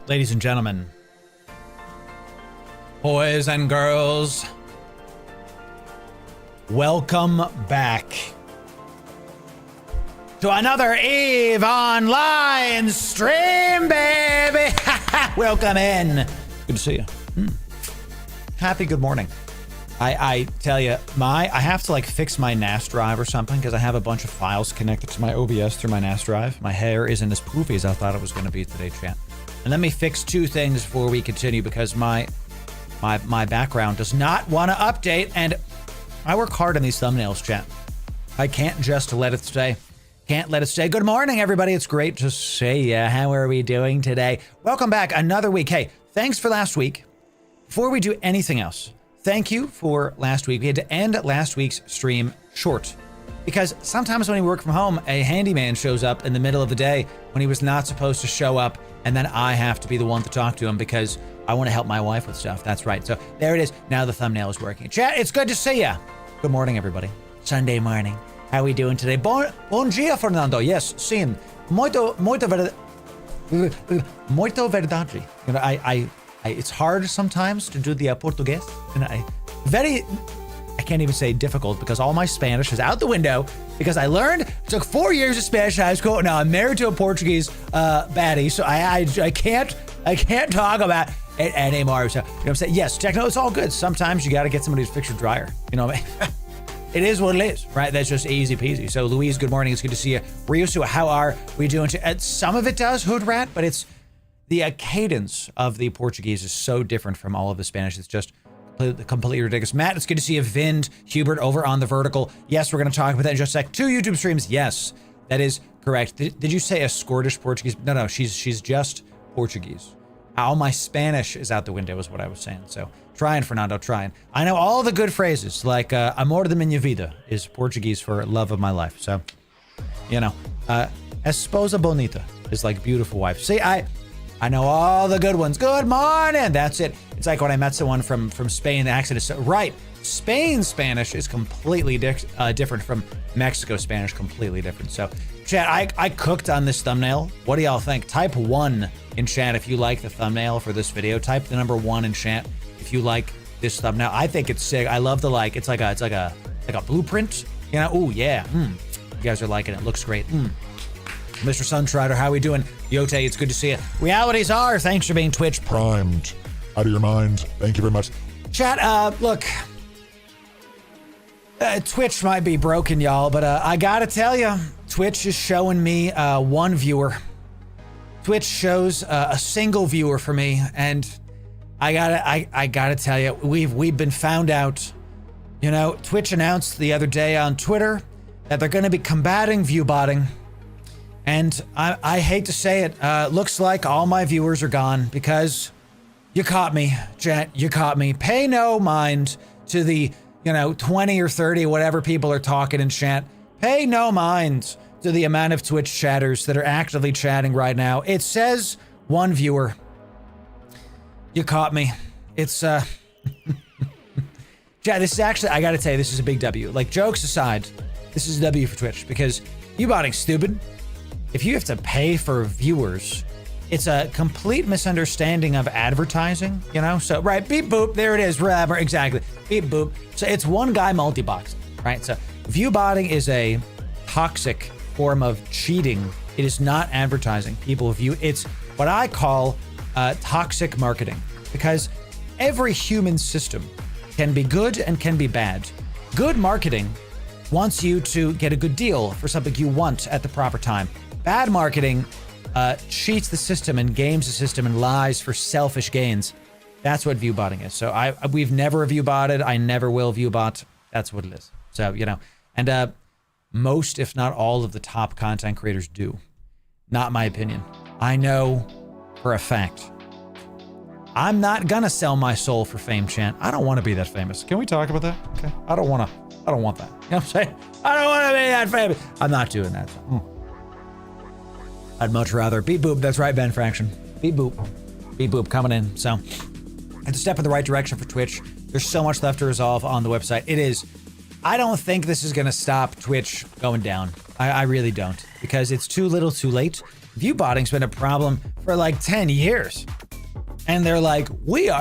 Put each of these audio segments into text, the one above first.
ladies and gentlemen, boys and girls, welcome back to another EVE Online stream, baby. Welcome in. Good to see you. Happy good morning. I tell you, I have to like fix my NAS drive or something because I have a bunch of files connected to my OBS through my NAS drive. My hair isn't as poofy as I thought it was going to be today, chat. And let me fix two things before we continue because my background does not want to update, and I work hard on these thumbnails, chat. I can't just let it stay. Can't let it stay. Good morning, everybody. It's great to see ya. How are we doing today? Welcome back. Another week. Hey, thanks for last week. Before we do anything else, thank you for last week. We had to end last week's stream short because sometimes when you work from home, a handyman shows up in the middle of the day when he was not supposed to show up, and then I have to be the one to talk to him because I want to help my wife with stuff. That's right. So there it is. Now the thumbnail is working. Chat, it's good to see ya. Good morning, everybody. Sunday morning. How are we doing today? Bon dia, Fernando. Yes, sim. Muito verdade. You know, it's hard sometimes to do the Portuguese, and I can't even say difficult because all my Spanish is out the window because I learned, it took 4 years of Spanish high school. Now I'm married to a Portuguese baddie, so I can't talk about it anymore. So, you know what I'm saying? Yes, techno, it's all good. Sometimes you got to get somebody to fix your dryer. You know what I mean? It is what it is, right? That's just easy peasy. So Louise, good morning. It's good to see you. Ryusu, how are we doing? Some of it does, Hood Rat, but it's the cadence of the Portuguese is so different from all of the Spanish. It's just completely ridiculous. Matt, it's good to see you. Vind, Hubert over on the vertical. Yes, we're going to talk about that in just a sec. 2 YouTube streams. Yes, that is correct. Did you say a Scottish Portuguese? No, she's just Portuguese. All my Spanish is out the window is what I was saying. So trying, Fernando, trying. I know all the good phrases like amor de minha vida is Portuguese for love of my life. So, you know, esposa bonita is like beautiful wife. See, I know all the good ones. Good morning. That's it. It's like when I met someone from Spain, the accent is so right. Spain Spanish is completely different from Mexico Spanish, completely different. So chat, I cooked on this thumbnail. What do y'all think? Type 1 in chat if you like the thumbnail for this video. Type the number 1 in chat if you like this thumbnail. I think it's sick. I love the like. It's like a blueprint. You know? Oh yeah. You guys are liking it. Looks great. Mr. Sunstrider, how we doing? Yote, it's good to see you. Realities are, thanks for being Twitch primed. Out of your mind. Thank you very much. Chat, look. Twitch might be broken, y'all, but I gotta tell you, Twitch is showing me one viewer. Twitch shows a single viewer for me, and I gotta tell you, we've been found out. You know, Twitch announced the other day on Twitter that they're gonna be combating viewbotting. And I hate to say it, looks like all my viewers are gone because you caught me, chat, you caught me. Pay no mind to the, 20 or 30, whatever people are talking in chat. Pay no mind to the amount of Twitch chatters that are actively chatting right now. It says one viewer. You caught me. It's, chat, this is actually, I gotta tell you, this is a big W. Like, jokes aside, this is a W for Twitch because viewbotting's stupid. If you have to pay for viewers, it's a complete misunderstanding of advertising, So, right, beep boop, there it is, whatever, exactly, beep boop. So it's one guy multi-boxing, right? So viewbotting is a toxic form of cheating. It is not advertising. People view, it's what I call toxic marketing because every human system can be good and can be bad. Good marketing wants you to get a good deal for something you want at the proper time. Bad marketing cheats the system and games the system and lies for selfish gains. That's what viewbotting is. So we've never viewbotted. I never will viewbot. That's what it is. So, and most, if not all of the top content creators do. Not my opinion. I know for a fact. I'm not gonna sell my soul for fame, chat. I don't want to be that famous. Can we talk about that? Okay. I don't want that. You know what I'm saying? I don't want to be that famous. I'm not doing that. I'd much rather beep boop. That's right, Ben Fraction. Beep boop. Beep boop coming in. So it's a step in the right direction for Twitch. There's so much left to resolve on the website. It is. I don't think this is going to stop Twitch going down. I really don't, because it's too little too late. Viewbotting's been a problem for like 10 years. And they're like,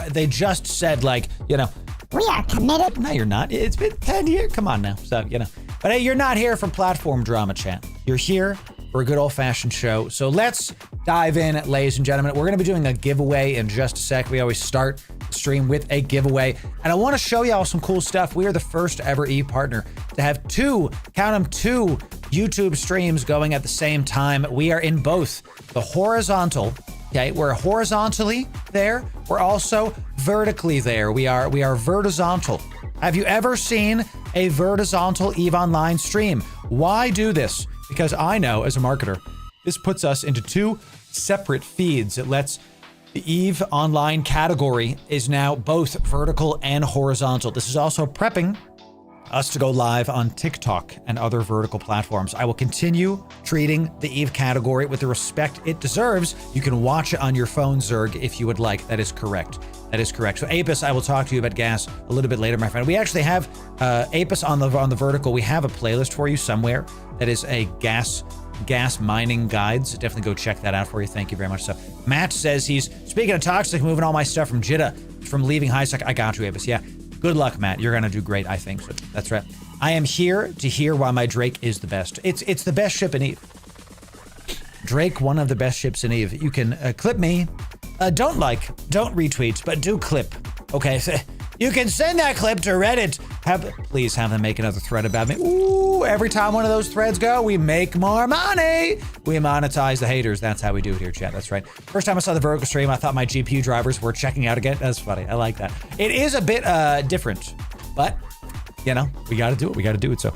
they just said like, you know, We are committed. no, you're not. It's been 10 years. Come on now. So, you know, but hey, you're not here for platform drama chat. You're here for a good old fashioned show. So let's dive in, ladies and gentlemen. We're going to be doing a giveaway in just a sec. We always start the stream with a giveaway. And I want to show y'all some cool stuff. We are the first ever partner to have two YouTube streams going at the same time. We are in both the horizontal. Okay, we're horizontally there. We're also vertically there. We are vertical. Have you ever seen a vertical EVE Online stream? Why do this? Because I know as a marketer, this puts us into two separate feeds. It lets the EVE Online category is now both vertical and horizontal. This is also prepping us to go live on TikTok and other vertical platforms. I will continue treating the EVE category with the respect it deserves. You can watch it on your phone, Zerg, if you would like. That is correct. That is correct. So Apis, I will talk to you about gas a little bit later, my friend. We actually have Apis on the vertical. We have a playlist for you somewhere that is a gas mining guides. Definitely go check that out for you. Thank you very much. So Matt says he's, speaking of toxic, moving all my stuff from Jeddah, from leaving Highsec. I got you, Apis. Yeah. Good luck, Matt. You're going to do great, I think. So that's right. I am here to hear why my Drake is the best. It's the best ship in EVE. Drake, one of the best ships in EVE. You can clip me. Don't retweet, but do clip. Okay, so you can send that clip to Reddit. Please have them make another thread about me. Ooh, every time one of those threads go, we make more money. We monetize the haters. That's how we do it here, chat. That's right. First time I saw the vertical stream, I thought my GPU drivers were checking out again. That's funny. I like that. It is a bit different, but you know, we got to do it. We got to do it. So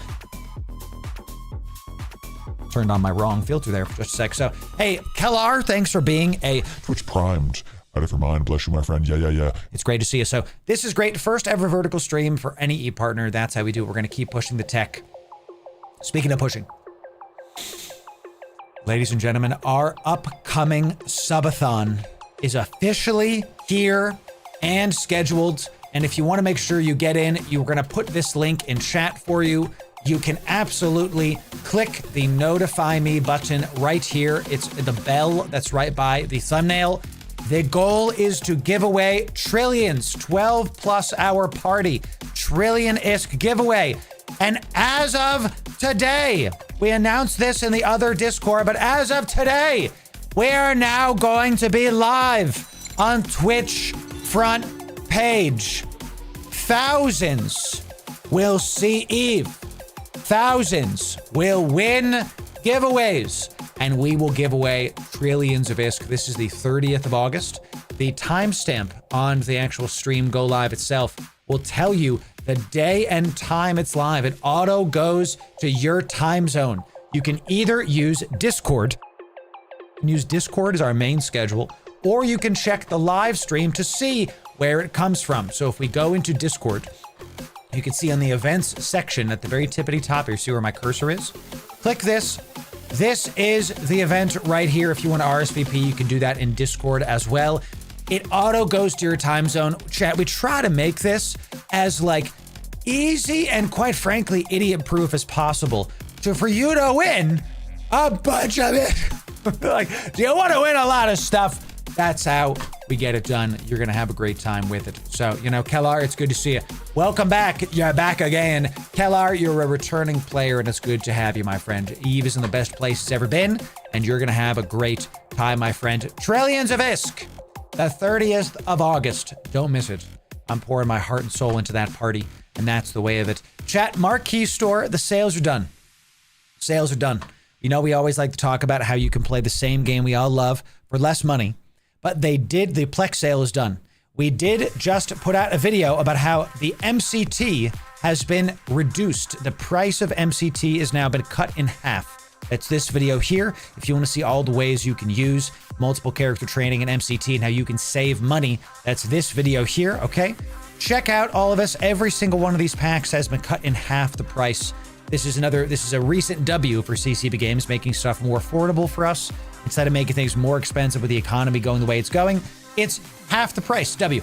turned on my wrong filter there for just a sec. So, hey, Kellar, thanks for being a Twitch primed. Out of your mind. Bless you, my friend. Yeah. It's great to see you. So this is great. First ever vertical stream for any e-partner. That's how we do it. We're going to keep pushing the tech. Speaking of pushing, ladies and gentlemen, our upcoming Subathon is officially here and scheduled. And if you want to make sure you get in, you're going to put this link in chat for you. You can absolutely click the notify me button right here. It's the bell that's right by the thumbnail. The goal is to give away trillions, 12+ hour party, trillion-isk giveaway. And as of today, we announced this in the other Discord, but as of today, we are now going to be live on Twitch front page. Thousands will see EVE. Thousands will win giveaways. And we will give away trillions of ISK. This is the 30th of August. The timestamp on the actual stream go live itself will tell you the day and time it's live. It auto goes to your time zone. You can either use Discord. You can use Discord as our main schedule, or you can check the live stream to see where it comes from. So if we go into Discord, you can see on the events section at the very tippity top here, see where my cursor is? Click this. This is the event right here. If you want to RSVP, you can do that in Discord as well. It auto goes to your time zone. Chat, we try to make this as like easy and quite frankly idiot proof as possible for you to win a bunch of it. Like, do you want to win a lot of stuff? That's how we get it done. You're going to have a great time with it. So, you know, Kellar, it's good to see you. Welcome back. You're back again. Kellar, you're a returning player, and it's good to have you, my friend. EVE is in the best place it's ever been, and you're going to have a great time, my friend. Trillions of ISK, the 30th of August. Don't miss it. I'm pouring my heart and soul into that party, and that's the way of it. Chat, Marquee Store, the sales are done. Sales are done. You know, we always like to talk about how you can play the same game we all love for less money. But the Plex sale is done. We did just put out a video about how the MCT has been reduced. The price of MCT has now been cut in half. It's this video here. If you want to see all the ways you can use multiple character training in MCT and how you can save money, that's this video here, okay? Check out all of us. Every single one of these packs has been cut in half the price. This is a recent W for CCB Games, making stuff more affordable for us. Instead of making things more expensive with the economy going the way it's going, it's half the price. W.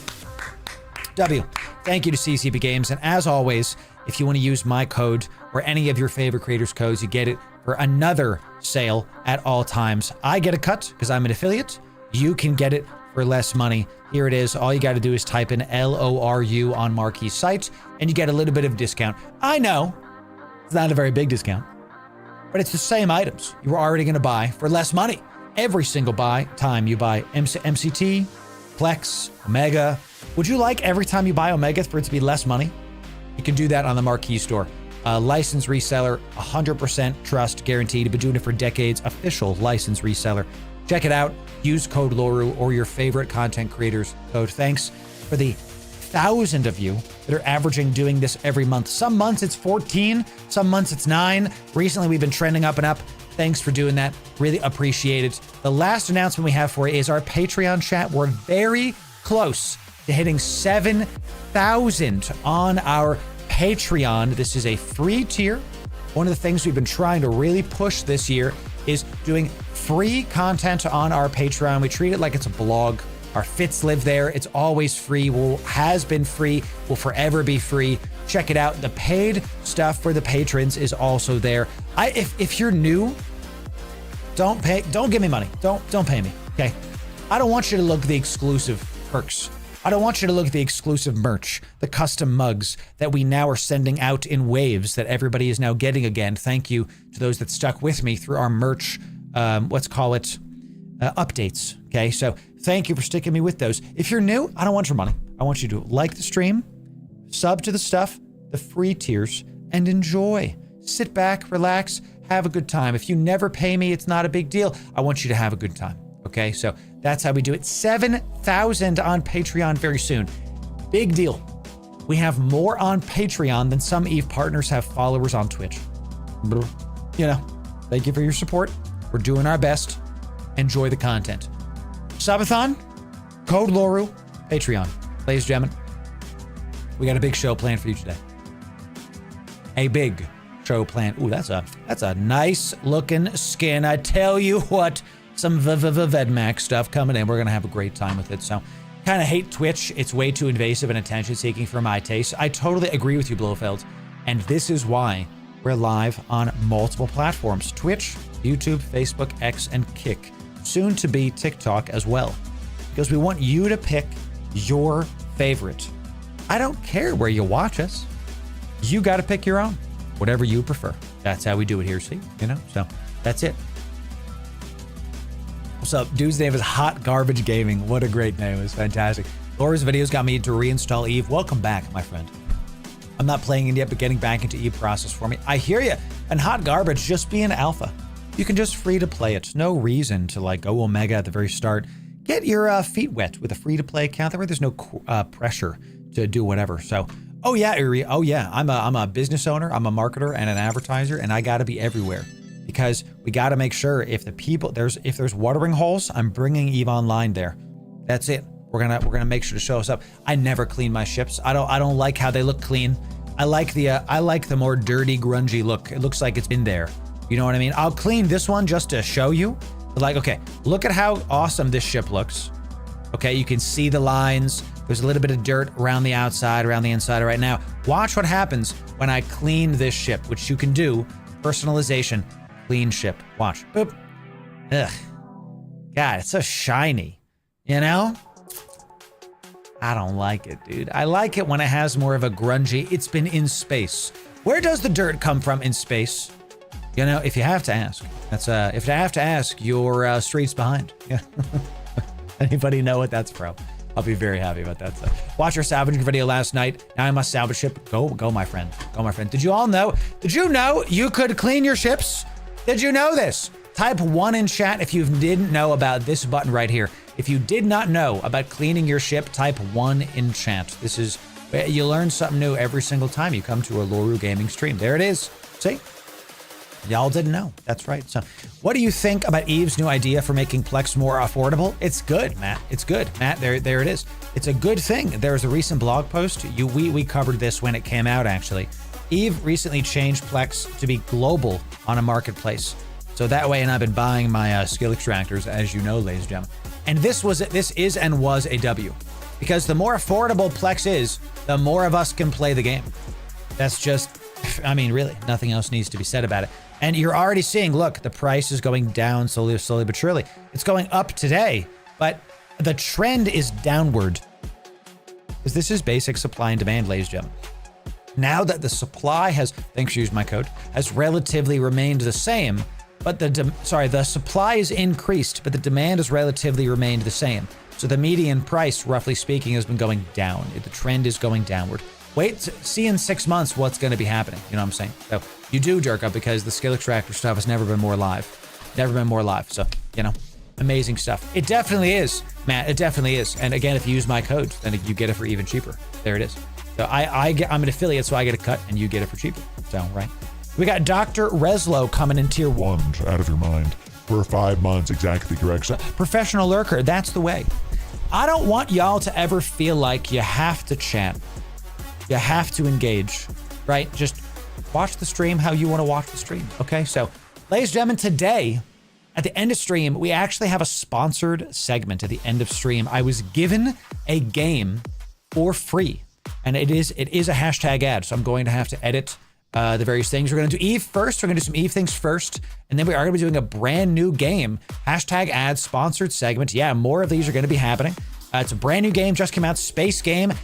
Thank you to CCB Games. And as always, if you want to use my code or any of your favorite creators' codes, you get it for another sale at all times. I get a cut because I'm an affiliate. You can get it for less money. Here it is. All you got to do is type in LORU on marquee sites, and you get a little bit of discount. I know it's not a very big discount, but it's the same items you were already going to buy for less money. Every single time you buy MCT, Plex, Omega. Would you like every time you buy Omega for it to be less money? You can do that on the Marquee store. Licensed reseller, 100% trust guaranteed. Been doing it for decades. Official licensed reseller. Check it out. Use code Loru or your favorite content creators code. Thanks for the 1,000 of you that are averaging doing this every month. Some months it's 14, some months it's 9. Recently we've been trending up and up. Thanks for doing that. Really appreciate it. The last announcement we have for you is our Patreon chat. We're very close to hitting 7,000 on our Patreon. This is a free tier. One of the things we've been trying to really push this year is doing free content on our Patreon. We treat it like it's a blog. Our fits live there. It's always free. Has been free. Will forever be free. Check it out. The paid stuff for the patrons is also there. If you're new, don't give me money. Don't pay me. Okay. I don't want you to look at the exclusive perks. I don't want you to look at the exclusive merch, the custom mugs that we now are sending out in waves that everybody is now getting again. Thank you to those that stuck with me through our merch, updates. Okay, so thank you for sticking me with those. If you're new, I don't want your money. I want you to like the stream, sub to the stuff, the free tiers, and enjoy. Sit back, relax, have a good time. If you never pay me, it's not a big deal. I want you to have a good time. Okay, so that's how we do it. 7,000 on Patreon very soon. Big deal. We have more on Patreon than some EVE partners have followers on Twitch. You know, thank you for your support. We're doing our best. Enjoy the content. Subathon, code Loru, Patreon. Ladies and gentlemen, we got a big show planned for you today. A big show planned. Ooh, that's a nice looking skin. I tell you what. Some Vedmax stuff coming in. We're going to have a great time with it. So kind of hate Twitch. It's way too invasive and attention seeking for my taste. I totally agree with you, Blofeld. And this is why we're live on multiple platforms. Twitch, YouTube, Facebook, X, and Kick. Soon to be TikTok as well. Because we want you to pick your favorite. I don't care where you watch us. You got to pick your own. Whatever you prefer. That's how we do it here, see? You know? So that's it. What's up? Dude's name is Hot Garbage Gaming. What a great name. It's fantastic. Laura's videos got me to reinstall EVE. Welcome back, my friend. I'm not playing it yet, but getting back into EVE process for me. I hear you. And Hot Garbage, just be an alpha. You can just free to play it. No reason to like go Omega at the very start. Get your feet wet with a free to play account. That way there's no pressure to do whatever. So, oh yeah, Uri. Oh yeah, I'm a business owner. I'm a marketer and an advertiser, and I got to be everywhere. Because we got to make sure if there's watering holes, I'm bringing EVE Online there. That's it. We're gonna make sure to show us up. I never clean my ships. I don't like how they look clean. I like the more dirty, grungy look. It looks like it's been there. You know what I mean? I'll clean this one just to show you. But like, okay, look at how awesome this ship looks. Okay, you can see the lines. There's a little bit of dirt around the outside, around the inside right now. Watch what happens when I clean this ship, which you can do. Personalization. Clean ship. Watch. Boop. Ugh. God, it's so shiny. You know? I don't like it, dude. I like it when it has more of a grungy, it's been in space. Where does the dirt come from in space? You know, if you have to ask. That's if you have to ask, your streets behind. Yeah. Anybody know what that's from? I'll be very happy about that stuff. Watch your salvaging video last night. Now I must salvage ship. Go, my friend. Go, my friend. Did you all know? Did you know you could clean your ships? Did you know this? Type 1 in chat if you didn't know about this button right here. If you did not know about cleaning your ship, type 1 in chat. This is, you learn something new every single time you come to a Loru gaming stream. There it is. See? Y'all didn't know. That's right. So what do you think about EVE's new idea for making Plex more affordable? It's good, Matt. It's good. Matt, there it is. It's a good thing. There was a recent blog post. We covered this when it came out, actually. EVE recently changed Plex to be global on a marketplace. So that way, and I've been buying my skill extractors, as you know, ladies and gentlemen. And this is and was a W. Because the more affordable Plex is, the more of us can play the game. That's just, I mean, really, nothing else needs to be said about it. And you're already seeing, look, the price is going down slowly but surely. It's going up today, but the trend is downward. Because this is basic supply and demand, ladies and gentlemen. Now that the supply has, thanks for using my code, has relatively remained the same, but the supply is increased, but the demand has relatively remained the same. So the median price, roughly speaking, has been going down. The trend is going downward. Wait to see in 6 months what's going to be happening. You know what I'm saying? So you do jerk up because the skill extractor stuff has never been more live. Never been more live. So, you know, amazing stuff. It definitely is, Matt. It definitely is. And again, if you use my code, then you get it for even cheaper. There it is. So I'm an affiliate, so I get a cut and you get it for cheaper. So, right. We got Dr. Reslow coming in tier 1. Out of your mind. For 5 months, exactly correct. Professional lurker, that's the way. I don't want y'all to ever feel like you have to chat. You have to engage, right? Just watch the stream how you want to watch the stream, okay? So, ladies and gentlemen, today, at the end of stream, we actually have a sponsored segment at the end of stream. I was given a game for free, and it is a hashtag ad, so I'm going to have to edit the various things. We're going to do Eve first. We're going to do some Eve things first, and then we are going to be doing a brand new game. Hashtag ad sponsored segment. Yeah, more of these are going to be happening. It's a brand new game, just came out, space game,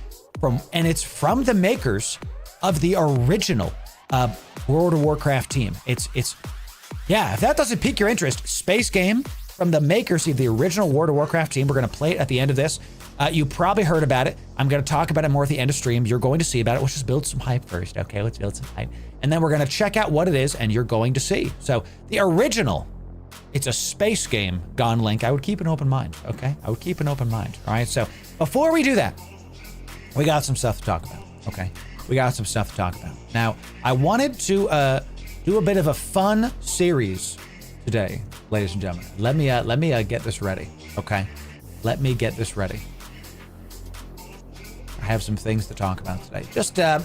and it's from the makers of the original World of Warcraft team. Yeah, if that doesn't pique your interest, space game from the makers of the original World of Warcraft team. We're going to play it at the end of this. You probably heard about it. I'm going to talk about it more at the end of stream. You're going to see about it. Let's just build some hype first. Okay, let's build some hype. And then we're going to check out what it is, and you're going to see. So the original, it's a space game, gone link. I would keep an open mind, okay? I would keep an open mind, all right? So before we do that, we got some stuff to talk about, okay? We got some stuff to talk about. Now, I wanted to do a bit of a fun series today, ladies and gentlemen. Let me get this ready, okay? Let me get this ready. I have some things to talk about today. Just let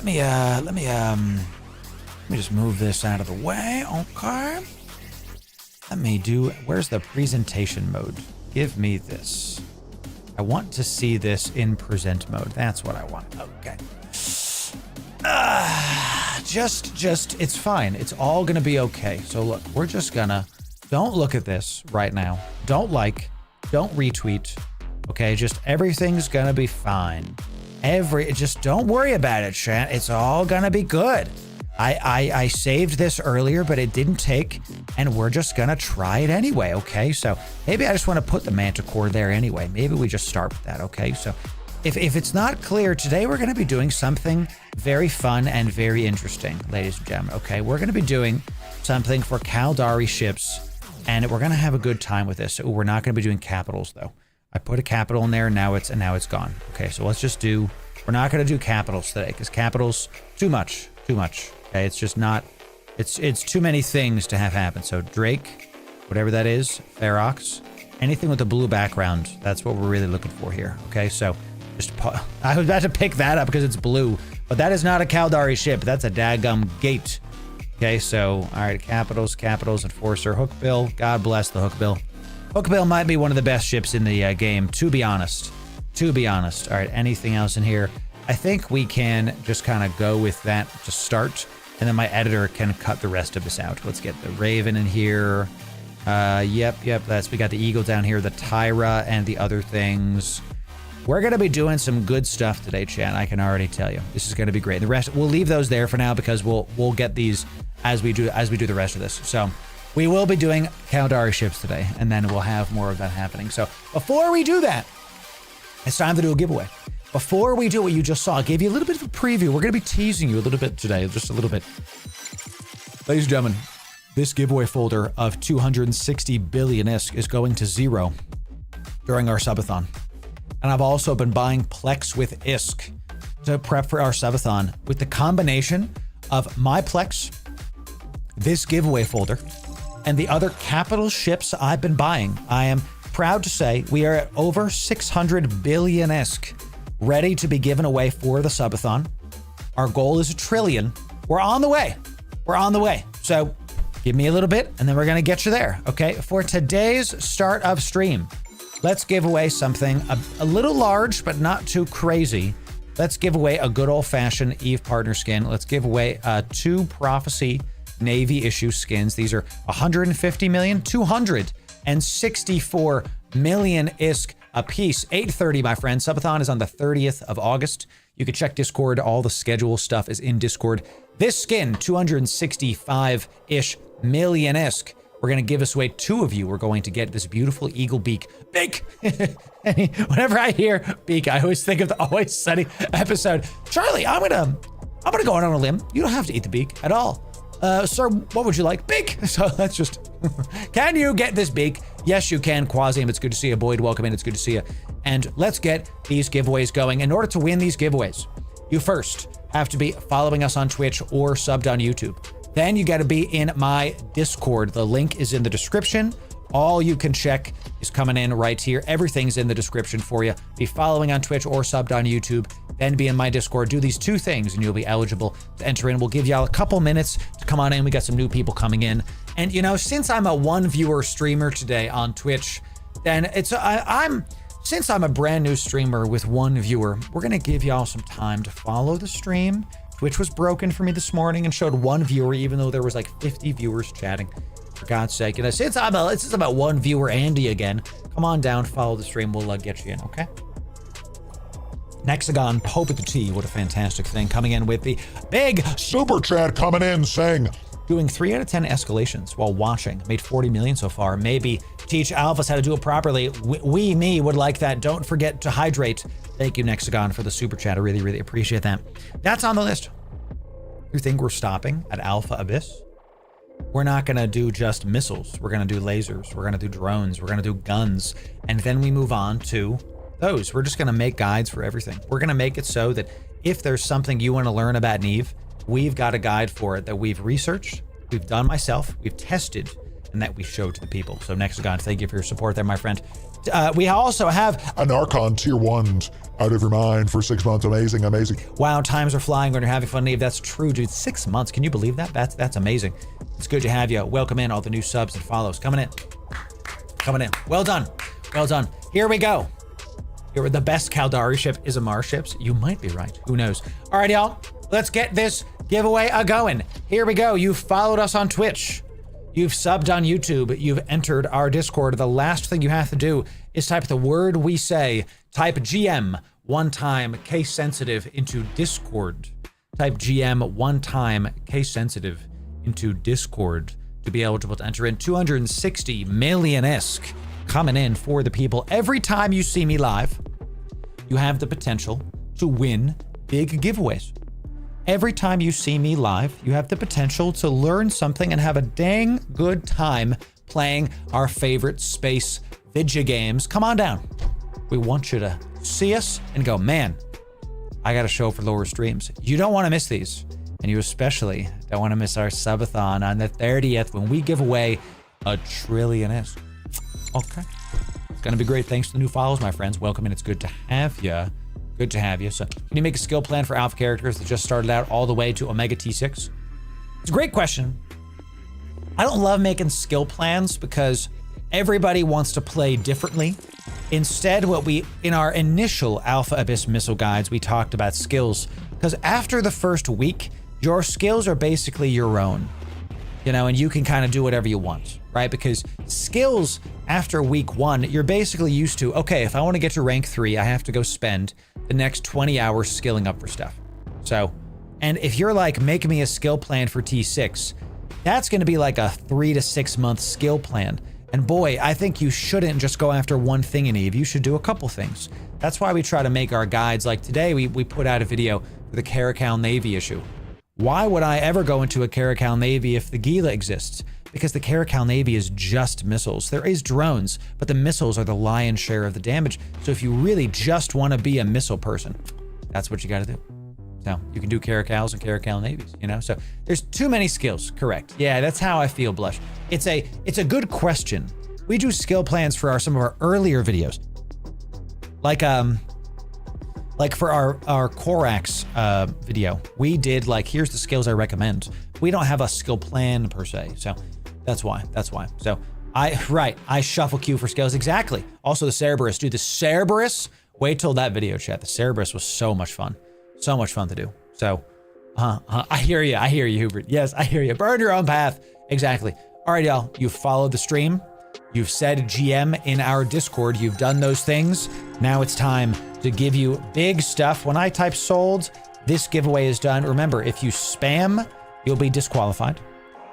me just move this out of the way, okay? Where's the presentation mode? Give me this. I want to see this in present mode. That's what I want. Okay. It's fine. It's all gonna be okay. So look, we're just gonna, don't look at this right now. Don't retweet. Okay, just everything's gonna be fine. Just don't worry about it, chat. It's all gonna be good. I saved this earlier, but it didn't take, and we're just gonna try it anyway, okay? So maybe I just wanna put the Manticore there anyway. Maybe we just start with that, okay? So if it's not clear, today we're gonna be doing something very fun and very interesting, ladies and gentlemen, okay? We're gonna be doing something for Caldari ships, and we're gonna have a good time with this. We're not gonna be doing capitals though. I put a capital in there, now it's gone. Okay, so let's just we're not gonna do capitals today, because capitals, too much. Okay, it's just not, it's too many things to have happen. So Drake, whatever that is, Ferox, anything with a blue background, that's what we're really looking for here. Okay, so I was about to pick that up because it's blue, but that is not a Caldari ship. That's a daggum gate. Okay, so, all right, capitals, Enforcer, Hookbill. God bless the Hookbill. Hookbill might be one of the best ships in the game, to be honest. All right, anything else in here? I think we can just kind of go with that to start, and then my editor can cut the rest of this out. Let's get the Raven in here. Yep, we got the Eagle down here, the Tyra, and the other things. We're gonna be doing some good stuff today, chat. I can already tell you. This is gonna be great. The rest, we'll leave those there for now because we'll get these as we do the rest of this. So we will be doing Caldari ships today, and then we'll have more of that happening. So before we do that, it's time to do a giveaway. Before we do what you just saw, I gave you a little bit of a preview. We're going to be teasing you a little bit today, just a little bit. Ladies and gentlemen, this giveaway folder of 260 billion ISK is going to 0 during our subathon. And I've also been buying Plex with ISK to prep for our subathon with the combination of my Plex, this giveaway folder, and the other capital ships I've been buying. I am proud to say we are at over 600 billion ISK ready to be given away for the subathon. Our goal is 1 trillion. We're on the way. So give me a little bit and then we're going to get you there. Okay. For today's start of stream, let's give away something a little large, but not too crazy. Let's give away a good old fashioned Eve partner skin. Let's give away 2 Prophecy Navy issue skins. These are 150 million, 200 264 million ISK a piece. 8:30, my friend. Subathon is on the 30th of August. You can check Discord. All the schedule stuff is in Discord. This skin, 265-ish million ISK. We're going to give this away. 2 of you are going to get this beautiful eagle beak. Beak! Whenever I hear beak, I always think of the Always Sunny episode. Charlie, I'm gonna go out on a limb. You don't have to eat the beak at all. Sir, what would you like? Beak! So that's just... Can you get this beak? Yes, you can. Quasim, it's good to see you. Boyd, welcome in. It's good to see you. And let's get these giveaways going. In order to win these giveaways, you first have to be following us on Twitch or subbed on YouTube. Then you got to be in my Discord. The link is in the description. All you can check is coming in right here. Everything's in the description for you. Be following on Twitch or subbed on YouTube. Then be in my Discord. Do these 2 things and you'll be eligible to enter in. We'll give y'all a couple minutes to come on in. We got some new people coming in. And you know, since I'm a 1-viewer streamer today on Twitch, then since I'm a brand new streamer with 1 viewer, we're gonna give y'all some time to follow the stream. Twitch was broken for me this morning and showed 1 viewer, even though there was like 50 viewers chatting. For God's sake. And since I'm a 1-viewer Andy again, come on down, follow the stream. We'll get you in, okay? Nexagon, Pope at the T. What a fantastic thing. Coming in with the big Super chat coming in saying, doing 3 out of 10 escalations while watching. Made 40 million so far. Maybe teach alphas how to do it properly. Me would like that. Don't forget to hydrate. Thank you, Nexagon, for the super chat. I really, really appreciate that. That's on the list. You think we're stopping at Alpha Abyss? We're not going to do just missiles. We're going to do lasers. We're going to do drones. We're going to do guns. And then we move on to those. We're just going to make guides for everything. We're going to make it so that if there's something you want to learn about Neve, we've got a guide for it that we've researched, we've done myself, we've tested, and that we show to the people. So Nexagon, thank you for your support there, my friend. We also have an Archon tier 1 out of your mind for 6 months. Amazing, amazing. Wow, times are flying when you're having fun, Neve. That's true, dude. 6 months. Can you believe that? That's amazing. It's good to have you. Welcome in, all the new subs and follows. Coming in. Coming in. Well done. Well done. Here we go. Here, the best Caldari ship is a Mars ships. You might be right. Who knows? All right, y'all. Let's get this giveaway a-going. Here we go. You've followed us on Twitch. You've subbed on YouTube. You've entered our Discord. The last thing you have to do is type the word we say. Type GM 1 time, case sensitive, into Discord. Type GM 1 time, case sensitive, into Discord to be eligible to enter in. 260 million ISK coming in for the people. Every time you see me live, you have the potential to win big giveaways. Every time you see me live, you have the potential to learn something and have a dang good time playing our favorite space video games. Come on down. We want you to see us and go, man, I got a show for Loru streams. You don't want to miss these. And you especially don't want to miss our subathon on the 30th when we give away 1 trillion ISK. Okay. It's going to be great. Thanks to the new follows, my friends. Welcome, and it's good to have you. Good to have you. So, can you make a skill plan for alpha characters that just started out all the way to Omega T6? It's a great question. I don't love making skill plans because everybody wants to play differently. Instead, in our initial Alpha Abyss missile guides, we talked about skills because after the first week, your skills are basically your own, and you can kind of do whatever you want, right? Because skills after week 1, you're basically used to, okay, if I want to get to rank 3, I have to go spend the next 20 hours skilling up for stuff. So, and if you're like, make me a skill plan for T6, that's going to be like a 3 to 6 month skill plan. And boy, I think you shouldn't just go after one thing in Eve. You should do a couple things. That's why we try to make our guides. Like today, we put out a video for the Caracal Navy issue. Why would I ever go into a Caracal Navy if the Gila exists? Because the Caracal Navy is just missiles. There is drones, but the missiles are the lion's share of the damage. So if you really just want to be a missile person, that's what you got to do. So you can do Caracals and Caracal Navies, So there's too many skills, correct? Yeah, that's how I feel, Blush. It's a good question. We do skill plans for some of our earlier videos. Like for our Corax video, we did here's the skills I recommend. We don't have a skill plan per se, so that's why. So I shuffle queue for skills, exactly. Also the Cerberus, dude, the Cerberus, wait till that video chat. The Cerberus was so much fun to do. So, I hear you, Hubert. Yes, I hear you. Burn your own path, exactly. All right, y'all, you followed the stream. You've said GM in our Discord. You've done those things. Now it's time to give you big stuff. When I type sold, this giveaway is done. Remember, if you spam, you'll be disqualified.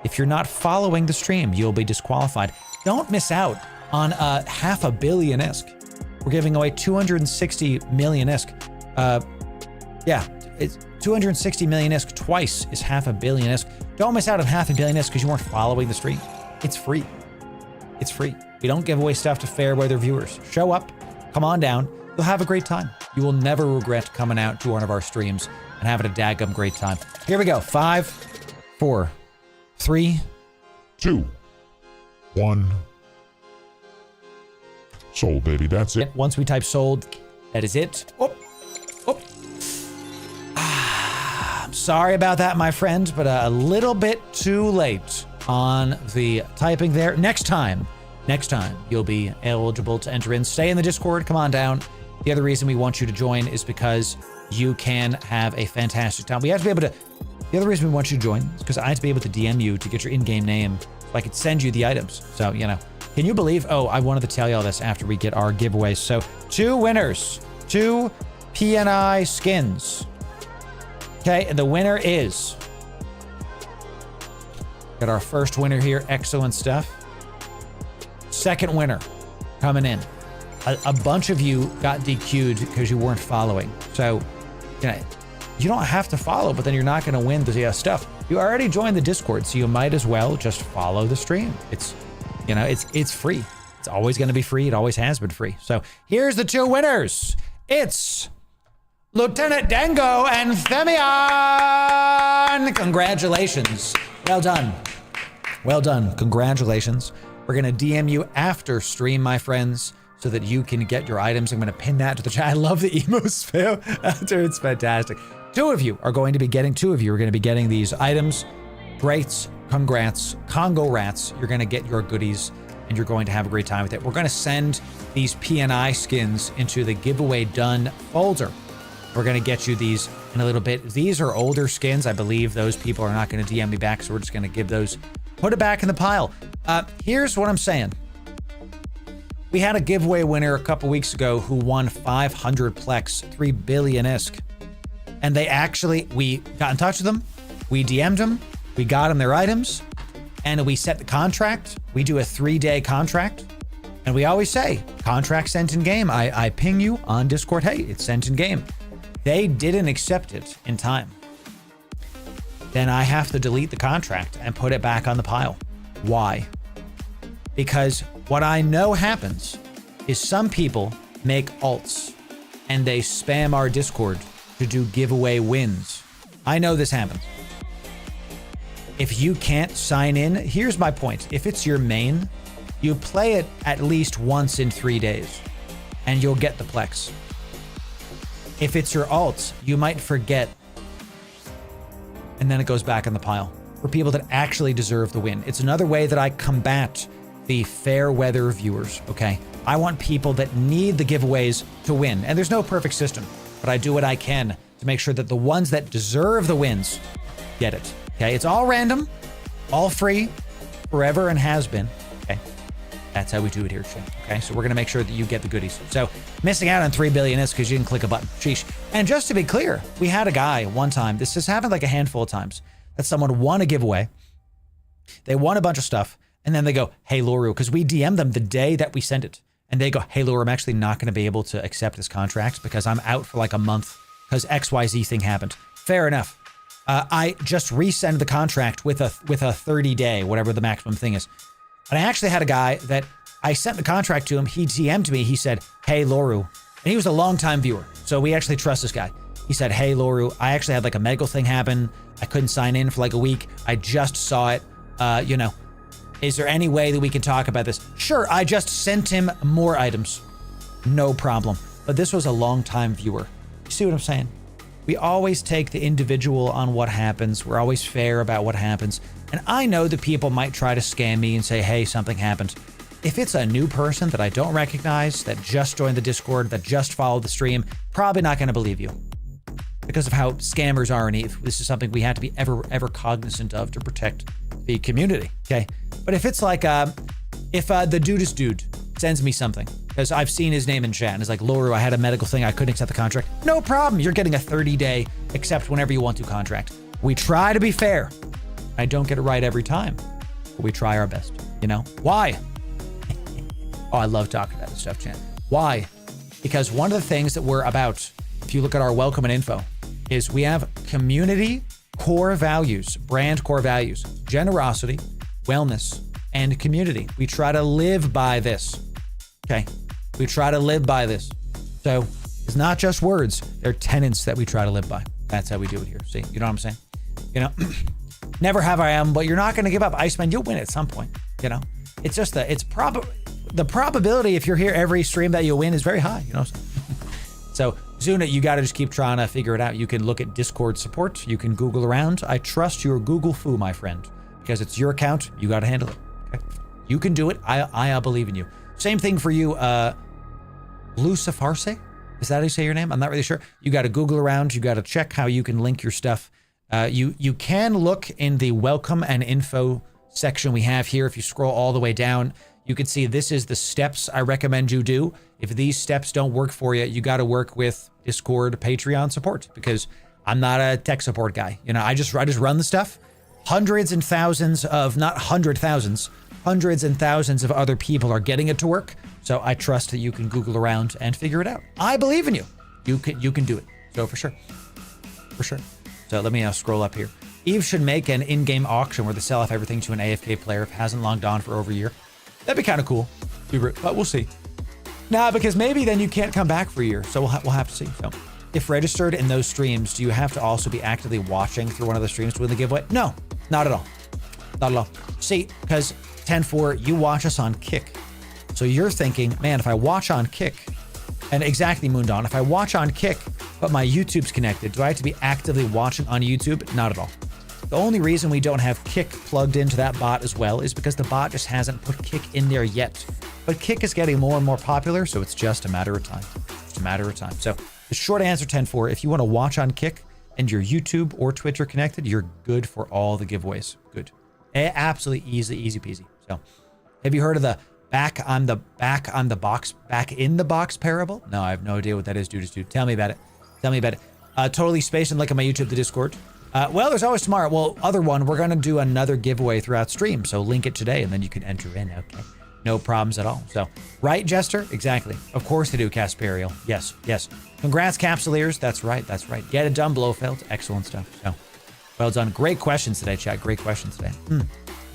If you're not following the stream, you'll be disqualified. Don't miss out on $500 million-esque. We're giving away 260 million-esque. Yeah, it's 260 million-esque twice is $500 million-esque. Don't miss out on $500 million-esque because you weren't following the stream. It's free. It's free. We don't give away stuff to fair weather viewers. Show up, come on down. You'll have a great time. You will never regret coming out to one of our streams and having a daggum great time. Here we go. 5, 4, 3, 2, 1. Sold, baby. That's it. Once we type sold, that is it. Oh, oh. I'm sorry about that, my friend, but a little bit too late on the typing there. Next time, you'll be eligible to enter in. Stay in the Discord. Come on down. The other reason we want you to join is because you can have a fantastic time. We have to be able to. The other reason we want you to join is because I have to be able to DM you to get your in-game name so I could send you the items. So, you know, can you believe? Oh, I wanted to tell you all this after we get our giveaways. So 2 winners, 2 PNI skins. Okay, and the winner is. Got our first winner here. Excellent stuff. Second winner coming in. A bunch of you got DQ'd because you weren't following. So, you know, you don't have to follow, but then you're not going to win the stuff. You already joined the Discord, so you might as well just follow the stream. It's, you know, it's free. It's always going to be free. It always has been free. So here's the 2 winners. It's Lieutenant Dango and Themion. Congratulations. Well done. Well done. Congratulations. We're going to DM you after stream, my friends, so that you can get your items. I'm going to pin that to the chat. I love the emo spam. Dude, it's fantastic. 2 of you are going to be getting these items. Greats. Congrats. Congo rats. You're going to get your goodies and you're going to have a great time with it. We're going to send these PNI skins into the giveaway done folder. We're going to get you these in a little bit. These are older skins. I believe those people are not going to DM me back, so we're just going to give those, put it back in the pile. Here's what I'm saying. We had a giveaway winner a couple weeks ago who won 500 Plex, 3 billion-esque. And we got in touch with them. We DM'd them. We got them their items. And we set the contract. We do a 3-day contract. And we always say, contract sent in game. I ping you on Discord, hey, it's sent in game. They didn't accept it in time. Then I have to delete the contract and put it back on the pile. Why? Because what I know happens is some people make alts and they spam our Discord to do giveaway wins. I know this happens. If you can't sign in, here's my point. If it's your main, you play it at least once in 3 days and you'll get the Plex. If it's your alts, you might forget and then it goes back in the pile for people that actually deserve the win. It's another way that I combat the fair weather viewers, okay? I want people that need the giveaways to win. And there's no perfect system, but I do what I can to make sure that the ones that deserve the wins get it, okay? It's all random, all free, forever and has been, okay? That's how we do it here, okay? So we're gonna make sure that you get the goodies. So missing out on 3 billion is because you didn't click a button, sheesh. And just to be clear, we had a guy one time, this has happened like a handful of times, that someone won a giveaway, they won a bunch of stuff, and then they go, hey, Loru, because we DM them the day that we sent it. And they go, hey, Loru, I'm actually not going to be able to accept this contract because I'm out for like a month because XYZ thing happened. Fair enough. I just resend the contract with a 30-day, whatever the maximum thing is. And I actually had a guy that I sent the contract to him. He DM'd me. He said, hey, Loru. And he was a longtime viewer. So we actually trust this guy. He said, hey, Loru, I actually had like a medical thing happen. I couldn't sign in for like a week. I just saw it. You know, is there any way that we can talk about this? Sure, I just sent him more items. No problem. But this was a long-time viewer. You see what I'm saying? We always take the individual on what happens. We're always fair about what happens. And I know that people might try to scam me and say, hey, something happened. If it's a new person that I don't recognize, that just joined the Discord, that just followed the stream, probably not going to believe you. Because of how scammers are, and this is something we have to be ever cognizant of to protect the community, okay? But if it's like If the dudest dude sends me something, because I've seen his name in chat, and it's like, Loru, I had a medical thing, I couldn't accept the contract. No problem, you're getting a 30-day accept whenever you want to contract. We try to be fair. I don't get it right every time, but we try our best, you know? Why? Oh, I love talking about this stuff, chat. Why? Because one of the things that we're about, if you look at our welcome and info, is we have community core values, brand core values, generosity, wellness, and community. We try to live by this, okay? We try to live by this. So it's not just words, they're tenets that we try to live by. That's how we do it here, see? You know what I'm saying? You know, never have I am, but you're not gonna give up. Iceman, you'll win at some point, you know? It's just the probability if you're here every stream that you'll win is very high, you know? So Zuna, you gotta just keep trying to figure it out. You can look at Discord support, you can Google around. I trust your Google foo, my friend, because it's your account, you gotta handle it. Okay. You can do it. I believe in you. Same thing for you, Lucifarce? Is that how you say your name? I'm not really sure. You got to Google around. You got to check how you can link your stuff. You can look in the welcome and info section we have here. If you scroll all the way down, you can see this is the steps I recommend you do. If these steps don't work for you, you got to work with Discord, Patreon support, because I'm not a tech support guy. You know, I just run the stuff. Hundreds and thousands of, not hundreds and thousands of other people are getting it to work. So I trust that you can Google around and figure it out. I believe in you. You can do it. So for sure. So let me scroll up here. Eve should make an in-game auction where they sell off everything to an AFK player if hasn't logged on for over a year. That'd be kind of cool. But we'll see. Nah, because maybe then you can't come back for a year. So we'll have to see. So if registered in those streams, do you have to also be actively watching through one of the streams to win the giveaway? No, not at all. Not at all. See, because 10-4, you watch us on Kick. So you're thinking, man, if I watch on Kick, and exactly, Moondawn, if I watch on Kick, but my YouTube's connected, do I have to be actively watching on YouTube? Not at all. The only reason we don't have Kick plugged into that bot as well is because the bot just hasn't put Kick in there yet. But Kick is getting more and more popular, so it's just a matter of time. It's a matter of time. So the short answer, 10-4, if you want to watch on Kick and your YouTube or Twitch are connected, you're good for all the giveaways. Good. Absolutely easy peasy. So have you heard of the back in the box parable? No, I have no idea what that is, dude. Tell me about it. Totally spacing like on my YouTube, the Discord. Well, there's always tomorrow. Well, other one, we're going to do another giveaway throughout stream. So link it today and then you can enter in. Okay. No problems at all. So, right, Jester? Exactly. Of course they do, Casperial. Yes. Congrats, Capsuleers. That's right. Get it done, Blofeld. Excellent stuff. So, well done. Great questions today, chat. Great questions today.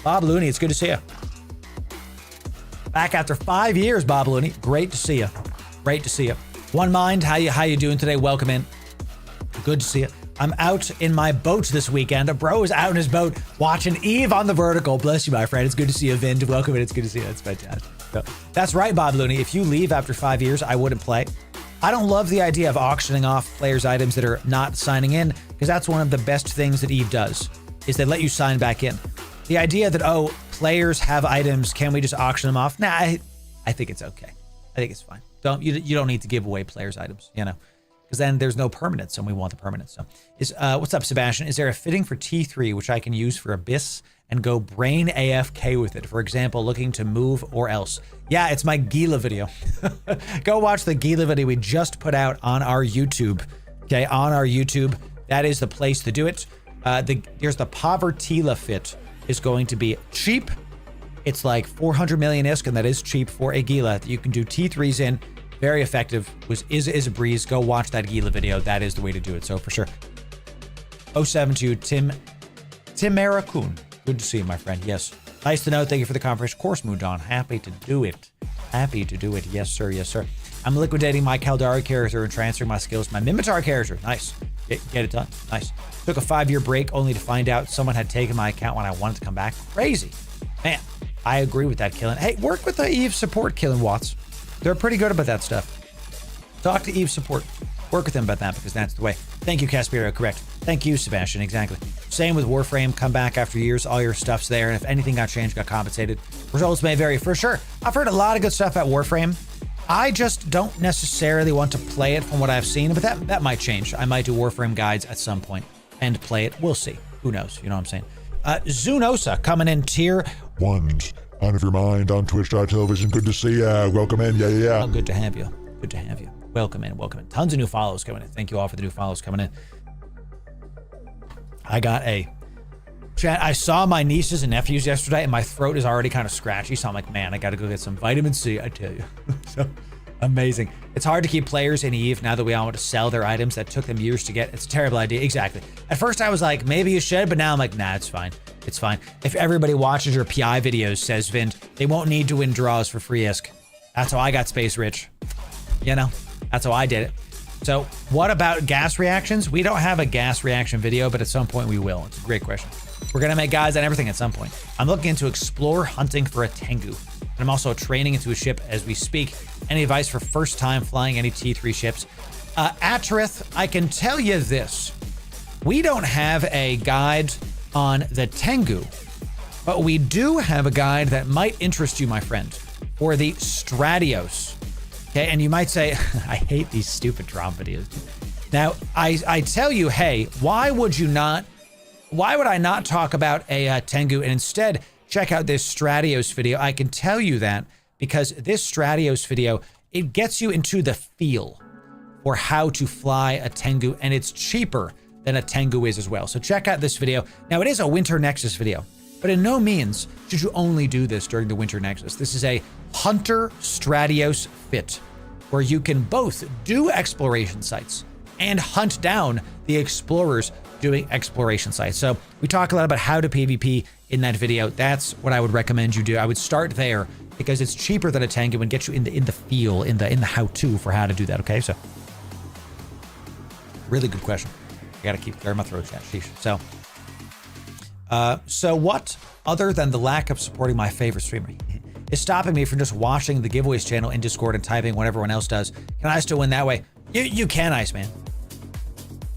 Bob Looney, it's good to see you. Back after 5 years, Bob Looney. Great to see you. One Mind, how you doing today? Welcome in. Good to see you. I'm out in my boat this weekend. A bro is out in his boat watching Eve on the vertical. Bless you, my friend. It's good to see you, Vind. Welcome in. It's good to see you. It's fantastic. So, that's right, Bob Looney. If you leave after 5 years, I wouldn't play. I don't love the idea of auctioning off players' items that are not signing in, because that's one of the best things that Eve does, is they let you sign back in. The idea that, oh, players have items, can we just auction them off? Nah, I think it's okay. I think it's fine. You don't need to give away players' items, you know, because then there's no permanence, and we want the permanence. So, what's up, Sebastian? Is there a fitting for T3 which I can use for Abyss and go brain AFK with it? For example, looking to move or else. Yeah, it's my Gila video. Go watch the Gila video we just put out on our YouTube. Okay, on our YouTube. That is the place to do it. Here's the Povertila fit. Is going to be cheap. It's like 400 million ISK, and that is cheap for a Gila. You can do T3s in. Very effective. Is a breeze. Go watch that Gila video. That is the way to do it. So for sure. 072 Tim Marakun. Good to see you, my friend. Yes. Nice to know. Thank you for the confirmation. Of course, Moondon. Happy to do it. Yes, sir. I'm liquidating my Caldari character and transferring my skills to my Mimitar character. Nice. Get it done. Nice. Took a 5-year break only to find out someone had taken my account when I wanted to come back. Crazy. Man, I agree with that, Killen. Hey, work with the Eve support, Killen Watts. They're pretty good about that stuff. Talk to Eve support. Work with them about that, because that's the way. Thank you, Caspero. Correct. Thank you, Sebastian. Exactly. Same with Warframe. Come back after years. All your stuff's there. And if anything got changed, got compensated. Results may vary for sure. I've heard a lot of good stuff about Warframe. I just don't necessarily want to play it from what I've seen, but that might change. I might do Warframe guides at some point and play it. We'll see. Who knows? You know what I'm saying? Zunosa coming in tier 1. Out of your mind on twitch.tv. Good to see ya. Welcome in. Yeah. Oh, good to have you. Good to have you. Welcome in. Tons of new follows coming in. Thank you all for the new follows coming in. Chat, I saw my nieces and nephews yesterday, and my throat is already kind of scratchy, so I'm like, man, I gotta go get some vitamin C, I tell you. So amazing. It's hard to keep players in EVE now that we all want to sell their items that took them years to get. It's a terrible idea. Exactly. At first I was like, maybe you should, but now I'm like, nah, it's fine. It's fine. If everybody watches your PI videos, says Vind, they won't need to win draws for free ISK. That's how I got space rich. You know, that's how I did it. So what about gas reactions? We don't have a gas reaction video, but at some point we will. It's a great question. We're gonna make guys and everything at some point. I'm looking into explore hunting for a Tengu. And I'm also training into a ship as we speak. Any advice for first time flying any T3 ships? Atareth, I can tell you this. We don't have a guide on the Tengu, but we do have a guide that might interest you, my friend, for the Stratios. Okay, and you might say, I hate these stupid drama videos. Now, I tell you, hey, why would I not talk about a Tengu and instead check out this Stratios video? I can tell you that because this Stratios video, it gets you into the feel for how to fly a Tengu, and it's cheaper than a Tengu is as well. So check out this video. Now, it is a Winter Nexus video, but in no means should you only do this during the Winter Nexus. This is a Hunter Stratios fit, where you can both do exploration sites and hunt down the explorers doing exploration sites. So we talk a lot about how to PvP in that video. That's what I would recommend you do. I would start there because it's cheaper than a Tengu and get you in the feel, in the how-to for how to do that. Okay, so really good question. I gotta keep clearing my throat, chat. Sheesh. So what other than the lack of supporting my favorite streamer is stopping me from just watching the giveaways channel in Discord and typing what everyone else does? Can I still win that way? You can, Iceman.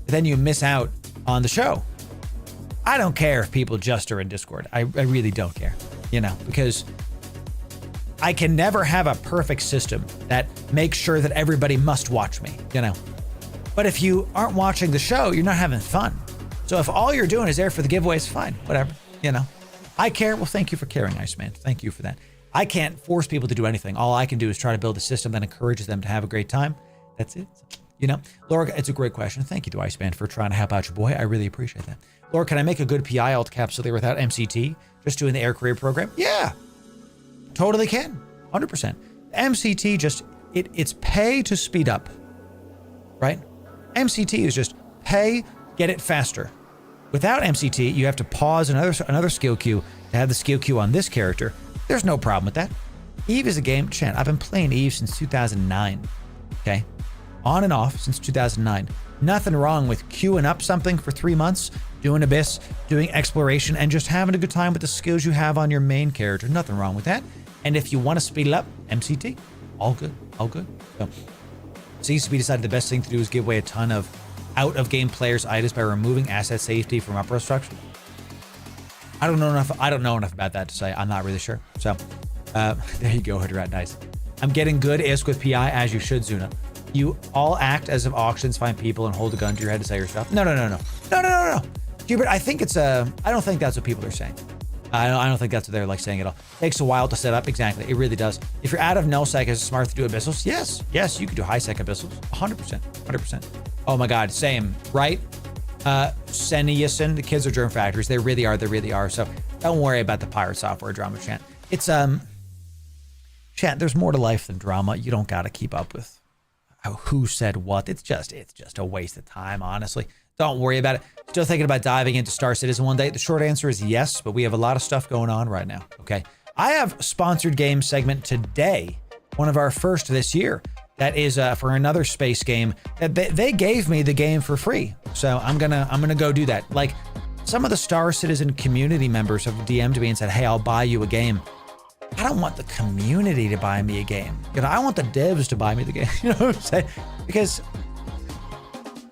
But then you miss out on the show. I don't care if people just are in Discord. I really don't care, you know, because I can never have a perfect system that makes sure that everybody must watch me, you know. But if you aren't watching the show, you're not having fun. So if all you're doing is there for the giveaways, fine, whatever, you know. I care. Well, thank you for caring, Iceman. Thank you for that. I can't force people to do anything. All I can do is try to build a system that encourages them to have a great time. That's it. You know, Laura, it's a great question. Thank you to Iceman for trying to help out your boy. I really appreciate that. Laura, can I make a good PI alt Capsuleer without MCT? Just doing the air career program? Yeah, totally can. 100%. MCT just, it's pay to speed up, right? MCT is just pay, get it faster. Without MCT, you have to pause another skill queue to have the skill queue on this character. There's no problem with that. EVE is a game, Chan, I've been playing EVE since 2009, okay? On and off since 2009. Nothing wrong with queuing up something for 3 months, doing Abyss, doing exploration, and just having a good time with the skills you have on your main character. Nothing wrong with that. And if you want to speed it up, MCT, all good, all good. So CSB decided the best thing to do is give away a ton of out-of-game players' items by removing asset safety from upper structure. I don't know enough about that to say. I'm not really sure. So there you go, Hoodrat. Nice. I'm getting good ISK with PI, as you should, Zuna. You all act as if auctions find people and hold a gun to your head to sell your stuff. No. Hubert, I think I don't think that's what people are saying. I don't think that's what they're like saying at all. Takes a while to set up. Exactly. It really does. If you're out of nullsec, is it smart to do abyssals? Yes, you can do high sec abyssals. 100%. Oh my God, same, right? Seniasin, the kids are germ factories. They really are. So don't worry about the pirate software drama, Chant. It's, Chant, there's more to life than drama. You don't got to keep up with who said what. It's just a waste of time, honestly. Don't worry about it. Still thinking about diving into Star Citizen one day? The short answer is yes, but we have a lot of stuff going on right now, okay? I have a sponsored game segment today, one of our first this year, that is for another space game that they gave me the game for free. So I'm gonna go do that. Like, some of the Star Citizen community members have DM'd me and said, hey, I'll buy you a game. I don't want the community to buy me a game. You know, I want the devs to buy me the game. You know what I'm saying? Because,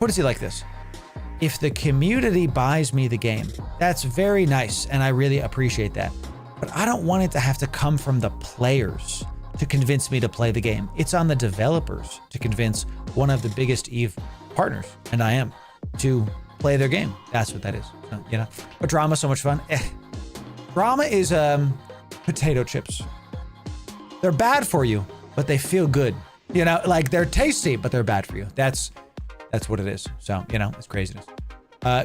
put it like this. If the community buys me the game, that's very nice, and I really appreciate that. But I don't want it to have to come from the players to convince me to play the game. It's on the developers to convince one of the biggest EVE partners, and I am, to play their game. That's what that is. So, you know, but drama's so much fun. Drama is potato chips. They're bad for you, but they feel good. You know, like they're tasty, but they're bad for you. That's what it is. So, you know, it's craziness.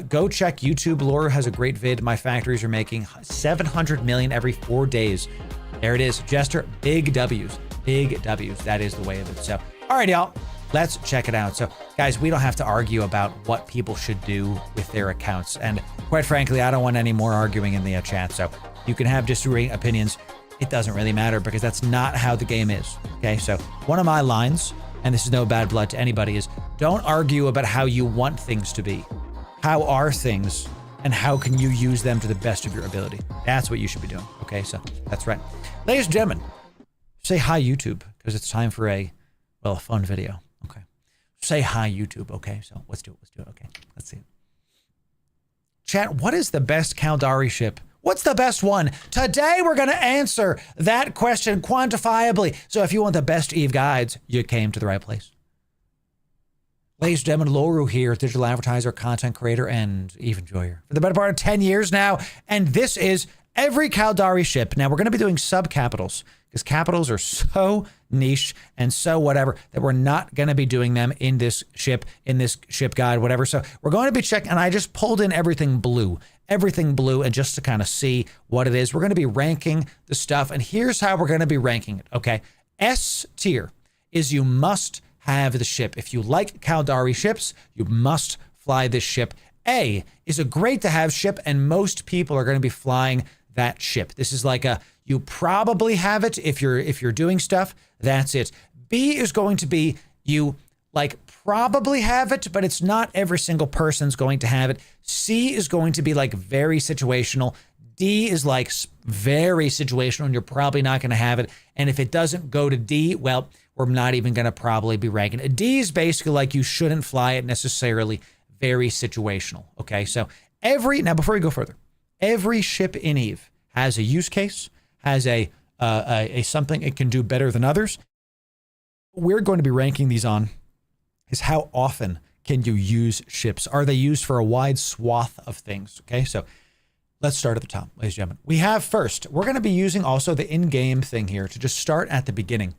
Go check YouTube. Loru has a great vid. My factories are making 700 million every 4 days. There it is. Jester, big W's. Big W's. That is the way of it. So, all right, y'all. Let's check it out. So, guys, we don't have to argue about what people should do with their accounts. And quite frankly, I don't want any more arguing in the chat. So, you can have disagreeing opinions. It doesn't really matter because that's not how the game is. Okay, so one of my lines, and this is no bad blood to anybody, is don't argue about how you want things to be. How are things, and how can you use them to the best of your ability? That's what you should be doing. Okay, so that's right. Ladies and gentlemen, say hi, YouTube, because it's time for a fun video. Okay. Say hi, YouTube. Okay, so let's do it. Okay, let's see. Chat, what is the best Caldari ship? What's the best one? Today, we're going to answer that question quantifiably. So if you want the best Eve guides, you came to the right place. Ladies and gentlemen, Loru here, digital advertiser, content creator, and Eve enjoyer for the better part of 10 years now. And this is every Caldari ship. Now, we're going to be doing sub-capitals because capitals are so niche and so whatever that we're not going to be doing them in this ship guide, whatever. So we're going to be checking, and I just pulled in everything blue, and just to kind of see what it is. We're going to be ranking the stuff, and here's how we're going to be ranking it, okay? S tier is you must have the ship. If you like Caldari ships, you must fly this ship. A is a great to have ship, and most people are going to be flying that ship. This is like you probably have it if you're doing stuff. That's it. B is going to be you like probably have it, but it's not every single person's going to have it. C is going to be like very situational. D is like very situational, and you're probably not going to have it. And if it doesn't go to D, well, we're not even going to probably be ranking it. D is basically like you shouldn't fly it necessarily, very situational. Okay, so now before we go further, every ship in Eve has a use case, has a something it can do better than others. What we're going to be ranking these on is how often can you use ships? Are they used for a wide swath of things? Okay, so let's start at the top, ladies and gentlemen. We have first, we're going to be using also the in-game thing here to just start at the beginning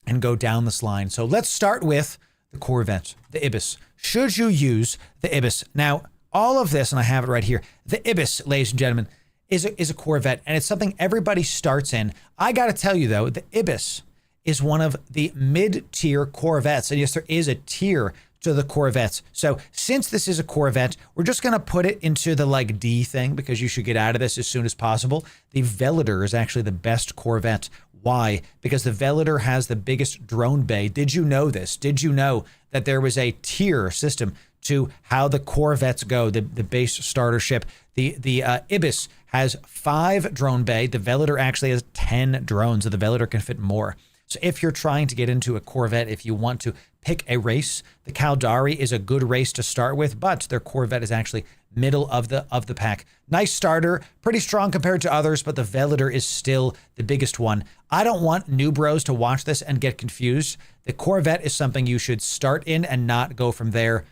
and go down this line. So let's start with the Corvette, the Ibis. Should you use the Ibis? Now, all of this, and I have it right here, the Ibis, ladies and gentlemen, is a Corvette, and it's something everybody starts in. I got to tell you, though, the Ibis is one of the mid-tier Corvettes, and yes, there is a tier to the Corvettes. So since this is a Corvette, we're just going to put it into the like D thing because you should get out of this as soon as possible. The Velator is actually the best Corvette. Why? Because the Velator has the biggest drone bay. Did you know this? Did you know that there was a tier system to how the Corvettes go, the base starter ship? The Ibis has 5 drone bay. The Velator actually has 10 drones, so the Velator can fit more. So if you're trying to get into a Corvette, if you want to pick a race, the Caldari is a good race to start with, but their Corvette is actually middle of the pack. Nice starter, pretty strong compared to others, but the Velator is still the biggest one. I don't want new bros to watch this and get confused. The Corvette is something you should start in and not go from there.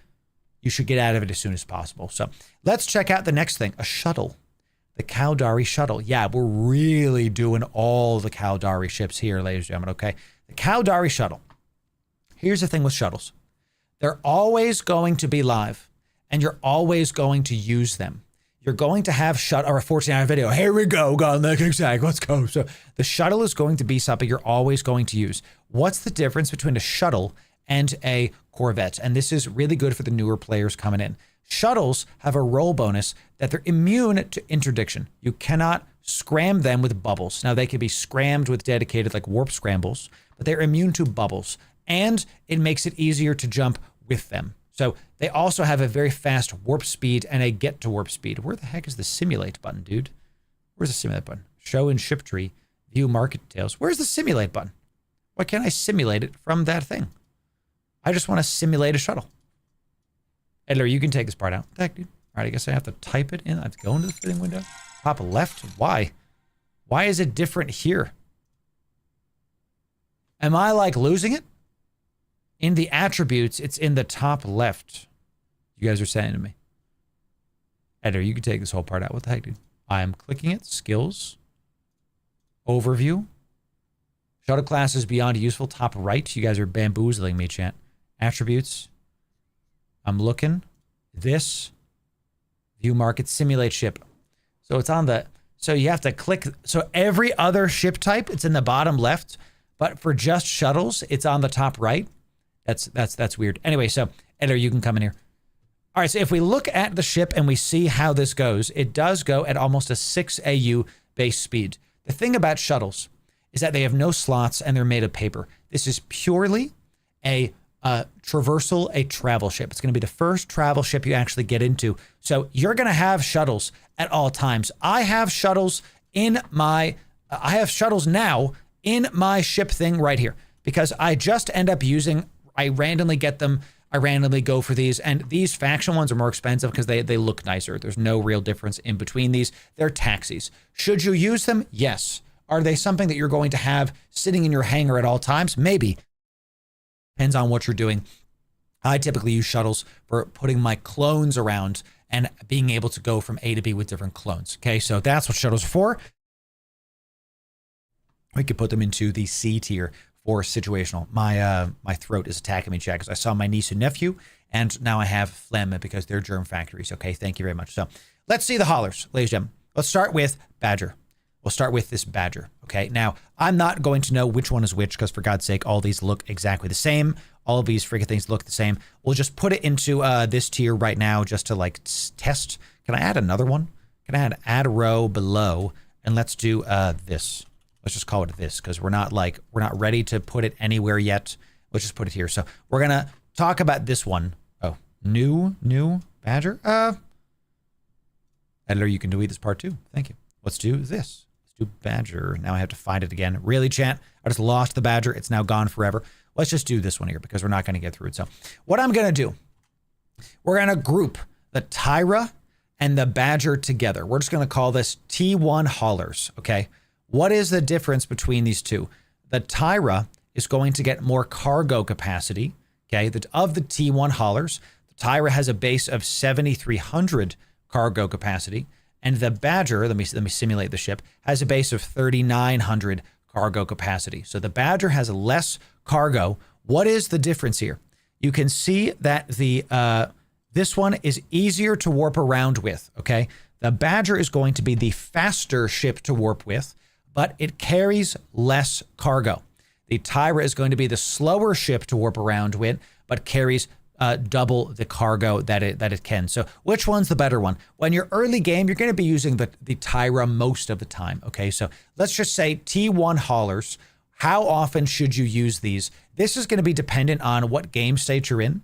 You should get out of it as soon as possible. So let's check out the next thing, a shuttle. The Caldari shuttle. Yeah, we're really doing all the Caldari ships here, ladies and gentlemen, okay? The Caldari shuttle. Here's the thing with shuttles. They're always going to be live, and you're always going to use them. You're going to have or a 14-hour video. Here we go, got the exact. Let's go. So the shuttle is going to be something you're always going to use. What's the difference between a shuttle and a Corvette? And this is really good for the newer players coming in. Shuttles have a roll bonus that they're immune to interdiction. You cannot scram them with bubbles. Now, they can be scrammed with dedicated like warp scrambles, but they're immune to bubbles. And it makes it easier to jump with them. So they also have a very fast warp speed and a get to warp speed. Where the heck is the simulate button, dude? Where's the simulate button? Show in ship tree, view market details. Where's the simulate button? Why can't I simulate it from that thing? I just want to simulate a shuttle. Edler, you can take this part out. Heck, dude. All right, I guess I have to type it in. I have to go into the fitting window. Top left. Why? Why is it different here? Am I like losing it? In the attributes, it's in the top left. You guys are saying to me. Editor, you can take this whole part out. What the heck, dude? I am clicking it. Skills. Overview. Shuttle classes beyond useful. Top right. You guys are bamboozling me, chat. Attributes. I'm looking. This. View market. Simulate ship. So it's on the... So you have to click. So every other ship type, it's in the bottom left. But for just shuttles, it's on the top right. That's weird. Anyway, so Editor, you can come in here. All right, so if we look at the ship and we see how this goes, it does go at almost a 6 AU base speed. The thing about shuttles is that they have no slots and they're made of paper. This is purely a traversal, a travel ship. It's going to be the first travel ship you actually get into. So you're going to have shuttles at all times. I have shuttles now in my ship thing right here because I just end up using, I randomly get them. I randomly go for these, and these faction ones are more expensive because they look nicer. There's no real difference in between these. They're taxis. Should you use them? Yes. Are they something that you're going to have sitting in your hangar at all times? Maybe. Depends on what you're doing. I typically use shuttles for putting my clones around and being able to go from A to B with different clones. Okay, so that's what shuttles are for. We could put them into the C tier for situational. My throat is attacking me, chat, because I saw my niece and nephew, and now I have phlegm because they're germ factories. Okay, thank you very much. So let's see the haulers, ladies and gentlemen. Let's start with Badger. We'll start with this Badger. Okay, now I'm not going to know which one is which because for God's sake, all these look exactly the same. All of these freaking things look the same. We'll just put it into this tier right now just to like test. Can I add another one? Can I add a row below? And let's do this. Let's just call it this because we're not ready to put it anywhere yet. Let's just put it here. So we're going to talk about this one. Oh, new Badger. Editor, you can delete this part too. Thank you. Let's do this. Let's do Badger. Now I have to find it again. Really, chat? I just lost the Badger. It's now gone forever. Let's just do this one here because we're not going to get through it. So what I'm going to do, we're going to group the Tyra and the Badger together. We're just going to call this T1 haulers. Okay. What is the difference between these two? The Tyra is going to get more cargo capacity. Okay. Of the T1 haulers, the Tyra has a base of 7,300 cargo capacity. And the Badger, let me simulate the ship, has a base of 3,900 cargo capacity. So the Badger has less cargo. What is the difference here? You can see that this one is easier to warp around with, okay? The Badger is going to be the faster ship to warp with, but it carries less cargo. The Tyra is going to be the slower ship to warp around with, but carries double the cargo that it can. So which one's the better one? When you're early game, you're going to be using the Tyra most of the time. Okay, so let's just say T1 haulers. How often should you use these? This is going to be dependent on what game state you're in.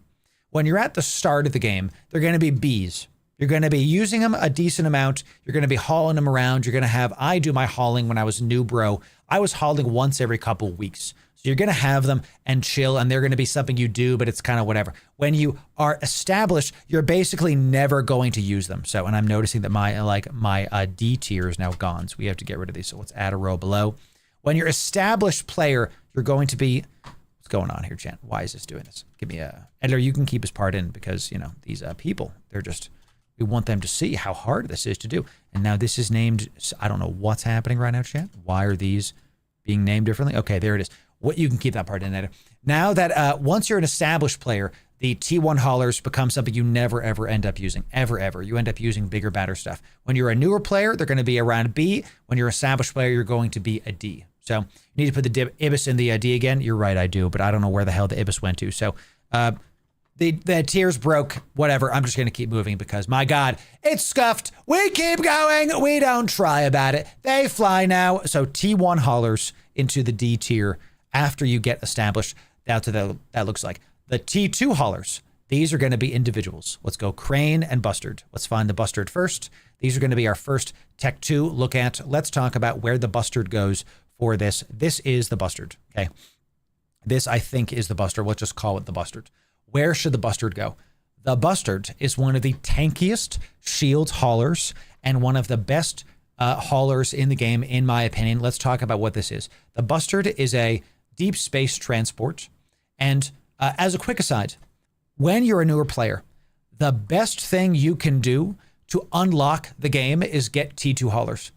When you're at the start of the game, they're going to be Bs. You're going to be using them a decent amount. You're going to be hauling them around. You're going to have, I do my hauling when I was new, bro. I was hauling once every couple weeks. So you're going to have them and chill, and they're going to be something you do, but it's kind of whatever. When you are established, you're basically never going to use them. So, and I'm noticing that my D tier is now gone. So we have to get rid of these. So let's add a row below. When you're established player, you're going to be, what's going on here, Jen? Why is this doing this? Give me a, editor, you can keep his part in because, you know, these people, they're just, we want them to see how hard this is to do. And now this is named, I don't know what's happening right now, chat. Why are these being named differently? Okay, there it is. What, you can keep that part in editor. Now that once you're an established player, the T1 haulers become something you never, ever end up using. Ever. You end up using bigger, badder stuff. When you're a newer player, they're going to be around B. When you're an established player, you're going to be a D. So you need to put the Ibis in the D again. You're right, I do, but I don't know where the hell the Ibis went to. So the tiers broke, whatever. I'm just going to keep moving because, my God, it's scuffed. We keep going. We don't try about it. They fly now. So T1 haulers into the D tier after you get established. That's what that looks like. The T2 haulers, these are going to be individuals. Let's go Crane and Bustard. Let's find the Bustard first. These are going to be our first Tech 2 look at. Let's talk about where the Bustard goes for this. This is the Bustard, okay? This, I think, is the Bustard. Let's just call it the Bustard. Where should the Bustard go? The Bustard is one of the tankiest shield haulers and one of the best haulers in the game, in my opinion. Let's talk about what this is. The Bustard is a deep space transport. And as a quick aside, when you're a newer player, the best thing you can do to unlock the game is get T2 haulers.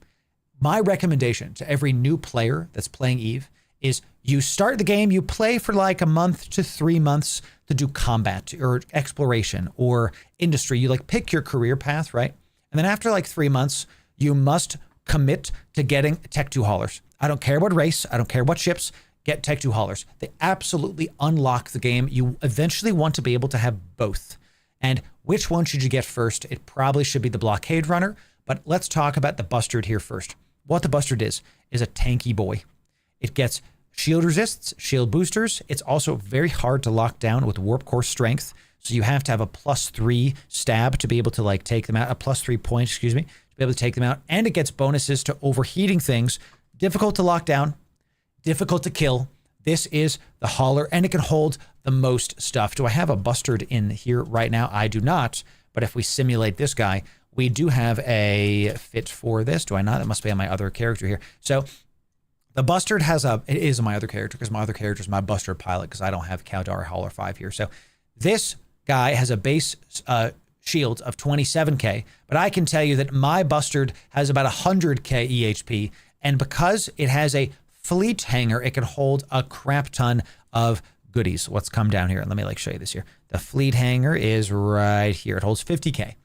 My recommendation to every new player that's playing Eve is you start the game, you play for like a month to 3 months to do combat or exploration or industry. You like pick your career path, right? And then after like 3 months, you must commit to getting Tech 2 haulers. I don't care what race, I don't care what ships, get Tech 2 haulers. They absolutely unlock the game. You eventually want to be able to have both. And which one should you get first? It probably should be the blockade runner, but let's talk about the bustard here first. What the bustard is a tanky boy. It gets shield resists, shield boosters. It's also very hard to lock down with warp core strength. So you have to have a +3 stab to be able to like take them out, a +3 point, excuse me, to be able to take them out. And it gets bonuses to overheating things. Difficult to lock down, difficult to kill. This is the hauler, and it can hold the most stuff. Do I have a bustard in here right now? I do not. But if we simulate this guy, we do have a fit for this. Do I not? That must be on my other character here. So the bustard has it is my other character because my other character is my bustard pilot because I don't have Caldari Hauler 5 here. So this guy has a base shield of 27k, but I can tell you that my bustard has about 100k EHP, and because it has a fleet hanger, it can hold a crap ton of goodies. Let's come down here and let me like show you this here. The fleet hanger is right here. It holds 50k.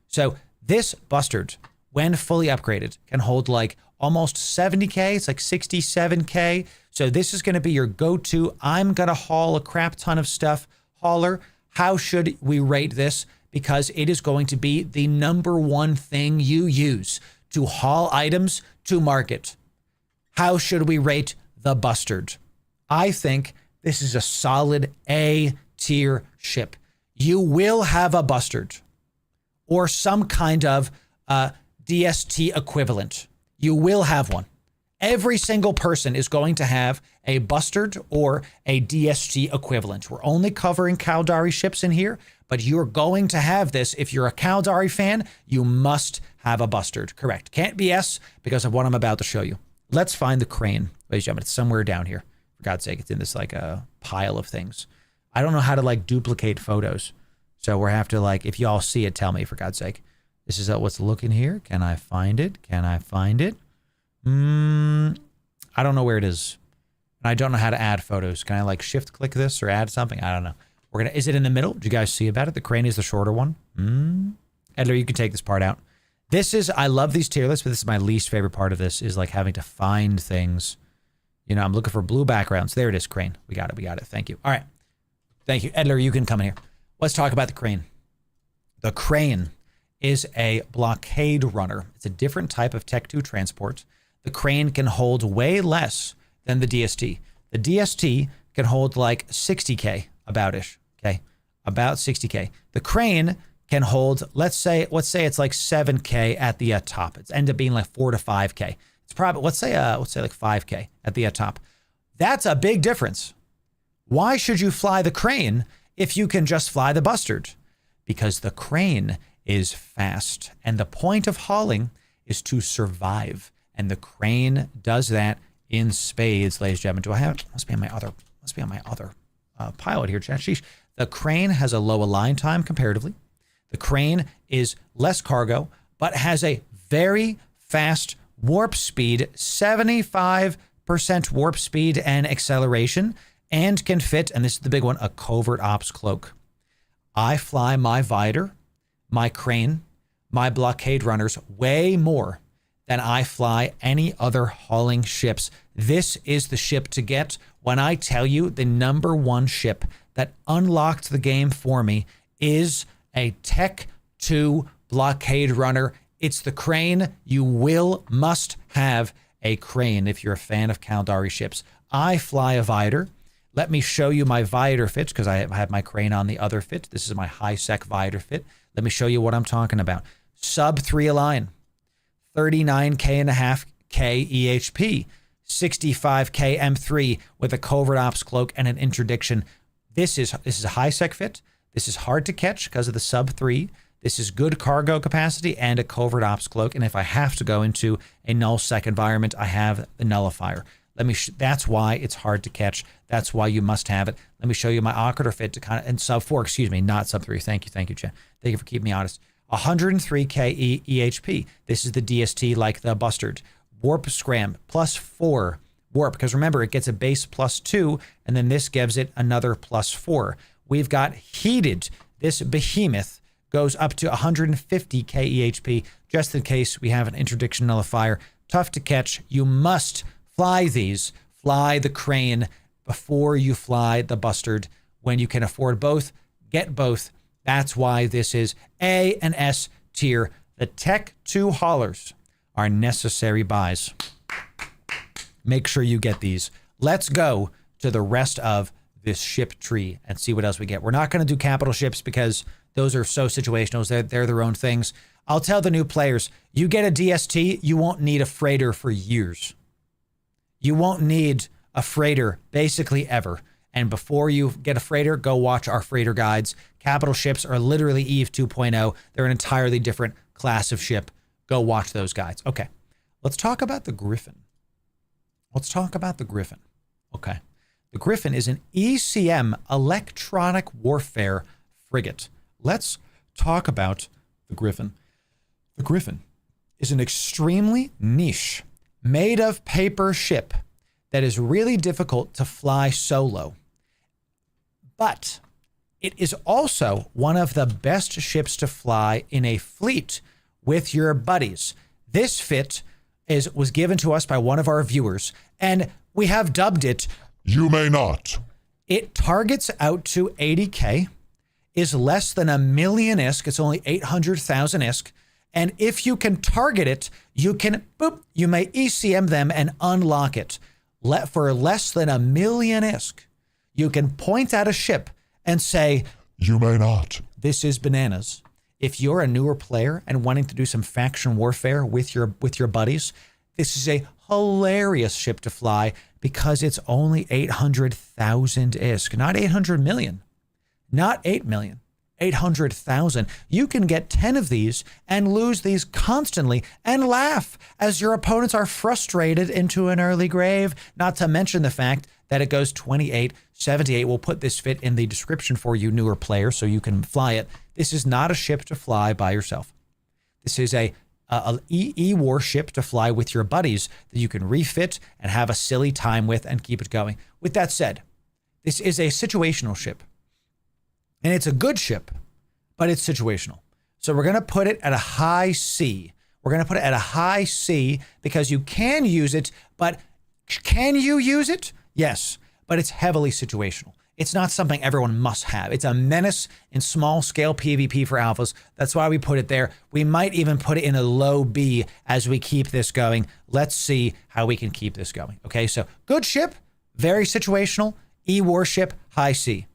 So this bustard, when fully upgraded, can hold like almost 70k. It's like 67k. So this is going to be your go-to. I'm going to haul a crap ton of stuff hauler. How should we rate this? Because it is going to be the #1 thing you use to haul items to market. How should we rate the bustard? I think this is a solid A tier ship. You will have a bustard or some kind of DST equivalent. You will have one. Every single person is going to have a bustard or a DST equivalent. We're only covering Caldari ships in here, but you're going to have this. If you're a Caldari fan, you must have a bustard. Correct. Can't BS because of what I'm about to show you. Let's find the crane. Ladies and gentlemen, it's somewhere down here. For God's sake, it's in this like a pile of things. I don't know how to like duplicate photos. So we'll have to like, if y'all see it, tell me for God's sake. This is what's looking here. Can I find it? I don't know where it is. And I don't know how to add photos. Can I like shift click this or add something? I don't know. Is it in the middle? Do you guys see about it? The crane is the shorter one. Edler, you can take this part out. I love these tier lists, but this is my least favorite part of this is like having to find things. You know, I'm looking for blue backgrounds. There it is, crane. We got it. Thank you. All right. Thank you. Edler, you can come in here. Let's talk about the crane. The crane is a blockade runner. It's a different type of Tech 2 transport. The crane can hold way less than the DST. The DST can hold like 60k, about-ish, okay? About 60k. The crane can hold, let's say it's like 7k at the top. It's end up being like 4 to 5k. It's probably, let's say like 5k at the top. That's a big difference. Why should you fly the crane if you can just fly the bustard? Because the crane is fast, and the point of hauling is to survive, and the crane does that in spades, ladies and gentlemen. Do I have? Must be on my other pilot here, chat. Sheesh. The crane has a low align time comparatively. The crane is less cargo, but has a very fast warp speed, 75% warp speed and acceleration, and can fit, and this is the big one, a covert ops cloak. I fly my Vider, my crane, my blockade runners way more than I fly any other hauling ships. This is the ship to get. When I tell you the #1 ship that unlocked the game for me is a Tech 2 blockade runner. It's the crane. You must have a crane if you're a fan of Caldari ships. I fly a Vider. Let me show you my Vider fit because I have my crane on the other fit. This is my high-sec Vider fit. Let me show you what I'm talking about. Sub 3 align, 39.5k EHP, 65k M3 with a covert ops cloak and an interdiction. This is a high-sec fit. This is hard to catch because of the sub 3. This is good cargo capacity and a covert ops cloak. And if I have to go into a null-sec environment, I have the nullifier. That's why it's hard to catch. That's why you must have it. Let me show you my Ocrator fit to kind of, and sub 4, excuse me, not sub 3. Thank you, Chen. Thank you for keeping me honest. 103k EHP. This is the DST like the Bustard. Warp Scram, +4 warp, because remember, it gets a base +2, and then this gives it another +4. We've got Heated. This behemoth goes up to 150k EHP, just in case we have an interdiction nullifier. Tough to catch. You must fly these. Fly the Crane before you fly the Bustard. When you can afford both, get both. That's why this is A and S tier. The Tech 2 haulers are necessary buys. Make sure you get these. Let's go to the rest of this ship tree and see what else we get. We're not going to do capital ships because those are so situational. They're their own things. I'll tell the new players, you get a DST, you won't need a freighter for years. You won't need a freighter basically ever. And before you get a freighter, go watch our freighter guides. Capital ships are literally Eve 2.0. They're an entirely different class of ship. Go watch those guides. Okay, let's talk about the Griffin. Okay. The Griffin is an ECM, electronic warfare frigate. Let's talk about the Griffin. The Griffin is an extremely niche, made of paper ship that is really difficult to fly solo. But it is also one of the best ships to fly in a fleet with your buddies. This fit was given to us by one of our viewers, and we have dubbed it You May Not. It targets out to 80k, is less than 1 million ISK. It's only 800,000 ISK. And if you can target it, you can, you may ECM them and unlock it. For less than 1 million ISK, you can point at a ship and say, You may not. This is bananas. If you're a newer player and wanting to do some faction warfare with your buddies, this is a hilarious ship to fly because it's only 800,000 ISK, not 800 million, not 8 million, 800,000. You can get 10 of these and lose these constantly and laugh as your opponents are frustrated into an early grave, not to mention the fact that it goes 2878. We'll put this fit in the description for you newer players so you can fly it. This is not a ship to fly by yourself. This is a E-War ship to fly with your buddies that you can refit and have a silly time with and keep it going. With that said, this is a situational ship. And it's a good ship, but it's situational. So we're going to put it at a high C. We're going to put it at a high C because you can use it, but can you use it? Yes, but it's heavily situational. It's not something everyone must have. It's a menace in small scale PvP for alphas. That's why we put it there. We might even put it in a low B as we keep this going. Let's see how we can keep this going. Okay, so good ship, very situational, E-War ship, high C.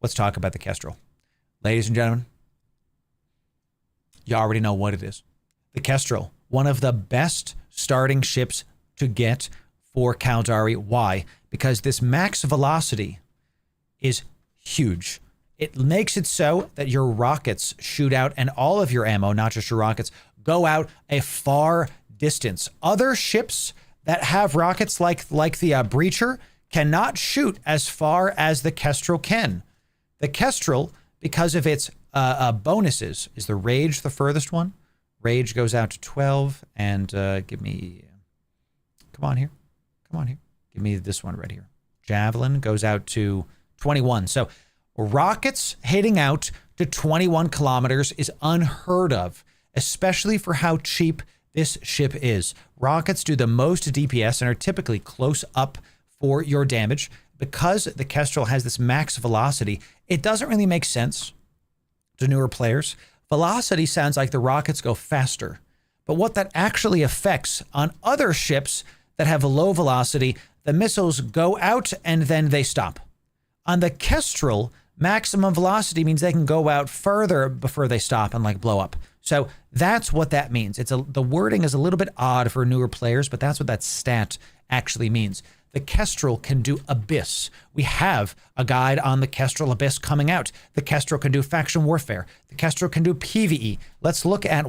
Let's talk about the Kestrel. Ladies and gentlemen, you already know what it is. The Kestrel, one of the best starting ships to get for Caldari. Why? Because this max velocity is huge. It makes it so that your rockets shoot out and all of your ammo, not just your rockets, go out a far distance. Other ships that have rockets like the Breacher cannot shoot as far as the Kestrel can. The Kestrel, because of its bonuses, is the Rage the furthest one? Rage goes out to 12 and give me, come on here. Give me this one right here. Javelin goes out to 21. So rockets hitting out to 21 kilometers is unheard of, especially for how cheap this ship is. Rockets do the most DPS and are typically close up for your damage. Because the Kestrel has this max velocity, it doesn't really make sense to newer players. Velocity sounds like the rockets go faster, but what that actually affects on other ships that have a low velocity, the missiles go out and then they stop. On the Kestrel, maximum velocity means they can go out further before they stop and like blow up. So that's what that means. The wording is a little bit odd for newer players, but that's what that stat actually means. The Kestrel can do Abyss. We have a guide on the Kestrel Abyss coming out. The Kestrel can do faction warfare. The Kestrel can do PvE. Let's look at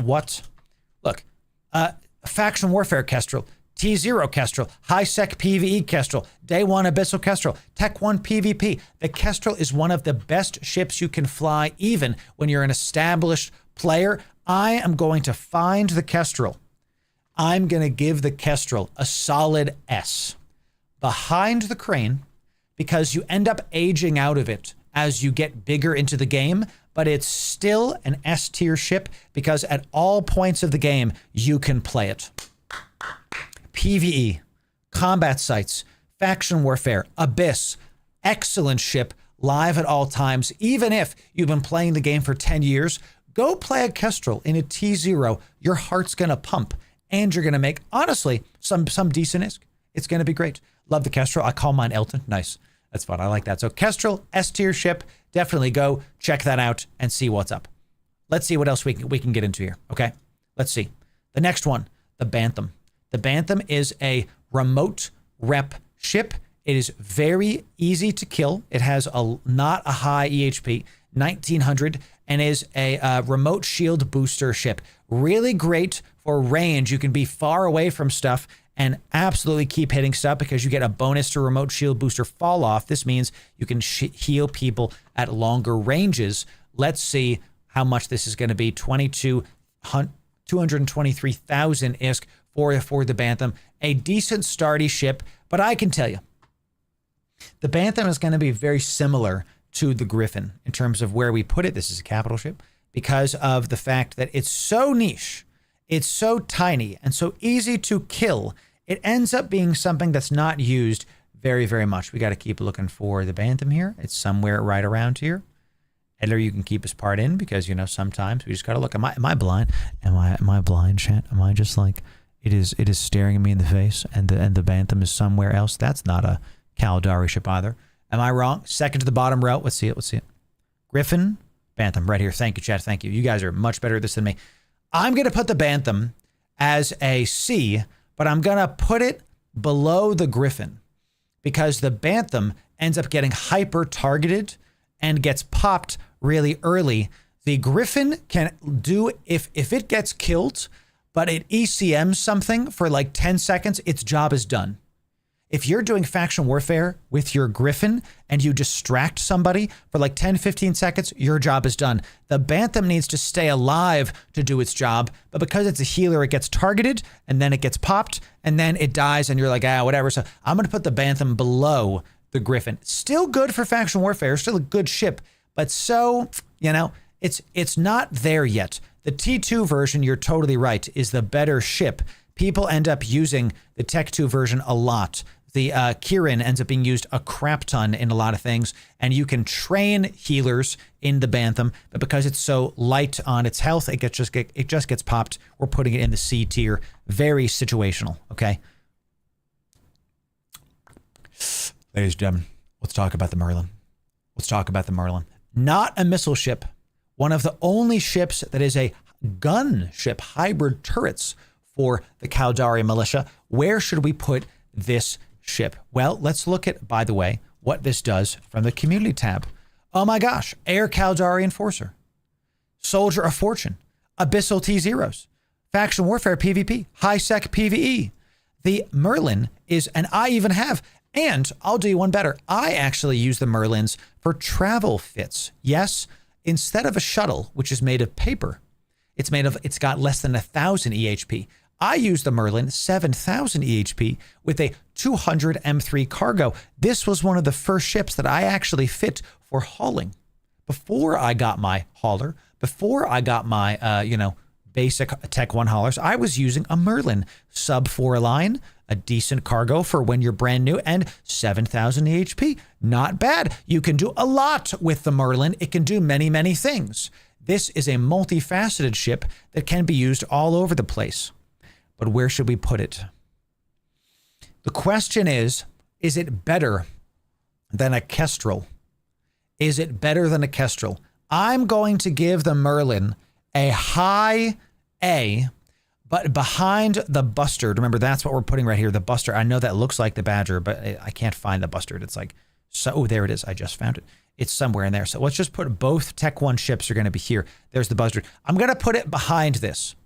faction warfare Kestrel, T0 Kestrel, high sec PvE Kestrel, day 1 Abyssal Kestrel, Tech 1 PvP. The Kestrel is one of the best ships you can fly even when you're an established player. I am going to find the Kestrel. I'm going to give the Kestrel a solid S behind the crane, because you end up aging out of it as you get bigger into the game, but it's still an S tier ship because at all points of the game, you can play it. PvE, combat sites, faction warfare, Abyss, excellent ship, live at all times. Even if you've been playing the game for 10 years, go play a Kestrel in a T0. Your heart's going to pump and you're going to make, honestly, some decent ISK. It's going to be great. Love the Kestrel. I call mine Elton. Nice. That's fun. I like that. So Kestrel, S tier ship. Definitely go check that out and see what's up. Let's see what else we can get into here. Okay. Let's see. The next one, the Bantam. The Bantam is a remote rep ship. It is very easy to kill. It has not a high EHP, 1900, and is a remote shield booster ship. Really great for range. You can be far away from stuff and absolutely keep hitting stuff because you get a bonus to remote shield booster fall off. This means you can heal people at longer ranges. Let's see how much this is going to be. 223,000 ISK for the Bantam. A decent starty ship, but I can tell you, the Bantam is going to be very similar to the Griffin in terms of where we put it. This is a capital ship because of the fact that it's so niche, it's so tiny and so easy to kill. It ends up being something that's not used very, very much. We got to keep looking for the Bantam here. It's somewhere right around here. Edler, you can keep his part in because, you know, sometimes we just got to look. Am I blind? Am I blind, chat? Am I just like, it is staring at me in the face and the Bantam is somewhere else? That's not a Caldari ship either. Am I wrong? Second to the bottom row. Let's see it. Griffin, Bantam right here. Thank you, chat. Thank you. You guys are much better at this than me. I'm going to put the Bantam as a C, but I'm going to put it below the Griffin because the Bantam ends up getting hyper targeted and gets popped really early. The Griffin can do, if it gets killed, but it ECMs something for like 10 seconds, its job is done. If you're doing faction warfare with your Griffin and you distract somebody for like 10, 15 seconds, your job is done. The Bantam needs to stay alive to do its job, but because it's a healer, it gets targeted and then it gets popped and then it dies and you're like, whatever. So I'm going to put the Bantam below the Griffin. Still good for faction warfare, still a good ship, but so, you know, it's not there yet. The T2 version, you're totally right, is the better ship. People end up using the Tech 2 version a lot. The Kirin ends up being used a crap ton in a lot of things, and you can train healers in the Bantam, but because it's so light on its health, it just gets popped. We're putting it in the C tier. Very situational, okay? Ladies and gentlemen, let's talk about the Merlin. Not a missile ship. One of the only ships that is a gun ship, hybrid turrets for the Caldari militia. Where should we put this ship? Well, let's look at, by the way, what this does from the community tab. Oh my gosh, Air Caldari Enforcer, Soldier of Fortune, Abyssal T0s, Faction Warfare PvP, High Sec PvE. The Merlin is, and I even have, and I'll do you one better, I actually use the Merlins for travel fits. Yes, instead of a shuttle, which is made of paper, it's got less than 1,000 EHP. I use the Merlin 7,000 EHP with a 200 M3 cargo. This was one of the first ships that I actually fit for hauling. Before I got my hauler, before I got my, basic Tech 1 haulers, I was using a Merlin sub 4 line, a decent cargo for when you're brand new, and 7,000 EHP. Not bad. You can do a lot with the Merlin. It can do many, many things. This is a multifaceted ship that can be used all over the place. But where should we put it? The question is it better than a Kestrel? Is it better than a Kestrel? I'm going to give the Merlin a high A, but behind the Bustard. Remember, that's what we're putting right here, the Bustard. I know that looks like the Badger, but I can't find the Bustard. It's like, so there it is. I just found it. It's somewhere in there. So let's just put both Tech 1 ships are going to be here. There's the Bustard. I'm going to put it behind this.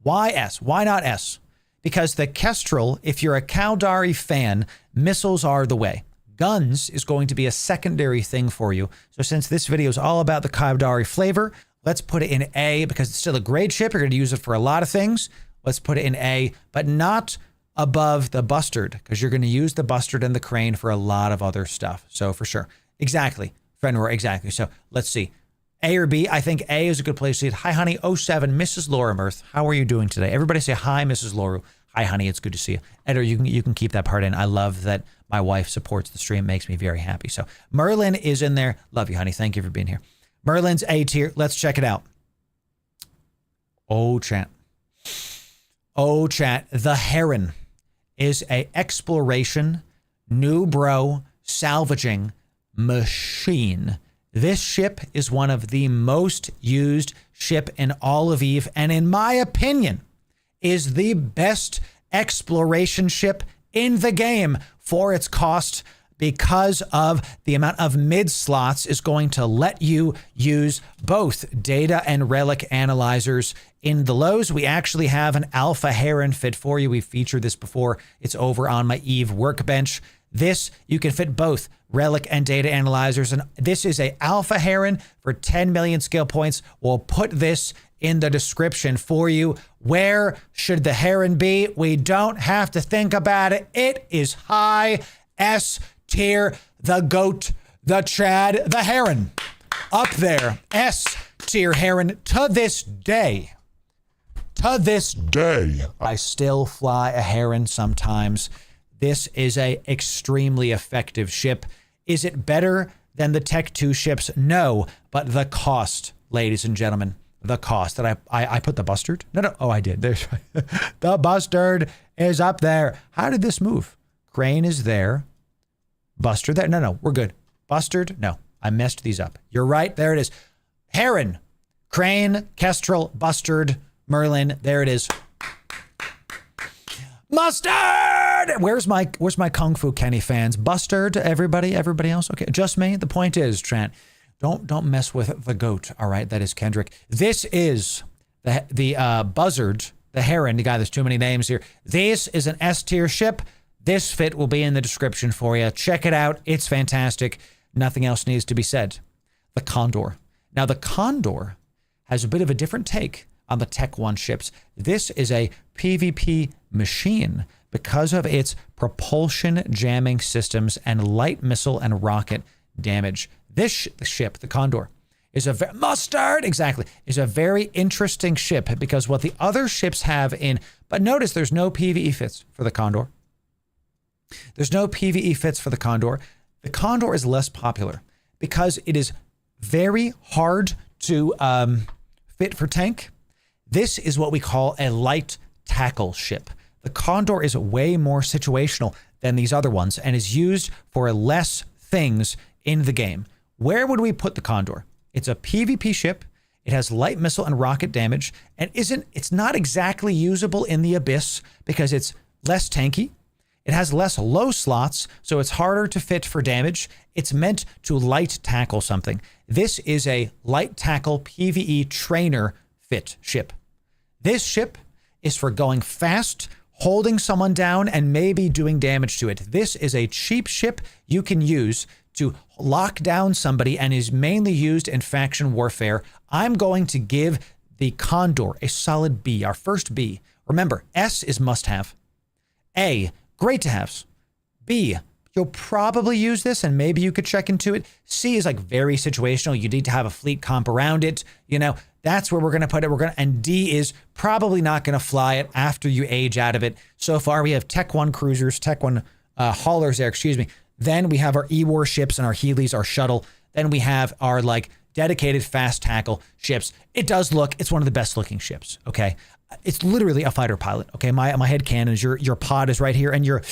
Why S? Why not S? Because the Kestrel, if you're a Caldari fan, missiles are the way. Guns is going to be a secondary thing for you. So since this video is all about the Caldari flavor, Let's put it in A because it's still a great ship. You're going to use it for a lot of things. Let's put it in A, but not above the Bustard because you're going to use the Bustard and the Crane for a lot of other stuff. So for sure. Exactly. Friend Roar, exactly. So let's see. A or B? I think A is a good place to see it. Hi, honey. 07, Mrs. Laura Mirth. How are you doing today? Everybody say hi, Mrs. Loru. Hi, honey. It's good to see you. Editor, you can keep that part in. I love that my wife supports the stream. Makes me very happy. So Merlin is in there. Love you, honey. Thank you for being here. Merlin's A tier. Let's check it out. Oh, chat. Oh, chat. The Heron is a exploration, new bro, salvaging machine. This ship is one of the most used ship in all of EVE, and in my opinion, is the best exploration ship in the game for its cost because of the amount of mid slots is going to let you use both data and relic analyzers. In the lows, we actually have an Alpha Heron fit for you. We've featured this before. It's over on my EVE workbench. This, you can fit both relic and data analyzers. And this is a Alpha Heron for 10 million skill points. We'll put this in the description for you. Where should the Heron be? We don't have to think about it. It is high S tier, the GOAT, the Chad, the Heron. Up there, S tier Heron to this day. To this day, I still fly a Heron sometimes. This is a extremely effective ship. Is it better than the Tech 2 ships? No, but the cost, ladies and gentlemen, the cost. That I put the Bustard? No. Oh, I did. There's the Bustard is up there. How did this move? Crane is there. Bustard there. No, we're good. Bustard. No, I messed these up. You're right. There it is. Heron, Crane, Kestrel, Bustard, Merlin. There it is. Mustard! Where's my Kung Fu Kenny fans? Bustard, everybody else? Okay, just me? The point is, Trent, don't mess with the GOAT, all right? That is Kendrick. This is the Buzzard, the Heron, the guy, there's too many names here. This is an S tier ship. This fit will be in the description for you. Check it out. It's fantastic. Nothing else needs to be said. The Condor. Now, the Condor has a bit of a different take on the Tech 1 ships. This is a PvP machine because of its propulsion jamming systems and light missile and rocket damage. This ship, the Condor, is a Mustard, exactly, is a very interesting ship because what the other ships have but notice there's no PvE fits for the Condor. There's no PvE fits for the Condor. The Condor is less popular because it is very hard to fit for tank. This is what we call a light tackle ship. The Condor is way more situational than these other ones and is used for less things in the game. Where would we put the Condor? It's a PvP ship. It has light missile and rocket damage and it's not exactly usable in the Abyss because it's less tanky. It has less low slots, so it's harder to fit for damage. It's meant to light tackle something. This is a light tackle PvE trainer fit ship. This ship is for going fast, holding someone down, and maybe doing damage to it. This is a cheap ship you can use to lock down somebody and is mainly used in faction warfare. I'm going to give the Condor a solid B, our first B. Remember, S is must-have. A, great to haves. B, you'll probably use this and maybe you could check into it. C is like very situational. You need to have a fleet comp around it. You know, that's where we're going to put it. And D is probably not going to fly it after you age out of it. So far, we have Tech 1 cruisers, Tech 1 haulers there, excuse me. Then we have our E-War ships and our Heelys, our shuttle. Then we have our like dedicated fast tackle ships. It's one of the best looking ships. Okay. It's literally a fighter pilot. Okay. My head canon is your pod is right here and you're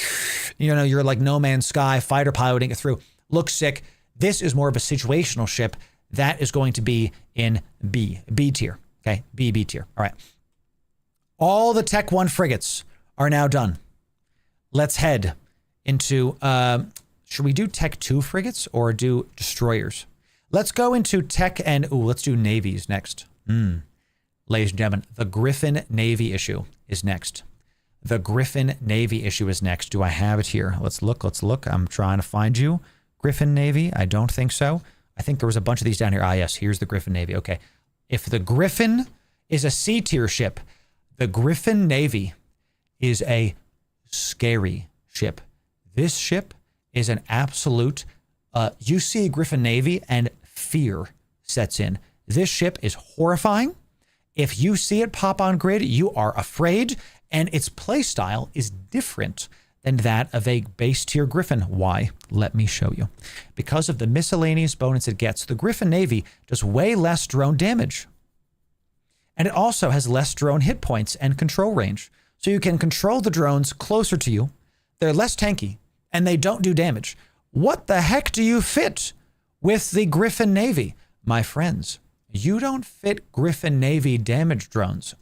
like No Man's Sky fighter piloting it through. Looks sick. This is more of a situational ship. That is going to be in B tier. Okay. B tier. All right. All the Tech 1 frigates are now done. Let's head into, should we do Tech 2 frigates or do destroyers? Let's go into Tech and, let's do navies next. Ladies and gentlemen, the Griffin Navy issue is next. The Griffin Navy issue is next. Do I have it here? Let's look. I'm trying to find you. Griffin Navy? I don't think so. I think there was a bunch of these down here. Ah, yes, here's the Griffin Navy. Okay. If the Griffin is a C tier ship, the Griffin Navy is a scary ship. This ship is an absolute, you see Griffin Navy and fear sets in. This ship is horrifying. If you see it pop on grid, you are afraid, and its playstyle is different than that of a base tier Griffin. Why? Let me show you. Because of the miscellaneous bonus it gets, the Griffin Navy does way less drone damage. And it also has less drone hit points and control range. So you can control the drones closer to you. They're less tanky, and they don't do damage. What the heck do you fit with the Griffin Navy? My friends, you don't fit Griffin Navy damage drones.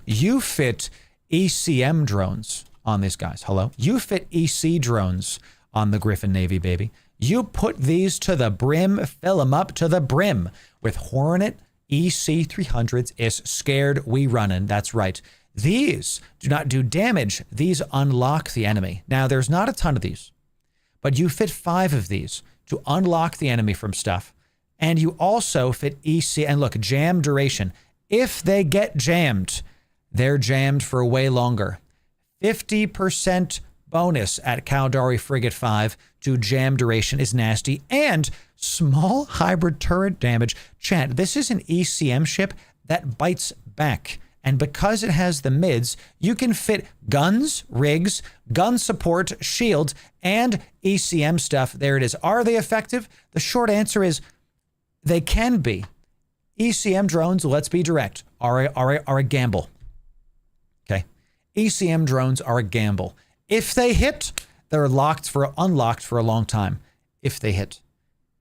You fit ECM drones on these guys. Hello? You fit EC drones on the Griffin Navy, baby. You put these to the brim, fill them up to the brim with Hornet EC 300s is scared we runnin'. That's right. These do not do damage. These unlock the enemy. Now, there's not a ton of these, but you fit 5 of these to unlock the enemy from stuff. And you also fit EC, and look, jam duration. If they get jammed, they're jammed for way longer. 50% bonus at Caldari Frigate 5 to jam duration is nasty. And small hybrid turret damage. Chat, this is an ECM ship that bites back. And because it has the mids, you can fit guns, rigs, gun support, shields, and ECM stuff. There it is. Are they effective? The short answer is they can be. ECM drones, let's be direct, are a gamble. Okay? ECM drones are a gamble. If they hit, they're unlocked for a long time. If they hit.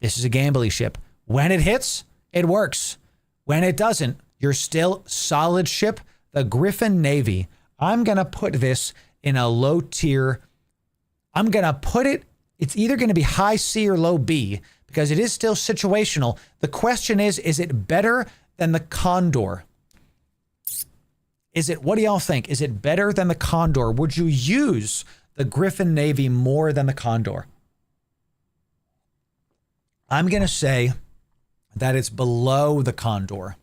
This is a gambly ship. When it hits, it works. When it doesn't, you're still solid ship. The Griffin Navy. I'm going to put this in a low tier. I'm going to put it, it's either going to be high C or low B because it is still situational. The question is it better than the Condor? What do y'all think? Is it better than the Condor? Would you use the Griffin Navy more than the Condor? I'm going to say that it's below the Condor.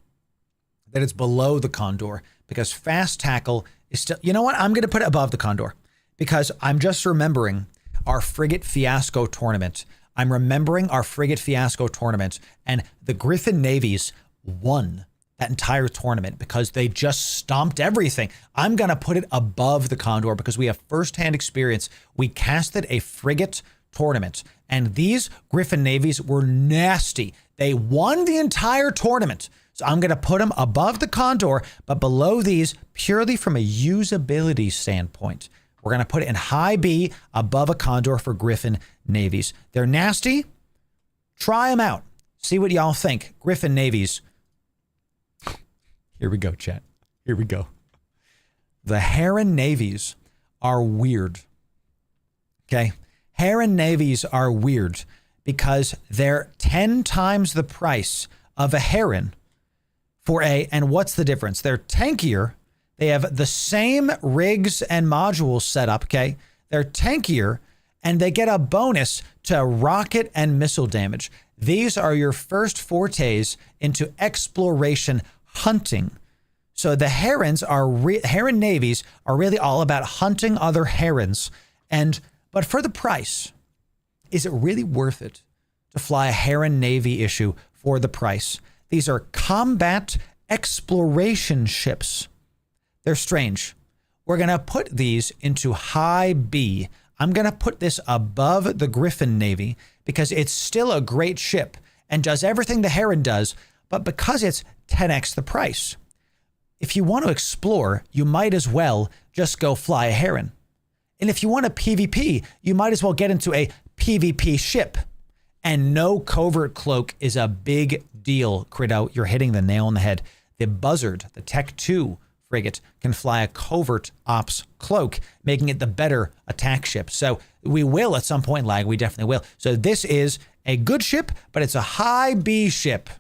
Because fast tackle is still, you know what? I'm going to put it above the Condor because I'm just remembering our Frigate Fiasco tournament. And the Griffin Navies won that entire tournament because they just stomped everything. I'm going to put it above the Condor because we have firsthand experience. We casted a frigate tournament and these Griffin Navies were nasty. They won the entire tournament. So I'm going to put them above the Condor, but below these purely from a usability standpoint. We're going to put it in high B above a Condor for Griffin Navies. They're nasty. Try them out. See what y'all think. Griffin Navies. Here we go, chat. Here we go. The Heron Navies are weird. Okay? Heron Navies are weird because they're 10 times the price of a Heron. And what's the difference? They're tankier. They have the same rigs and modules set up, okay? They're tankier, and they get a bonus to rocket and missile damage. These are your first fortes into exploration hunting. So the Heron Navies are really all about hunting other herons. But for the price, is it really worth it to fly a Heron Navy issue for the price? These are combat exploration ships. They're strange. We're going to put these into high B. I'm going to put this above the Griffin Navy because it's still a great ship and does everything the Heron does, but because it's 10x the price. If you want to explore, you might as well just go fly a Heron. And if you want a PvP, you might as well get into a PvP ship. And no covert cloak is a big deal, Crido. You're hitting the nail on the head. The Buzzard, the Tech 2 frigate, can fly a covert ops cloak, making it the better attack ship. So we will at some point, Lag. We definitely will. So this is a good ship, but it's a high B ship.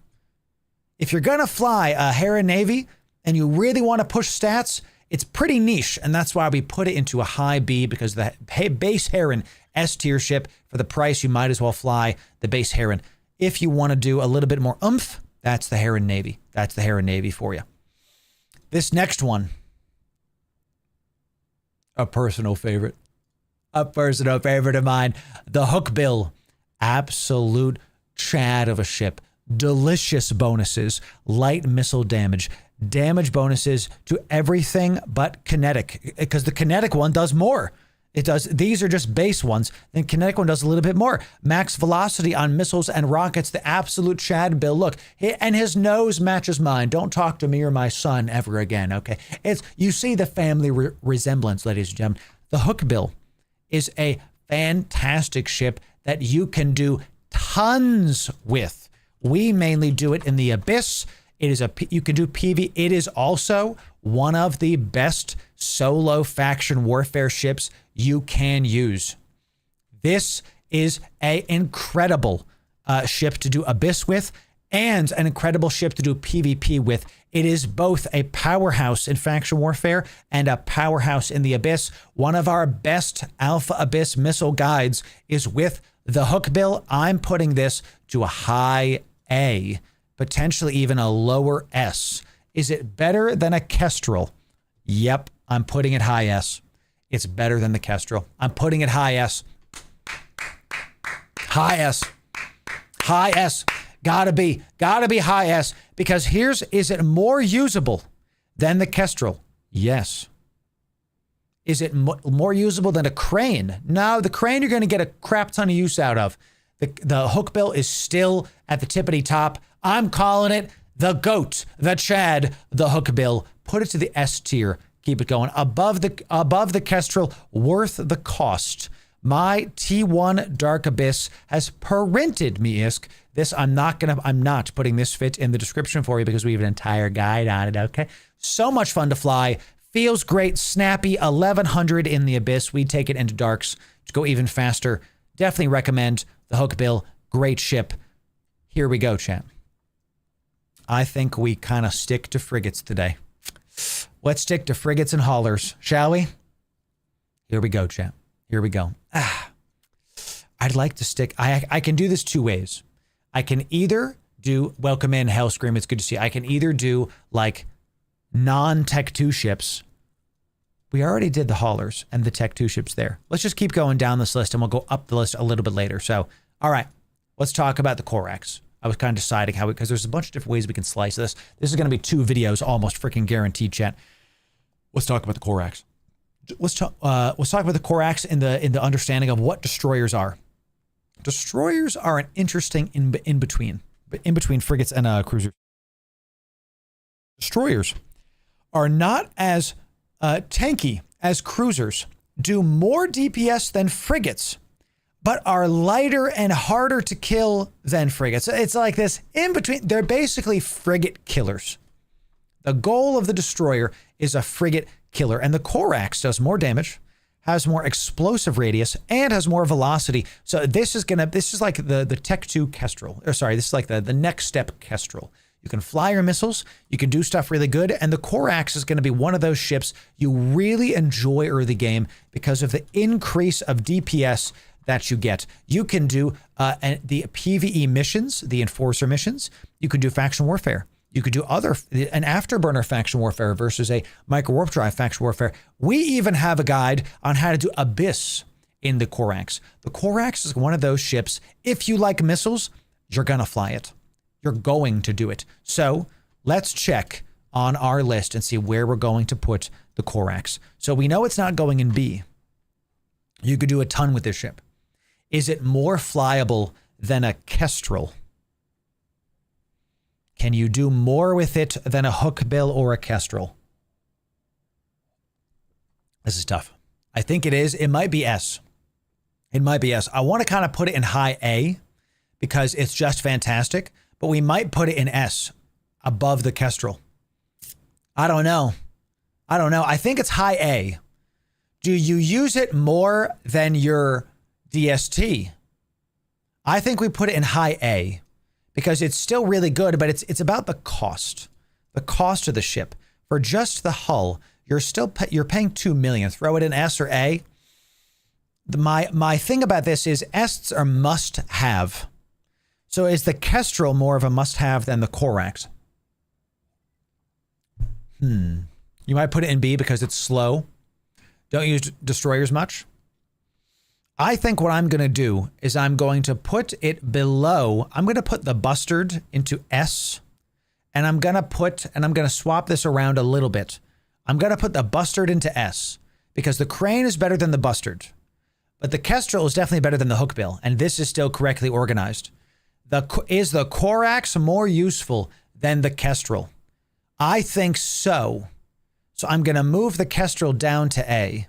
If you're going to fly a Heron Navy and you really want to push stats, it's pretty niche, and that's why we put it into a high B because the base Heron S tier ship, for the price, you might as well fly the base Heron. If you want to do a little bit more oomph, that's the Heron Navy. That's the Heron Navy for you. This next one, a personal favorite. A personal favorite of mine. The Hookbill. Absolute Chad of a ship. Delicious bonuses. Light missile damage. Damage bonuses to everything but kinetic. Because the kinetic one does more. It does. These are just base ones. Then kinetic one does a little bit more. Max velocity on missiles and rockets. The absolute Chad Bill. Look, and his nose matches mine. Don't talk to me or my son ever again. Okay. You see the family resemblance, ladies and gentlemen. The Hookbill is a fantastic ship that you can do tons with. We mainly do it in the Abyss. You can do PV. It is also one of the best solo faction warfare ships you can use. This is an incredible ship to do Abyss with and an incredible ship to do PvP with. It is both a powerhouse in faction warfare and a powerhouse in the Abyss. One of our best Alpha Abyss missile guides is with the Hookbill. I'm putting this to a high A, potentially even a lower S. Is it better than a Kestrel? Yep, I'm putting it high S. It's better than the Kestrel. I'm putting it high S. High S. High S. Gotta be high S, because is it more usable than the Kestrel? Yes. Is it more usable than a Crane? No, the Crane you're going to get a crap ton of use out of. The Hookbill is still at the tippity top. I'm calling it the GOAT, the Chad, the Hookbill. Put it to the S tier. Keep it going. Above the Kestrel, worth the cost. My T1 Dark Abyss has parented me, Isk. This I'm not putting this fit in the description for you because we have an entire guide on it, okay? So much fun to fly. Feels great, snappy, 1100 in the Abyss. We take it into Darks to go even faster. Definitely recommend the Hookbill. Great ship. Here we go, chat. I think we kind of stick to frigates today. Let's stick to frigates and haulers, shall we? Here we go, chat. Here we go. I'd like to stick. I can do this two ways. I can either do, welcome in, Hellscream, it's good to see you. I can either do like non-Tech 2 ships. We already did the haulers and the Tech 2 ships there. Let's just keep going down this list and we'll go up the list a little bit later. So, all right, let's talk about the Corax. I was kind of deciding how, because there's a bunch of different ways we can slice this. This is going to be 2 videos, almost freaking guaranteed, chat. Let's talk about the Corax. Let's talk about the Corax in the understanding of what destroyers are. Destroyers are an interesting in between frigates and cruisers. Destroyers are not as tanky as cruisers, do more DPS than frigates, but are lighter and harder to kill than frigates. It's like this in between. They're basically frigate killers. The goal of the destroyer is a frigate killer, and the Corax does more damage, has more explosive radius, and has more velocity. So this is like the Tech 2 Kestrel. Or sorry, this is like the next step Kestrel. You can fly your missiles, you can do stuff really good, and the Corax is going to be one of those ships you really enjoy early game because of the increase of DPS that you get. You can do the PvE missions, the Enforcer missions. You can do faction warfare. You could do an afterburner faction warfare versus a micro warp drive faction warfare. We even have a guide on how to do Abyss in the Corax. The Corax is one of those ships, if you like missiles, you're going to fly it. You're going to do it. So let's check on our list and see where we're going to put the Corax. So we know it's not going in B. You could do a ton with this ship. Is it more flyable than a Kestrel? Can you do more with it than a Hookbill or a Kestrel? This is tough. I think it is. It might be S. It might be S. I want to kind of put it in high A because it's just fantastic, but we might put it in S above the Kestrel. I don't know. I think it's high A. Do you use it more than your DST? I think we put it in high A because it's still really good, but it's about the cost of the ship. For just the hull, you're paying 2 million. Throw it in S or A. My thing about this is S's are must have. So is the Kestrel more of a must-have than the Corax? You might put it in B because it's slow. Don't use destroyers much. I think what I'm going to do is I'm going to put it below. I'm going to put the Bustard into S, and I'm going to swap this around a little bit. I'm going to put the Bustard into S because the Crane is better than the Bustard, but the Kestrel is definitely better than the Hookbill, and this is still correctly organized. Is the Corax more useful than the Kestrel? I think so. So I'm going to move the Kestrel down to A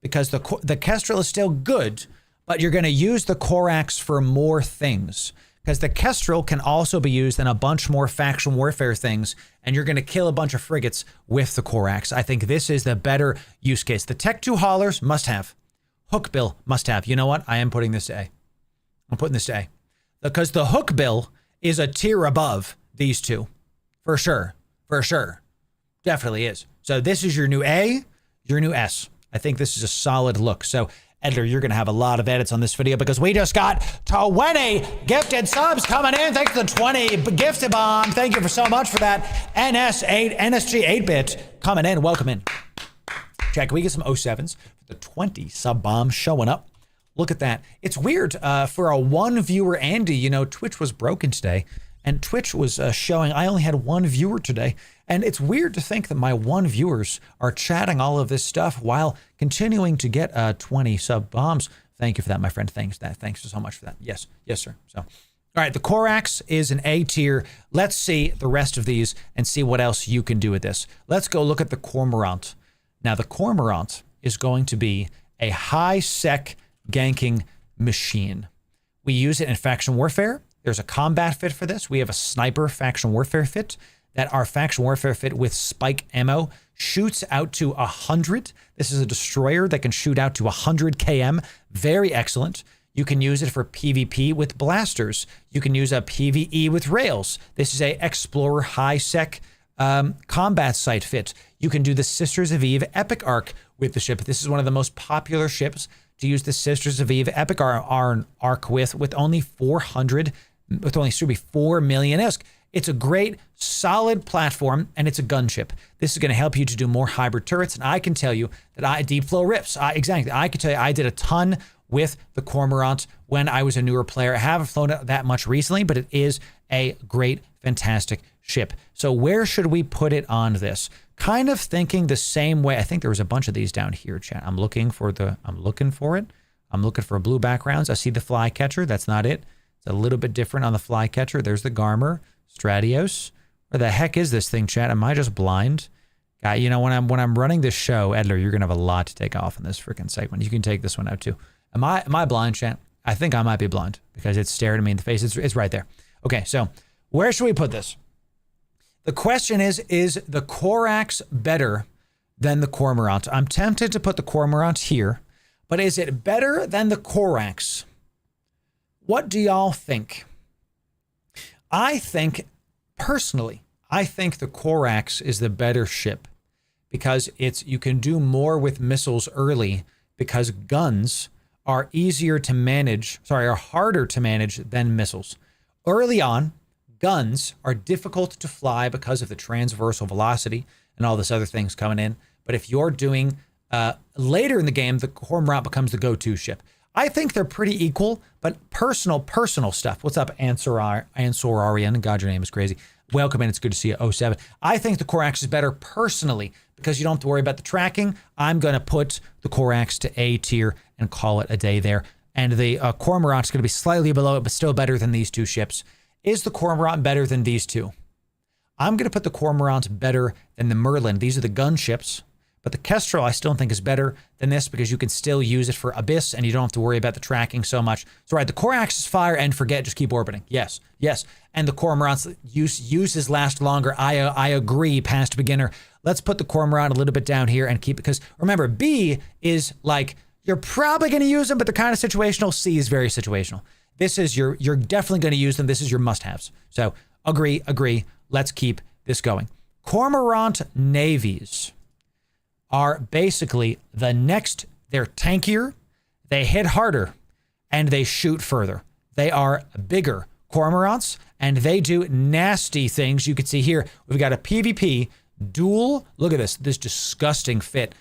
because the Kestrel is still good, but you're going to use the Corax for more things because the Kestrel can also be used in a bunch more faction warfare things, and you're going to kill a bunch of frigates with the Corax. I think this is the better use case. The Tech 2 haulers must have. Hookbill must have. You know what? I am putting this to A. I'm putting this to A because the Hookbill is a tier above these two. For sure. For sure. Definitely is. So this is your new A, your new S. I think this is a solid look. So, editor, you're going to have a lot of edits on this video because we just got 20 gifted subs coming in. Thanks for the 20 gifted bomb. Thank you for so much for that. NSG 8-bit coming in. Welcome in. Check. Can we get some 07s? The 20 sub bomb showing up. Look at that. It's weird for a one viewer Andy. You know, Twitch was broken today. And Twitch was showing I only had one viewer today. And it's weird to think that my one viewers are chatting all of this stuff while continuing to get 20 sub bombs. Thank you for that, my friend. Thanks so much for that. Yes, sir. So, all right, the Corax is an A tier. Let's see the rest of these and see what else you can do with this. Let's go look at the Cormorant. Now, the Cormorant is going to be a high-sec ganking machine. We use it in faction warfare. There's a combat fit for this. We have a sniper faction warfare fit that our faction warfare fit with spike ammo shoots out to 100. This is a destroyer that can shoot out to 100 km. Very excellent. You can use it for PvP with blasters. You can use a PvE with rails. This is a explorer high sec combat site fit. You can do the Sisters of Eve epic arc with the ship. This is one of the most popular ships to use the Sisters of Eve epic arc with only 400. With only 4 million ISK. It's a great, solid platform, and it's a gunship. This is going to help you to do more hybrid turrets, and I can tell you that deep flow rips. Exactly. I can tell you I did a ton with the Cormorant when I was a newer player. I haven't flown it that much recently, but it is a great, fantastic ship. So where should we put it on this? Kind of thinking the same way. I think there was a bunch of these down here, chat. I'm looking for it. I'm looking for blue backgrounds. I see the Flycatcher. That's not it. A little bit different on the Flycatcher. There's the Garmer, Stratios. Where the heck is this thing, chat? Am I just blind? Guy, you know, when I'm running this show, Edler, you're gonna have a lot to take off in this freaking segment. You can take this one out too. Am I blind, chat? I think I might be blind because it's staring at me in the face. It's right there. Okay, so where should we put this? The question is the Corax better than the Cormorant? I'm tempted to put the Cormorant here, but is it better than the Corax? What do y'all think? Personally, I think the Corax is the better ship because you can do more with missiles early because guns are harder to manage than missiles. Early on, guns are difficult to fly because of the transversal velocity and all this other things coming in. But if you're doing later in the game, the Cormorant becomes the go-to ship. I think they're pretty equal, but personal stuff. What's up, Ansorarian? God, your name is crazy. Welcome in. It's good to see you, 07. I think the Corax is better personally because you don't have to worry about the tracking. I'm going to put the Corax to A tier and call it a day there. And the Cormorant's going to be slightly below it, but still better than these two ships. Is the Cormorant better than these two? I'm going to put the Cormorant better than the Merlin. These are the gunships. But the Kestrel, I still think, is better than this because you can still use it for Abyss and you don't have to worry about the tracking so much. So, right, the Corax is fire and forget, just keep orbiting. Yes. And the Cormorant's uses last longer. I agree, past beginner. Let's put the Cormorant a little bit down here and keep it, because remember, B is like, you're probably going to use them, but they're kind of situational. C is very situational. This is you're definitely going to use them. This is your must-haves. So, agree. Let's keep this going. Cormorant navies are basically they're tankier, they hit harder, and they shoot further. They are bigger cormorants, and they do nasty things. You can see here, we've got a PvP dual, look at this disgusting fit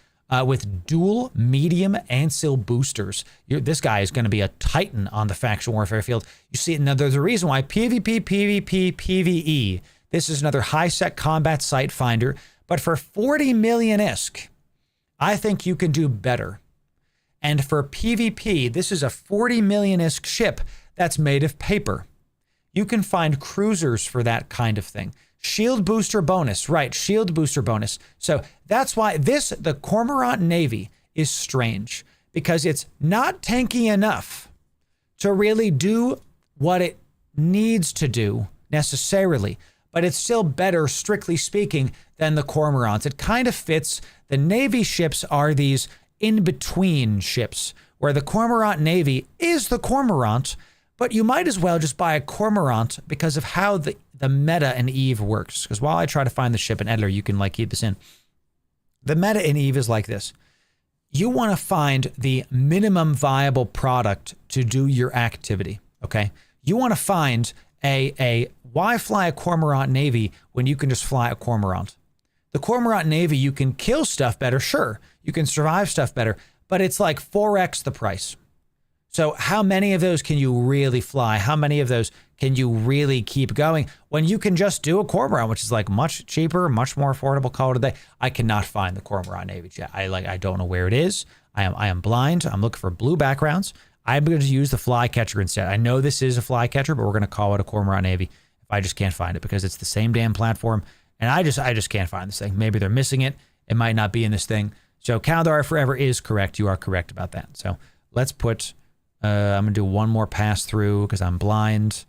with dual medium ancil boosters. This guy is going to be a titan on the faction warfare field. You see, now there's a reason why PvP, PvP, PvE. This is another high-sec combat site finder, but for 40 million ISK, I think you can do better. And for PvP, this is a 40 million ISK ship that's made of paper. You can find cruisers for that kind of thing. Shield booster bonus, right, shield booster bonus. So that's why the Cormorant Navy is strange, because it's not tanky enough to really do what it needs to do necessarily, but it's still better, strictly speaking, than the Cormorants. It kind of fits. The Navy ships are these in-between ships, where the Cormorant Navy is the Cormorant, but you might as well just buy a Cormorant because of how the meta in EVE works. Because while I try to find the ship in Editor, you can keep this in. The meta in EVE is like this. You want to find the minimum viable product to do your activity, okay? You want to find why fly a Cormorant Navy when you can just fly a Cormorant? The Cormorant Navy, you can kill stuff better, sure. You can survive stuff better, but it's like 4x the price. So how many of those can you really fly? How many of those can you really keep going when you can just do a Cormorant, which is like much cheaper, much more affordable call it a day? I cannot find the Cormorant Navy jet. I don't know where it is. I am blind. I'm looking for blue backgrounds. I'm going to use the Flycatcher instead. I know this is a Flycatcher, but we're going to call it a Cormorant Navy if I just can't find it, because it's the same damn platform, and I just can't find this thing. Maybe they're missing it. It might not be in this thing. So Caldari Forever is correct. You are correct about that. So let's put... I'm going to do one more pass through because I'm blind.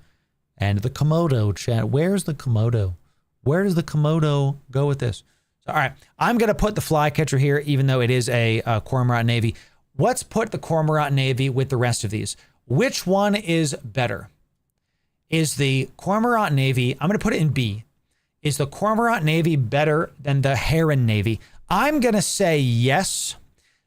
And the Komodo, chat. Where's the Komodo? Where does the Komodo go with this? So, all right. I'm going to put the Flycatcher here, even though it is a Cormorant Navy. Let's put the Cormorant Navy with the rest of these. Which one is better? Is the Cormorant Navy, I'm going to put it in B. Is the Cormorant Navy better than the Heron Navy? I'm going to say yes,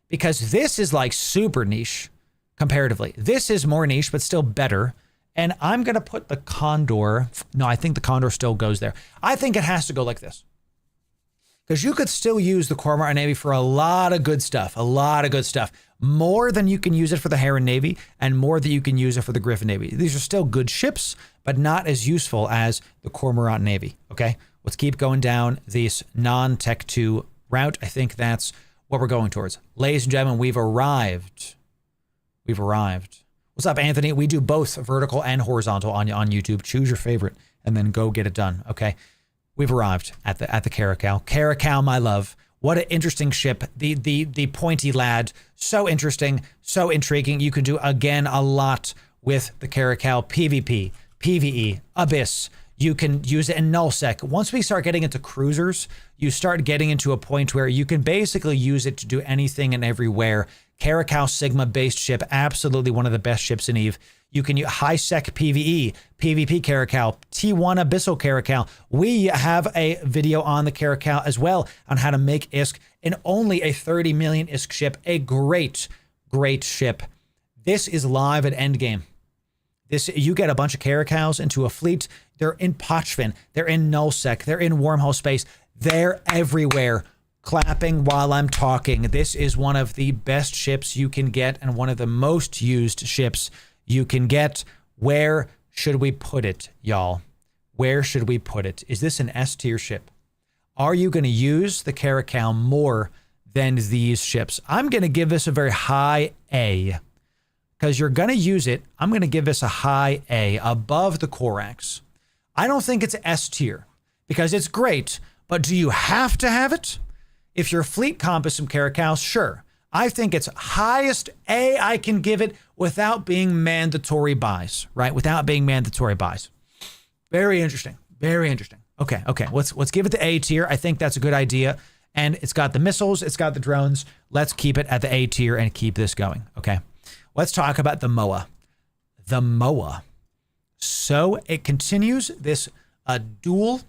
because this is like super niche. Comparatively, this is more niche, but still better. And I'm going to put the Condor. No, I think the Condor still goes there. I think it has to go like this. Because you could still use the Cormorant Navy for a lot of good stuff. More than you can use it for the Heron Navy, and more than you can use it for the Griffin Navy. These are still good ships, but not as useful as the Cormorant Navy. Okay, let's keep going down this non-Tech 2 route. I think that's what we're going towards. Ladies and gentlemen, we've arrived. What's up, Anthony? We do both vertical and horizontal on YouTube. Choose your favorite and then go get it done. Okay. We've arrived at the Caracal. Caracal, my love. What an interesting ship. The pointy lad. So interesting. So intriguing. You can do, again, a lot with the Caracal. PvP, PvE, Abyss. You can use it in nullsec. Once we start getting into cruisers, you start getting into a point where you can basically use it to do anything and everywhere. Caracal Sigma based ship, absolutely one of the best ships in EVE. You can use high sec PvE, PvP Caracal, T1 Abyssal Caracal. We have a video on the Caracal as well on how to make ISK in only a 30 million ISK ship. A great ship. This is live at endgame. You get a bunch of Caracals into a fleet. They're in Pochvin. They're in nullsec. They're in wormhole space. They're everywhere. Clapping while I'm talking. This is one of the best ships you can get and one of the most used ships you can get. Where should we put it, y'all? Where should we put it? Is this an S tier ship? Are you going to use the Caracal more than these ships? I'm going to give this a very high A. Because you're going to use it, I'm going to give this a high A, above the Corax. I don't think it's S tier, because it's great, but do you have to have it? If your fleet comp is some Caracals, sure. I think it's highest A I can give it without being mandatory buys, right? Without being mandatory buys. Very interesting. Very interesting. Okay. Let's give it the A tier. I think that's a good idea. And it's got the missiles. It's got the drones. Let's keep it at the A tier and keep this going. Okay. Let's talk about the MOA. The MOA. So it continues this dual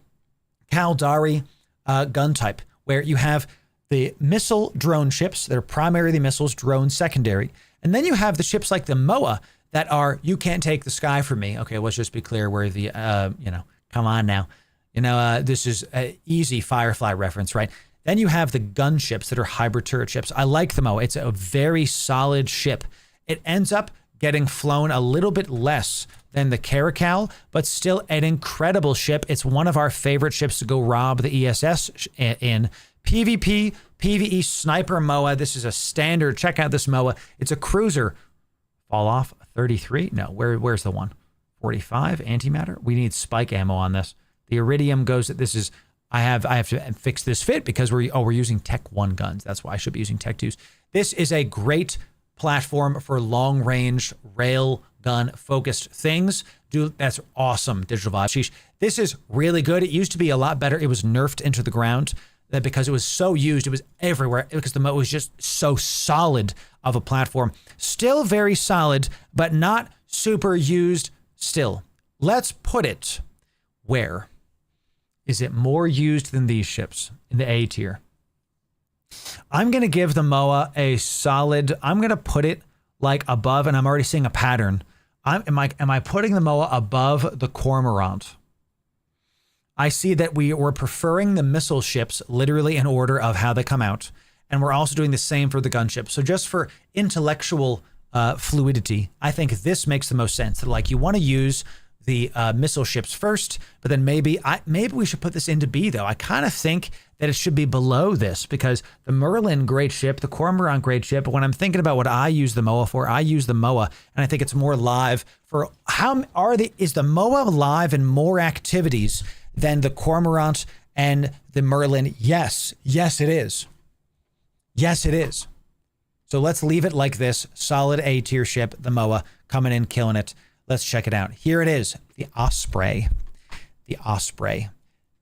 Caldari gun type, where you have the missile drone ships that are primarily missiles, drone secondary. And then you have the ships like the MOA that are, you can't take the sky from me. Okay, let's just be clear where the, come on now. This is an easy Firefly reference, right? Then you have the gunships that are hybrid turret ships. I like the MOA. It's a very solid ship. It ends up getting flown a little bit less than the Caracal, but still an incredible ship. It's one of our favorite ships to go rob the ESS in. PvP, PvE sniper MOA. This is a standard. Check out this MOA. It's a cruiser. Fall off 33. No, where's the one? 45 antimatter. We need spike ammo on this. The iridium goes. This is. I have to fix this fit because we're using Tech 1 guns. That's why I should be using Tech 2s. This is a great platform for long range rail gun focused things. Dude, that's awesome. Digital Vibe. Sheesh. This is really good. It used to be a lot better. It was nerfed into the ground because it was so used. It was everywhere because the MOA was just so solid of a platform. Still very solid, but not super used still. Let's put it where? Is it more used than these ships in the A tier? I'm going to give the MOA a solid, I'm going to put it like above, and I'm already seeing a pattern. Am I putting the MOA above the Cormorant? I see that we're preferring the missile ships literally in order of how they come out. And we're also doing the same for the gunship. So just for intellectual fluidity, I think this makes the most sense. That like you want to use the missile ships first, but then maybe we should put this into B though. I kind of think that it should be below this because the Merlin, great ship, the Cormorant, great ship. But when I'm thinking about what I use the MOA for, I use the MOA, and I think it's more live for is the MOA live in more activities than the Cormorant and the Merlin? Yes, it is. Yes, it is. So let's leave it like this. Solid A tier ship, the MOA, coming in, killing it. Let's check it out. Here it is, the Osprey. The Osprey.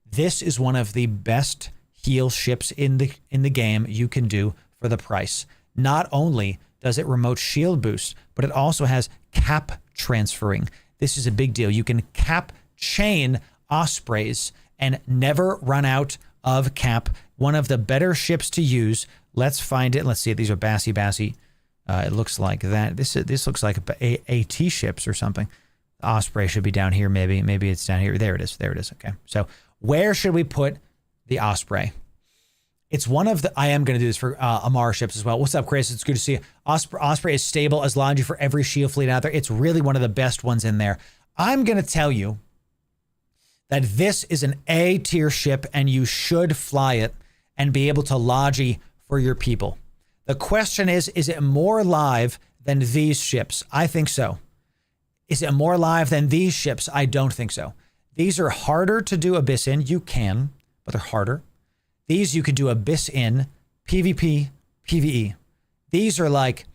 This is one of the best heal ships in the game you can do for the price. Not only does it remote shield boost, but it also has cap transferring. This is a big deal. You can cap chain Ospreys and never run out of cap. One of the better ships to use. Let's find it. Let's see. These are Bassy. It looks like that. This looks like AT ships or something. The Osprey should be down here. Maybe it's down here. There it is. Okay. So where should we put the Osprey? It's one of the. I am going to do this for Amara ships as well. What's up, Chris? It's good to see you. Osprey is stable as Logi for every shield fleet out there. It's really one of the best ones in there. I'm going to tell you that this is an A tier ship and you should fly it and be able to Logi for your people. The question is it more live than these ships? I think so. Is it more live than these ships? I don't think so. These are harder to do Abyss in. You can, but they're harder. These you can do Abyss in, PvP, PvE. These are like,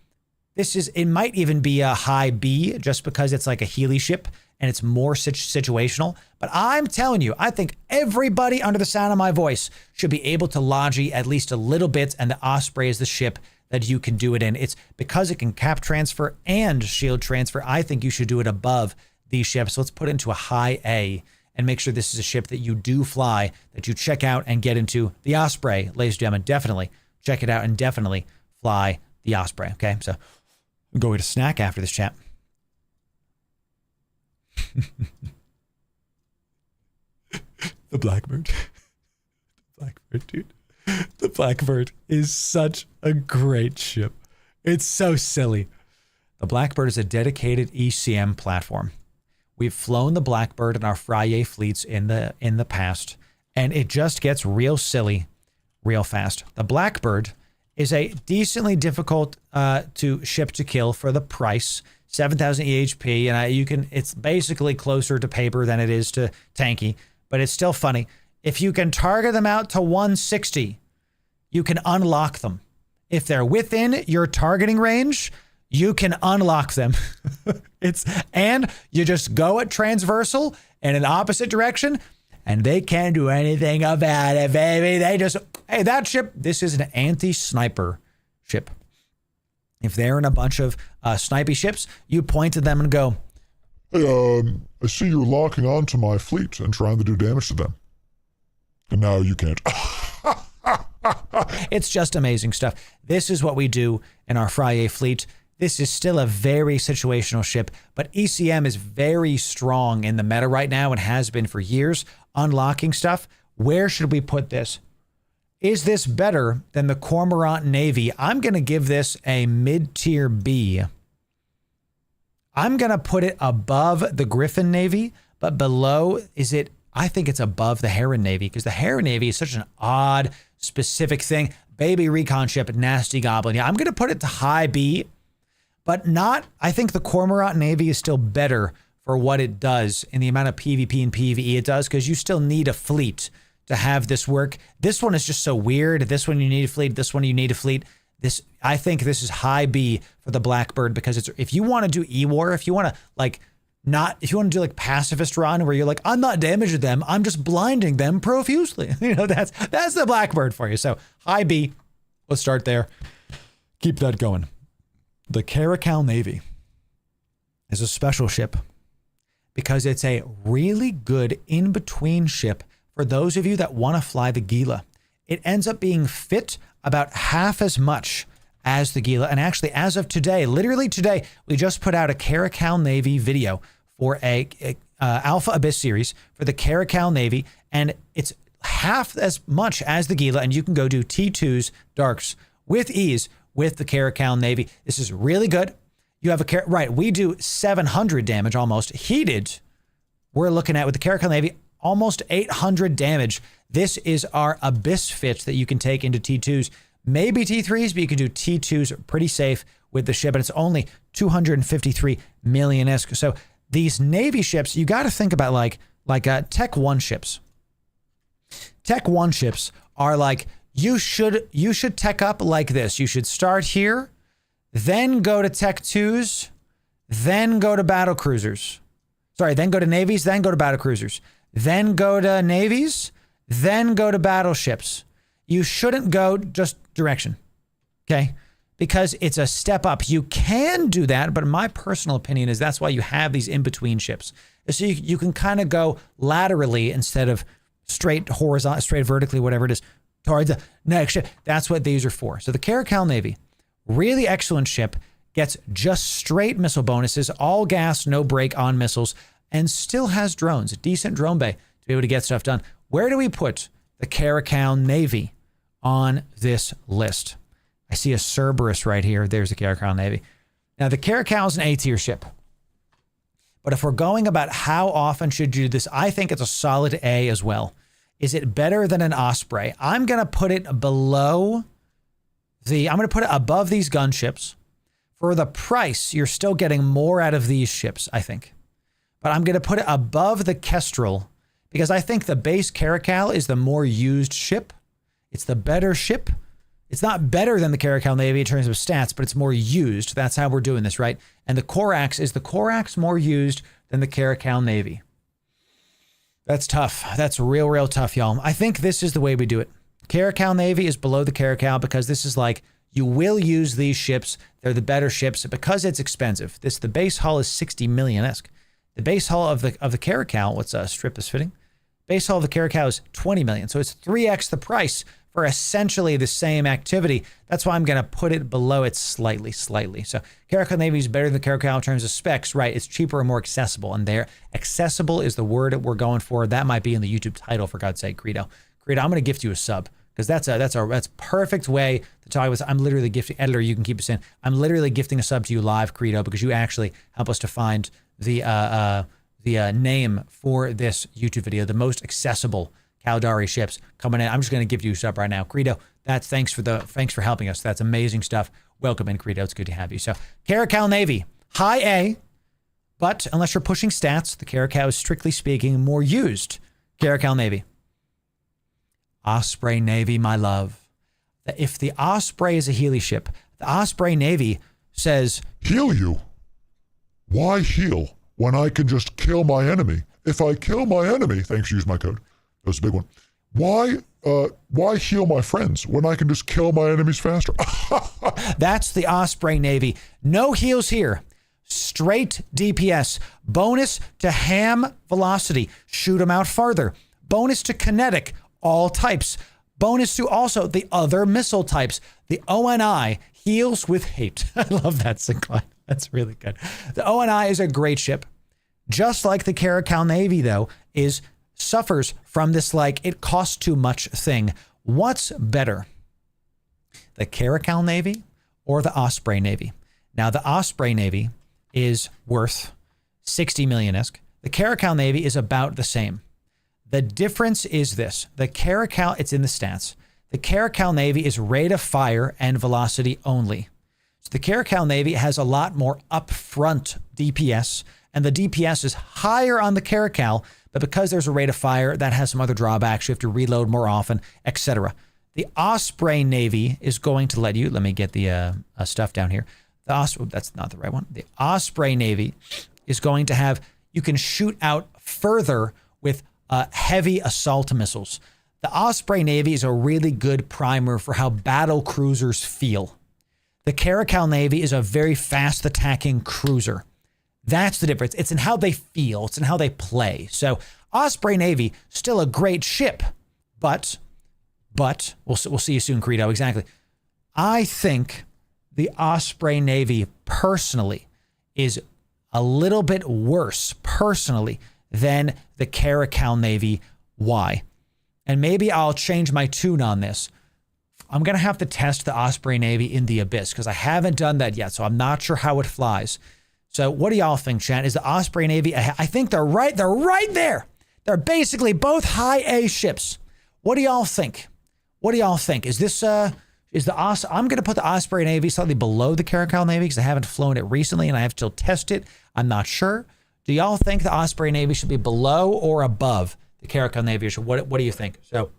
it might even be a high B just because it's like a Healy ship and it's more situational. But I'm telling you, I think everybody under the sound of my voice should be able to Logi at least a little bit, and the Osprey is the ship that you can do it in. It's because it can cap transfer and shield transfer. I think you should do it above these ships. So let's put it into a high A and make sure this is a ship that you do fly, that you check out and get into. The Osprey, ladies and gentlemen, definitely check it out and definitely fly the Osprey. Okay, so I'm going to snack after this chat. The Blackbird. Blackbird, dude. The Blackbird is such a great ship. It's so silly. The Blackbird is a dedicated ECM platform. We've flown the Blackbird in our Frye fleets in the past, and it just gets real silly real fast. The Blackbird is a decently difficult to ship to kill for the price. 7,000 EHP, and it's basically closer to paper than it is to tanky, but it's still funny. If you can target them out to 160, you can unlock them. If they're within your targeting range, you can unlock them. And you just go at transversal in an opposite direction, and they can't do anything about it, baby. Hey, that ship, this is an anti-sniper ship. If they're in a bunch of snipey ships, you point to them and go, Hey, I see you're locking onto my fleet and trying to do damage to them. And now you can't. It's just amazing stuff. This is what we do in our Frye fleet. this is still a very situational ship, but ECM is very strong in the meta right now and has been for years, unlocking stuff. Where should we put this? Is this better than the Cormorant Navy? I'm going to give this a mid-tier B. I'm going to put it above the Griffin Navy, but below, I think it's above the Heron Navy, because the Heron Navy is such an odd, specific thing. Baby recon ship, nasty goblin. Yeah, I'm going to put it to high B, but not, I think the Cormorant Navy is still better for what it does in the amount of PvP and PvE it does, because you still need a fleet to have this work. This one is just so weird. This one you need a fleet. This one you need a fleet. I think this is high B for the Blackbird, because if you want to do E-War, if you want to do like pacifist run where you're like, I'm not damaging them, I'm just blinding them profusely. That's the Blackbird for you. So high B, let's start there. Keep that going. The Caracal Navy is a special ship because it's a really good in-between ship for those of you that want to fly the Gila. It ends up being fit about half as much as the Gila. And actually, as of today, literally today, we just put out a Caracal Navy video for a Alpha Abyss series for the Caracal Navy, and it's half as much as the Gila, and you can go do T2s darks with ease with the Caracal Navy. This is really good. You have right, we do 700 damage almost. Heated, we're looking at with the Caracal Navy, almost 800 damage. This is our Abyss fit that you can take into T2s, maybe T3s, but you can do T2s pretty safe with the ship, and it's only 253 million-esque. So these Navy ships, you got to think about like Tech 1 ships. Tech 1 ships are like, you should tech up like this. You should start here, then go to Tech 2s, then go to battle cruisers. Sorry, then go to navies, then go to battle cruisers, then go to navies, then go to battleships. You shouldn't go just direction, okay? Because it's a step up. You can do that, but my personal opinion is that's why you have these in-between ships. So you can kind of go laterally instead of straight horizontal, straight vertically, whatever it is, towards the next ship. That's what these are for. So the Caracal Navy, really excellent ship, gets just straight missile bonuses, all gas, no brake on missiles, and still has drones, a decent drone bay to be able to get stuff done. Where do we put the Caracal Navy on this list? I see a Cerberus right here. There's the Caracal Navy. Now, the Caracal is an A-tier ship. But if we're going about how often should you do this, I think it's a solid A as well. Is it better than an Osprey? I'm going to put it I'm going to put it above these gunships. For the price, you're still getting more out of these ships, I think. But I'm going to put it above the Kestrel because I think the base Caracal is the more used ship. It's the better ship. It's not better than the Caracal Navy in terms of stats, but it's more used. That's how we're doing this, right? And the Corax, is the Corax more used than the Caracal Navy? That's tough. That's real tough, y'all. I think this is the way we do it. Caracal Navy is below the Caracal because this is like, you will use these ships. They're the better ships because it's expensive. The base hull is 60 million-esque. The base hull of the Caracal, what's strip is fitting? Base hull of the Caracal is 20 million. So it's 3x the price for essentially the same activity. That's why I'm going to put it below it slightly. So Caracal Navy is better than the Caracal in terms of specs, right? It's cheaper and more accessible. And there, accessible is the word that we're going for. That might be in the YouTube title, for God's sake, Credo. Credo, I'm going to gift you a sub because that's perfect way to talk about. I'm literally gifting, editor, you can keep us in. I'm literally gifting a sub to you live, Credo, because you actually help us to find the name for this YouTube video, the most accessible Caldari ships coming in. I'm just going to give you a sub right now. Credo, thanks for helping us. That's amazing stuff. Welcome in, Credo. It's good to have you. So Caracal Navy, high A, but unless you're pushing stats, the Caracal is strictly speaking more used. Caracal Navy. Osprey Navy, my love. If the Osprey is a Healy ship, the Osprey Navy says, heal you? Why heal when I can just kill my enemy? If I kill my enemy, thanks, use my code. That's a big one. Why heal my friends when I can just kill my enemies faster? That's the Osprey Navy. No heals here. Straight DPS. Bonus to ham velocity. Shoot them out farther. Bonus to kinetic. All types. Bonus to also the other missile types. The ONI heals with hate. I love that, Sinclair. That's really good. The ONI is a great ship. Just like the Caracal Navy, though, suffers from this, like, it costs too much thing. What's better? The Caracal Navy or the Osprey Navy? Now, the Osprey Navy is worth 60 million-esque. The Caracal Navy is about the same. The difference is this. The Caracal, it's in the stats. The Caracal Navy is rate of fire and velocity only. So the Caracal Navy has a lot more upfront DPS, and the DPS is higher on the Caracal, but because there's a rate of fire, that has some other drawbacks. You have to reload more often, etc. The Osprey Navy is going to let you, let me get the stuff down here. That's not the right one. The Osprey Navy is going to have, you can shoot out further with heavy assault missiles. The Osprey Navy is a really good primer for how battle cruisers feel. The Caracal Navy is a very fast attacking cruiser. That's the difference. It's in how they feel. It's in how they play. So Osprey Navy, still a great ship, but we'll see you soon, Credo. Exactly. I think the Osprey Navy personally is a little bit worse personally than the Caracal Navy. Why? And maybe I'll change my tune on this. I'm going to have to test the Osprey Navy in the Abyss because I haven't done that yet, so I'm not sure how it flies. So what do y'all think, chat? Is the Osprey Navy, I think they're right there. They're basically both high A ships. What do y'all think? What do y'all think? Is this, I'm going to put the Osprey Navy slightly below the Caracal Navy because I haven't flown it recently and I have to still test it. I'm not sure. Do y'all think the Osprey Navy should be below or above the Caracal Navy? What do you think? So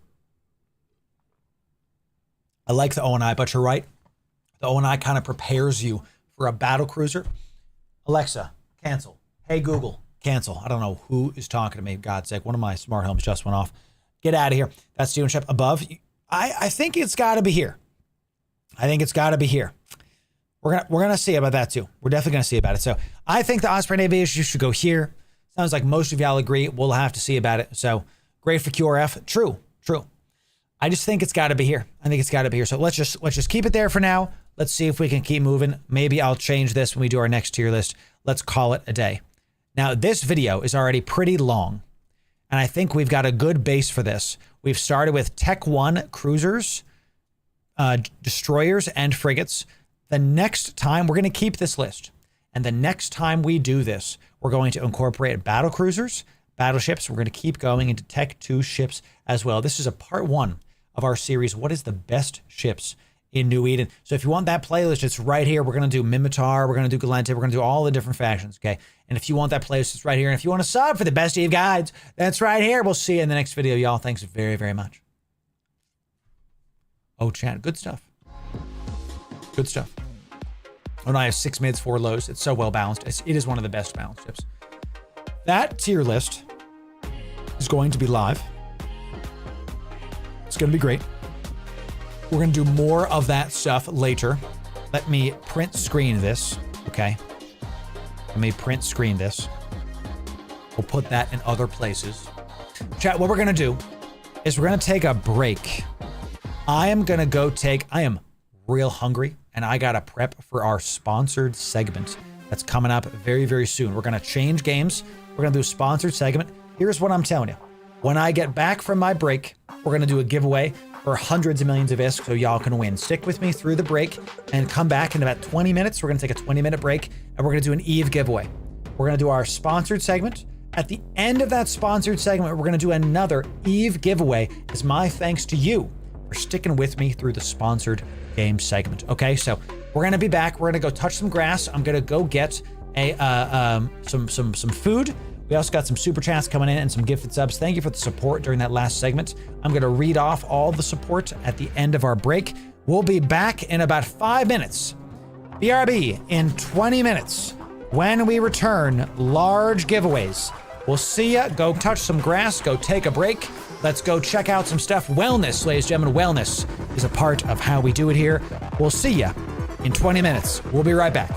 I like the ONI, but you're right. The ONI kind of prepares you for a battle cruiser. Alexa, cancel. Hey, Google, cancel. I don't know who is talking to me. God's sake, one of my smart homes just went off. Get out of here. That's Steven Shep above. I think it's got to be here. I think it's got to be here. We're gonna see about that too. We're definitely gonna see about it. So I think the Osprey Navy should go here. Sounds like most of y'all agree. We'll have to see about it. So great for QRF. True. I just think it's got to be here. I think it's got to be here. So let's just keep it there for now. Let's see if we can keep moving. Maybe I'll change this when we do our next tier list. Let's call it a day. Now, this video is already pretty long, and I think we've got a good base for this. We've started with Tech 1 cruisers, destroyers, and frigates. The next time, we're going to keep this list. And the next time we do this, we're going to incorporate battle cruisers, battleships. We're going to keep going into Tech 2 ships as well. This is a part 1 of our series, What is the Best Ships in New Eden? So if you want that playlist, it's right here. We're going to do Mimitar. We're going to do Galente. We're going to do all the different factions, okay? And if you want that playlist, it's right here. And if you want to sub for the Best Eve Guides, that's right here. We'll see you in the next video, y'all. Thanks very, very much. Oh, chat. Good stuff. Good stuff. Oh, no, I have 6 mids, 4 lows. It's so well balanced. It is one of the best balanced ships. That tier list is going to be live. It's going to be great. We're going to do more of that stuff later. Let me print screen this, okay? Let me print screen this. We'll put that in other places. Chat, what we're going to do is we're going to take a break. I am real hungry, and I got to prep for our sponsored segment that's coming up very, very soon. We're going to change games. We're going to do a sponsored segment. Here's what I'm telling you. When I get back from my break, we're going to do a giveaway for hundreds of millions of ISK so y'all can win. Stick with me through the break and come back in about 20 minutes. We're going to take a 20-minute break, and we're going to do an Eve giveaway. We're going to do our sponsored segment. At the end of that sponsored segment, we're going to do another Eve giveaway as my thanks to you for sticking with me through the sponsored game segment. Okay, so we're going to be back. We're going to go touch some grass. I'm going to go get some food. We also got some super chats coming in and some gifted subs. Thank you for the support during that last segment. I'm going to read off all the support at the end of our break. We'll be back in about 5 minutes. BRB in 20 minutes. When we return, large giveaways. We'll see ya. Go touch some grass. Go take a break. Let's go check out some stuff. Wellness, ladies and gentlemen. Wellness is a part of how we do it here. We'll see ya in 20 minutes. We'll be right back.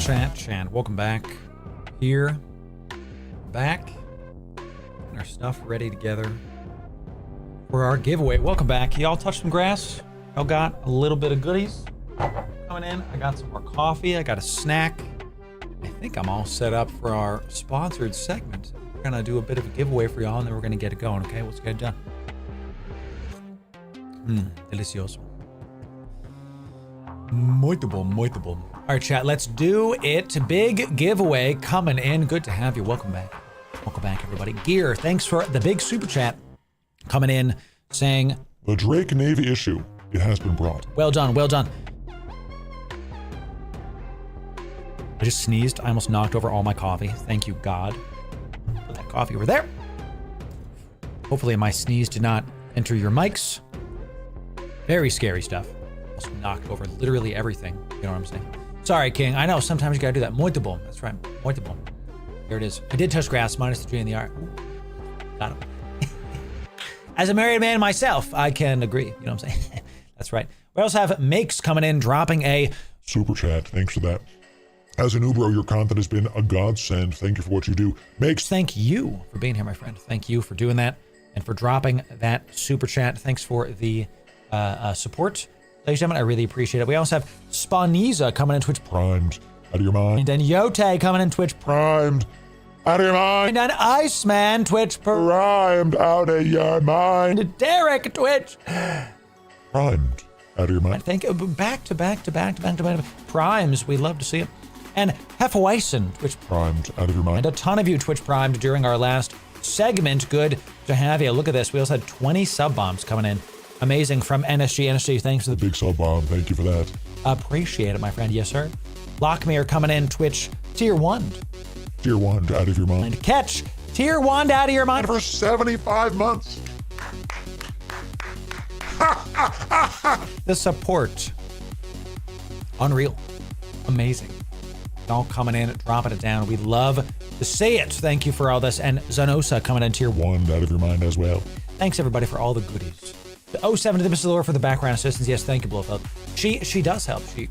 chat. Welcome back. Here. Back. Getting our stuff ready together for our giveaway. Welcome back. Y'all touched some grass. Y'all got a little bit of goodies coming in. I got some more coffee. I got a snack. I think I'm all set up for our sponsored segment. We're gonna do a bit of a giveaway for y'all, and then we're gonna get it going, okay? Let's get it done. Delicioso. Muito bom. All right, chat, let's do it. Big giveaway coming in. Good to have you. Welcome back. Welcome back, everybody. Gear, thanks for the big super chat coming in saying, The Drake Navy issue, it has been brought. Well done, well done. I just sneezed. I almost knocked over all my coffee. Thank you, God. Put that coffee over there. Hopefully my sneeze did not enter your mics. Very scary stuff. Almost knocked over literally everything. You know what I'm saying? Sorry, King. I know sometimes you gotta do that. Muito bom. That's right. Muito bom. There it is. I did touch grass, minus the G in the R. Ooh, got him. As a married man myself, I can agree. You know what I'm saying? That's right. We also have Makes coming in, dropping a super chat. Thanks for that. As an Ubro, your content has been a godsend. Thank you for what you do. Makes. Thank you for being here, my friend. Thank you for doing that and for dropping that super chat. Thanks for the support. Ladies and gentlemen, I really appreciate it. We also have Spawniza coming in Twitch Primed. Out of your mind. And then Yote coming in Twitch Primed. Out of your mind. And then Iceman Twitch Primed. Out of your mind. And Derek Twitch. Primed. Out of your mind. Thank you. Back to back. Primes. We love to see it. And Hefeweissen Twitch Primed. Out of your mind. And a ton of you Twitch primed during our last segment. Good to have you. Look at this. We also had 20 sub bombs coming in. Amazing from NSG. NSG, thanks for the big sub bomb. Thank you for that. Appreciate it, my friend. Yes, sir. Lockmere coming in Twitch Tier 1. Tier 1 out of your mind. And Catch Tier 1 out of your mind. For 75 months. The support. Unreal. Amazing. All coming in, dropping it down. We love to see it. Thank you for all this. And Zanosa coming in Tier 1 out of your mind as well. Thanks, everybody, for all the goodies. The 07 to the Mr. Loru for the background assistance. Yes, thank you, Blofeld. She does help. She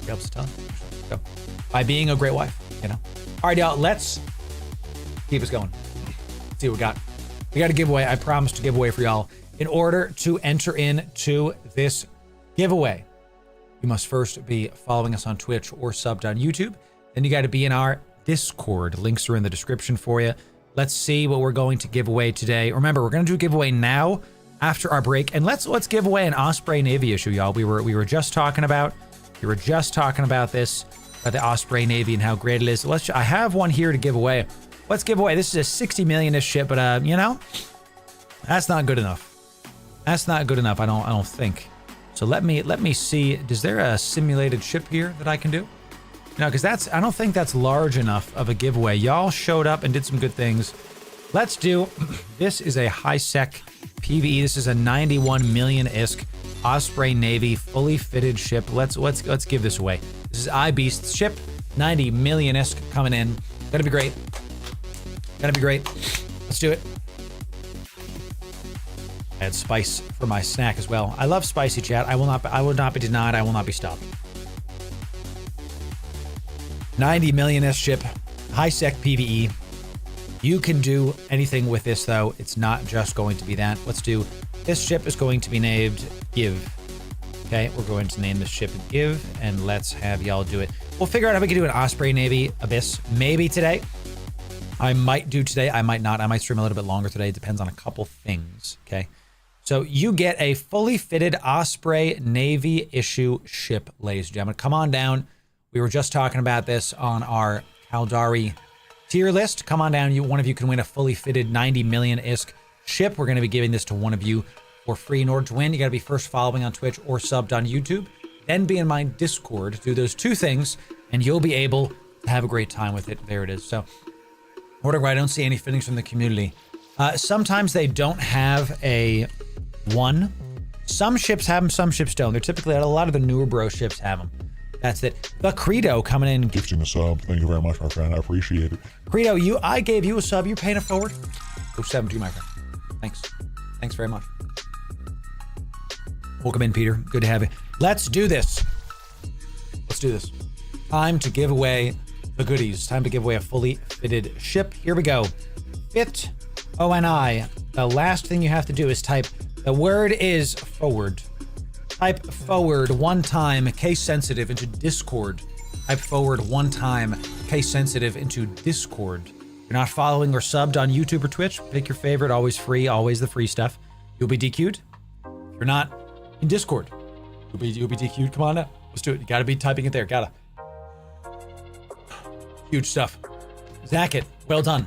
helps a ton. So, by being a great wife, you know. All right, y'all, let's keep us going. Let's see what we got. We got a giveaway. I promised to give away for y'all. In order to enter into this giveaway, you must first be following us on Twitch or subbed on YouTube. Then you got to be in our Discord. Links are in the description for you. Let's see what we're going to give away today. Remember, we're going to do a giveaway now after our break, and let's give away an Osprey Navy issue, y'all. We were just talking about this, the Osprey Navy and how great it is. I have one here to give away. Let's give away. This is a 60 million-ish ship, but you know, that's not good enough. That's not good enough. I don't think. So let me see. Is there a simulated ship here that I can do? No, because I don't think that's large enough of a giveaway. Y'all showed up and did some good things. Let's do. This is a high-sec PvE. This is a 91 million ISK Osprey Navy fully fitted ship. Let's give this away. This is iBeast's ship, 90 million ISK coming in. Gonna be great. Let's do it. I had spice for my snack as well. I love spicy, chat. I will not be denied. I will not be stopped. 90 million ISK ship, high-sec PvE. You can do anything with this, though. It's not just going to be that. Let's do. This ship is going to be named Give. Okay, we're going to name this ship Give, and let's have y'all do it. We'll figure out how we can do an Osprey Navy Abyss maybe today. I might do today. I might not. I might stream a little bit longer today. It depends on a couple things. Okay, so you get a fully fitted Osprey Navy issue ship, ladies and gentlemen. Come on down. We were just talking about this on our Caldari tier list. Come on down. One of you can win a fully fitted 90 million ISK ship. We're going to be giving this to one of you for free. In order to win, you got to be first following on Twitch or subbed on YouTube, then be in my Discord. Do those two things, and you'll be able to have a great time with it. There it is. So, where I don't see any fittings from the community. Sometimes they don't have a one. Some ships have them, some ships don't. They're typically, a lot of the newer bro ships have them. That's it. The Credo coming in. Gifting a sub. Thank you very much, my friend. I appreciate it. Credo, I gave you a sub. You're paying it forward. 07 to you, my friend. Thanks. Thanks very much. Welcome in, Peter. Good to have you. Let's do this. Time to give away the goodies. Time to give away a fully fitted ship. Here we go. Fit ONI. The last thing you have to do is type, the word is forward. Type forward one time, case sensitive, into Discord. Type forward one time, case sensitive, into Discord. If you're not following or subbed on YouTube or Twitch, pick your favorite, always free, always the free stuff. You'll be DQ'd. If you're not in Discord, you'll be DQ'd. Come on up. Let's do it. You gotta be typing it there. Gotta. Huge stuff. Zack it. Well done.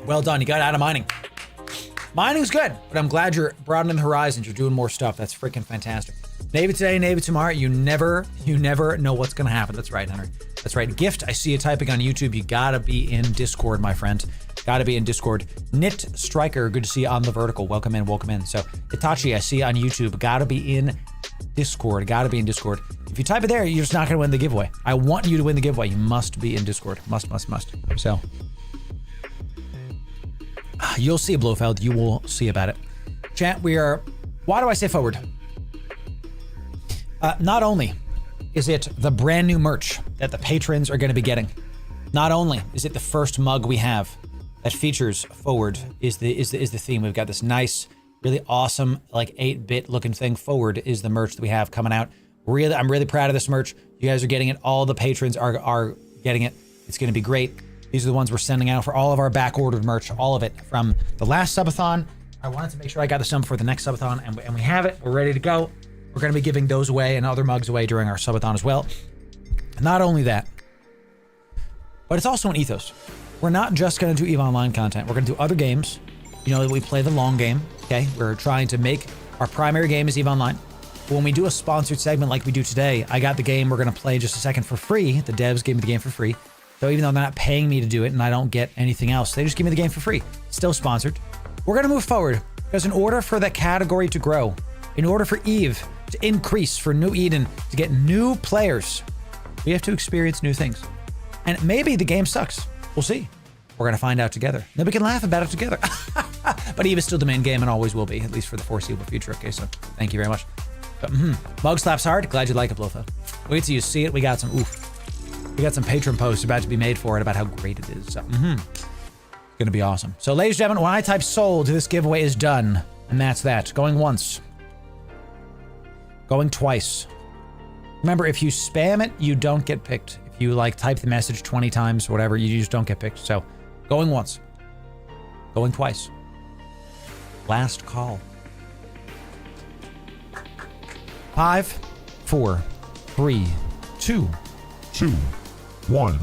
Well done. You got out of mining. Mining's good, but I'm glad you're broadening the horizons. You're doing more stuff. That's freaking fantastic. Navy today, Navy tomorrow. You never know what's gonna happen. That's right, Henry. That's right. Gift, I see you typing on YouTube. You gotta be in Discord, my friend. Gotta be in Discord. Knit Striker, good to see you on the vertical. Welcome in, welcome in. So Itachi, I see you on YouTube. Gotta be in Discord. Gotta be in Discord. If you type it there, you're just not gonna win the giveaway. I want you to win the giveaway. You must be in Discord. Must. So you'll see, Blofeld. You will see about it. Chat, why do I say forward? Not only is it the brand new merch that the patrons are going to be getting, not only is it the first mug we have that features forward is the theme. We've got this nice, really awesome, like 8-bit looking thing. Forward is the merch that we have coming out. I'm really proud of this merch. You guys are getting it. All the patrons are getting it. It's going to be great. These are the ones we're sending out for all of our back-ordered merch, all of it from the last subathon. I wanted to make sure I got this done for the next subathon, and we have it. We're ready to go. We're going to be giving those away and other mugs away during our subathon as well. Not only that, but it's also an ethos. We're not just going to do EVE Online content. We're going to do other games. You know that we play the long game, okay? We're trying to make our primary game is EVE Online. When we do a sponsored segment like we do today, I got the game we're going to play in just a second for free. The devs gave me the game for free. So even though they're not paying me to do it and I don't get anything else, they just give me the game for free. Still sponsored. We're going to move forward because in order for that category to grow, in order for EVE to increase, for New Eden to get new players, we have to experience new things. And maybe the game sucks. We'll see. We're going to find out together. Then we can laugh about it together. But EVE is still the main game and always will be, at least for the foreseeable future. Okay, so thank you very much. But, Mug slaps hard. Glad you like it, Blofeld. Wait till you see it. We got some patron posts about to be made for it about how great it is. So, it's gonna be awesome. So, ladies and gentlemen, when I type sold, this giveaway is done. And that's that. Going once. Going twice. Remember, if you spam it, you don't get picked. If you type the message 20 times or whatever, you just don't get picked. So, going once. Going twice. Last call. 5, 4, 3, 2, 1.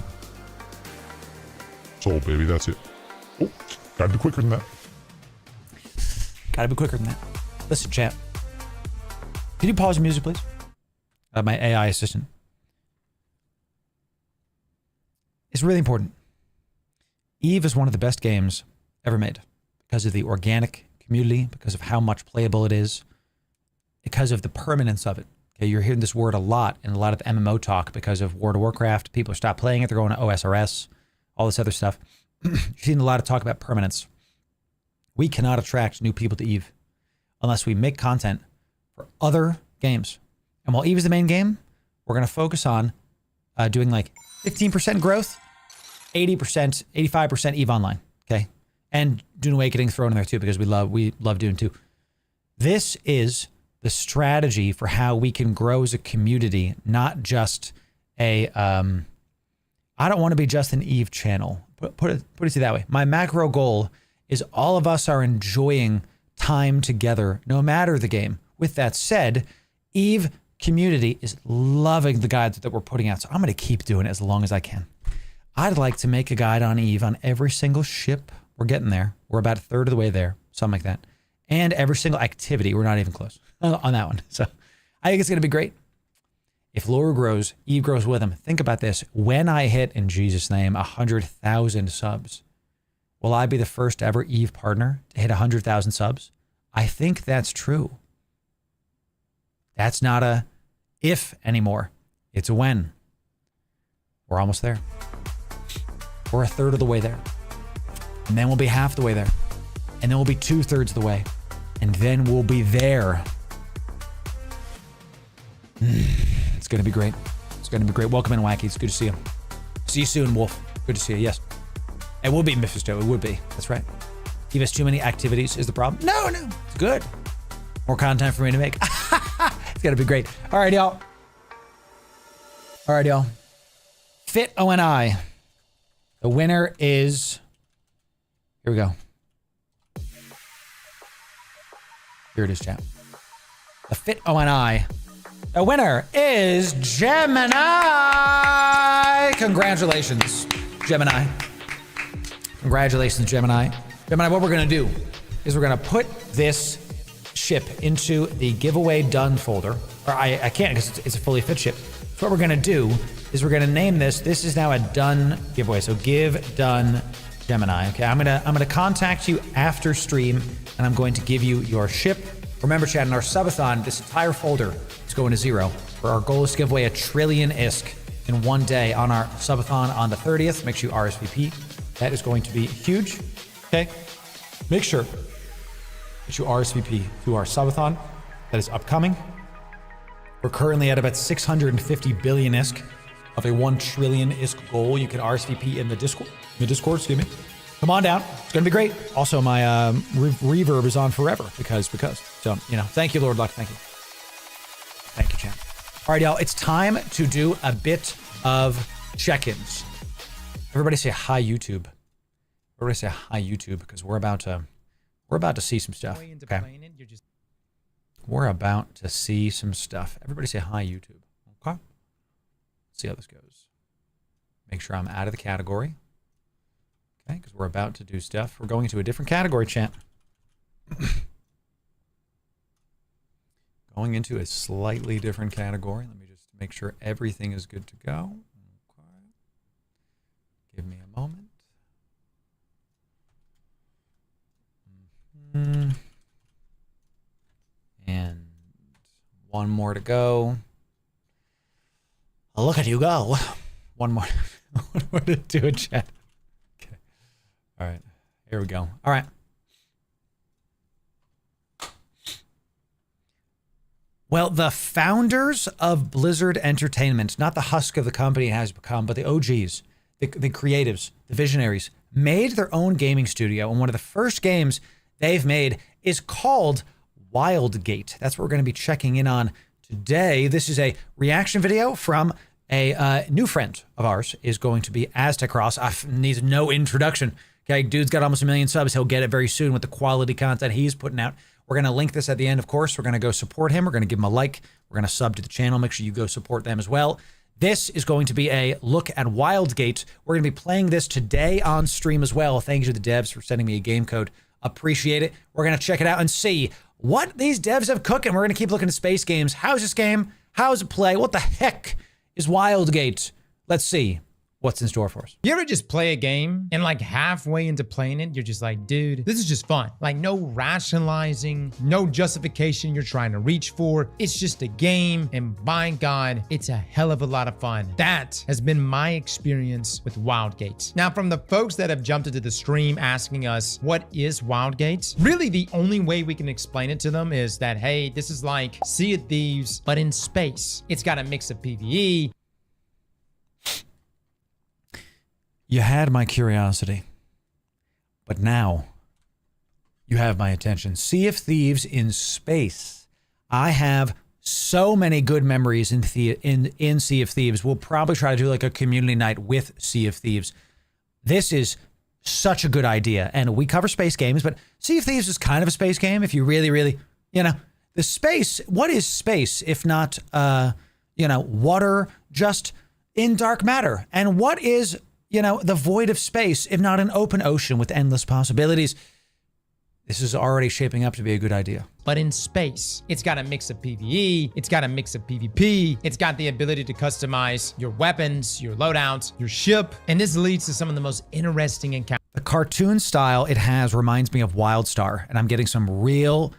Sold, baby. That's it. Oh, gotta be quicker than that. Gotta be quicker than that. Listen, chat. Can you pause the music, please? My AI assistant. It's really important. EVE is one of the best games ever made because of the organic community, because of how much playable it is, because of the permanence of it. Okay, you're hearing this word a lot in a lot of the MMO talk because of World of Warcraft. People stop playing it. They're going to OSRS, all this other stuff. You're seeing a lot of talk about permanence. We cannot attract new people to EVE unless we make content for other games. And while EVE is the main game, we're going to focus on doing 15% growth, 80%, 85% EVE Online, okay? And Dune Awakening thrown in there too because we love Dune too. This is the strategy for how we can grow as a community, not just I don't want to be just an EVE channel. Put it that way. My macro goal is all of us are enjoying time together, no matter the game. With that said, EVE community is loving the guides that we're putting out, so I'm going to keep doing it as long as I can. I'd like to make a guide on EVE on every single ship. We're getting there. We're about a third of the way there, something like that. And every single activity. We're not even close on that one. So I think it's going to be great. If Loru grows, EVE grows with him. Think about this. When I hit, in Jesus' name, 100,000 subs, will I be the first ever EVE partner to hit 100,000 subs? I think that's true. That's not a if anymore. It's a when. We're almost there. We're a third of the way there. And then we'll be half the way there. And then we'll be 2/3 of the way. And then we'll be there. It's going to be great. It's going to be great. Welcome in, Wacky. It's good to see you. See you soon, Wolf. Good to see you. Yes. It will be Mephisto. It would be. That's right. Give us too many activities is the problem. No. It's good. More content for me to make. It's going to be great. All right, y'all. Fit ONI. The winner is... Here we go. Here it is, chat. The Fit ONI. The winner is Gemini. Congratulations, Gemini. Congratulations, Gemini. Gemini, what we're going to do is we're going to put this ship into the giveaway done folder. Or I can't because it's a fully fit ship. So what we're going to do is we're going to name this. This is now a done giveaway. So give done Gemini. Okay, I'm gonna contact you after stream, and I'm going to give you your ship. Remember, chat, in our subathon, this entire folder is going to 0. Where our goal is to give away 1 trillion ISK in one day on our subathon on the 30th. Make sure you RSVP. That is going to be huge. Okay, make sure that you RSVP to our subathon that is upcoming. We're currently at about 650 billion ISK of a 1 trillion ISK goal. You can RSVP in the Discord. Excuse me. Come on down. It's going to be great. Also, my reverb is on forever because. So, thank you, Lord Luck. Thank you. Thank you, champ. All right, y'all. It's time to do a bit of check-ins. Everybody say hi, YouTube. Everybody say hi, YouTube, because we're about to see some stuff. Okay. We're about to see some stuff. Everybody say hi, YouTube. Okay. Let's see how this goes. Make sure I'm out of the category. Okay, because we're about to do stuff. We're going to a different category, chat. Going into a slightly different category. Let me just make sure everything is good to go. Okay. Give me a moment. And one more to go. Look at you go. One more to do it, chat. Okay. All right. Here we go. All right. Well, the founders of Blizzard Entertainment, not the husk of the company it has become, but the OGs, the creatives, the visionaries, made their own gaming studio. And one of the first games they've made is called Wildgate. That's what we're going to be checking in on today. This is a reaction video from a new friend of ours, is going to be Aztec Ross. Needs no introduction. Okay, dude's got almost 1 million subs. He'll get it very soon with the quality content he's putting out. We're going to link this at the end, of course. We're going to go support him. We're going to give him a like. We're going to sub to the channel. Make sure you go support them as well. This is going to be a look at Wildgate. We're going to be playing this today on stream as well. Thank you to the devs for sending me a game code. Appreciate it. We're going to check it out and see what these devs have cooking. We're going to keep looking at space games. How's this game? How does it play? What the heck is Wildgate? Let's see what's in store for us. You ever just play a game and like halfway into playing it, you're just like, dude, this is just fun. Like no rationalizing, no justification you're trying to reach for. It's just a game, and by God, it's a hell of a lot of fun. That has been my experience with Wildgate. Now, from the folks that have jumped into the stream asking us, what is Wildgate? Really, the only way we can explain it to them is that, hey, this is like Sea of Thieves, but in space. It's got a mix of PvE. You had my curiosity, but now you have my attention. Sea of Thieves in space. I have so many good memories in Sea of Thieves. We'll probably try to do like a community night with Sea of Thieves. This is such a good idea. And we cover space games, but Sea of Thieves is kind of a space game if you really, the space. What is space if not, water just in dark matter? And what is the void of space, if not an open ocean with endless possibilities? This is already shaping up to be a good idea. But in space, it's got a mix of PvE, it's got a mix of PvP, it's got the ability to customize your weapons, your loadouts, your ship, and this leads to some of the most interesting encounters. The cartoon style it has reminds me of WildStar, and I'm getting some real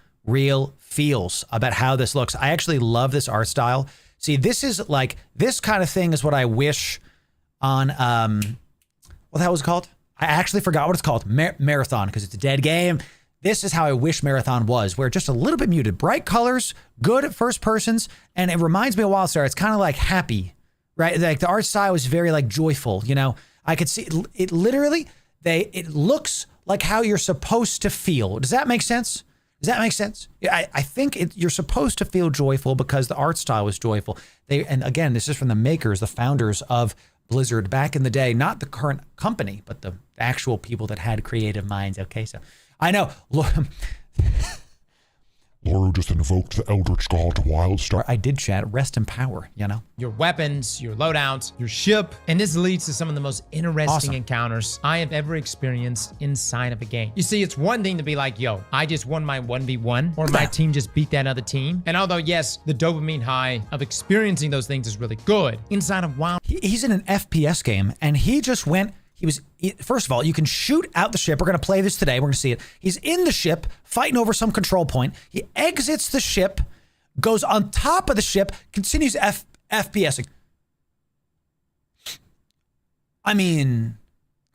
feels about how this looks. I actually love this art style. See, this is like, this kind of thing is what I wish on, what the hell was it called? I actually forgot what it's called. Marathon, because it's a dead game. This is how I wish Marathon was, where just a little bit muted. Bright colors, good first persons, and it reminds me of WildStar. It's kind of like Happy right? Like the art style is very like joyful, you know. I could see it literally, it looks like how you're supposed to feel. Does that make sense? Does that make sense? I think you're supposed to feel joyful because the art style is joyful. And again, this is from the makers, the founders of Blizzard back in the day, not the current company, but the actual people that had creative minds. Okay, so I know. Loru just invoked the Eldritch God Wildstar. I did chat. Rest in power, you know? Your weapons, your loadouts, your ship. And this leads to some of the most interesting encounters I have ever experienced inside of a game. You see, it's one thing to be like, yo, I just won my 1v1 or my team just beat that other team. And although, yes, the dopamine high of experiencing those things is really good, inside of WoW. He's in an FPS game and he just went... First of all, you can shoot out the ship. We're going to play this today. We're going to see it. He's in the ship fighting over some control point. He exits the ship, goes on top of the ship, continues FPSing. I mean,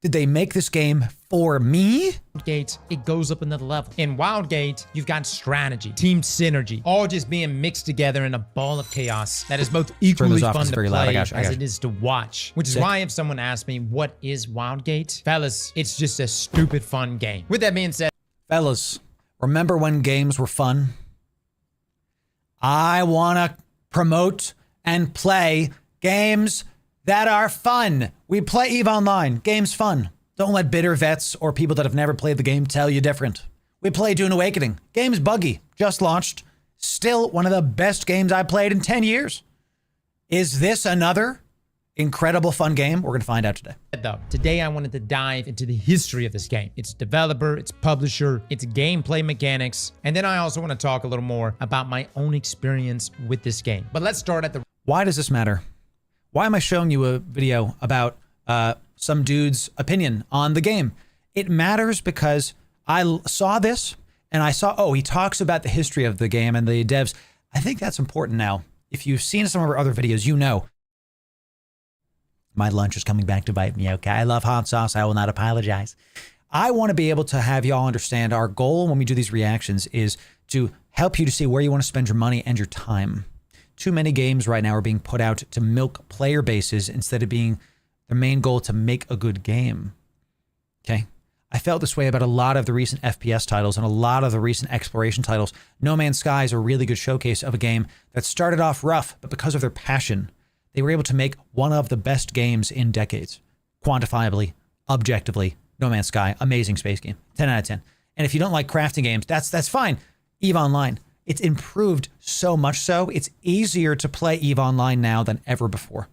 did they make this game for me? Wildgate, it goes up another level. In Wildgate, you've got strategy, team synergy, all just being mixed together in a ball of chaos that is both equally fun to play as it is to watch. Which is why if someone asks me, what is Wildgate? Fellas, it's just a stupid fun game. With that being said, fellas, remember when games were fun? I want to promote and play games that are fun. We play EVE Online. Game's fun. Don't let bitter vets or people that have never played the game tell you different. We play Dune Awakening. Game's buggy. Just launched. Still one of the best games I've played in 10 years. Is this another incredible fun game? We're going to find out today. Today I wanted to dive into the history of this game. Its developer, its publisher, its gameplay mechanics. And then I also want to talk a little more about my own experience with this game. But let's start at the... Why does this matter? Why am I showing you a video about some dude's opinion on the game? It matters because I saw this and I saw, oh, he talks about the history of the game and the devs. I think that's important now. If you've seen some of our other videos, you know. My lunch is coming back to bite me, okay? I love hot sauce. I will not apologize. I want to be able to have y'all understand our goal when we do these reactions is to help you to see where you want to spend your money and your time. Too many games right now are being put out to milk player bases instead of being their main goal to make a good game. Okay? I felt this way about a lot of the recent FPS titles and a lot of the recent exploration titles. No Man's Sky is a really good showcase of a game that started off rough, but because of their passion, they were able to make one of the best games in decades. Quantifiably, objectively, No Man's Sky, amazing space game. 10 out of 10. And if you don't like crafting games, that's fine. EVE Online. It's improved so much so, it's easier to play EVE Online now than ever before.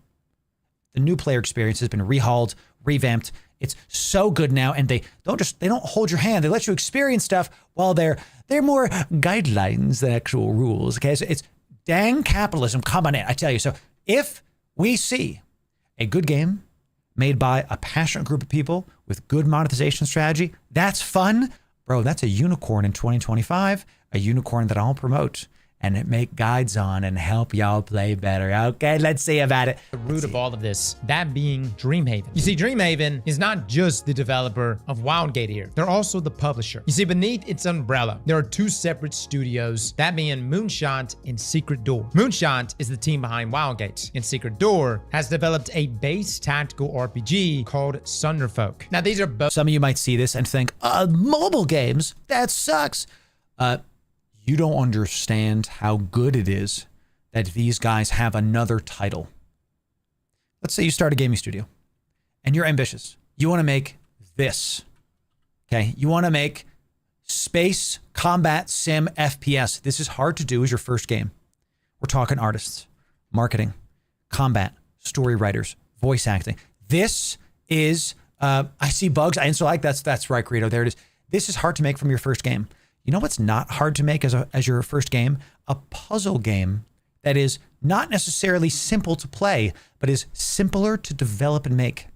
The new player experience has been rehauled, revamped. It's so good now, and they don't hold your hand. They let you experience stuff while they're more guidelines than actual rules. Okay, so it's dang capitalism coming in, I tell you. So if we see a good game made by a passionate group of people with good monetization strategy, that's fun. Bro, that's a unicorn in 2025, a unicorn that I'll promote and make guides on and help y'all play better. Okay, let's see about it. The root of all of this, that being Dreamhaven. You see, Dreamhaven is not just the developer of Wildgate here. They're also the publisher. You see, beneath its umbrella, there are two separate studios, that being Moonshot and Secret Door. Moonshot is the team behind Wildgate, and Secret Door has developed a base tactical RPG called Sunderfolk. Now, these are both... Some of you might see this and think, mobile games? That sucks. You don't understand how good it is that these guys have another title. Let's say you start a gaming studio and you're ambitious. You want to make this, okay? You want to make space combat sim FPS. This is hard to do as your first game. We're talking artists, marketing, combat, story writers, voice acting. This is, I see bugs. I instantly like, that's right, Credo. There it is. This is hard to make from your first game. You know what's not hard to make as your first game? A puzzle game that is not necessarily simple to play, but is simpler to develop and make.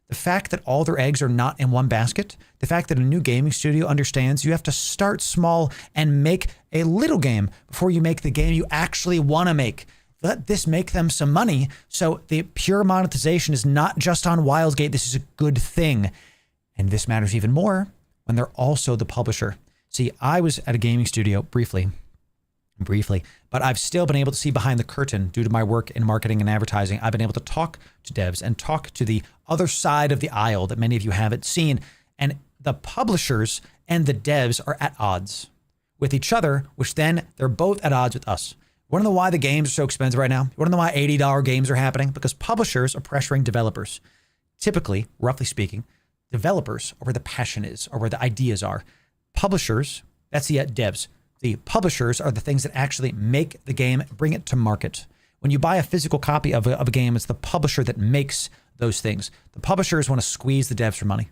The fact that all their eggs are not in one basket, the fact that a new gaming studio understands you have to start small and make a little game before you make the game you actually want to make. Let this make them some money, so the pure monetization is not just on Wildgate. This is a good thing. And this matters even more when they're also the publisher. See, I was at a gaming studio briefly briefly, but I've still been able to see behind the curtain due to my work in marketing and advertising. I've been able to talk to devs and talk to the other side of the aisle that many of you haven't seen. And the publishers and the devs are at odds with each other, which then they're both at odds with us. Want to know why the games are so expensive right now? You want to know why $80 games are happening? Because publishers are pressuring developers. Typically, roughly speaking, developers are where the passion is or where the ideas are. Publishers, that's the devs. The publishers are the things that actually make the game, bring it to market. When you buy a physical copy of a game, it's the publisher that makes those things. The publishers want to squeeze the devs for money.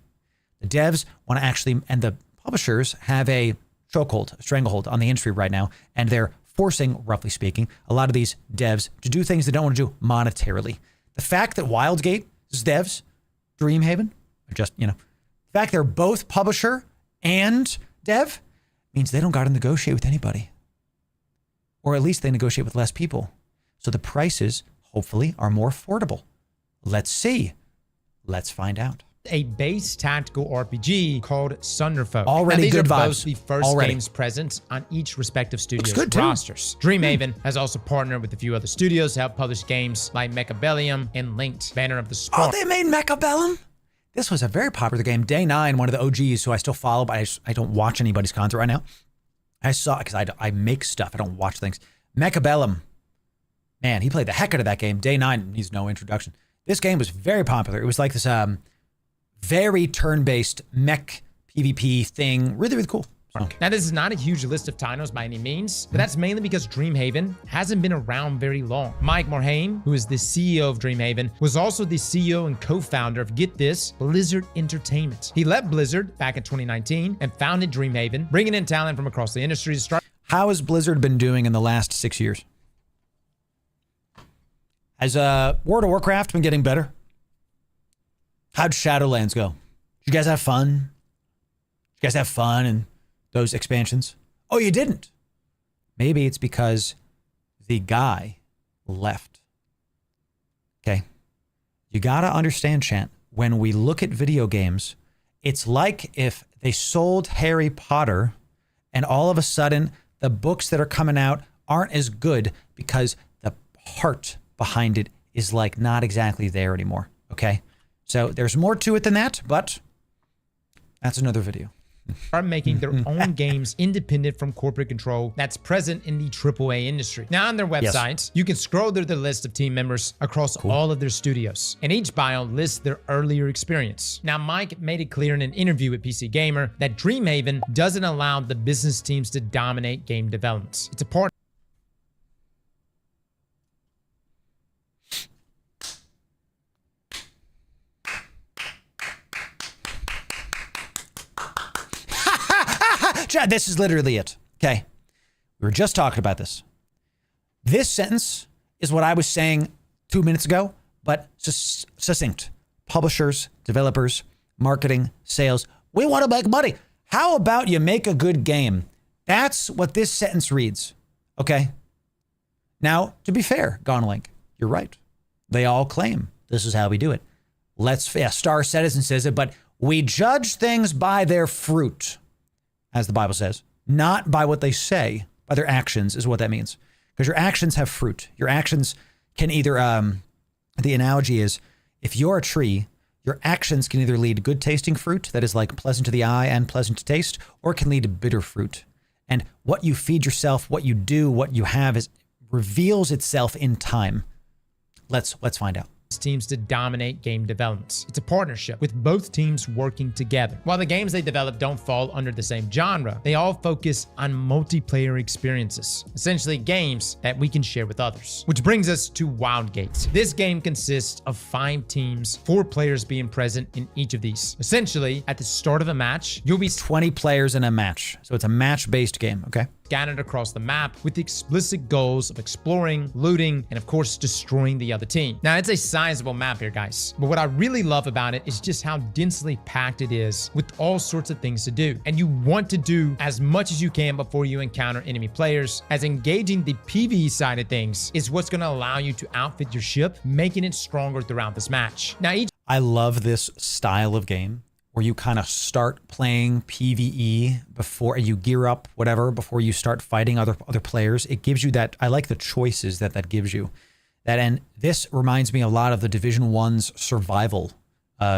The devs want to actually, and the publishers have a chokehold, a stranglehold on the industry right now, and they're forcing, roughly speaking, a lot of these devs to do things they don't want to do monetarily. The fact that Wildgate is devs, Dreamhaven, or just, the fact they're both publisher and dev means they don't got to negotiate with anybody. Or at least they negotiate with less people. So the prices, hopefully, are more affordable. Let's see. Let's find out. A base tactical RPG called Sunderfolk. Already these good are vibes. both the first Already. games present on each respective studio's good, too. rosters. Dreamhaven has also partnered with a few other studios to help publish games like Mechabellum and Linked, Banner of the Oh, Spark. they made Mechabellum? This was a very popular game. Day 9, one of the OGs who I still follow, but I don't watch anybody's content right now. I saw, because I make stuff. I don't watch things. Mechabellum. Man, he played the heck out of that game. Day 9 needs no introduction. This game was very popular. It was like this very turn-based mech PvP thing. Really, really cool. So. Now, this is not a huge list of titles by any means, but that's mainly because Dreamhaven hasn't been around very long. Mike Morhaime, who is the CEO of Dreamhaven, was also the CEO and co-founder of, get this, Blizzard Entertainment. He left Blizzard back in 2019 and founded Dreamhaven, bringing in talent from across the industry to start. How has Blizzard been doing in the last 6 years? Has World of Warcraft been getting better? How'd Shadowlands go? Did you guys have fun? Did you guys have fun in those expansions? Oh, you didn't. Maybe it's because the guy left. Okay. You got to understand, Chant, when we look at video games, it's like if they sold Harry Potter and all of a sudden the books that are coming out aren't as good because the heart behind it is like not exactly there anymore. Okay. So there's more to it than that, but that's another video. Are making their own games independent from corporate control that's present in the AAA industry. Now, on their website, you can scroll through the list of team members across all of their studios, and each bio lists their earlier experience. Now, Mike made it clear in an interview with PC Gamer that Dreamhaven doesn't allow the business teams to dominate game development. It's a part. Chad, this is literally it. Okay. We were just talking about this. This sentence is what I was saying 2 minutes ago, but succinct. Publishers, developers, marketing, sales. We want to make money. How about you make a good game? That's what this sentence reads. Okay. Now, to be fair, Gonlink, you're right. They all claim this is how we do it. Star Citizen says it, but we judge things by their fruit, as the Bible says, not by what they say, by their actions is what that means. Because your actions have fruit. Your actions can either, the analogy is, if you're a tree, your actions can either lead to good tasting fruit that is like pleasant to the eye and pleasant to taste, or it can lead to bitter fruit. And what you feed yourself, what you do, what you have reveals itself in time. Let's find out. Teams to dominate game developments. It's a partnership with both teams working together. While the games they develop don't fall under the same genre, they all focus on multiplayer experiences, essentially games that we can share with others. Which brings us to Wildgate. This game consists of 5 teams, 4 players being present in each of these. Essentially, at the start of a match, you'll be 20 players in a match. So it's a match-based game, okay? scattered across the map with the explicit goals of exploring, looting, and of course, destroying the other team. Now, it's a sizable map here, guys, but what I really love about it is just how densely packed it is with all sorts of things to do. And you want to do as much as you can before you encounter enemy players, as engaging the PvE side of things is what's going to allow you to outfit your ship, making it stronger throughout this match. Now, I love this style of game where you kind of start playing PvE before you gear up, whatever, before you start fighting other players. It gives you that. I like the choices that gives you. And this reminds me a lot of the Division 1's survival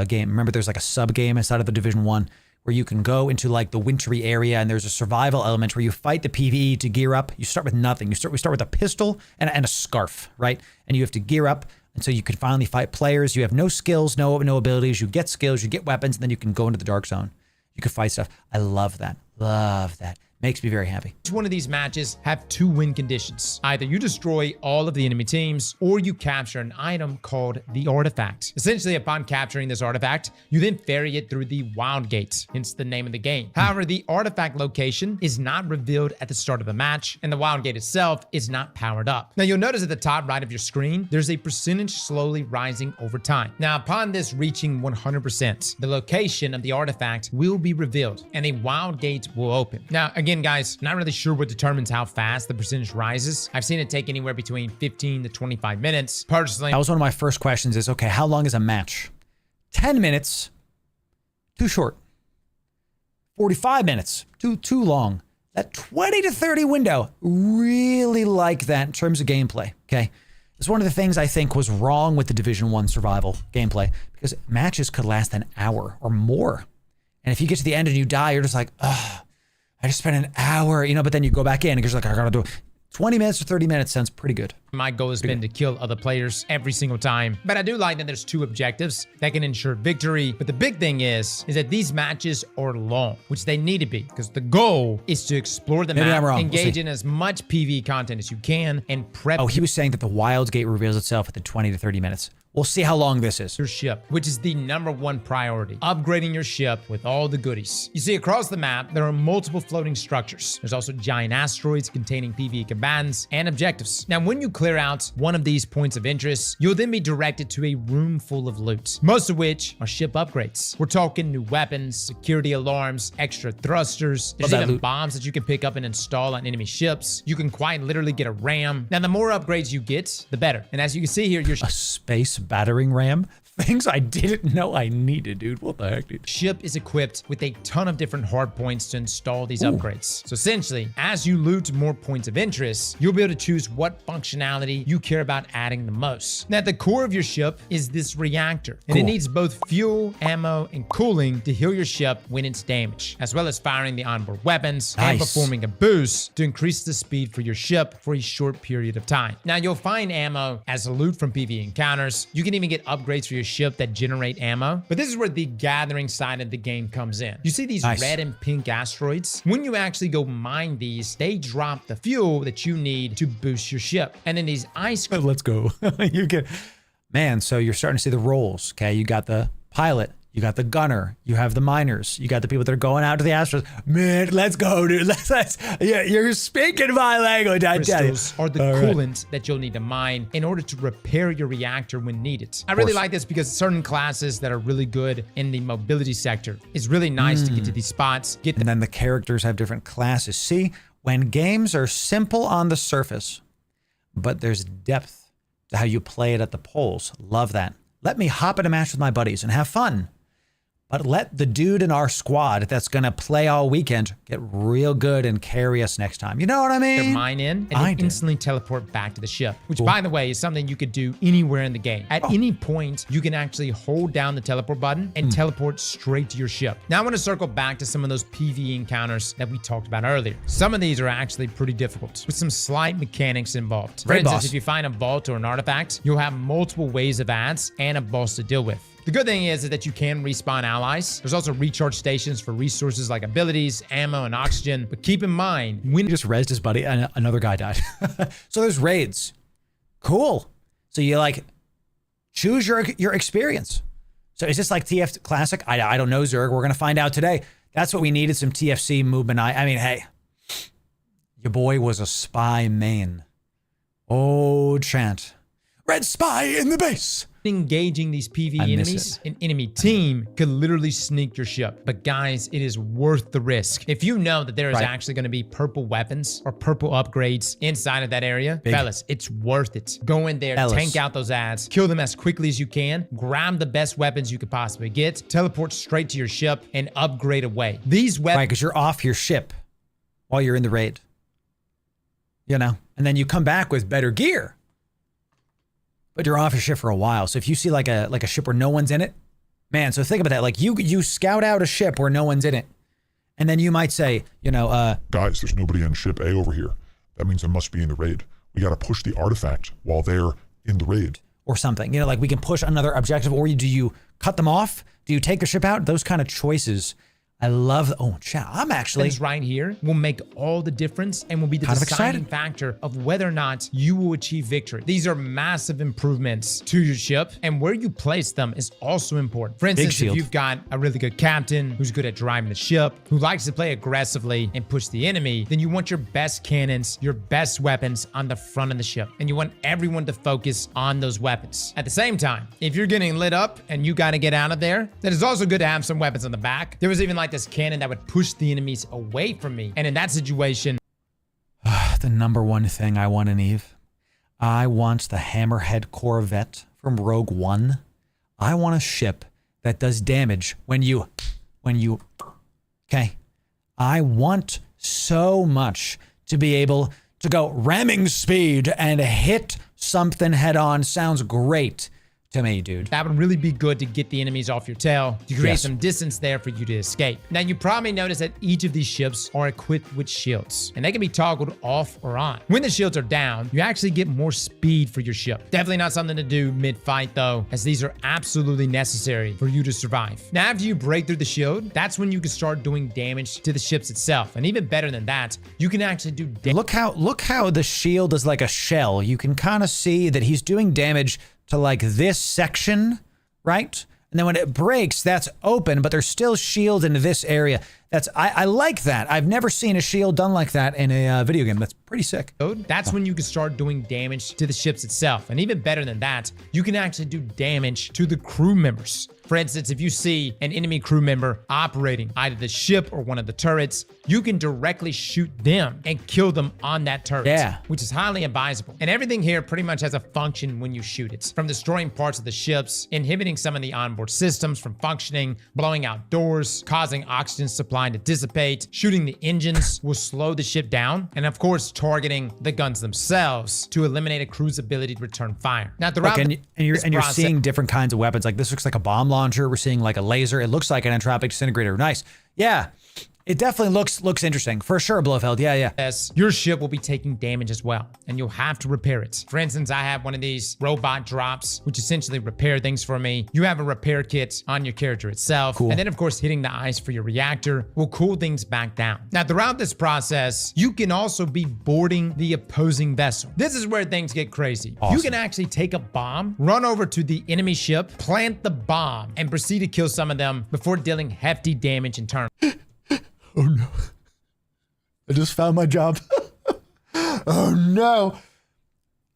game. Remember, there's like a sub game inside of the Division 1 where you can go into like the wintry area, and there's a survival element where you fight the PvE to gear up. You start with nothing. We start with a pistol and a scarf, right? And you have to gear up until you can finally fight players. You have no skills, no abilities. You get skills, you get weapons, and then you can go into the dark zone. You can fight stuff. I love that. Love that. Makes me very happy. Each one of these matches have 2 win conditions. Either you destroy all of the enemy teams, or you capture an item called the artifact. Essentially, upon capturing this artifact, you then ferry it through the Wildgate, hence the name of the game. However, the artifact location is not revealed at the start of the match, and the Wildgate itself is not powered up. Now, you'll notice at the top right of your screen, there's a percentage slowly rising over time. Now, upon this reaching 100%, the location of the artifact will be revealed, and a Wildgate will open. Now, again, guys, not really sure what determines how fast the percentage rises. I've seen it take anywhere between 15 to 25 minutes. Personally, that was one of my first questions is, okay, how long is a match? 10 minutes, too short. 45 minutes, too long. That 20 to 30 window, really like that in terms of gameplay, okay? It's one of the things I think was wrong with the Division 1 survival gameplay, because matches could last an hour or more. And if you get to the end and you die, you're just like, ugh. I just spent an hour, but then you go back in and you're just like, I gotta do it. 20 minutes or 30 minutes sounds pretty good. My goal has been to kill other players every single time. But I do like that there's 2 objectives that can ensure victory. But the big thing is that these matches are long, which they need to be, because the goal is to explore the map, engage in as much PvE content as you can, and prep. Oh, he was saying that the Wildgate reveals itself within 20 to 30 minutes. We'll see how long this is. Your ship, which is the #1 priority, upgrading your ship with all the goodies. You see, across the map, there are multiple floating structures. There's also giant asteroids containing PvE combatants and objectives. Now, when you clear out one of these points of interest, you'll then be directed to a room full of loot, most of which are ship upgrades. We're talking new weapons, security alarms, extra thrusters. There's even bombs that you can pick up and install on enemy ships. You can quite literally get a ram. Now, the more upgrades you get, the better. And as you can see here, your a space battering ram. Things I didn't know I needed, dude. What the heck, dude? Ship is equipped with a ton of different hard points to install these upgrades. So essentially, as you loot more points of interest, you'll be able to choose what functionality you care about adding the most. Now, at the core of your ship is this reactor, and it needs both fuel, ammo, and cooling to heal your ship when it's damaged, as well as firing the onboard weapons and performing a boost to increase the speed for your ship for a short period of time. Now, you'll find ammo as a loot from PvE encounters. You can even get upgrades for your ship that generate ammo. But this is where the gathering side of the game comes in. You see these red and pink asteroids? When you actually go mine these, they drop the fuel that you need to boost your ship. And then these ice... Let's go. You get... Man, so you're starting to see the roles, okay? You got the pilot, you got the gunner, you have the miners, you got the people that are going out to the asteroids. Man, let's go, dude. Yeah, you're speaking my language, I tell you. Crystals are the coolant that you'll need to mine in order to repair your reactor when needed. I really like this because certain classes that are really good in the mobility sector, it's really nice to get to these spots. And then the characters have different classes. See, when games are simple on the surface, but there's depth to how you play it at the polls. Love that. Let me hop in a match with my buddies and have fun. But let the dude in our squad that's going to play all weekend get real good and carry us next time. You know what I mean? They're mine in and instantly teleport back to the ship, which by the way is something you could do anywhere in the game. At any point, you can actually hold down the teleport button and teleport straight to your ship. Now I want to circle back to some of those PvE encounters that we talked about earlier. Some of these are actually pretty difficult with some slight mechanics involved. For instance, if you find a vault or an artifact, you'll have multiple waves of ads and a boss to deal with. The good thing is that you can respawn allies. There's also recharge stations for resources like abilities, ammo, and oxygen. But keep in mind, when you just rezzed his buddy and another guy died. So there's raids. Cool. So you like choose your experience. So is this like TF Classic? I don't know, Zerg. We're gonna find out today. That's what we needed, some TFC movement. I mean, hey, your boy was a spy main. Oh, Chant. Red spy in the base. Engaging these PvE enemies, an enemy team could literally sneak your ship. But guys, it is worth the risk. If you know that there is actually going to be purple weapons or purple upgrades inside of that area, fellas, it's worth it. Go in there, tank out those ads, kill them as quickly as you can, grab the best weapons you could possibly get, teleport straight to your ship, and upgrade away. These weapons... Right, because you're off your ship while you're in the raid. You know? And then you come back with better gear. But you're off your ship for a while. So if you see like a ship where no one's in it, man, so think about that. Like you scout out a ship where no one's in it. And then you might say, you know, guys, there's nobody in ship A over here. That means I must be in the raid. We got to push the artifact while they're in the raid. Or something, you know, like we can push another objective, or do you cut them off? Do you take the ship out? Those kind of choices. I love, oh, chat. I'm actually right here will make all the difference and will be the deciding factor of whether or not you will achieve victory. These are massive improvements to your ship, and where you place them is also important. For instance, if you've got a really good captain who's good at driving the ship, who likes to play aggressively and push the enemy, then you want your best cannons, your best weapons on the front of the ship, and you want everyone to focus on those weapons. At the same time, if you're getting lit up and you got to get out of there, then it's also good to have some weapons on the back. There was even like this cannon that would push the enemies away from me. And in that situation, the number one thing I want in Eve, I want the Hammerhead Corvette from Rogue One. I want a ship that does damage when you, okay? I want so much to be able to go ramming speed and hit something head on. Sounds great to me, dude. That would really be good to get the enemies off your tail, to create some distance there for you to escape. Now, you probably notice that each of these ships are equipped with shields, and they can be toggled off or on. When the shields are down, you actually get more speed for your ship. Definitely not something to do mid-fight, though, as these are absolutely necessary for you to survive. Now, after you break through the shield, that's when you can start doing damage to the ships itself. And even better than that, you can actually do damage. Look how the shield is like a shell. You can kind of see that he's doing damage to like this section, right? And then when it breaks, that's open, but there's still shield in this area. I like that. I've never seen a shield done like that in a video game. That's pretty sick. That's when you can start doing damage to the ships itself. And even better than that, you can actually do damage to the crew members. For instance, if you see an enemy crew member operating either the ship or one of the turrets, you can directly shoot them and kill them on that turret, which is highly advisable. And everything here pretty much has a function when you shoot it. From destroying parts of the ships, inhibiting some of the onboard systems from functioning, blowing out doors, causing oxygen supply to dissipate, shooting the engines will slow the ship down, and of course, targeting the guns themselves to eliminate a crew's ability to return fire. Now, throughout you're seeing different kinds of weapons. Like this looks like a bomb launcher. We're seeing like a laser. It looks like an entropic disintegrator. Nice. Yeah. It definitely looks interesting. For sure, Blofeld. Yeah. Yes, your ship will be taking damage as well, and you'll have to repair it. For instance, I have one of these robot drops, which essentially repair things for me. You have a repair kit on your character itself. Cool. And then, of course, hitting the ice for your reactor will cool things back down. Now, throughout this process, you can also be boarding the opposing vessel. This is where things get crazy. Awesome. You can actually take a bomb, run over to the enemy ship, plant the bomb, and proceed to kill some of them before dealing hefty damage in turn. Oh no. I just found my job. Oh no.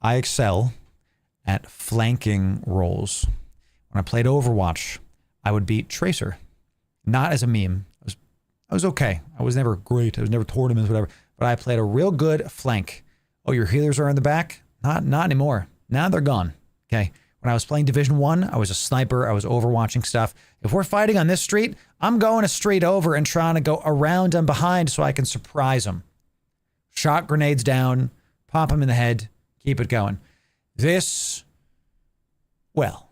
I excel at flanking roles. When I played Overwatch, I would beat Tracer. Not as a meme. I was okay. I was never great. I was never tournaments, whatever. But I played a real good flank. Oh, your healers are in the back? Not anymore. Now they're gone. Okay. When I was playing Division 1, I was a sniper. I was overwatching stuff. If we're fighting on this street, I'm going a street over and trying to go around and behind so I can surprise them. Shot grenades down, pop them in the head, keep it going. This, well,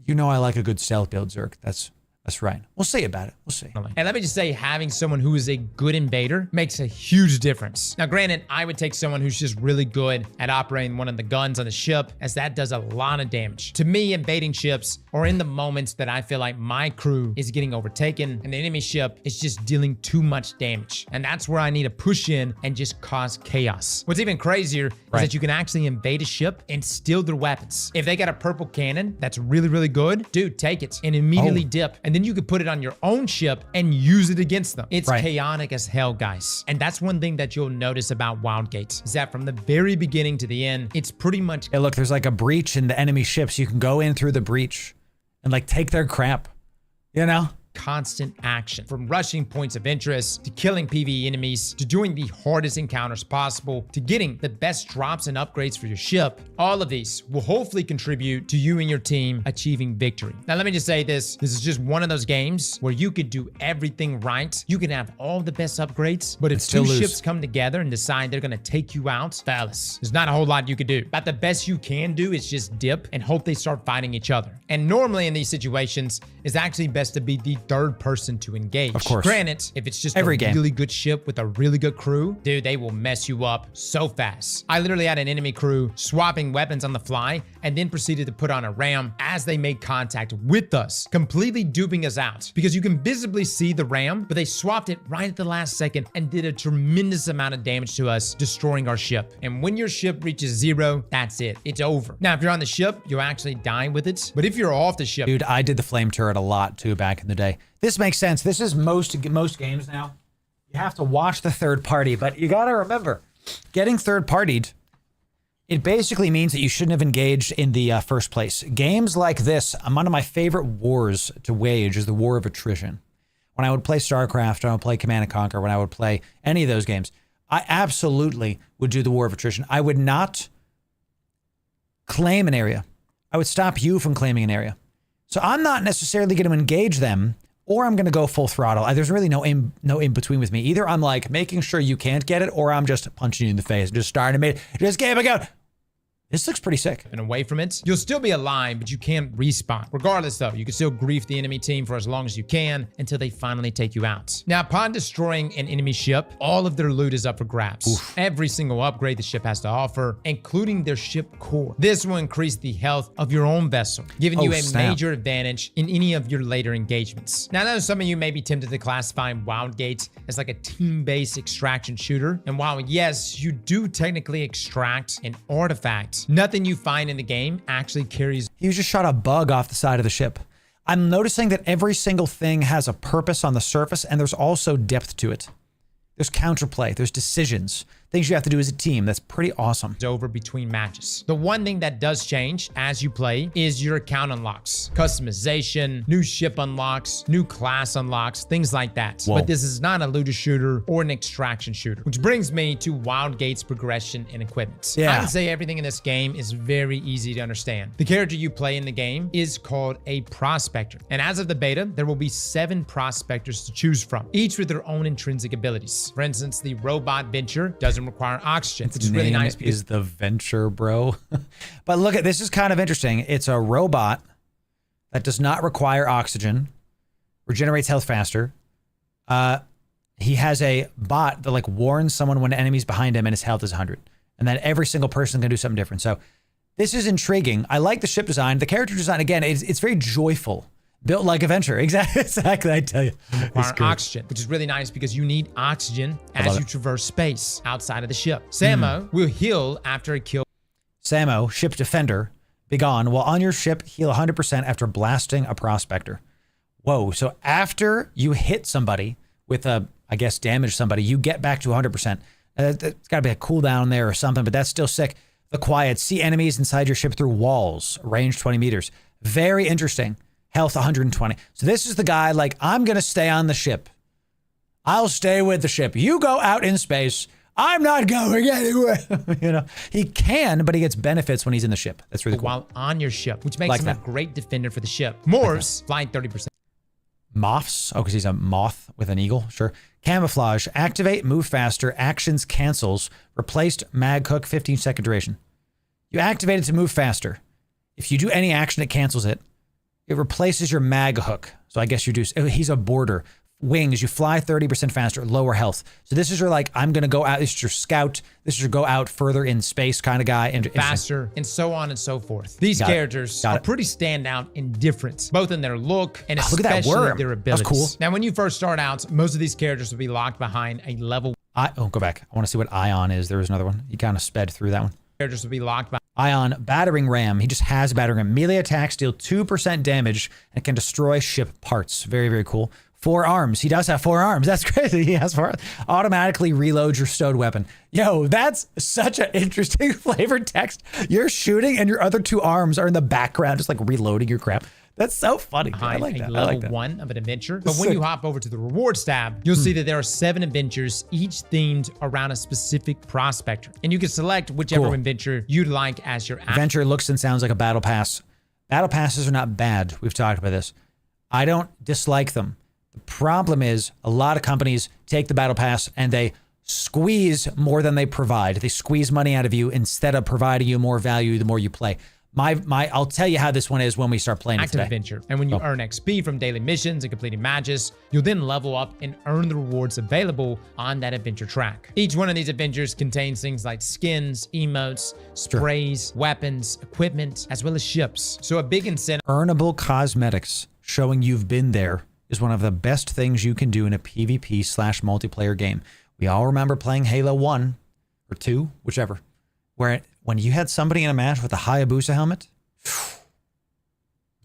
you know I like a good stealth build, Zerk. That's right. We'll see about it. We'll see. And let me just say, having someone who is a good invader makes a huge difference. Now, granted, I would take someone who's just really good at operating one of the guns on the ship, as that does a lot of damage. To me, invading ships are in the moments that I feel like my crew is getting overtaken and the enemy ship is just dealing too much damage. And that's where I need to push in and just cause chaos. What's even crazier is that you can actually invade a ship and steal their weapons. If they got a purple cannon that's really, really good, dude, take it and immediately dip. And then then you could put it on your own ship and use it against them. It's Right. chaotic as hell, guys. And that's one thing that you'll notice about Wildgate, is that from the very beginning to the end, it's pretty much... Hey, look, there's like a breach in the enemy ships. You can go in through the breach and like take their crap, you know? constant action, from rushing points of interest to killing PvE enemies to doing the hardest encounters possible to getting the best drops and upgrades for your ship. All of these will hopefully contribute to you and your team achieving victory. Now let me just say this is just one of those games where you could do everything right, you can have all the best upgrades, but if two ships come together and decide they're gonna take you out, fellas, there's not a whole lot you could do. But the best you can do is just dip and hope they start fighting each other. And normally in these situations, it's actually best to be the third person to engage. Of course. Granted, if it's just Every a game. really good ship with a really good crew, dude, they will mess you up so fast. I literally had an enemy crew swapping weapons on the fly and then proceeded to put on a ram as they made contact with us, completely duping us out because you can visibly see the ram, but they swapped it right at the last second and did a tremendous amount of damage to us, destroying our ship. And when your ship reaches 0, that's it. It's over. Now, if you're on the ship, you'll actually die with it. But if you're off the ship, dude, I did the flame turret a lot too back in the day. This makes sense. This is most games now. You have to watch the third party, but you got to remember, getting third partied, it basically means that you shouldn't have engaged in the first place. Games like this, one of my favorite wars to wage is the war of attrition. When I would play StarCraft, when I would play Command & Conquer, when I would play any of those games, I absolutely would do the war of attrition. I would not claim an area. I would stop you from claiming an area. So I'm not necessarily going to engage them, or I'm going to go full throttle. There's really no in between with me. Either I'm like making sure you can't get it, or I'm just punching you in the face, just starting to just game out. This looks pretty sick. And away from it, you'll still be alive, but you can't respawn. Regardless though, you can still grief the enemy team for as long as you can until they finally take you out. Now, upon destroying an enemy ship, all of their loot is up for grabs. Oof. Every single upgrade the ship has to offer, including their ship core. This will increase the health of your own vessel, giving you a major advantage in any of your later engagements. Now, I know some of you may be tempted to classify Wildgate as like a team-based extraction shooter. And while yes, you do technically extract an artifact, nothing you find in the game actually carries. You just shot a bug off the side of the ship. I'm noticing that every single thing has a purpose on the surface, and there's also depth to it. There's counterplay, there's decisions, things you have to do as a team. That's pretty awesome. Over between matches. The one thing that does change as you play is your account unlocks, customization, new ship unlocks, new class unlocks, things like that. Whoa. But this is not a looter shooter or an extraction shooter, which brings me to Wildgate's progression and equipment. Yeah. I would say everything in this game is very easy to understand. The character you play in the game is called a prospector. And as of the beta, there will be 7 prospectors to choose from, each with their own intrinsic abilities. For instance, the robot Venture doesn't require oxygen, which is really nice. Is the Venture, bro. But look at this, is kind of interesting. It's a robot that does not require oxygen, regenerates health faster. He has a bot that like warns someone when enemies behind him and his health is 100. And then every single person can do something different. So this is intriguing. I like the ship design. The character design, again, it's very joyful. Built like a Venture. Exactly, I tell you. Require oxygen, which is really nice because you need oxygen as you traverse space outside of the ship. Samo will heal after a kill. Samo, ship defender, be gone. While on your ship, heal 100% after blasting a prospector. Whoa, so after you hit somebody with I guess damage somebody, you get back to 100%. It's got to be a cooldown there or something, but that's still sick. The quiet, see enemies inside your ship through walls, range 20 meters. Very interesting. Health 120. So this is the guy like, I'm going to stay on the ship. I'll stay with the ship. You go out in space. I'm not going anywhere. You know, he can, but he gets benefits when he's in the ship. That's really cool. While on your ship, which makes him a great defender for the ship. Morphs, flying 30%. Moths. Oh, because he's a moth with an eagle. Sure. Camouflage. Activate, move faster. Actions cancels. Replaced mag hook, 15-second duration. You activate it to move faster. If you do any action, it cancels it. It replaces your mag hook. So I guess you do. He's a boarder. Wings, you fly 30% faster, lower health. So this is your like, I'm going to go out. This is your scout. This is your go out further in space kind of guy. And faster, and so on and so forth. These characters are pretty standout and different, both in their look and especially their abilities. That's cool. Now, when you first start out, most of these characters will be locked behind a level. Go back. I want to see what Ion is. There was another one. You kind of sped through that one. Characters will be locked by Ion battering ram. He just has battering ram. Melee attacks deal 2% damage and can destroy ship parts. Very, very cool. 4 arms. He does have 4 arms. That's crazy. He has 4. Automatically reloads your stowed weapon. Yo, that's such an interesting flavored text. You're shooting and your other 2 arms are in the background, just like reloading your crap. That's so funny. I like that. Level 1 of an adventure. But when you hop over to the rewards tab, you'll see that there are 7 adventures, each themed around a specific prospector. And you can select whichever adventure you'd like as your adventure. Looks and sounds like a battle pass. Battle passes are not bad. We've talked about this. I don't dislike them. The problem is a lot of companies take the battle pass and they squeeze more than they provide. They squeeze money out of you instead of providing you more value the more you play. I'll tell you how this one is when we start playing active adventure. And when you earn XP from daily missions and completing matches, you'll then level up and earn the rewards available on that adventure track. Each one of these adventures contains things like skins, emotes, sprays, weapons, equipment, as well as ships. So a big incentive. Earnable cosmetics showing you've been there is one of the best things you can do in a PvP/multiplayer game. We all remember playing Halo 1 or 2, whichever, where when you had somebody in a match with a Hayabusa helmet,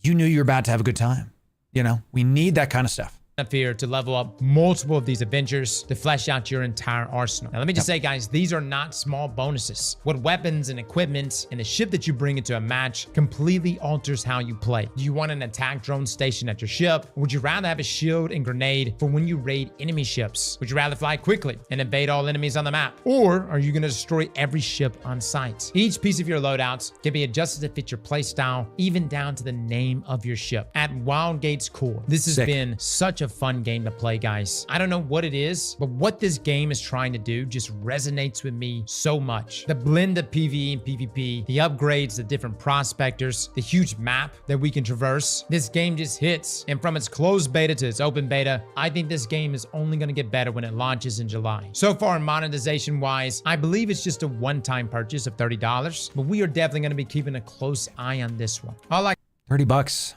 you knew you were about to have a good time. You know, we need that kind of stuff. Here to level up multiple of these adventures to flesh out your entire arsenal. Now, let me just say, guys, these are not small bonuses. What weapons and equipment and the ship that you bring into a match completely alters how you play. Do you want an attack drone stationed at your ship? Or would you rather have a shield and grenade for when you raid enemy ships? Would you rather fly quickly and invade all enemies on the map? Or are you going to destroy every ship on sight? Each piece of your loadouts can be adjusted to fit your playstyle, even down to the name of your ship. At Wildgate's core, this has been such a fun game to play, guys. I don't know what it is, but what this game is trying to do just resonates with me so much. The blend of PvE and PvP, the upgrades, the different prospectors, the huge map that we can traverse. This game just hits. And from its closed beta to its open beta, I think this game is only going to get better when it launches in July. So far, monetization wise, I believe it's just a one-time purchase of $30, but we are definitely going to be keeping a close eye on this one. I like $30.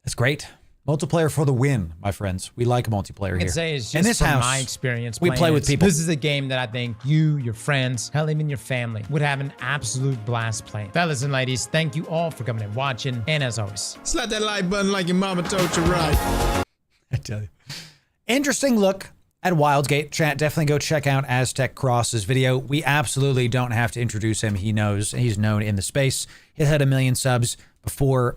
That's great. Multiplayer for the win, my friends. We like multiplayer here. I can say it's just in this from house, my experience. We play with people. This is a game that I think you, your friends, hell, even your family would have an absolute blast playing. Fellas and ladies, thank you all for coming and watching. And as always, slap that like button like your mama told you right. I tell you. Interesting look at Wildgate. Chat, definitely go check out Aztec Cross's video. We absolutely don't have to introduce him. He knows. He's known in the space. He's had 1 million subs before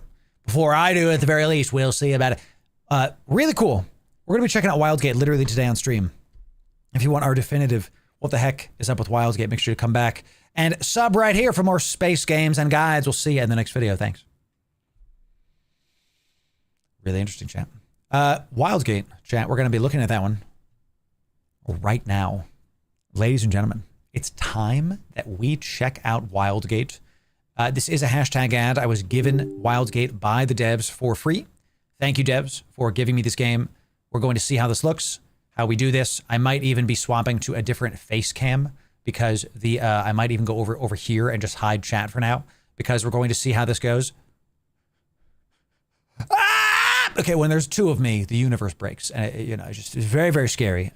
I do, at the very least. We'll see about it. Really cool. We're going to be checking out Wildgate literally today on stream. If you want our definitive what the heck is up with Wildgate, make sure to come back and sub right here for more space games and guides. We'll see you in the next video. Thanks. Really interesting, chat. Wildgate, chat. We're going to be looking at that one right now. Ladies and gentlemen, it's time that we check out Wildgate. This is a hashtag ad. I was given Wildgate by the devs for free. Thank you, devs, for giving me this game. We're going to see how this looks, how we do this. I might even be swapping to a different face cam because I might even go over here and just hide chat for now because we're going to see how this goes. Okay, when there's 2 of me, the universe breaks, and it's just very, very scary.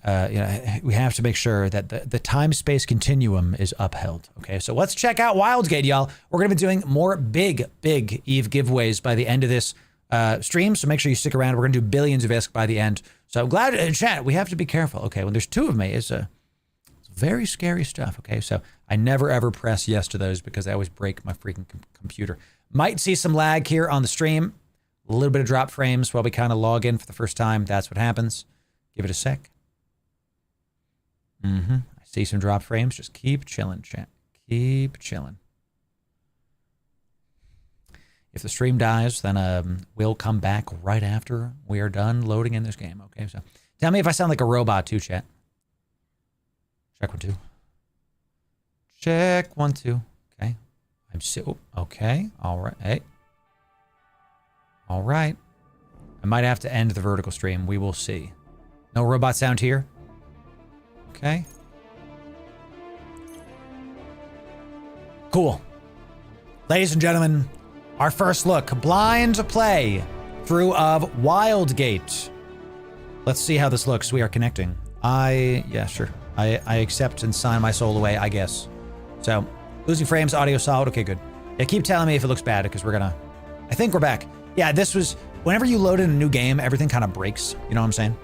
We have to make sure that the time-space continuum is upheld. Okay, so let's check out Wildgate, y'all. We're gonna be doing more big Eve giveaways by the end of this stream, so make sure you stick around. We're gonna do billions of ISK by the end. So I'm glad, chat. We have to be careful. Okay, when there's 2 of me, it's very scary stuff. Okay, so I never ever press yes to those because I always break my freaking computer. Might see some lag here on the stream. A little bit of drop frames while we kind of log in for the first time. That's what happens. Give it a sec. I see some drop frames. Just keep chilling, chat. Keep chilling. If the stream dies, then we'll come back right after we are done loading in this game. Okay, so tell me if I sound like a robot too, chat. Check 1 2. Check 1 2. Okay. I'm so okay. All right. Hey. All right. I might have to end the vertical stream. We will see. No robot sound here. Okay. Cool. Ladies and gentlemen, our first look, blind play through of Wildgate. Let's see how this looks. We are connecting. Yeah, sure. I accept and sign my soul away, I guess. So Losing frames, audio solid. Okay, good. Yeah, keep telling me if it looks bad because we're gonna... I think we're back. Yeah, this was... Whenever you load in a new game, everything kind of breaks. You know what I'm saying?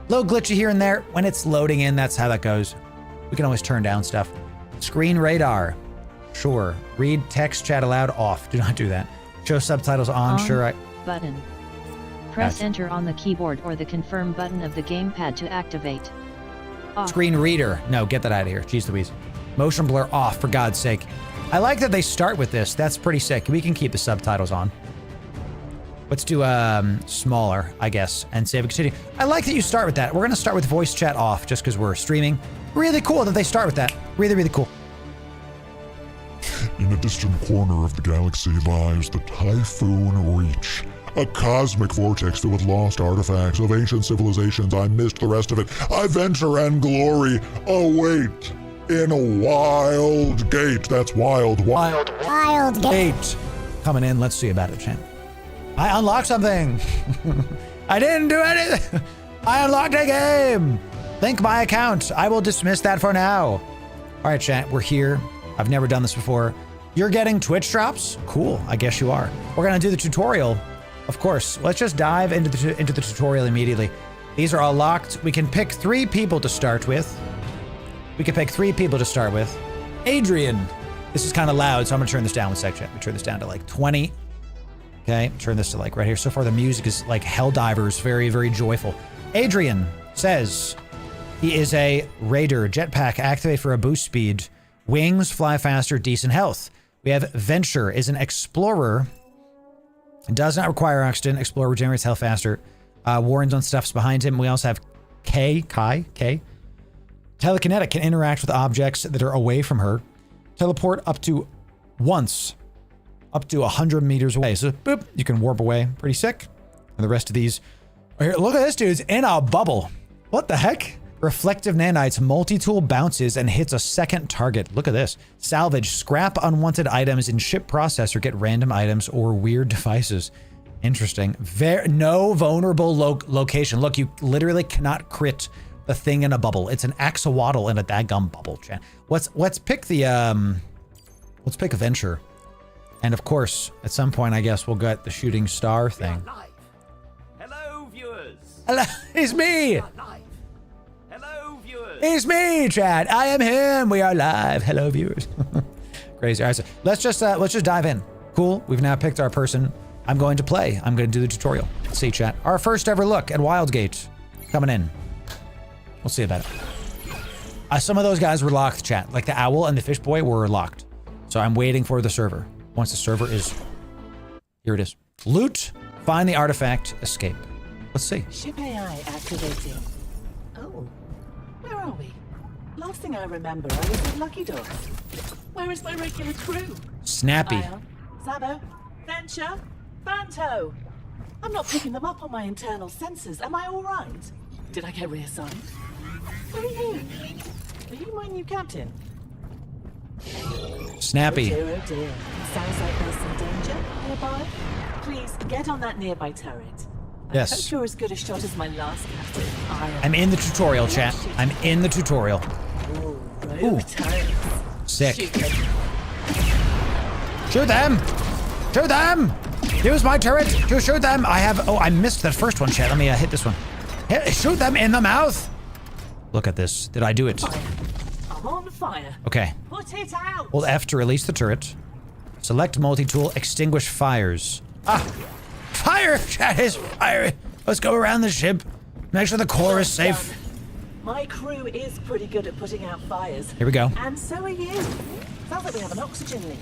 A little glitchy here and there. When it's loading in, that's how that goes. We can always turn down stuff. Screen radar. Sure. Read text chat aloud off. Do not do that. Show subtitles on. Sure. Button. Press enter on the keyboard or the confirm button of the gamepad to activate. Off. Screen reader. No, get that out of here. Jeez Louise. Motion blur off, for God's sake. I like that they start with this. That's pretty sick. We can keep the subtitles on. Let's do smaller, I guess, and save and continue. I like that you start with that. We're going to start with voice chat off just because we're streaming. Really cool that they start with that. Really, really cool. In a distant corner of the galaxy lies the Typhoon Reach, a cosmic vortex filled with lost artifacts of ancient civilizations. I missed the rest of it. Adventure and glory await in a Wildgate. That's wild. Wildgate. Coming in. Let's see about it, chat. I unlocked something. I didn't do anything. I unlocked a game. Link my account. I will dismiss that for now. All right, chat. We're here. I've never done this before. You're getting Twitch drops? Cool. I guess you are. We're going to do the tutorial. Of course. Let's just dive into the tutorial immediately. These are all locked. We can pick 3 people to start with. Adrian. This is kind of loud, so I'm going to turn this down one sec, chat. I'm going to turn this down to like 20. Okay, turn this to like right here. So far the music is like Helldivers, very, very joyful. Adrian says he is a raider. Jetpack, activate for a boost speed. Wings, fly faster, decent health. We have Venture, is an explorer. Does not require oxygen. Explorer regenerates health faster. Warns on stuffs behind him. We also have Kai. Telekinetic, can interact with objects that are away from her. Teleport up to 100 meters away. So, boop, you can warp away. Pretty sick. And the rest of these are here. Look at this dude's in a bubble. What the heck? Reflective nanites, multi-tool bounces and hits a second target. Look at this. Salvage, scrap unwanted items in ship processor, get random items or weird devices. Interesting. No vulnerable location. Look, you literally cannot crit the thing in a bubble. It's an axolotl in a daggum bubble, chat. Let's pick the let's pick a Venture. And of course, at some point, I guess we'll get the shooting star thing. Hello, viewers. Hello, it's me. Hello, viewers. It's me, chat. I am him. We are live. Hello, viewers. Crazy. All right, so let's just dive in. Cool. We've now picked our person. I'm going to play. I'm going to do the tutorial. Let's see, chat. Our first ever look at Wildgate coming in. We'll see about it. Some of those guys were locked, chat. Like the owl and the fish boy were locked. So I'm waiting for the server. Once the server is... Here it is. Loot, find the artifact, escape. Let's see. Ship AI activating. Oh, where are we? Last thing I remember, I was with Lucky Dogs. Where is my regular crew? Snappy. Ion, Zabo, Venture, Banto. I'm not picking them up on my internal sensors. Am I all right? Did I get reassigned? Who are you? Are you my new captain? Snappy. Oh dear. Sounds like there's some danger nearby. Please get on that nearby turret. Yes. I hope you're as good a shot as my last captain. I'm in the tutorial, chat. I'm in the tutorial. Ooh. Turrets. Sick. Shoot them. Shoot them! Shoot them! Use my turret to shoot them! I missed that first one, chat. Let me hit this one. Shoot them in the mouth! Look at this. Did I do it? Fire. I'm on fire. Okay. Put it out! Hold F to release the turret. Select multi-tool, extinguish fires. Fire! Chat is fire! Let's go around the ship. Make sure the core is safe. Done. My crew is pretty good at putting out fires. Here we go. And so are you. Sounds like we have an oxygen leak.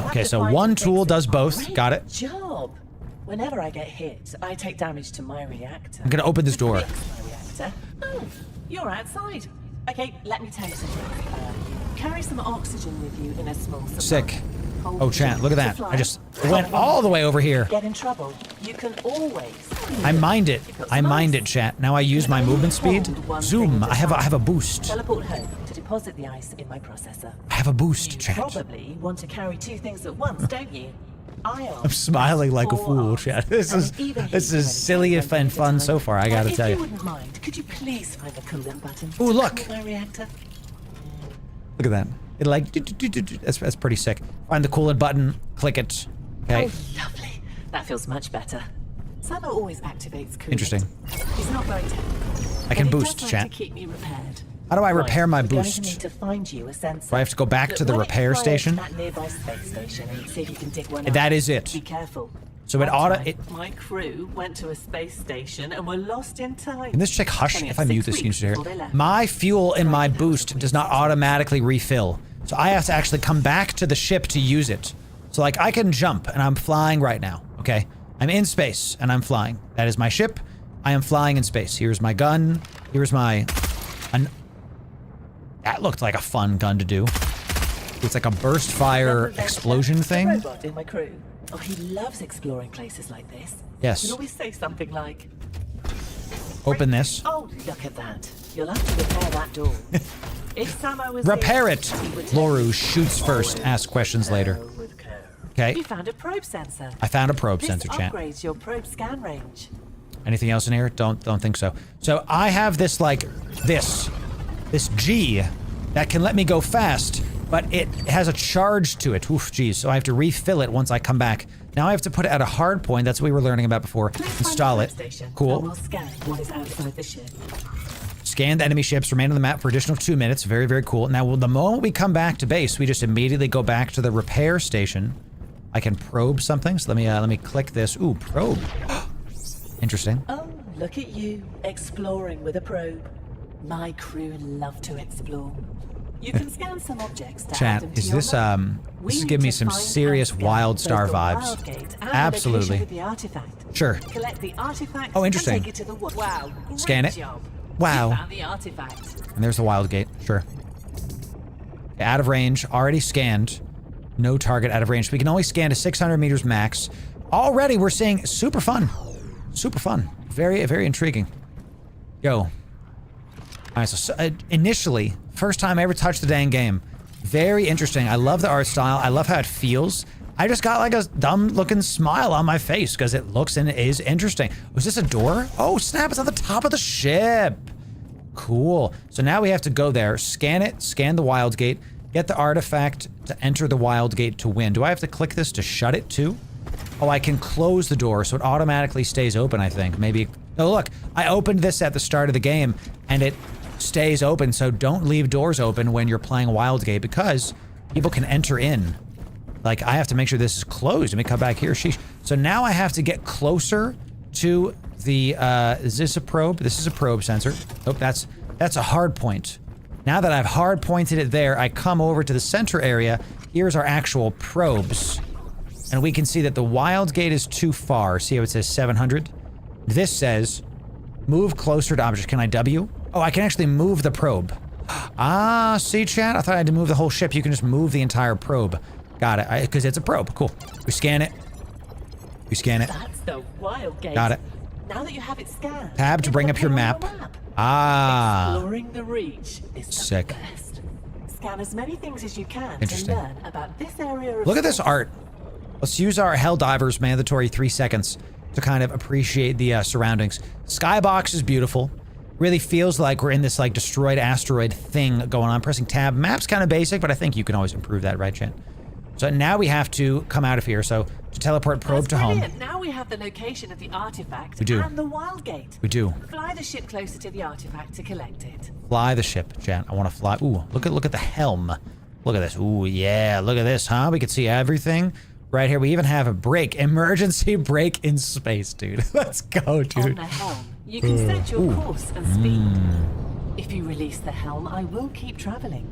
Okay, so one tool does both. Got it. Job. Whenever I get hit, I take damage to my reactor. I'm gonna open this door. Fix my reactor. Oh, you're outside. Okay, let me tell you something. Carry some oxygen with you in a small supply. Sick. Hold Oh, chat, look at that. supply. I just went all the way over here. Get in trouble. You can always. I mined it. I mined it, chat. Now I use my movement speed. Zoom. I have a boost. Teleport home to deposit the ice in my processor. I have a boost, You chat. probably want to carry 2 things at once, don't you? I'm smiling like a fool, chat. This is silly and fun so far, I gotta tell If you. you wouldn't mind, could you please find the coolant button? Ooh, look. My reactor. Look at that. It like, that's pretty sick. Find the coolant button, click it. Okay. Oh, lovely. That feels much better. Summer always activates coolant. Interesting. He's not very technical. I can but he boost, does like chat. to keep me repaired. How do I repair my We're going boost? to need to find you a sensor. Do I have to go back to the Look, repair run it station? to that nearby space station and see if you can dig one That out. is it. Be careful. So it One auto- time, it- my crew went to a space station and were lost in time. Can this chick hush Only if had I mute 6 this weeks user before they here? left. My fuel in my boost does not automatically refill. So I have to actually come back to the ship to use it. So like I can jump and I'm flying right now, okay? I'm in space and I'm flying. That is my ship. I am flying in space. Here's my gun. Here's my... That looked like a fun gun to do. It's like a burst fire explosion The thing. robot in my crew. Oh, he loves exploring places like this. Yes. He'll always say something like, Open this. "Oh, look at that. You'll have to repair that door." If Samo was Repair here, it! he would tell Loru you. shoots first, asks questions later. With care. Okay. You found a probe sensor. I found a probe This sensor, chat. upgrades your probe scan range. Anything else in here? Don't think so. So I have this like this G that can let me go fast, but it has a charge to it. Oof, geez. So I have to refill it once I come back. Now I have to put it at a hard point. That's what we were learning about before. Install it. Cool. We'll scan what is outside the ship. Scan the enemy ships. Remain on the map for additional 2 minutes. Very, very cool. Now, the moment we come back to base, we just immediately go back to the repair station. I can probe something. So let me click this. Ooh, probe. Interesting. Oh, look at you, exploring with a probe. My crew love to explore. You can scan some objects to add Chat, them to is your this map. this is We giving me need to some find serious and scan Wild Star both the vibes. Wildgate and Absolutely. the location with the artifact. Sure. Collect the artifact. Oh, interesting. And take it to the wow. Great Scan it. Job. Wow. You found the artifact. And there's the Wildgate. Sure. Okay, out of range. Already scanned. No target out of range. We can only scan to 600 meters max. Already we're seeing super fun. Super fun. Very, very intriguing. Go. All right, so initially, first time I ever touched the dang game. Very interesting. I love the art style. I love how it feels. I just got like a dumb looking smile on my face because it looks and is interesting. Was this a door? Oh, snap. It's on the top of the ship. Cool. So now we have to go there, scan it, scan the Wildgate, get the artifact to enter the Wildgate to win. Do I have to click this to shut it too? Oh, I can close the door so it automatically stays open, I think. Maybe. Oh, look. I opened this at the start of the game and it stays open. So don't leave doors open when you're playing Wildgate because people can enter in. Like, I have to make sure this is closed. Let me come back here. Sheesh. So now I have to get closer to the, is this a probe? This is a probe sensor. Oh, that's a hard point. Now that I've hard pointed it there, I come over to the center area. Here's our actual probes. And we can see that the Wildgate is too far. See how it says 700? This says, move closer to object. Can I W? Oh, I can actually move the probe. Ah, see, chat? I thought I had to move the whole ship. You can just move the entire probe. Got it, because it's a probe. Cool. We scan it. We scan it. That's the Wildgate. Got it. Now that you have it scanned, Tab to hit bring the up your pen on map. your map. Ah. Exploring the Reach is the Sick. best. Scan as many things as you can to Interesting. learn about this area of Look at this space. art. Let's use our Helldivers mandatory 3 seconds to kind of appreciate the surroundings. Skybox is beautiful. Really feels like we're in this like destroyed asteroid thing going on. Pressing tab. Map's kind of basic, but I think you can always improve that, right, chat? So now we have to come out of here. So to teleport probe That's to home. brilliant. Now we have the location of the artifact We do. and the Wildgate. We do. Fly the ship closer to the artifact to collect it. Fly the ship, chat. I want to fly. Ooh, look at the helm. Look at this. Ooh, yeah. Look at this, huh? We can see everything right here. We even have a brake. Emergency brake in space, dude. Let's go, On dude. the helm, you can set your course and speed. If you release the helm, I will keep traveling.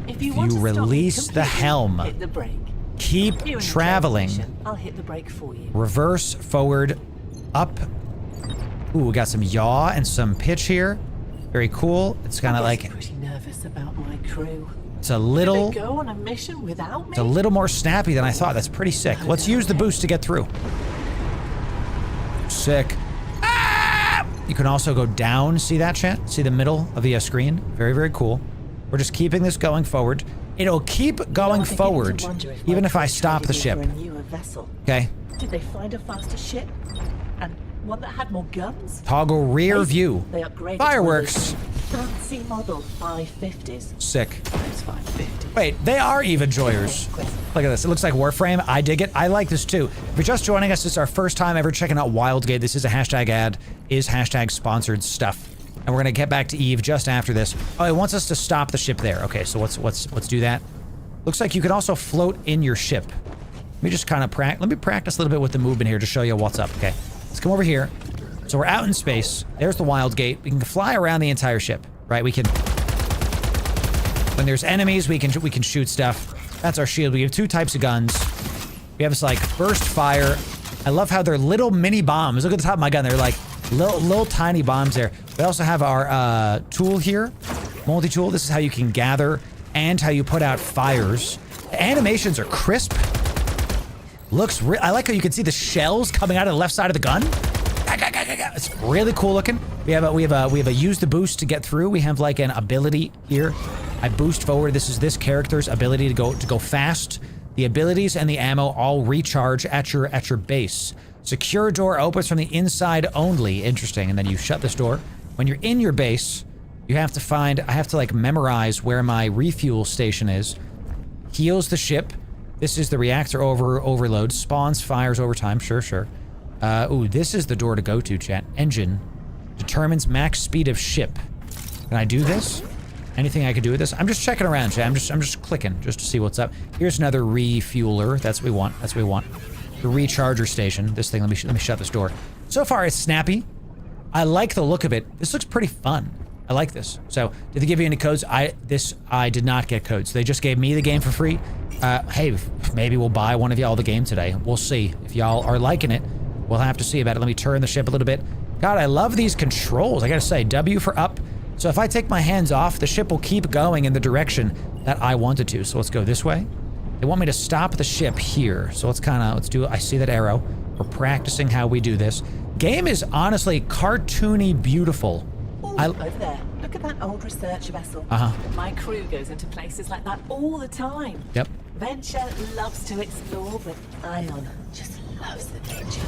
If you want to stop me release the completely, helm, hit the brake. Keep Here in the traveling. translation, I'll hit the brake for you. Reverse, forward, up. Ooh, we got some yaw and some pitch here. Very cool. It's kind of I'm like, pretty nervous about my crew. it's a little, Did they go on a mission without me? it's a little more snappy than I thought. That's pretty sick. Let's use the boost to get through. Sick. Ah! You can also go down. See that, chat? See the middle of the screen? Very, very cool. We're just keeping this going forward. It'll keep going I'm beginning to forward, wonder if even my if I crew stop the traded you ship. for a newer vessel. Okay. Did they find a faster ship? And one that had more guns? Toggle rear Maybe view. They upgraded Fireworks. one of fancy model 550s. Sick. Those 550s. Wait, they are even joyers. Look at this. It looks like Warframe. I dig it. I like this too. If you're just joining us, this is our first time ever checking out Wildgate. This is a hashtag ad, is hashtag sponsored stuff. And we're gonna get back to Eve just after this. Oh, it wants us to stop the ship there. Okay, so let's do that. Looks like you can also float in your ship. Let me just kind of let me practice a little bit with the movement here to show you what's up. Okay, let's come over here. So we're out in space. There's the Wildgate. We can fly around the entire ship, right? We can, when there's enemies, we can shoot stuff. That's our shield. We have 2 types of guns. We have this like burst fire. I love how they're little mini bombs. Look at the top of my gun. They're like little tiny bombs there. We also have our tool here, multi-tool. This is how you can gather and how you put out fires. The animations are crisp. Looks I like how you can see the shells coming out of the left side of the gun. It's really cool looking. We have a use the boost to get through. We have like an ability here. I boost forward. This is this character's ability to go fast. The abilities and the ammo all recharge at your base. Secure door opens from the inside only. Interesting. And then you shut this door. When you're in your base, you have to find, I have to like memorize where my refuel station is. Heals the ship. This is the reactor overload. Spawns fires over time. Sure. Ooh, this is the door to go to, chat. Engine determines max speed of ship. Can I do this? Anything I can do with this? I'm just checking around, chat. I'm just clicking just to see what's up. Here's another refueler. That's what we want. That's what we want. The recharger station. This thing. Let me shut this door. So far, it's snappy. I like the look of it. This looks pretty fun. I like this. So, did they give you any codes? I did not get codes. They just gave me the game for free. Hey, maybe we'll buy one of y'all the game today. We'll see. If y'all are liking it, we'll have to see about it. Let me turn the ship a little bit. God, I love these controls. I gotta say, W for up. So if I take my hands off, the ship will keep going in the direction that I wanted to. So let's go this way. They want me to stop the ship here. So let's do it. I see that arrow. We're practicing how we do this. Game is honestly cartoony beautiful. Ooh, over there. Look at that old research vessel. My crew goes into places like that all the time. Yep. Venture loves to explore, but Ion just loves the danger.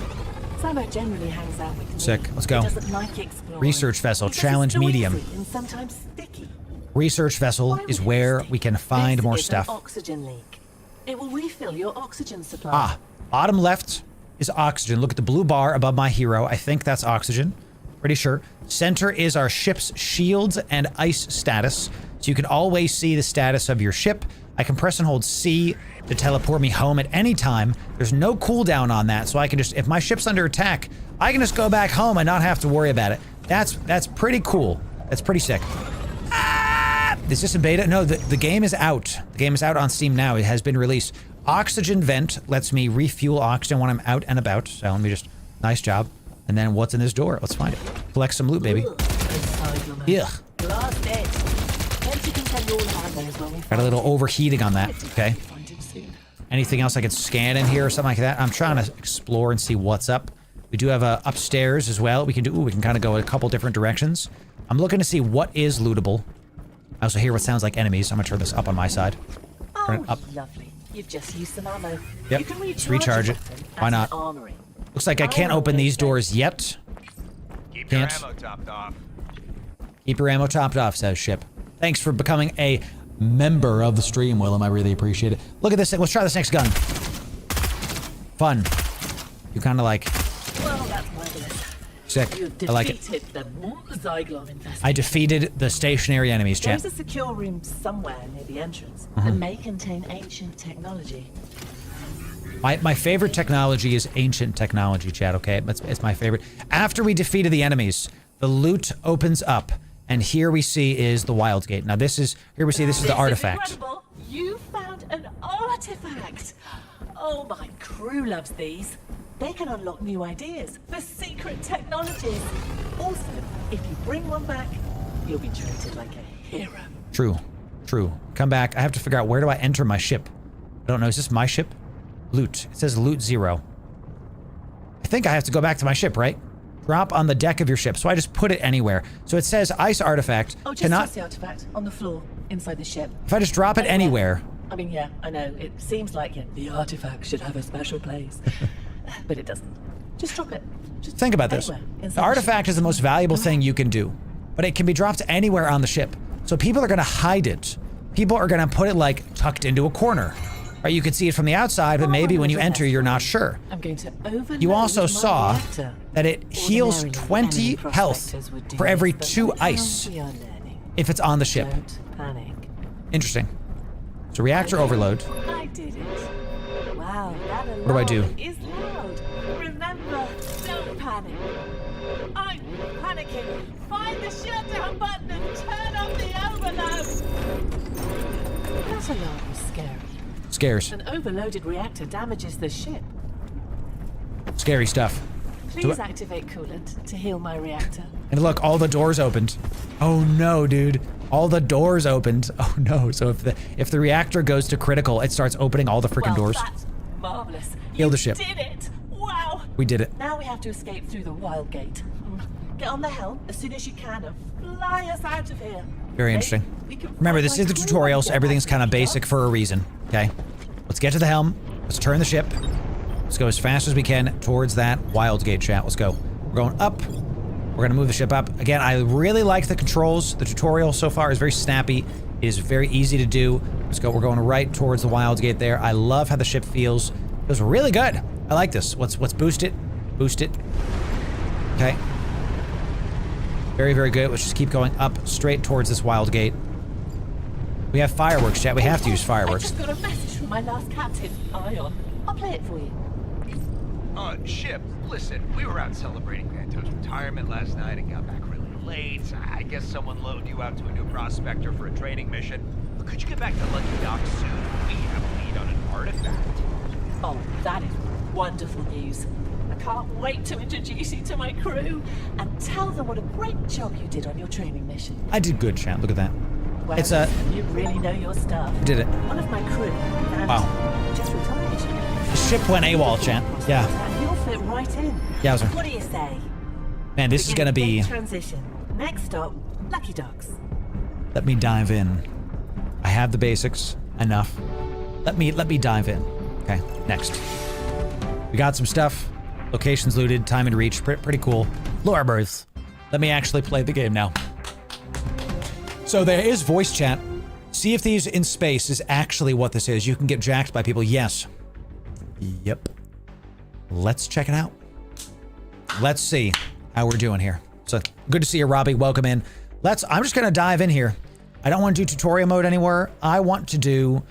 Samo generally hangs out with me. Sick. Let's go. He doesn't like exploring. Research vessel, Because challenge it's medium. noisy and sometimes sticky. Research vessel Why is would it where stick? we can find This more is stuff. An oxygen leak. It will refill your oxygen supply. Ah, bottom left is oxygen. Look at the blue bar above my hero. I think that's oxygen. Pretty sure. Center is our ship's shields and ice status. So you can always see the status of your ship. I can press and hold C to teleport me home at any time. There's no cooldown on that, so I can just, if my ship's under attack, I can just go back home and not have to worry about it. That's pretty cool. That's pretty sick. Ah! Is this in beta? No, the game is out. The game is out on Steam now. It has been released. Oxygen vent lets me refuel oxygen when I'm out and about. So let me just, nice job. And then what's in this door? Let's find it. Collect some loot, baby. Yeah. Got a little overheating on that. Okay. Anything else I can scan in here or something like that? I'm trying to explore and see what's up. We do have a upstairs as well. We can do. Ooh, we can kind of go in a couple different directions. I'm looking to see what is lootable. I also hear what sounds like enemies. I'm gonna turn this up on my side. Turn it up. Lovely. You've just used some ammo. Yep. You can Let's recharge it. Why not? Looks like I can't open these doors yet. Keep Can't. your ammo topped off. Keep your ammo topped off, says Ship. Thanks for becoming a member of the stream, Willem. I really appreciate it. Look at this thing. Let's try this next gun. Fun. You kind of like... Well, that's marvelous. Sick. You I like it. defeated the Zyglon infestation. I defeated the stationary enemies, chat. There's a secure room somewhere near the entrance that may contain ancient technology. My favorite technology is ancient technology, chat, okay? It's my favorite. After we defeated the enemies, the loot opens up, and here we see is the Wildgate. Now this is, here we see this is the artifact. Incredible. You found an artifact. Oh, my crew loves these. They can unlock new ideas for secret technologies. Also, if you bring one back, you'll be treated like a hero. True. Come back. I have to figure out where do I enter my ship. I don't know. Is this my ship? Loot. It says loot 0. I think I have to go back to my ship, right? Drop on the deck of your ship. So I just put it anywhere. So it says ice artifact. Oh, just cannot. toss the artifact on the floor inside the ship. If I just drop it anywhere. I mean, yeah, I know. It seems like the artifact should have a special place. But it doesn't. Just drop it. Just Think about this. anywhere inside The artifact is the most valuable thing you can do. but it can be dropped anywhere on the ship. So people are going to hide it. People are going to put it like tucked into a corner. Right? You can see it from the outside, but maybe when you enter, you're not sure. I'm going to overload You also my saw reactor. that it heals Ordinarily, 20 enemy health prospectors would do for every this, but 2 now ice we are learning. if it's on the ship. Don't panic. Interesting. So reactor overload. I did it. Wow, that alarm do I do? is loud. Remember, don't panic. I'm panicking. Find the shutdown button and turn off the overload. That alarm was scary. Scares. An overloaded reactor damages the ship. Scary stuff. Please activate coolant to heal my reactor. And look, all the doors opened. Oh no, dude. All the doors opened. Oh no. So if the reactor goes to critical, it starts opening all the freaking doors. That's marvelous. Heal You the ship. did it. Wow. We did it. Now we have to escape through the Wildgate. Get on the helm as soon as you can and fly us out of here. Very Maybe interesting. we can Remember, find this my is the crew tutorial, and so get everything's back kind of to the basic dock. for a reason. Okay. Let's get to the helm. Let's turn the ship. Let's go as fast as we can towards that Wildgate, chat. Let's go. We're going up. We're going to move the ship up. Again, I really like the controls. The tutorial so far is very snappy. It is very easy to do. Let's go. We're going right towards the Wildgate there. I love how the ship feels. It feels really good. I like this. Let's boost it. Boost it. Okay. Very, very good. Let's just keep going up straight towards this Wildgate. We have fireworks, chat. We have to use I fireworks. just got a message from my last captain, Ion. I'll play it for you. Ship, listen, we were out celebrating Vanto's retirement last night and got back really late. I guess someone loaned you out to a new prospector for a training mission. Could you get back to Lucky Dock soon? We have a lead on an artifact. Oh, that is wonderful news. I can't wait to introduce you to my crew and tell them what a great job you did on your training mission. I did good, chat. Look at that. Well, It's a- you really know your stuff. Did it. One of my crew, and Wow. just retired. The ship went AWOL, chat. Yeah. And you'll fit right in. Yowzer. What do you say? Man, this is Begin gonna be... gate transition. Next stop, Lucky Docks. Let me dive in. I have the basics. Enough. Let me dive in. Okay, next. We got some stuff. Locations looted, time and reach. Pretty cool. Lore births. Let me actually play the game now. So there is voice chat. See if these in space is actually what this is. You can get jacked by people. Yes. Yep. Let's check it out. Let's see how we're doing here. So good to see you, Robbie. Welcome in. I'm just gonna dive in here. I don't want to do tutorial mode anywhere. I want to do,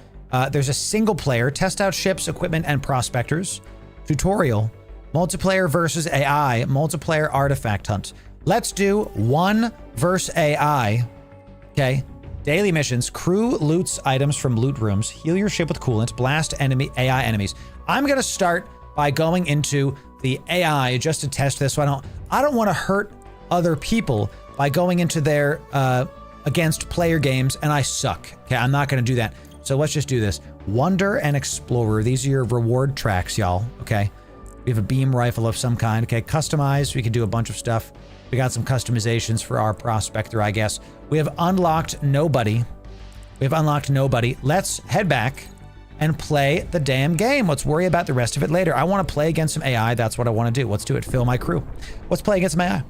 there's a single player, test out ships, equipment, and prospectors. Tutorial, multiplayer versus AI, multiplayer artifact hunt. Let's do 1 versus AI. Okay. Daily missions, crew loots items from loot rooms, heal your ship with coolant, blast enemy AI enemies. I'm gonna start by going into the AI just to test this. So I don't want to hurt other people by going into their against player games, and I suck. Okay, I'm not gonna do that. So let's just do this. Wonder and Explorer. These are your reward tracks, y'all. Okay. We have a beam rifle of some kind. Okay, customized. We can do a bunch of stuff. We got some customizations for our prospector, I guess. We have unlocked nobody. Let's head back and play the damn game. Let's worry about the rest of it later. I want to play against some AI. That's what I want to do. Let's do it. Fill my crew. Let's play against some AI.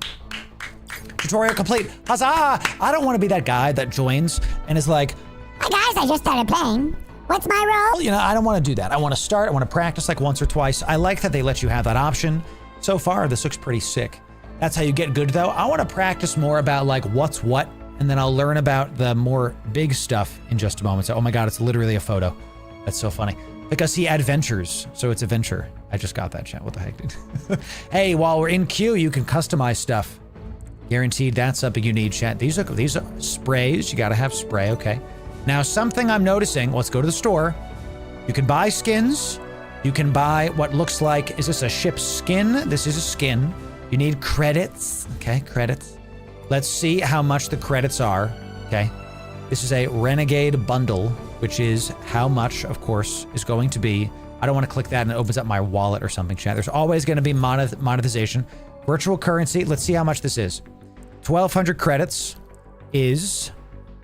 Tutorial complete. Huzzah! I don't want to be that guy that joins and is like, "Hi guys, I just started playing. What's my role?" you know, I don't want to do that. I want to start. I want to practice like once or twice. I like that they let you have that option. So far, this looks pretty sick. That's how you get good, though. I want to practice more about like what's what, and then I'll learn about the more big stuff in just a moment. So, oh my God, it's literally a photo. That's so funny. Because he adventures, so it's a venture. I just got that, chat. What the heck, dude? Hey, while we're in queue, you can customize stuff. Guaranteed that's something you need, chat. These are sprays. You got to have spray, okay. Now, something I'm noticing, let's go to the store. You can buy skins. You can buy what looks like, is this a ship skin? This is a skin. You need credits, okay, credits. Let's see how much the credits are, okay. This is a Renegade bundle, which is how much, of course, is going to be. I don't want to click that and it opens up my wallet or something, chat. There's always going to be monetization. Virtual currency, let's see how much this is. 1,200 credits is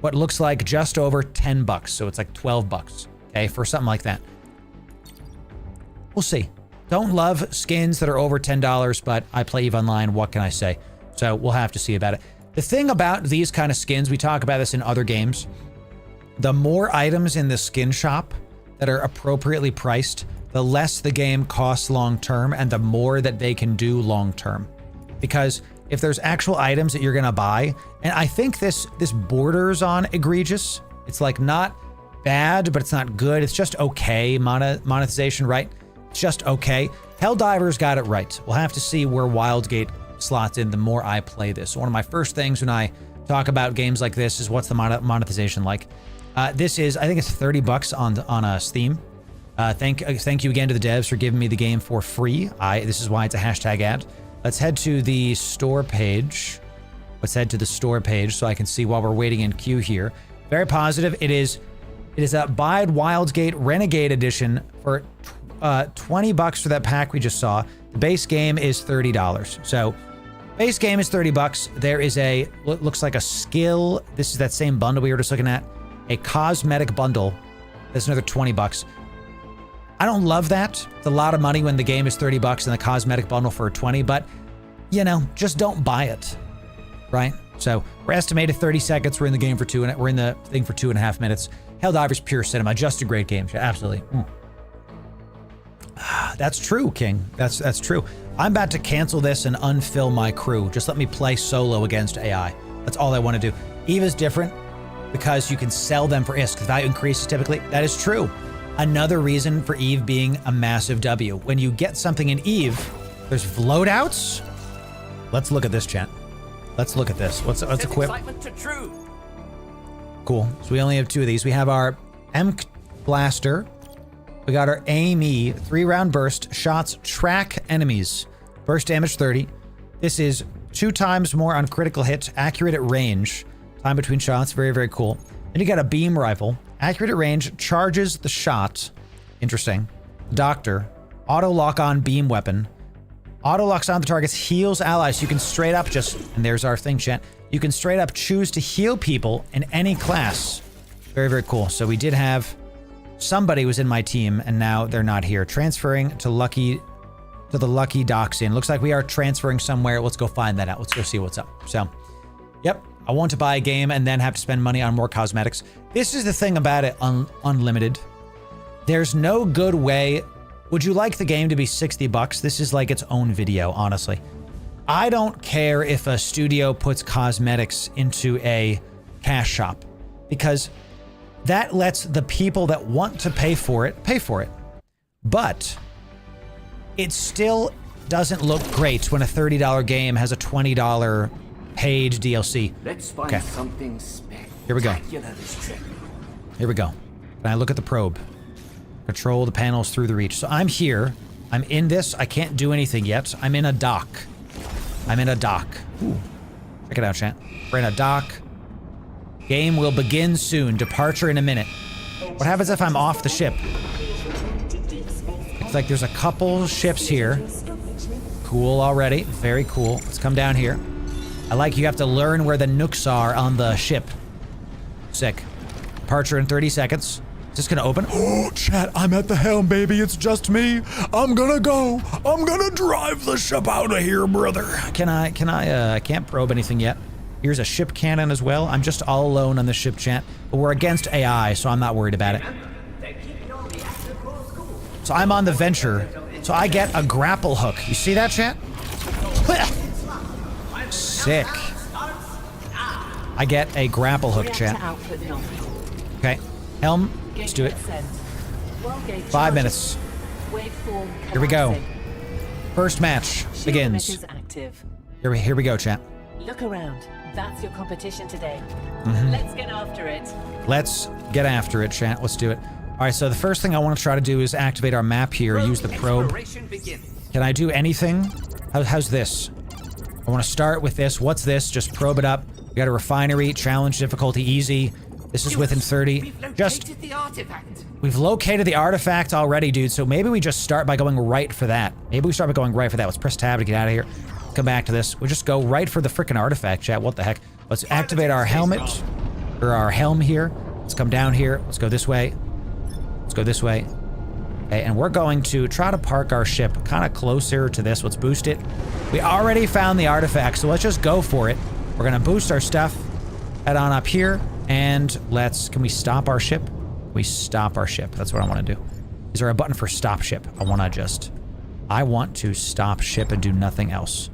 what looks like just over 10 bucks. So it's like 12 bucks, okay, for something like that. We'll see. Don't love skins that are over $10, but I play EVE Online. What can I say? So we'll have to see about it. The thing about these kind of skins, we talk about this in other games, the more items in the skin shop that are appropriately priced, the less the game costs long-term and the more that they can do long-term. Because if there's actual items that you're gonna buy, and I think this borders on egregious. It's like not bad, but it's not good. It's just okay monetization, right? It's just okay. Helldivers got it right. We'll have to see where Wildgate slots in the more I play this. One of my first things when I talk about games like this is what's the monetization like. This is, I think it's $30 on Steam. Thank you again to the devs for giving me the game for free. This is why it's a hashtag ad. Let's head to the store page. Let's head to the store page so I can see while we're waiting in queue here. Very positive. It is a Bide Wildgate Renegade Edition for $20 for that pack we just saw. The base game is $30. So base game is $30. There is a, looks like a skill. This is that same bundle we were just looking at. A cosmetic bundle. That's another $20. I don't love that. It's a lot of money when the game is $30 and the cosmetic bundle for 20, but you know, just don't buy it, right? So we're estimated 30 seconds. We're in the game for we're in the thing for 2.5 minutes. Helldivers pure cinema, just a great game. Absolutely. That's true, King. That's true. I'm about to cancel this and unfill my crew. Just let me play solo against AI. That's all I want to do. Eve is different because you can sell them for ISK. The value increases typically. That is true. Another reason for Eve being a massive W. When you get something in Eve, there's loadouts. Let's look at this, chat. Let's look at this. Let's equip. Cool. So we only have 2 of these. We have our M Blaster. We got our AIM-E 3-round burst. Shots track enemies. Burst damage 30. This is 2 times more on critical hit. Accurate at range. Time between shots. Very, very cool. Then you got a beam rifle. Accurate at range. Charges the shot. Interesting. Doctor. Auto lock on beam weapon. Auto locks on the targets. Heals allies. So you can straight up just... And there's our thing, chat. You can straight up choose to heal people in any class. Very, very cool. So we did have... Somebody was in my team, and now they're not here. Transferring to the Lucky Doxian. Looks like we are transferring somewhere. Let's go find that out. Let's go see what's up. So, yep. I want to buy a game and then have to spend money on more cosmetics. This is the thing about it, unlimited. There's no good way. Would you like the game to be $60? This is like its own video, honestly. I don't care if a studio puts cosmetics into a cash shop, because that lets the people that want to pay for it, pay for it. But it still doesn't look great when a $30 game has a $20 paid DLC. Let's find something Here we go. Here we go. Can I look at the probe? Control the panels through the reach. So I'm here. I'm in this. I can't do anything yet. I'm in a dock. I'm in a dock. Ooh. Check it out, chat. We're in a dock. Game will begin soon. Departure in a minute. What happens if I'm off the ship? It's like there's a couple ships here. Cool already. Very cool. Let's come down here. I like you have to learn where the nooks are on the ship. Sick. Departure in 30 seconds. Is this gonna open? Oh, chat, I'm at the helm, baby. It's just me. I'm gonna go. I'm gonna drive the ship out of here, brother. I can't probe anything yet. Here's a ship cannon as well. I'm just all alone on the ship, chat. But we're against AI, so I'm not worried about it. So I'm on the Venture. So I get a grapple hook. You see that, chat? Sick. I get a grapple hook, chat. Okay. Helm. Let's do it. 5 minutes. Here we go. First match begins. Here we go, chat. Look around. That's your competition today. Let's get after it. Let's get after it, chat. Let's do it. All right, so the first thing I want to try to do is activate our map here. Use the probe. Can I do anything? How's this? I want to start with this. What's this? Just probe it up. We got a refinery. Challenge difficulty easy. This is within 30. We've located the artifact already, dude. So maybe we just start by going right for that. Maybe we start by going right for that. Let's press tab to get out of here. Come back to this. We'll just go right for the frickin' artifact, chat. What the heck? Let's activate our helmet. Or our helm here. Let's come down here. Let's go this way. Let's go this way. Okay, and we're going to try to park our ship kind of closer to this. Let's boost it. We already found the artifact, so let's just go for it. We're gonna boost our stuff. Head on up here, and can we stop our ship? We stop our ship. That's what I want to do. Is there a button for stop ship? I want to stop ship and do nothing else.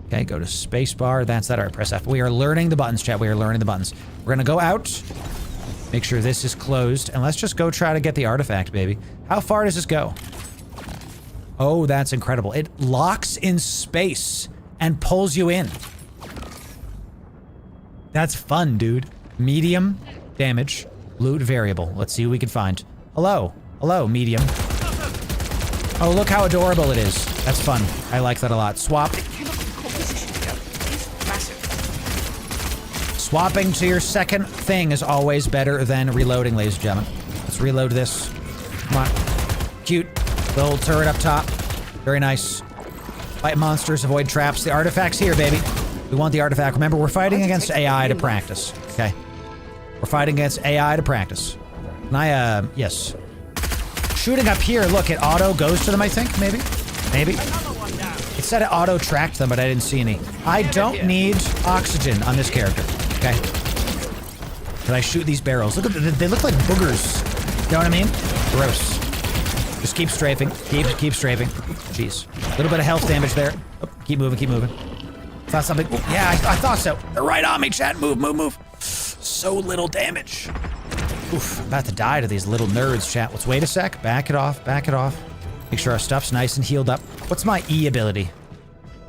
Okay, go to spacebar. That's that. All right, press F. We are learning the buttons, chat. We are learning the buttons. We're gonna go out. Make sure this is closed, and let's just go try to get the artifact, baby. How far does this go? Oh, that's incredible. It locks in space and pulls you in. That's fun, dude. Medium damage. Loot variable. Let's see what we can find. Hello. Hello, medium. Oh, look how adorable it is. That's fun. I like that a lot. Swap. Swapping to your second thing is always better than reloading, ladies and gentlemen. Let's reload this. Come on. Cute. Little turret up top. Very nice. Fight monsters, avoid traps. The artifact's here, baby. We want the artifact. Remember, we're fighting against AI to practice. Okay. We're fighting against AI to practice. Can I, yes. Shooting up here, look, it auto goes to them, I think, maybe? Maybe. It said it auto tracked them, but I didn't see any. I don't need oxygen on this character. Okay. Can I shoot these barrels? Look at they look like boogers. You know what I mean? Gross. Just keep strafing. Keep strafing. Jeez. A little bit of health damage there. Oh, keep moving, keep moving. Thought something. Oh, yeah, I thought so. They're right on me, chat. Move, move, move. So little damage. Oof, about to die to these little nerds, chat. Let's wait a sec. Back it off, back it off. Make sure our stuff's nice and healed up. What's my E ability?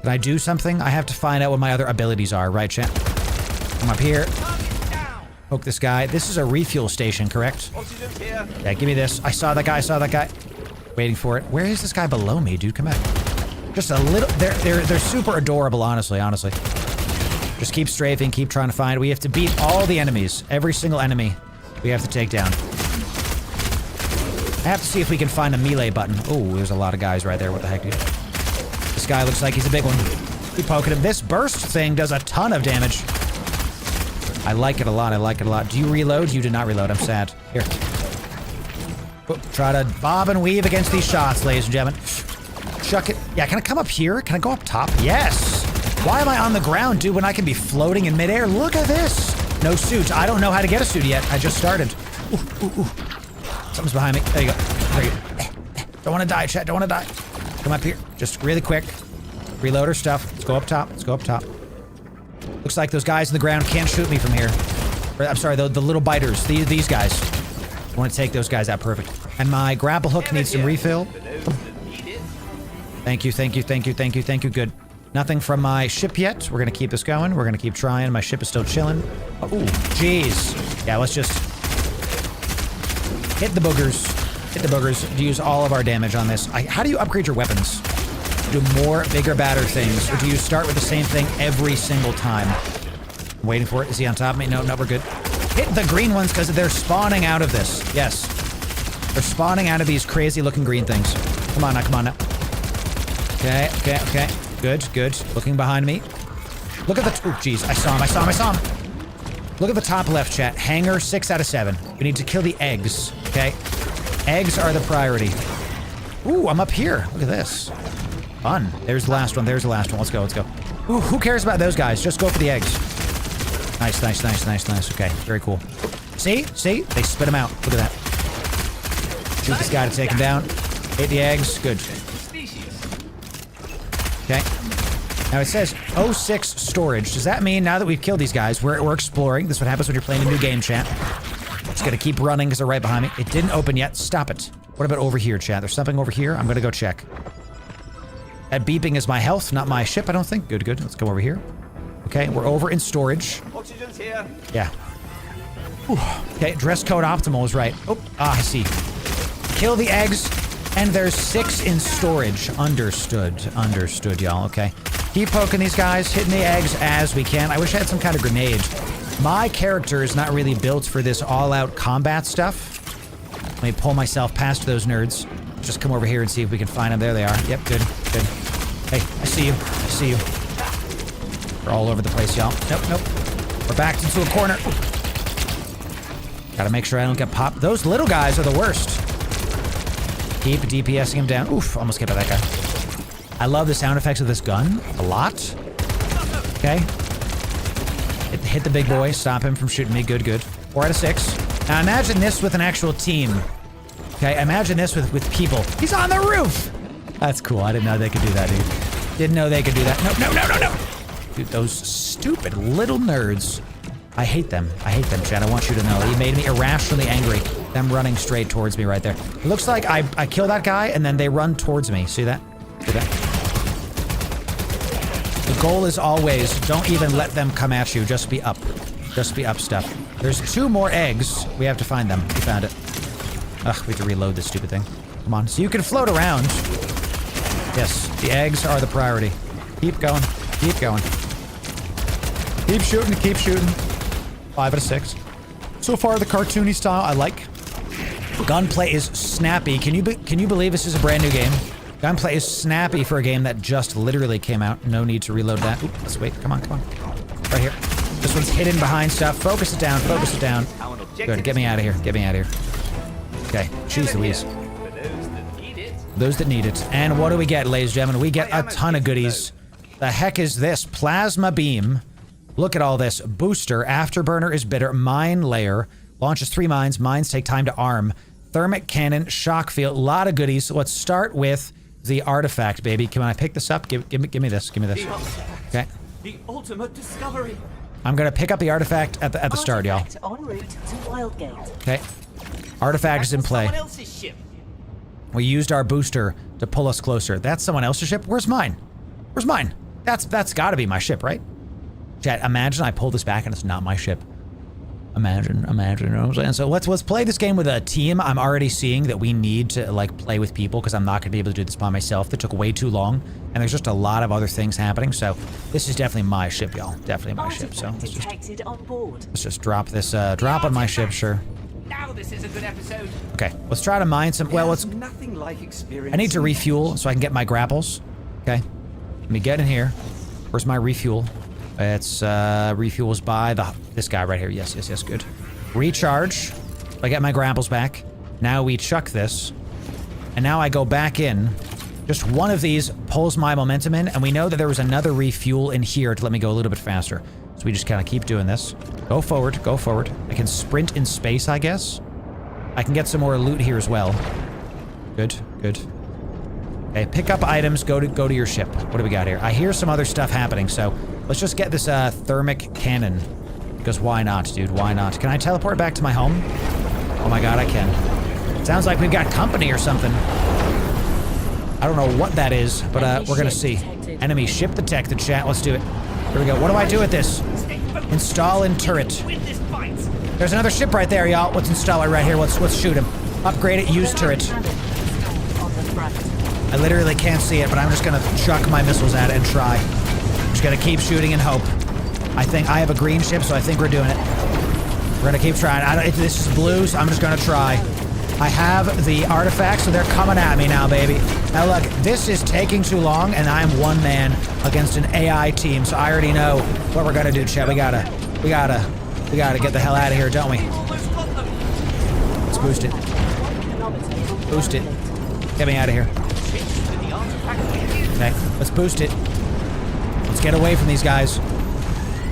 Can I do something? I have to find out what my other abilities are, right, chat? Come up here. Poke this guy. This is a refuel station, correct? Yeah, give me this. I saw that guy, Waiting for it. Where is this guy below me, dude? Come on. Just a little. They're super adorable, honestly. Just keep strafing, keep trying to find. We have to beat all the enemies. Every single enemy we have to take down. I have to see if we can find a melee button. Oh, there's a lot of guys right there. What the heck, dude? This guy looks like he's a big one. Keep poking him. This burst thing does a ton of damage. I like it a lot. Do you reload? You did not reload. I'm sad. Here. Oh, try to bob and weave against these shots, ladies and gentlemen. Chuck it. Yeah, can I come up here? Can I go up top? Yes. Why am I on the ground, dude, when I can be floating in midair? Look at this. No suit. I don't know how to get a suit yet. I just started. Ooh. Something's behind me. There you go. Don't want to die, chat. Don't want to die. Come up here. Just really quick. Reload our stuff. Let's go up top. Looks like those guys in the ground can't shoot me from here. I'm sorry, the little biters. These guys. I want to take those guys out. Perfect. And my grapple hook needs some refill. Thank you. Good. Nothing from my ship yet. We're gonna keep this going. We're gonna keep trying. My ship is still chilling. Oh, jeez. Yeah, let's just hit the boogers. Do use all of our damage on this. How do you upgrade your weapons? Do more, bigger, badder things, or do you start with the same thing every single time? I'm waiting for it. Is he on top of me? No, we're good. Hit the green ones because they're spawning out of this. Yes. They're spawning out of these crazy looking green things. Come on now. Okay. Good. Looking behind me. Look at the... Oh, jeez. I saw him. Look at the top left, chat. Hangar 6 out of 7. We need to kill the eggs, okay? Eggs are the priority. Ooh, I'm up here. Look at this. Fun. There's the last one. Let's go. Ooh, who cares about those guys? Just go for the eggs. Nice. Okay, very cool. See? They spit them out. Look at that. Shoot this guy to take him down. Hit the eggs. Good. Okay. Now it says 06 storage. Does that mean now that we've killed these guys, we're exploring? This is what happens when you're playing a new game, chat. Just gonna keep running because they're right behind me. It didn't open yet. Stop it. What about over here, chat? There's something over here. I'm gonna go check. That beeping is my health, not my ship, I don't think. Good. Let's go over here. Okay, we're over in storage. Oxygen's here. Yeah. Whew. Okay, dress code optimal is right. Oh, I see. Kill the eggs, and there's 6 in storage. Understood, y'all. Okay. Keep poking these guys, hitting the eggs as we can. I wish I had some kind of grenade. My character is not really built for this all-out combat stuff. Let me pull myself past those nerds. Just come over here and see if we can find them. There they are. Yep, good. Hey, I see you. We're all over the place, y'all. Nope. We're backed into a corner. Gotta make sure I don't get popped. Those little guys are the worst. Keep DPSing him down. Oof, almost get by that guy. I love the sound effects of this gun a lot. Okay. hit the big boy, stop him from shooting me. Good, good. 4 out of 6. Now imagine this with an actual team. Okay, imagine this with people. He's on the roof! That's cool. I didn't know they could do that, dude. Didn't know they could do that. No, no, no, no, no! Dude, those stupid little nerds. I hate them. I hate them, Chad. I want you to know. He made me irrationally angry. Them running straight towards me right there. It looks like I kill that guy and then they run towards me. See that? See that? The goal is always, don't even let them come at you. Just be up. Just be up stuff. There's 2 more eggs. We have to find them. We found it. Ugh, we have to reload this stupid thing. Come on. So you can float around. Yes, the eggs are the priority. Keep going. Keep going. Keep shooting. Keep shooting. 5 out of 6. So far, the cartoony style I like. Gunplay is snappy. Can you believe this is a brand new game? Gunplay is snappy for a game that just literally came out. No need to reload that. Oop, let's wait. Come on, come on. Right here. This one's hidden behind stuff. Focus it down. Focus it down. Good. Get me out of here. Get me out of here. Okay. Jeez Louise. Those that need it. And what do we get, ladies and gentlemen? We get a ton of goodies. The heck is this? Plasma beam. Look at all this. Booster. Afterburner is bitter. Mine layer. Launches 3 mines. Mines take time to arm. Thermic cannon. Shock field. A lot of goodies. So let's start with the artifact, baby. Can I pick this up? Give me this. Give me this. Okay. The ultimate discovery. I'm gonna pick up the artifact at the start, y'all. En route to Wildgate. Okay. Artifact is in play. Someone else's ship. We used our booster to pull us closer. That's someone else's ship? Where's mine? Where's mine? That's gotta be my ship, right? Chat, imagine I pull this back and it's not my ship. Imagine, you know what I'm saying? So let's play this game with a team. I'm already seeing that we need to like play with people because I'm not gonna be able to do this by myself. That took way too long, and there's just a lot of other things happening. So this is definitely my ship, y'all. Definitely my ship. So let's just drop this. Drop on my ship, sure. Now this is a good episode. Okay, let's try to mine some. Well, let's. Nothing like experience. I need to refuel so I can get my grapples. Okay, let me get in here. Where's my refuel? It's refuels by this guy right here. Yes, yes, yes, good. Recharge. I get my grapples back. Now we chuck this. And now I go back in. Just one of these pulls my momentum in, and we know that there was another refuel in here to let me go a little bit faster. So we just kind of keep doing this. Go forward, go forward. I can sprint in space, I guess. I can get some more loot here as well. Good, good. Okay, pick up items, go to your ship. What do we got here? I hear some other stuff happening, so let's just get this thermic cannon. Because why not, dude? Why not? Can I teleport back to my home? Oh my god, I can. Sounds like we've got company or something. I don't know what that is, but we're gonna see. Enemy ship detected, chat. Let's do it. Here we go. What do I do with this? Install in turret. There's another ship right there, y'all. Let's install it right here. Let's shoot him. Upgrade it, use turret. I literally can't see it, but I'm just gonna chuck my missiles at it and try. I'm just gonna keep shooting and hope. I think I have a green ship, so I think we're doing it. We're gonna keep trying. This is blue, so I'm just gonna try. I have the artifacts, so they're coming at me now, baby. Now look, this is taking too long, and I'm one man against an AI team, so I already know what we're gonna do, Chet. We gotta get the hell out of here, don't we? Let's boost it. Boost it. Get me out of here. Okay, let's boost it. Let's get away from these guys.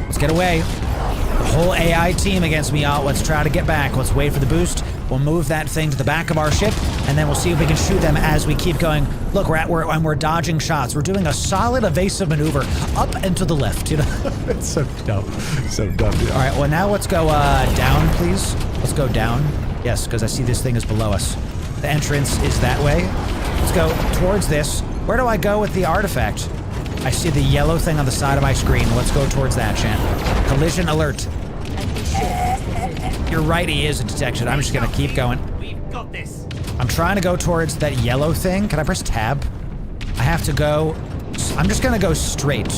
Let's get away. The whole AI team against me, y'all. Let's try to get back. Let's wait for the boost. We'll move that thing to the back of our ship, and then we'll see if we can shoot them as we keep going. Look, we're dodging shots. We're doing a solid evasive maneuver up and to the left, you know? It's so dumb. So dumb, dude. All right, well, now let's go down, please. Let's go down. Yes, because I see this thing is below us. The entrance is that way. Let's go towards this. Where do I go with the artifact? I see the yellow thing on the side of my screen. Let's go towards that, Chan. Collision alert. You're right, he is detected. I'm just gonna keep going. We've got this. I'm trying to go towards that yellow thing. Can I press tab? I have to go. I'm just gonna go straight.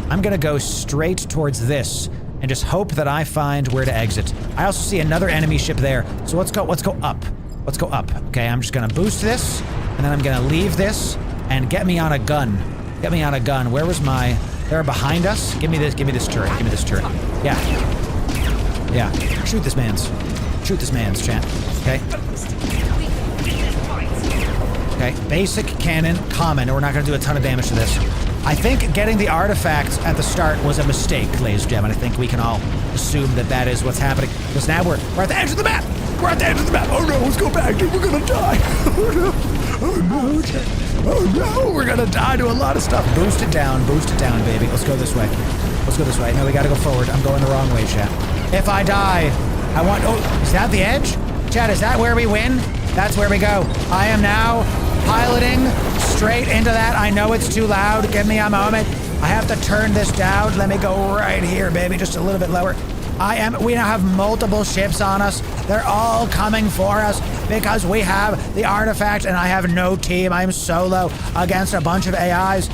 I'm gonna go straight towards this and just hope that I find where to exit. I also see another enemy ship there. So let's go up. Let's go up. Okay, I'm just gonna boost this, and then I'm gonna leave this and get me on a gun. Get me on a gun. Where was my... They're behind us. Give me this turret. Give me this turret. Yeah. Yeah. Shoot this man's. Shoot this man's, chat. Okay. Okay. Basic cannon, common. We're not gonna do a ton of damage to this. I think getting the artifact at the start was a mistake, ladies and gentlemen. I think we can all assume that that is what's happening. Because now we're at the edge of the map. We're at the edge of the map. Oh no, let's go back, dude. We're gonna die. Oh no. Oh no. Oh no. We're gonna die to a lot of stuff. Boost it down, baby. Let's go this way. Let's go this way. No, we gotta go forward. I'm going the wrong way, chat. If I die, I want... Oh, is that the edge? Chat, is that where we win? That's where we go. I am now piloting straight into that. I know it's too loud. Give me a moment. I have to turn this down. Let me go right here, baby. Just a little bit lower. We now have multiple ships on us. They're all coming for us because we have the artifact and I have no team. I'm solo against a bunch of AIs.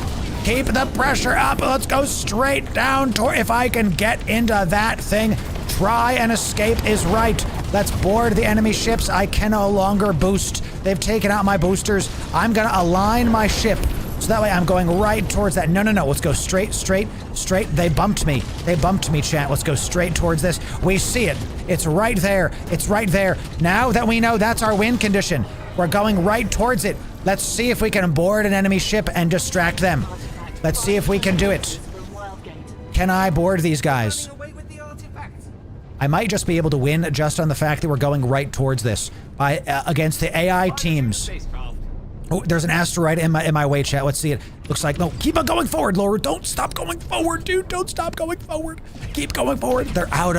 Keep the pressure up. Let's go straight down toward... If I can get into that thing, try and escape is right. Let's board the enemy ships. I can no longer boost. They've taken out my boosters. I'm gonna align my ship so that way I'm going right towards that. No. Let's go straight. They bumped me, chat. Let's go straight towards this. We see it. It's right there. It's right there. Now that we know that's our win condition, we're going right towards it. Let's see if we can board an enemy ship and distract them. Let's see if we can do it. Can I board these guys? I might just be able to win just on the fact that we're going right towards this against the AI teams. Oh, there's an asteroid in my way, chat. Let's see it. Looks like... No, keep on going forward, Loru. Don't stop going forward, dude. Don't stop going forward. Keep going forward. We're out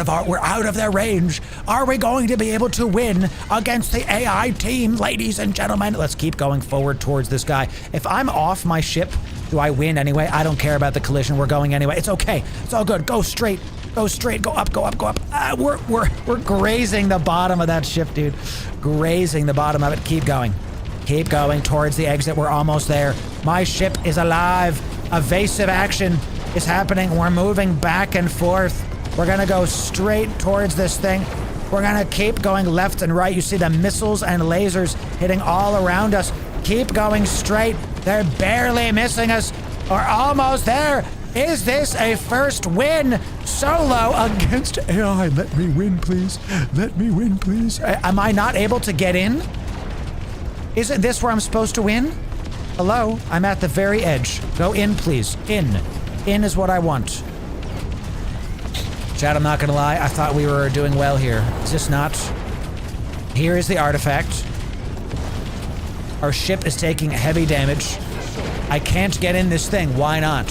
of their range. Are we going to be able to win against the AI team, ladies and gentlemen? Let's keep going forward towards this guy. If I'm off my ship, do I win anyway? I don't care about the collision. We're going anyway. It's okay. It's all good. Go straight. Go straight. Go up. We're grazing the bottom of that ship, dude. Grazing the bottom of it. Keep going. Keep going towards the exit. We're almost there. My ship is alive. Evasive action is happening. We're moving back and forth. We're gonna go straight towards this thing. We're gonna keep going left and right. You see the missiles and lasers hitting all around us. Keep going straight. They're barely missing us. We're almost there. Is this a first win solo against AI? Let me win, please. Let me win, please. Am I not able to get in? Isn't this where I'm supposed to win? Hello? I'm at the very edge. Go in, please. In. In is what I want. Chat, I'm not gonna lie. I thought we were doing well here. Is this not? Here is the artifact. Our ship is taking heavy damage. I can't get in this thing. Why not?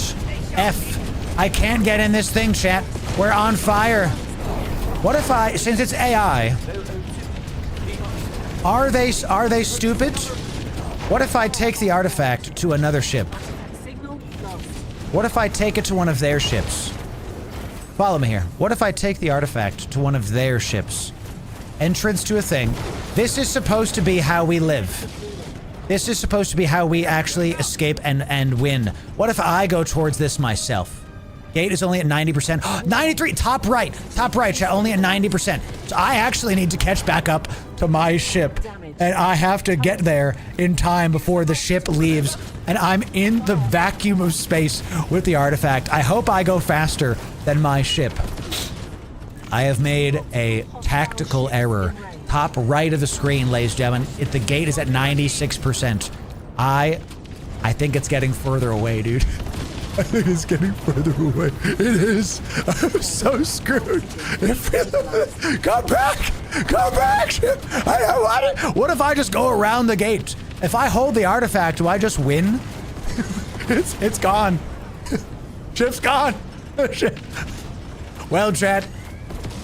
F. I can't get in this thing, chat. We're on fire. What if since it's AI... Are they stupid? What if I take the artifact to another ship? What if I take it to one of their ships? Follow me here. What if I take the artifact to one of their ships? Entrance to a thing. This is supposed to be how we live. This is supposed to be how we actually escape and win. What if I go towards this myself? Gate is only at 90%. 93! Top right, chat, only at 90%. So I actually need to catch back up to my ship. And I have to get there in time before the ship leaves. And I'm in the vacuum of space with the artifact. I hope I go faster than my ship. I have made a tactical error. Top right of the screen, ladies and gentlemen. The gate is at 96%. I think it's getting further away, dude. I think it's getting further away. It is. I'm so screwed. Come back! Come back! I don't want it. What if I just go around the gate? If I hold the artifact, do I just win? It's gone. Ship's gone. Well, chat,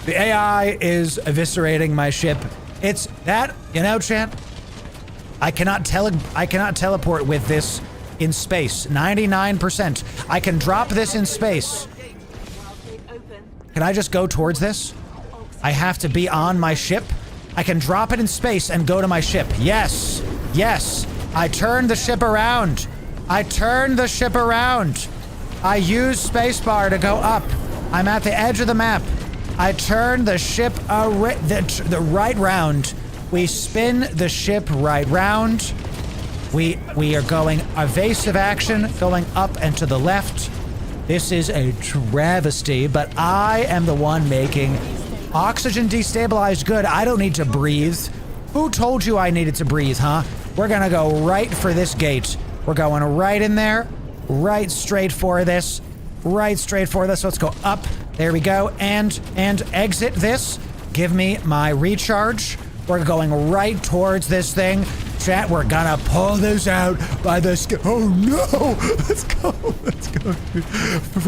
the AI is eviscerating my ship. It's that, you know, chat. I cannot teleport with this in space. 99%. I can drop this in space. Can I just go towards this? I have to be on my ship. I can drop it in space and go to my ship. Yes. Yes. I turned the ship around. I turned the ship around. I use spacebar to go up. I'm at the edge of the map. I turn the ship the right round. We spin the ship right round. We are going evasive action, going up and to the left. This is a travesty, but I am the one making oxygen destabilized good. I don't need to breathe. Who told you I needed to breathe, huh? We're gonna go right for this gate. We're going right in there. right straight for this. Right straight for this. Let's go up. There we go. And exit this. Give me my recharge. We're going right towards this thing. Chat, we're gonna pull this out by the skin. Oh no! Let's go. Let's go.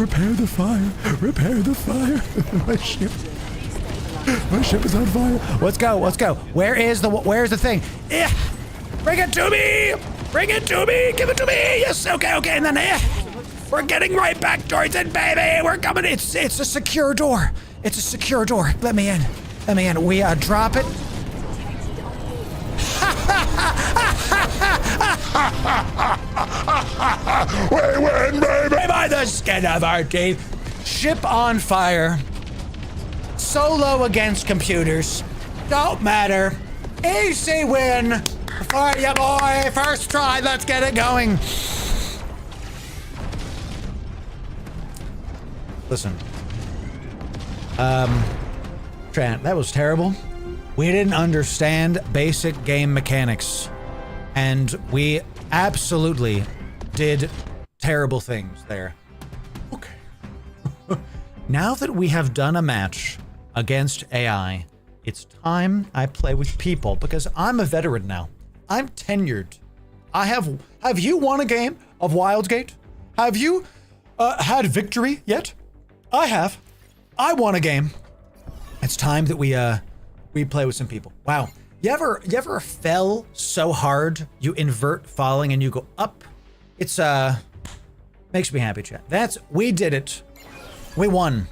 Repair the fire. Repair the fire. My ship. My ship is on fire. Let's go. Let's go. Where's the thing? Bring it to me. Bring it to me. Give it to me. Yes. Okay. Okay. And then we're getting right back towards it, baby. We're coming. It's a secure door. It's a secure door. Let me in. Let me in. We drop it. We win, baby! By the skin of our teeth. Ship on fire. Solo against computers. Don't matter. Easy win. For ya, boy. First try. Let's get it going. Listen. Trent, that was terrible. We didn't understand basic game mechanics. And we absolutely did terrible things there. Okay. Now that we have done a match against AI, it's time I play with people because I'm a veteran now. I'm tenured. Have you won a game of Wildgate? Have you had victory yet? I have. I won a game. It's time that we play with some people. Wow. You ever fell so hard you invert falling and you go up? It's makes me happy, chat. We did it. We won.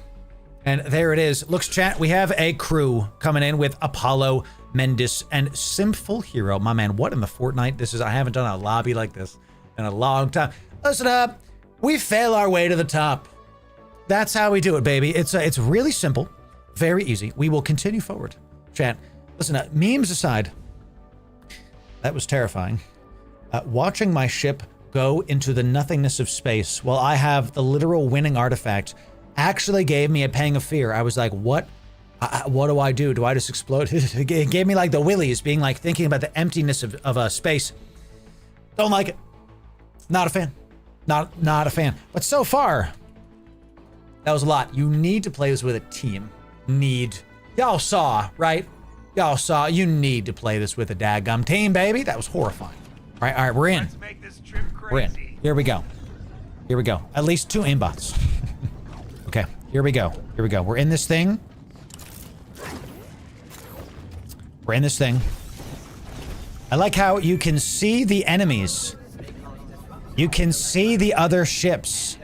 And there it is. Looks, chat, we have a crew coming in with Apollo, Mendis, and Simple Hero. My man, what in the Fortnite? This is, I haven't done a lobby like this in a long time. Listen up. We fail our way to the top. That's how we do it, baby. It's really simple, very easy. We will continue forward. Chat, listen, memes aside, that was terrifying. Watching my ship go into the nothingness of space while I have the literal winning artifact actually gave me a pang of fear. I was like, what do I do? Do I just explode? It gave me like the willies, being like thinking about the emptiness of space. Don't like it. Not a fan. Not a fan. But so far, that was a lot. You need to play this with a team. Y'all saw, right? Y'all saw. You need to play this with a daggum team, baby. That was horrifying. All right, we're in. Let's make this trip crazy. We're in. Here we go. Here we go. At least 2 aimbots. Okay, here we go. Here we go. We're in this thing. We're in this thing. I like how you can see the enemies. You can see the other ships.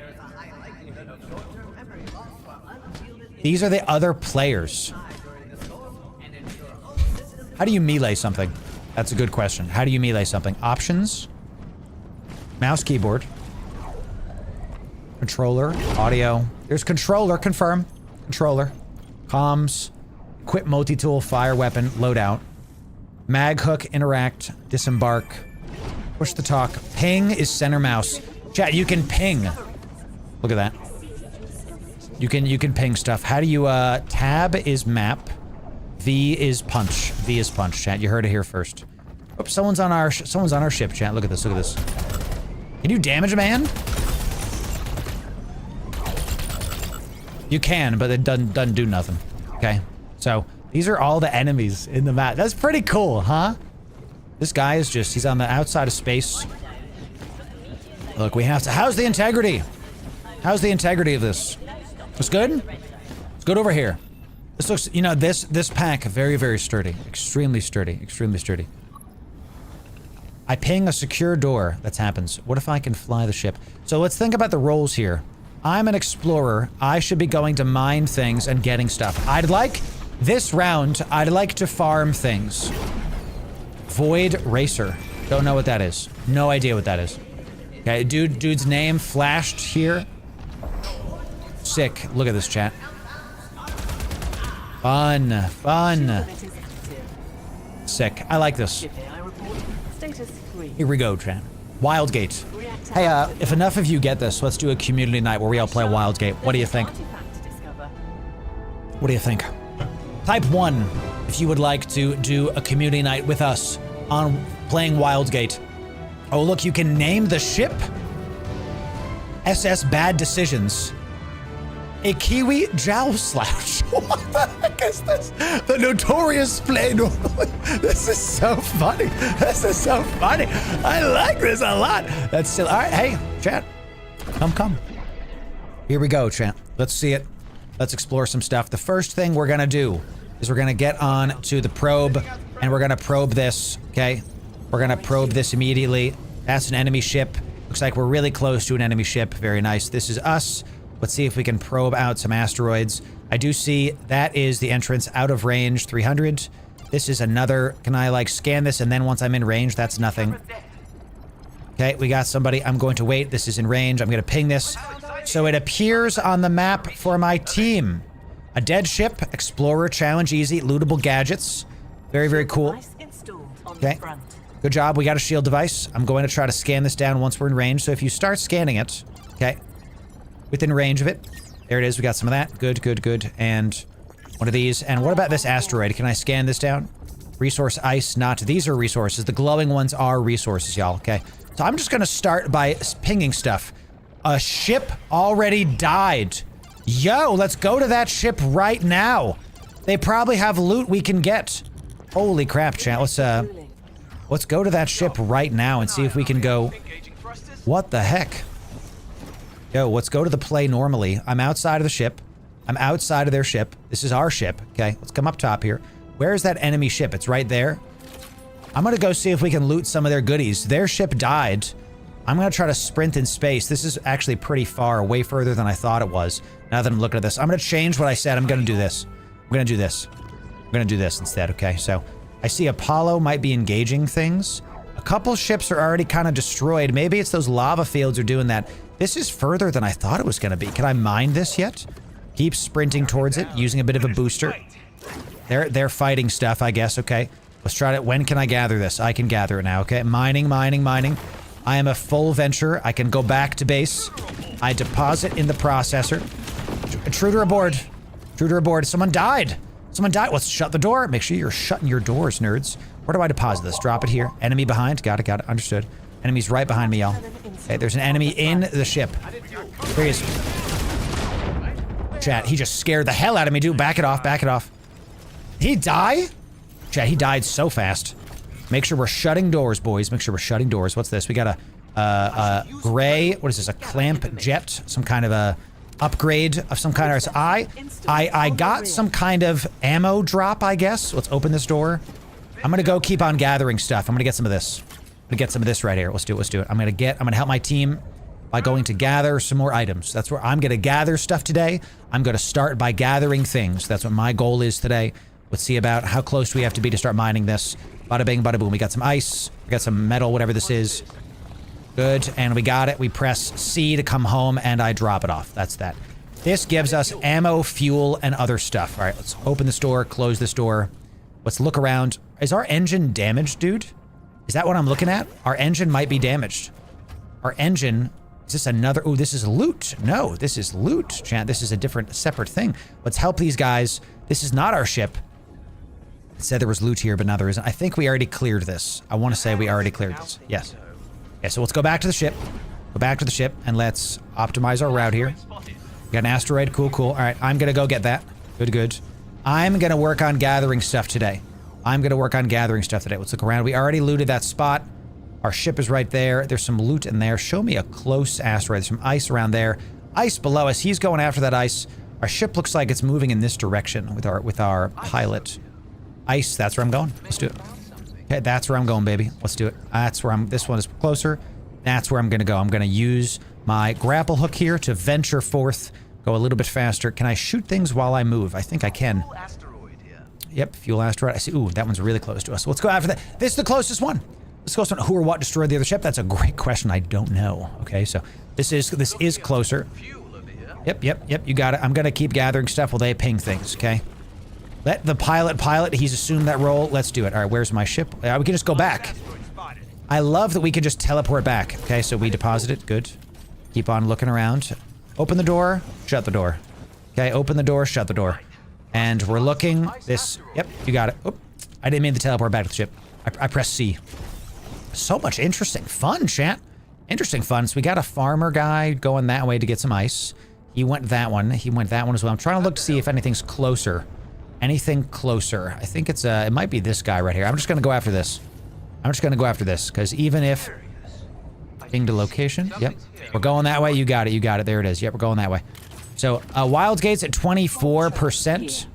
These are the other players. How do you melee something? That's a good question. How do you melee something? Options. Mouse, keyboard. Controller, audio. There's controller, confirm. Controller. Comms. Equip multi-tool, fire weapon, loadout. Mag hook, interact, disembark. Push the talk. Ping is center mouse. Chat, you can ping. Look at that. You can ping stuff. How do you, tab is map. V is punch. V is punch, chat. You heard it here first. Oh, someone's on our ship, chat. Look at this, look at this. Can you damage a man? You can, but it doesn't do nothing. Okay? So, these are all the enemies in the map. That's pretty cool, huh? This guy is just, he's on the outside of space. Look, we have to, how's the integrity? How's the integrity of this? It's good? It's good over here. This looks, you know, this pack, very, very sturdy. Extremely sturdy. Extremely sturdy. I ping a secure door. That happens. What if I can fly the ship? So let's think about the roles here. I'm an explorer. I should be going to mine things and getting stuff. This round, I'd like to farm things. Void Racer. Don't know what that is. No idea what that is. Okay, dude's name flashed here. Sick. Look at this, chat. Fun. Fun. Sick. I like this. Here we go, chat. Wildgate. Hey, if enough of you get this, let's do a community night where we all play Wildgate. What do you think? What do you think? Type 1 if you would like to do a community night with us on playing Wildgate. Oh, look, you can name the ship. SS Bad Decisions. A Kiwi jowl slouch. What the heck is this? The notorious play normally. This is so funny. This is so funny. I like this a lot. That's still, all right, hey, chat. Come. Here we go, chat. Let's see it. Let's explore some stuff. The first thing we're gonna do is we're gonna get on to the probe, and we're gonna probe this, okay? We're gonna probe this immediately. That's an enemy ship. Looks like we're really close to an enemy ship. Very nice. This is us. Let's see if we can probe out some asteroids. I do see that is the entrance out of range, 300. This is another, can I like scan this and then once I'm in range, that's nothing. Okay, we got somebody. I'm going to wait. This is in range. I'm going to ping this. So it appears on the map for my team. A dead ship, explorer, challenge easy, lootable gadgets. Very, very cool. Okay, good job. We got a shield device. I'm going to try to scan this down once we're in range. So if you start scanning it, okay, within range of it. There it is. We got some of that. Good. And one of these. And what about this asteroid? Can I scan this down? Resource ice, not. These are resources. The glowing ones are resources, y'all. Okay. So I'm just going to start by pinging stuff. A ship already died. Yo, let's go to that ship right now. They probably have loot we can get. Holy crap, chat. Let's go to that ship right now and see if we can go. What the heck? Yo, let's go to the play normally. I'm outside of the ship. I'm outside of their ship. This is our ship. Okay, let's come up top here. Where's that enemy ship? It's right there. I'm gonna go see if we can loot some of their goodies. Their ship died. I'm gonna try to sprint in space. This is actually pretty far, way further than I thought it was. Now that I'm looking at this, I'm gonna change what I said. I'm gonna do this. I'm gonna do this. I'm gonna do this instead, okay? So, I see Apollo might be engaging things. A couple ships are already kind of destroyed. Maybe it's those lava fields are doing that. This is further than I thought it was going to be. Can I mine this yet? Keep sprinting towards it, using a bit of a booster. They're fighting stuff, I guess. Okay. Let's try it. When can I gather this? I can gather it now. Okay. Mining. I am a full venture. I can go back to base. I deposit in the processor. Intruder aboard. Intruder aboard. Someone died. Let's shut the door. Make sure you're shutting your doors, nerds. Where do I deposit this? Drop it here. Enemy behind. Got it. Understood. Enemy's right behind me, y'all. Okay, there's an enemy in the ship. There he is. Chat, he just scared the hell out of me, dude. Back it off. He die? Chat, he died so fast. Make sure we're shutting doors, boys. Make sure we're shutting doors. What's this? We got a gray, what is this? A clamp jet? Some kind of a upgrade of some kind. I got some kind of ammo drop, I guess. Let's open this door. I'm gonna go keep on gathering stuff. I'm gonna get some of this. I'm gonna get some of this right here. Let's do it. I'm gonna help my team by going to gather some more items. That's where I'm gonna gather stuff today. I'm gonna start by gathering things. That's what my goal is today. Let's see about how close we have to be to start mining this. Bada bing, bada boom. We got some ice. We got some metal, whatever this is. Good, and we got it. We press C to come home, and I drop it off. That's that. This gives us ammo, fuel, and other stuff. All right, let's open this door, close this door. Let's look around. Is our engine damaged, dude? Is that what I'm looking at? Our engine might be damaged. Our engine, is this another, oh, this is loot. No, this is loot, chat. This is a different, separate thing. Let's help these guys. This is not our ship. It said there was loot here, but now there isn't. I think we already cleared this. I want to say we already cleared this. Yes. Okay, so let's go back to the ship. Go back to the ship, and let's optimize our route here. We got an asteroid. Cool. All right, I'm gonna go get that. Good. I'm gonna work on gathering stuff today. Let's look around. We already looted that spot. Our ship is right there. There's some loot in there. Show me a close asteroid. There's some ice around there. Ice below us. He's going after that ice. Our ship looks like it's moving in this direction with our pilot. Ice, that's where I'm going. Let's do it. Okay, that's where I'm going, baby. Let's do it. That's where this one is closer. That's where I'm gonna go. I'm gonna use my grapple hook here to venture forth, go a little bit faster. Can I shoot things while I move? I think I can. Yep, fuel asteroid. I see. Ooh, that one's really close to us. So let's go after that. This is the closest one. Who or what destroyed the other ship? That's a great question. I don't know. Okay, so this is closer. Yep. You got it. I'm gonna keep gathering stuff while they ping things. Okay. Let the pilot. He's assumed that role. Let's do it. All right. Where's my ship? We can just go back. I love that we can just teleport back. Okay, so we deposit it. Good. Keep on looking around. Open the door. Shut the door. Okay. Open the door. Shut the door. And we're looking. This. Yep. You got it. Oop. I didn't mean to teleport back to the ship. I pressed C. So much interesting fun, chat. Interesting fun. So we got a farmer guy going that way to get some ice. He went that one. He went that one as well. I'm trying to look to see if anything's closer. Anything closer. I think it's, it might be this guy right here. I'm just going to go after this. I'm just going to go after this, because even if... Ping to location. Yep. We're going that way. You got it. You got it. There it is. Yep, we're going that way. So, Wildgate's at 24%.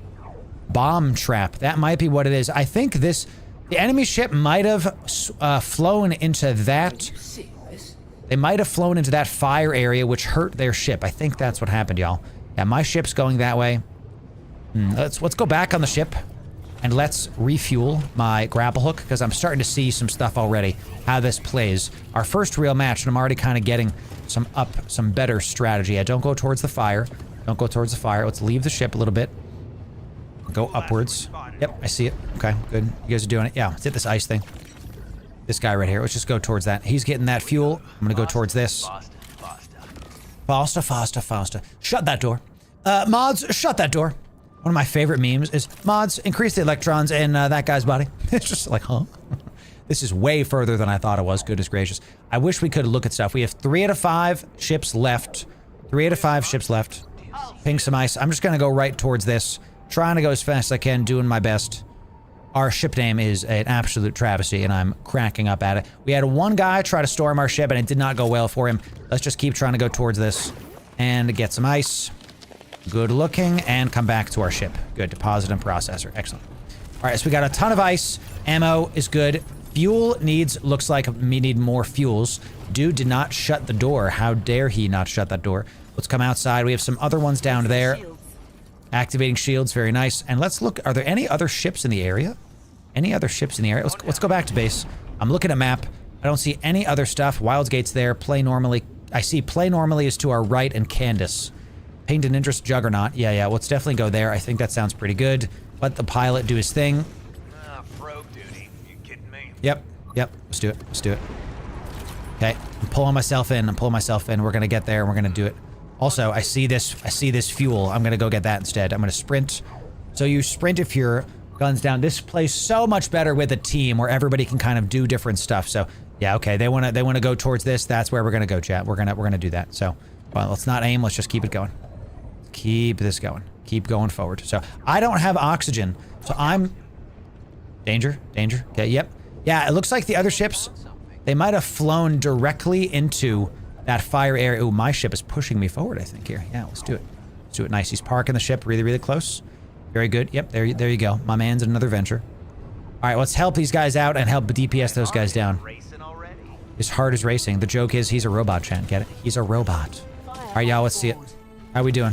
Bomb trap. That might be what it is. I think this... The enemy ship might have flown into that... They might have flown into that fire area, which hurt their ship. I think that's what happened, y'all. Yeah, my ship's going that way. Let's go back on the ship, and let's refuel my grapple hook, because I'm starting to see some stuff already, how this plays. Our first real match, and I'm already kind of getting some better strategy. Yeah, don't go towards the fire. Don't go towards the fire. Let's leave the ship a little bit. Go upwards. Yep, I see it. Okay, good. You guys are doing it. Yeah, let's hit this ice thing. This guy right here. Let's just go towards that. He's getting that fuel. I'm gonna go towards this. Faster, faster, faster. Shut that door. Mods, shut that door. One of my favorite memes is, mods, increase the electrons in that guy's body. It's just like, huh? This is way further than I thought it was. Goodness gracious. I wish we could look at stuff. We have 3 out of 5 ships left. 3 out of 5 ships left. Ping some ice. I'm just gonna go right towards this. Trying to go as fast as I can, doing my best. Our ship name is an absolute travesty, and I'm cracking up at it. We had one guy try to storm our ship, and it did not go well for him. Let's just keep trying to go towards this and get some ice. Good looking, and come back to our ship. Good. Deposit and processor. Excellent. All right, so we got a ton of ice. Ammo is good. Fuel needs, looks like we need more fuels. Dude did not shut the door. How dare he not shut that door? Let's come outside. We have some other ones down there. Activating shields, very nice. And let's look, are there any other ships in the area? Any other ships in the area? Let's go back to base. I'm looking at map. I don't see any other stuff. Wildgate's there. Play normally. I see play normally is to our right and Candace. Paint an interest Juggernaut. Yeah, let's definitely go there. I think that sounds pretty good. Let the pilot do his thing. Probe duty. You kidding me? Yep. Let's do it. Let's do it. Okay. I'm pulling myself in. We're gonna get there and we're gonna do it. Also, I see this fuel. I'm gonna go get that instead. I'm gonna sprint. So you sprint if you're guns down. This plays so much better with a team where everybody can kind of do different stuff. So yeah, okay. They wanna go towards this. That's where we're gonna go, chat. We're gonna do that. So, well, let's not aim. Let's just keep it going. Keep this going. Keep going forward. So I don't have oxygen. So I'm danger. Okay. Yep. Yeah. It looks like the other ships, they might have flown directly into that fire area. Ooh, my ship is pushing me forward, I think, here. Yeah, let's do it. Let's do it nice. He's parking the ship really, really close. Very good. Yep, there you go. My man's in another venture. All right, let's help these guys out and help DPS those guys down. His heart is racing. The joke is he's a robot, chat. Get it? He's a robot. All right, y'all, let's see it. How we doing?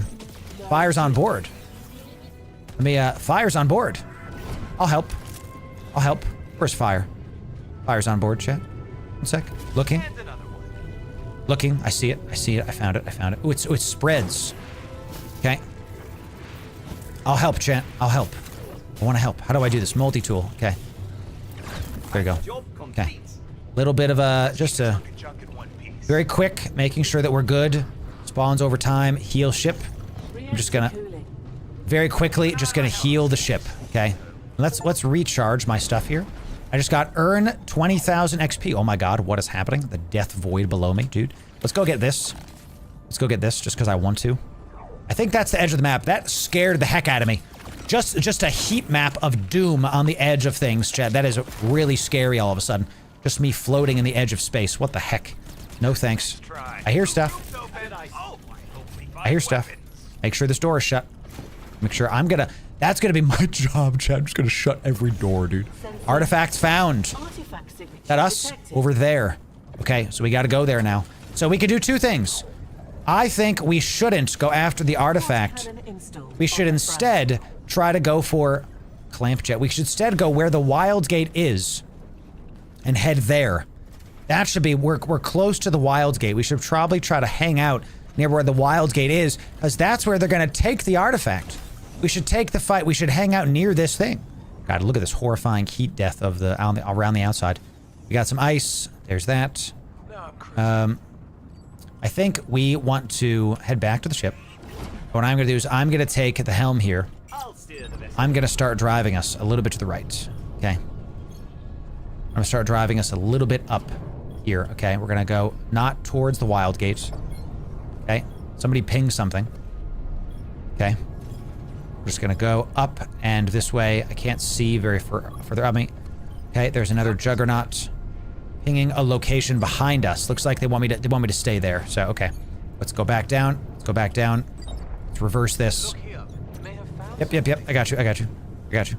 Fire's on board. Let me, fire's on board. I'll help. Where's fire? Fire's on board, chat. One sec. Looking. I see it. I found it. Ooh, it spreads. Okay. I'll help, chat. I'll help. I want to help. How do I do this? Multi-tool. Okay. There you go. Okay. Little bit of a, just a very quick, making sure that we're good. Spawns over time. Heal ship. I'm just gonna, very quickly, just gonna heal the ship. Okay. Let's recharge my stuff here. I just got earn 20,000 XP. Oh my god, what is happening? The death void below me, dude. Let's go get this. Let's go get this just because I want to. I think that's the edge of the map. That scared the heck out of me. Just a heat map of doom on the edge of things, Chad. That is really scary all of a sudden. Just me floating in the edge of space. What the heck? No thanks. I hear stuff. Make sure this door is shut. Make sure that's gonna be my job, Chad. I'm just gonna shut every door, dude. Artifacts found. Is that us? Over there. Okay, so we gotta go there now. So we could do 2 things. I think we shouldn't go after the artifact. We should instead try to go for clamp jet. We should instead go where the Wildgate is and head there. That should be, we're close to the Wildgate. We should probably try to hang out near where the Wildgate is, because that's where they're gonna take the artifact. We should take the fight. We should hang out near this thing. God, look at this horrifying heat death of around the outside. We got some ice. There's that. I think we want to head back to the ship. What I'm gonna do is I'm gonna take the helm here. I'm gonna start driving us a little bit to the right. Okay. I'm gonna start driving us a little bit up. here. Okay, we're gonna go not towards the Wildgate. Okay, somebody ping something. Okay, we're just gonna go up and this way. I can't see very further up me. Okay, there's another Juggernaut pinging a location behind us. Looks like they want me to stay there. So okay, let's go back down. Let's go back down. Let's reverse this. Yep. I got you.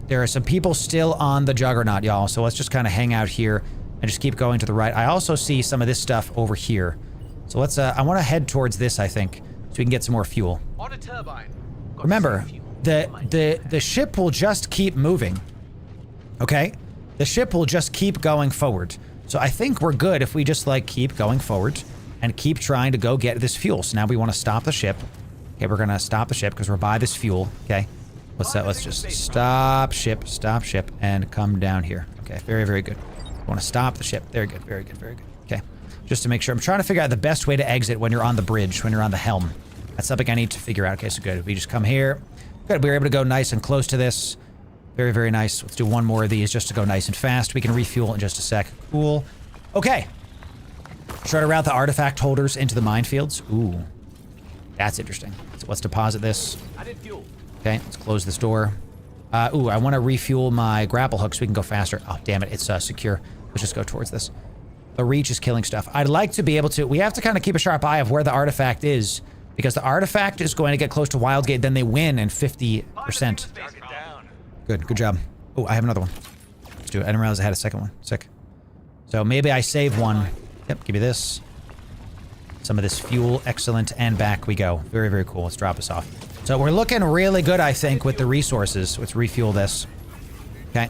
There are some people still on the Juggernaut, y'all. So let's just kind of hang out here and just keep going to the right. I also see some of this stuff over here. So let's, I want to head towards this, I think, so we can get some more fuel. On a turbine. Remember, the ship will just keep moving. Okay? The ship will just keep going forward. So I think we're good if we just, like, keep going forward and keep trying to go get this fuel. So now we want to stop the ship. Okay, we're gonna stop the ship because we're by this fuel. Okay, let's just stop ship, and come down here. Okay, very good. Want to stop the ship. Very good. Okay, just to make sure. I'm trying to figure out the best way to exit when you're on the bridge, when you're on the helm. That's something I need to figure out. Okay, so good. We just come here. Good. We were able to go nice and close to this. Very nice. Let's do one more of these just to go nice and fast. We can refuel in just a sec. Cool. Okay. Try to route the artifact holders into the minefields. Ooh. That's interesting. So let's deposit this. Okay, let's close this door. Ooh, I want to refuel my grapple hook so we can go faster. Oh, damn it, it's secure. Let's just go towards this. The reach is killing stuff. I'd like to be able to... We have to kind of keep a sharp eye of where the artifact is, because the artifact is going to get close to Wildgate, then they win in 50%. Good job. Oh, I have another one. Let's do it. I didn't realize I had a second one. Sick. So maybe I save one. Yep, give me this. Some of this fuel, excellent, and back we go. Very cool. Let's drop this off. So we're looking really good, I think, with the resources. Let's refuel this. Okay.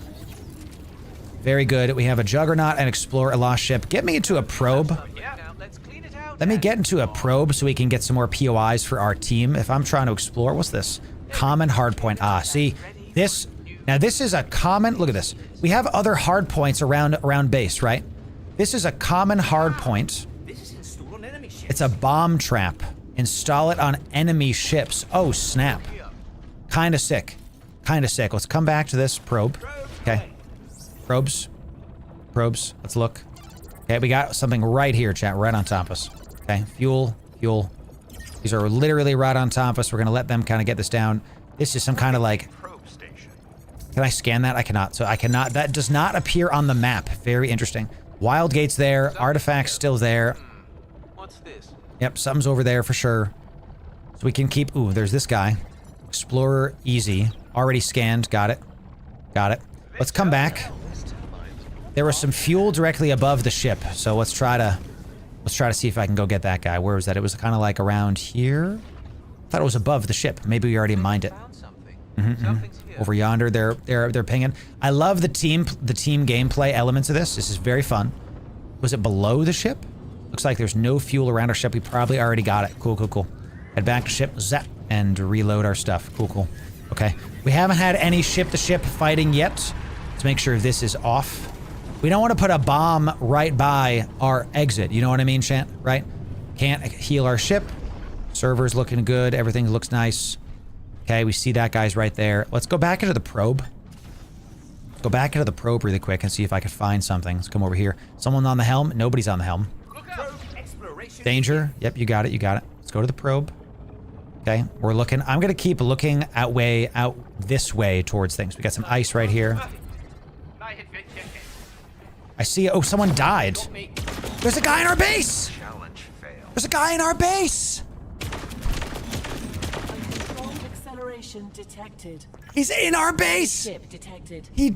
Very good. We have a Juggernaut and explore a lost ship. Get me into a probe. Let me get into a probe so we can get some more POIs for our team. If I'm trying to explore, what's this? Common hardpoint. Ah, see, this. Now this is a common. Look at this. We have other hardpoints around base, right? This is a common hardpoint. It's a bomb trap. Install it on enemy ships. Oh, snap. Kinda sick. Let's come back to this probe. Okay. Probes. Let's look. Okay, we got something right here, chat. Right on top of us. Okay, fuel. These are literally right on top of us. We're gonna let them kind of get this down. This is some kind of like... Can I scan that? I cannot. So I cannot... That does not appear on the map. Very interesting. Wildgate's there. Artifact's still there. Yep, something's over there for sure. So we can keep... Ooh, there's this guy. Explorer, easy. Already scanned. Got it. Let's come back. There was some fuel directly above the ship, so let's try to see if I can go get that guy. Where was that? It was kind of like around here. I thought it was above the ship. Maybe we already mined it. Over yonder, they're pinging. I love the team gameplay elements of this. This is very fun. Was it below the ship? Looks like there's no fuel around our ship. We probably already got it. Cool. Head back to ship, zap, and reload our stuff. Cool. Okay. We haven't had any ship-to-ship fighting yet. Let's make sure this is off. We don't want to put a bomb right by our exit. You know what I mean, chat? Right? Can't heal our ship. Server's looking good. Everything looks nice. Okay, we see that guy's right there. Let's go back into the probe. Let's go back into the probe really quick and see if I can find something. Let's come over here. Someone on the helm? Nobody's on the helm. Danger. Yep, you got it. Let's go to the probe. Okay, we're looking. I'm gonna keep looking out this way towards things. We got some ice right here. I see. Oh, someone died. There's a guy in our base. Acceleration detected. He's in our base. Ship detected. He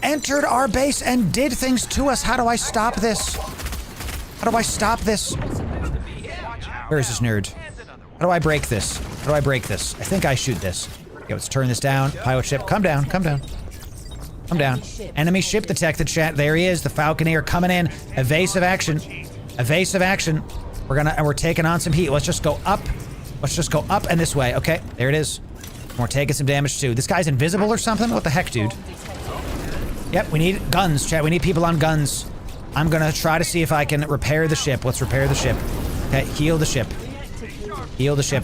entered our base and did things to us. How do I stop this? Where is this nerd? How do I break this? I think I shoot this. Okay, let's turn this down. Pilot ship, come down. Enemy ship detected, chat. There he is, the Falconeer coming in. Evasive action. We're taking on some heat. Let's just go up and this way. Okay, there it is. We're taking some damage too. This guy's invisible or something? What the heck, dude? Yep, we need guns, chat. We need people on guns. I'm gonna try to see if I can repair the ship. Let's repair the ship. Okay, heal the ship.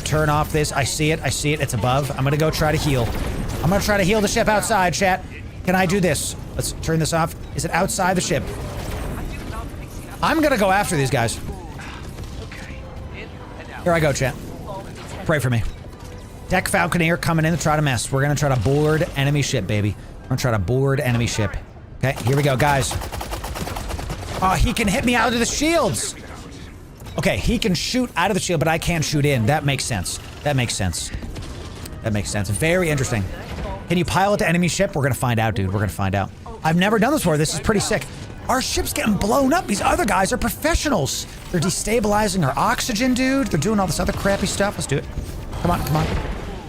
Turn off this. I see it. It's above. I'm gonna go try to heal. The ship outside, chat. Can I do this? Let's turn this off. Is it outside the ship? I'm gonna go after these guys. Okay, in and out. Here I go, chat. Pray for me. Deck Falconeer coming in to try to mess. We're gonna try to board enemy ship, baby. We're gonna try to board enemy ship. Okay, here we go, guys. Oh, he can hit me out of the shields. Okay, he can shoot out of the shield, but I can't shoot in. That makes sense. That makes sense. That makes sense. Very interesting. Can you pilot the enemy ship? We're gonna find out, dude. We're gonna find out. I've never done this before. This is pretty sick. Our ship's getting blown up. These other guys are professionals. They're destabilizing our oxygen, dude. They're doing all this other crappy stuff. Let's do it. Come on, come on.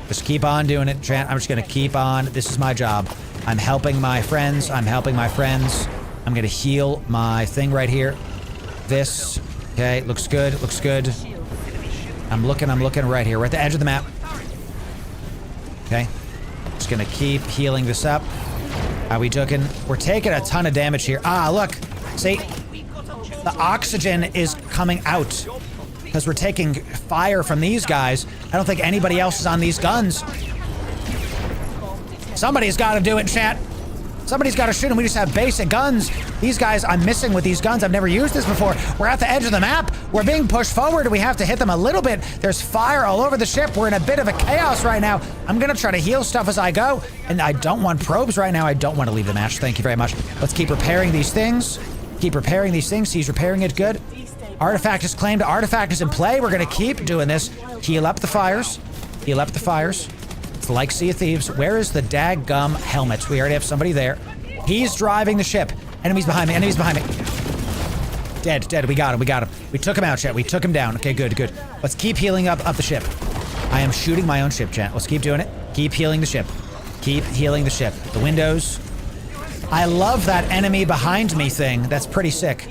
Just keep on doing it, chat. I'm just gonna keep on. This is my job. I'm helping my friends. I'm helping my friends. I'm gonna heal my thing right here. This. Okay, looks good. Looks good. I'm looking right here. We're at the edge of the map. Okay. Just gonna keep healing this up. How we doing? We're taking a ton of damage here. Ah, look. See? The oxygen is coming out. Because we're taking fire from these guys. I don't think anybody else is on these guns. Somebody's got to do it, chat. Somebody's got to shoot them. We just have basic guns. These guys, I'm missing with these guns. I've never used this before. We're at the edge of the map. We're being pushed forward. We have to hit them a little bit. There's fire all over the ship. We're in a bit of a chaos right now. I'm going to try to heal stuff as I go. And I don't want probes right now. I don't want to leave the match. Thank you very much. Let's keep repairing these things. Keep repairing these things. He's repairing it good. Artifact is claimed. Artifact is in play. We're going to keep doing this. Heal up the fires. Heal up the fires. It's like Sea of Thieves. Where is the daggum helmet? We already have somebody there. He's driving the ship. Enemies behind me. Enemies behind me. Dead. Dead. We got him. We got him. We took him out, chat. We took him down. Okay, good, good. Let's keep healing up the ship. I am shooting my own ship, chat. Let's keep doing it. Keep healing the ship. Keep healing the ship. The windows. I love that enemy behind me thing. That's pretty sick.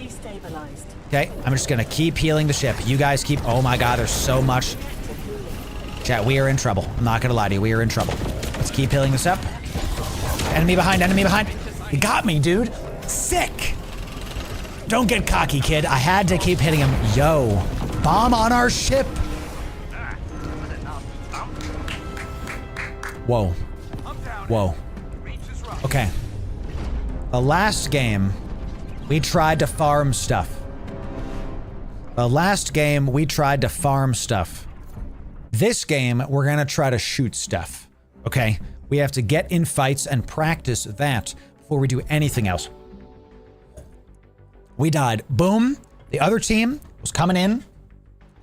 Okay, I'm just gonna keep healing the ship. You guys keep... Oh my god, there's so much. Chat, we are in trouble. I'm not gonna lie to you. We are in trouble. Let's keep healing this up. Enemy behind, enemy behind. You got me, dude. Sick. Don't get cocky, kid. I had to keep hitting him. Yo. Bomb on our ship. Whoa. Whoa. Okay. The last game, we tried to farm stuff. The last game, we tried to farm stuff. This game, we're gonna try to shoot stuff. Okay? We have to get in fights and practice that before we do anything else. We died. Boom. The other team was coming in.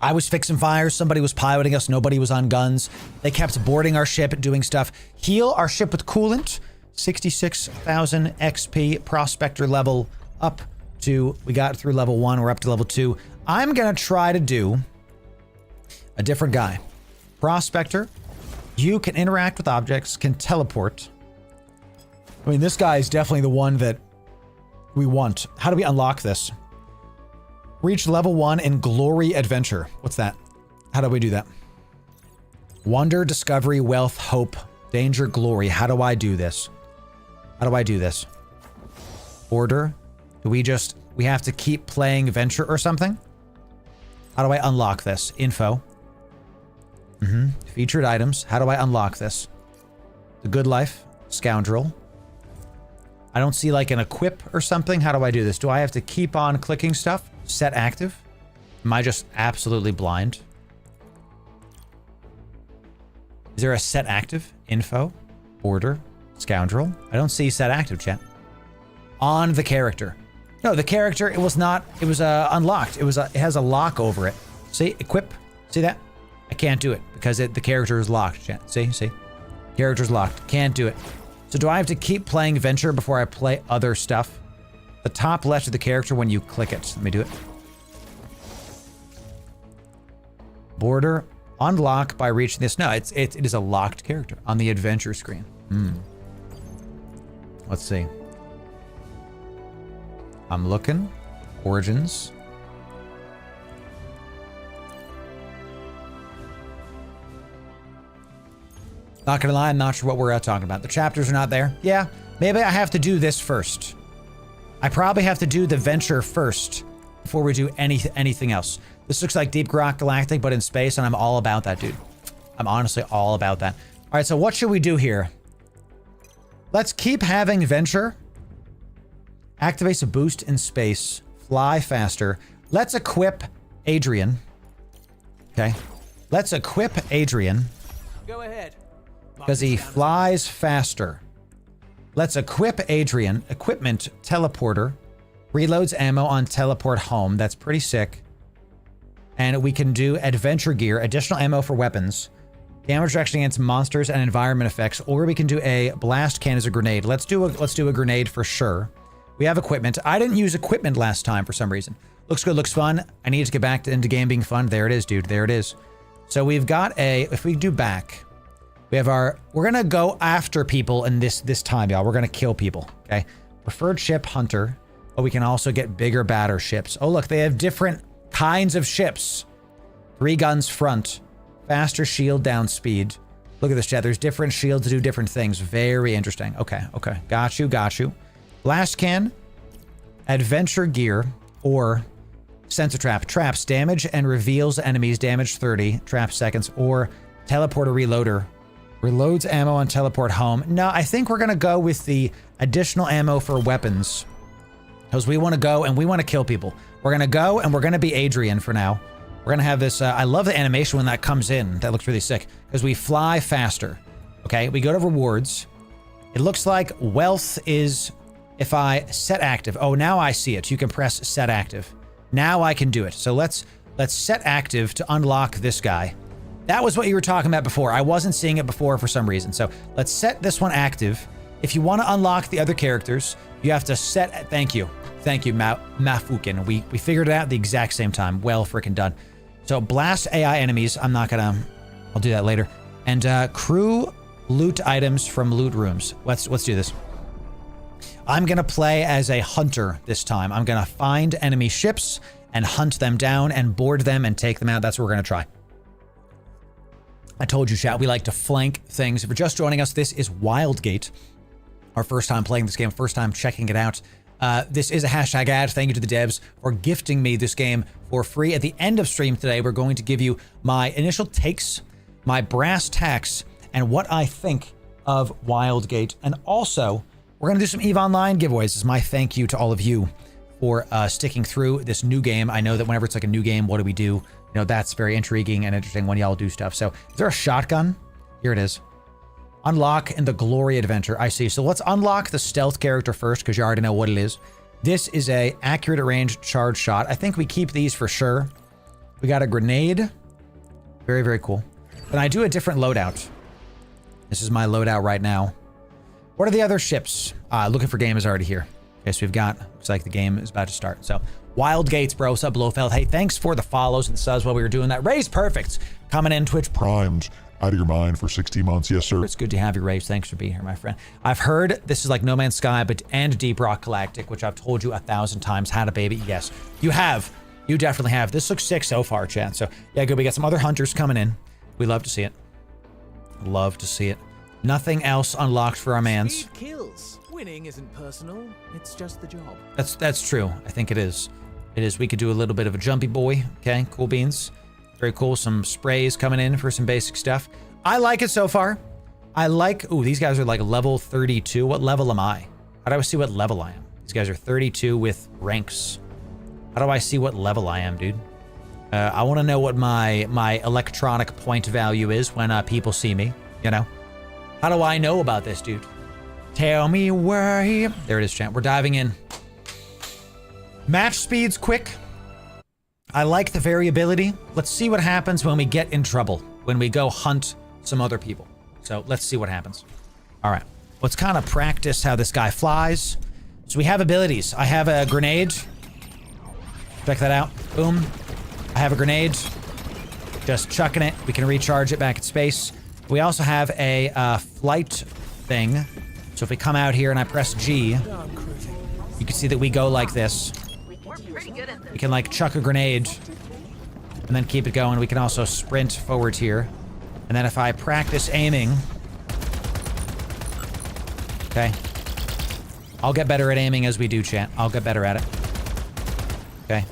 I was fixing fires. Somebody was piloting us. Nobody was on guns. They kept boarding our ship, doing stuff. Heal our ship with coolant. 66,000 XP prospector level up to... We got through level 1. We're up to level 2. I'm gonna try to do a different guy. Prospector. You can interact with objects, can teleport. I mean, this guy is definitely the one that we want. How do we unlock this? Reach level 1 in Glory Adventure. What's that? How do we do that? Wonder, Discovery, Wealth, Hope, Danger, Glory. How do I do this? How do I do this? Order? Do we just... We have to keep playing Venture or something? How do I unlock this? Info. Featured items. How do I unlock this? The Good Life. Scoundrel. I don't see like an equip or something. How do I do this? Do I have to keep on clicking stuff? Set active? Am I just absolutely blind? Is there a set active? Info. Order. Scoundrel. I don't see set active, chat. On the character. No, the character, it was not, it was unlocked. It has a lock over it. See, equip, see that? I can't do it because the character is locked, chat. See? Character's locked, can't do it. So do I have to keep playing Venture before I play other stuff? The top left of the character when you click it. Let me do it. Border, unlock by reaching this. No, it is a locked character on the adventure screen. Let's see. I'm looking. Origins. Not gonna lie, I'm not sure what we're talking about. The chapters are not there. Yeah, maybe I have to do this first. I probably have to do the Venture first before we do anything else. This looks like Deep Rock Galactic, but in space, and I'm all about that, dude. I'm honestly all about that. All right, so what should we do here? Let's keep having Venture. Activates a boost in space. fly faster. Let's equip Adrian. Okay. Let's equip Adrian. Go ahead. Because he flies faster. Let's equip Adrian. Equipment, teleporter. Reloads ammo on teleport home. That's pretty sick. And we can do adventure gear, additional ammo for weapons, damage reduction against monsters and environment effects, or we can do a blast can as a grenade. Let's do a grenade for sure. We have equipment. I didn't use equipment last time for some reason. Looks good, looks fun. I need to get back to into game being fun. There it is, dude. There it is. So we've got if we do back, we have we're gonna go after people in this time, y'all. We're gonna kill people, okay? Preferred ship, hunter. But we can also get bigger, badder ships. Oh, look, they have different kinds of ships. 3 guns front, faster shield down speed. Look at this, chat. There's different shields to do different things. Very interesting. Okay. Got you. Blast can, adventure gear, or sensor trap. Traps damage and reveals enemies, damage 30, trap seconds, or teleporter reloader. Reloads ammo on teleport home. No, I think we're gonna go with the additional ammo for weapons. Because we want to go and we want to kill people. We're going to go and we're going to be Adrian for now. We're going to have this, I love the animation when that comes in. That looks really sick. Because we fly faster. Okay, we go to rewards. It looks like wealth is if I set active. Oh, now I see it. You can press set active. Now I can do it. So let's set active to unlock this guy. That was what you were talking about before. I wasn't seeing it before for some reason. So let's set this one active. If you want to unlock the other characters, you have to set... Thank you, Mafukin. We figured it out at the exact same time. Well freaking done. So blast AI enemies. I'm not gonna... I'll do that later. And crew loot items from loot rooms. Let's do this. I'm gonna play as a hunter this time. I'm gonna find enemy ships and hunt them down and board them and take them out. That's what we're gonna try. I told you, chat, we like to flank things. If you're just joining us, this is Wildgate. Our first time playing this game, first time checking it out. This is a hashtag ad. Thank you to the devs for gifting me this game for free. At the end of stream today, we're going to give you my initial takes, my brass tacks, and what I think of Wildgate. And also, we're going to do some EVE Online giveaways. This is my thank you to all of you for sticking through this new game. I know that whenever it's like a new game, what do we do? You know, that's very intriguing and interesting when y'all do stuff. So, is there a shotgun? Here it is. Unlock in the Glory Adventure. I see. So let's unlock the stealth character first because you already know what it is. This is a accurate at range charge shot. I think we keep these for sure. We got a grenade. Very, very cool. But I do a different loadout. This is my loadout right now. What are the other ships? Looking for game is already here. Okay, so we've got, looks like the game is about to start. So Wildgates, bro. What's up, Blofeld? Hey, thanks for the follows and the subs while we were doing that. Ray's perfect. Coming in, Twitch Primed. Out of your mind for 16 months. Yes, sir. It's good to have you, Raves. Thanks for being here, my friend. I've heard this is like No Man's Sky, and Deep Rock Galactic, which I've told you 1,000 times. Had a baby. Yes, you have. You definitely have. This looks sick so far, chat. So yeah, good. We got some other hunters coming in. We love to see it. Love to see it. Nothing else unlocked for our mans. Speed kills. Winning isn't personal. It's just the job. That's true. I think it is. It is. We could do a little bit of a jumpy boy. Okay, cool beans. Very cool. Some sprays coming in for some basic stuff. I like it so far. I like... Ooh, these guys are like level 32. What level am I? How do I see what level I am? These guys are 32 with ranks. How do I see what level I am, dude? I want to know what my electronic point value is when people see me, you know? How do I know about this, dude? Tell me where... There it is, chat. We're diving in. Match speed's quick. I like the variability. Let's see what happens when we get in trouble, when we go hunt some other people. So let's see what happens. All right, let's kind of practice how this guy flies. So we have abilities. I have a grenade. Check that out. Boom. I have a grenade. Just chucking it. We can recharge it back in space. We also have a flight thing. So if we come out here and I press G, you can see that we go like this. We can like chuck a grenade and then keep it going. We can also sprint forward here. And then if I practice aiming, okay, I'll get better at aiming as we do, chat. I'll get better at it. Okay.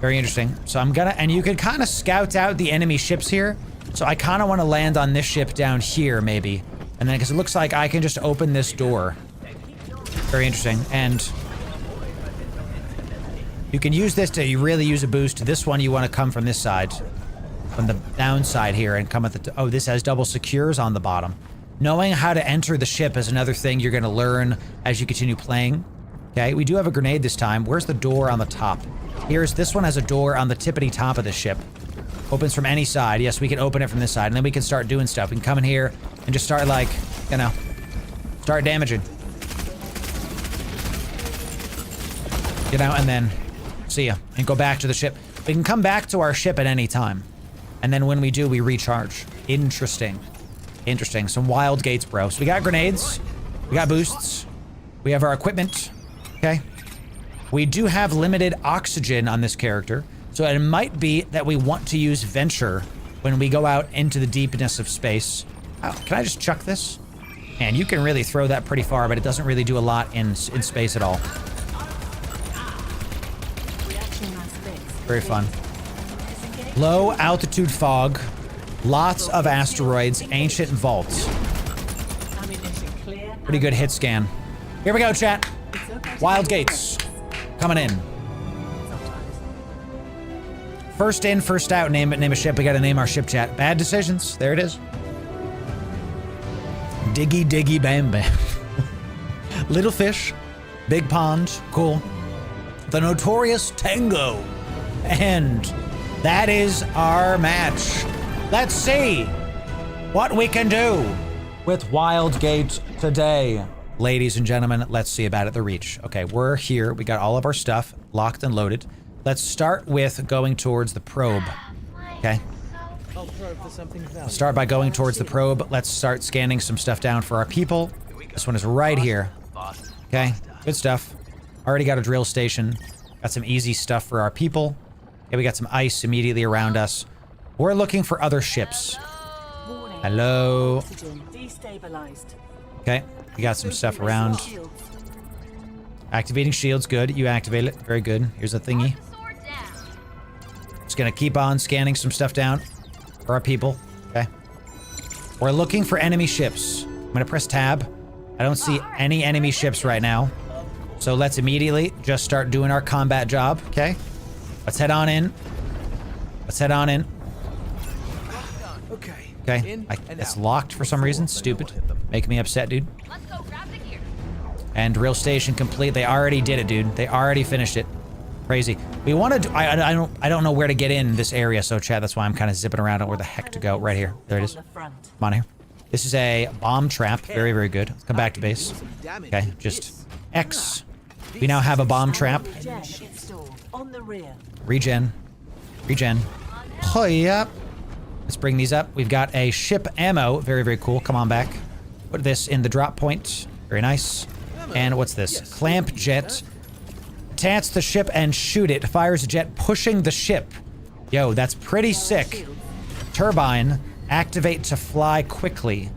Very interesting. So I'm gonna, and you can kind of scout out the enemy ships here. So I kind of want to land on this ship down here, maybe. And then, because it looks like I can just open this door. Very interesting. And You can use this to really use a boost. This one you want to come from this side. From the downside here and come at the... Oh, this has double secures on the bottom. Knowing how to enter the ship is another thing you're going to learn as you continue playing. Okay, we do have a grenade this time. Where's the door on the top? This one has a door on the tippity top of the ship. Opens from any side. Yes, we can open it from this side, and then we can start doing stuff. We can come in here and just start, like, you know, start damaging. You know, and then see ya. And go back to the ship. We can come back to our ship at any time. And then when we do, we recharge. Interesting. Interesting. Some wild gates, bro. So we got grenades. We got boosts. We have our equipment. Okay. We do have limited oxygen on this character. So it might be that we want to use Venture when we go out into the deepness of space. Oh, can I just chuck this? Man, you can really throw that pretty far, but it doesn't really do a lot in space at all. Very fun. Low altitude fog, lots of asteroids, ancient vaults. Pretty good hit scan. Here we go, chat. Wild gates coming in. First in, first out. Name a ship. We gotta name our ship, chat. Bad decisions. There it is. Diggy, diggy, bam, bam. Little fish, big pond. Cool. The notorious Tango. And that is our match. Let's see what we can do with Wildgate today. Ladies and gentlemen, let's see about it. The Reach. Okay, we're here. We got all of our stuff locked and loaded. Let's start with going towards the probe. Okay. Let's start by going towards the probe. Let's start scanning some stuff down for our people. This one is right here. Okay, good stuff. Already got a drill station. Got some easy stuff for our people. Okay, we got some ice immediately around us. We're looking for other ships. Hello. Okay, we got some stuff around. Activating shields, good. You activate it, very good. Here's a thingy. Just gonna keep on scanning some stuff down for our people. Okay. We're looking for enemy ships. I'm gonna press tab. I don't see any enemy ships right now. So let's immediately just start doing our combat job, okay? Let's head on in. Let's head on in. Okay. It's locked for some reason. Stupid. Making me upset, dude. And drill station complete. They already did it, dude. They already finished it. Crazy. We want to. I don't know where to get in this area. So chat. That's why I'm kind of zipping around. I don't know where the heck to go. Right here. There it is. Come on here. This is a bomb trap. Very, very good. Let's come back to base. Okay. Just X. We now have a bomb trap. Regen. Regen. Oh, yeah. Let's bring these up. We've got a ship ammo. Very, very cool. Come on back. Put this in the drop point. Very nice. And what's this? Clamp jet. Attach the ship and shoot it. Fires a jet pushing the ship. Yo, that's pretty sick. Turbine. Activate to fly quickly.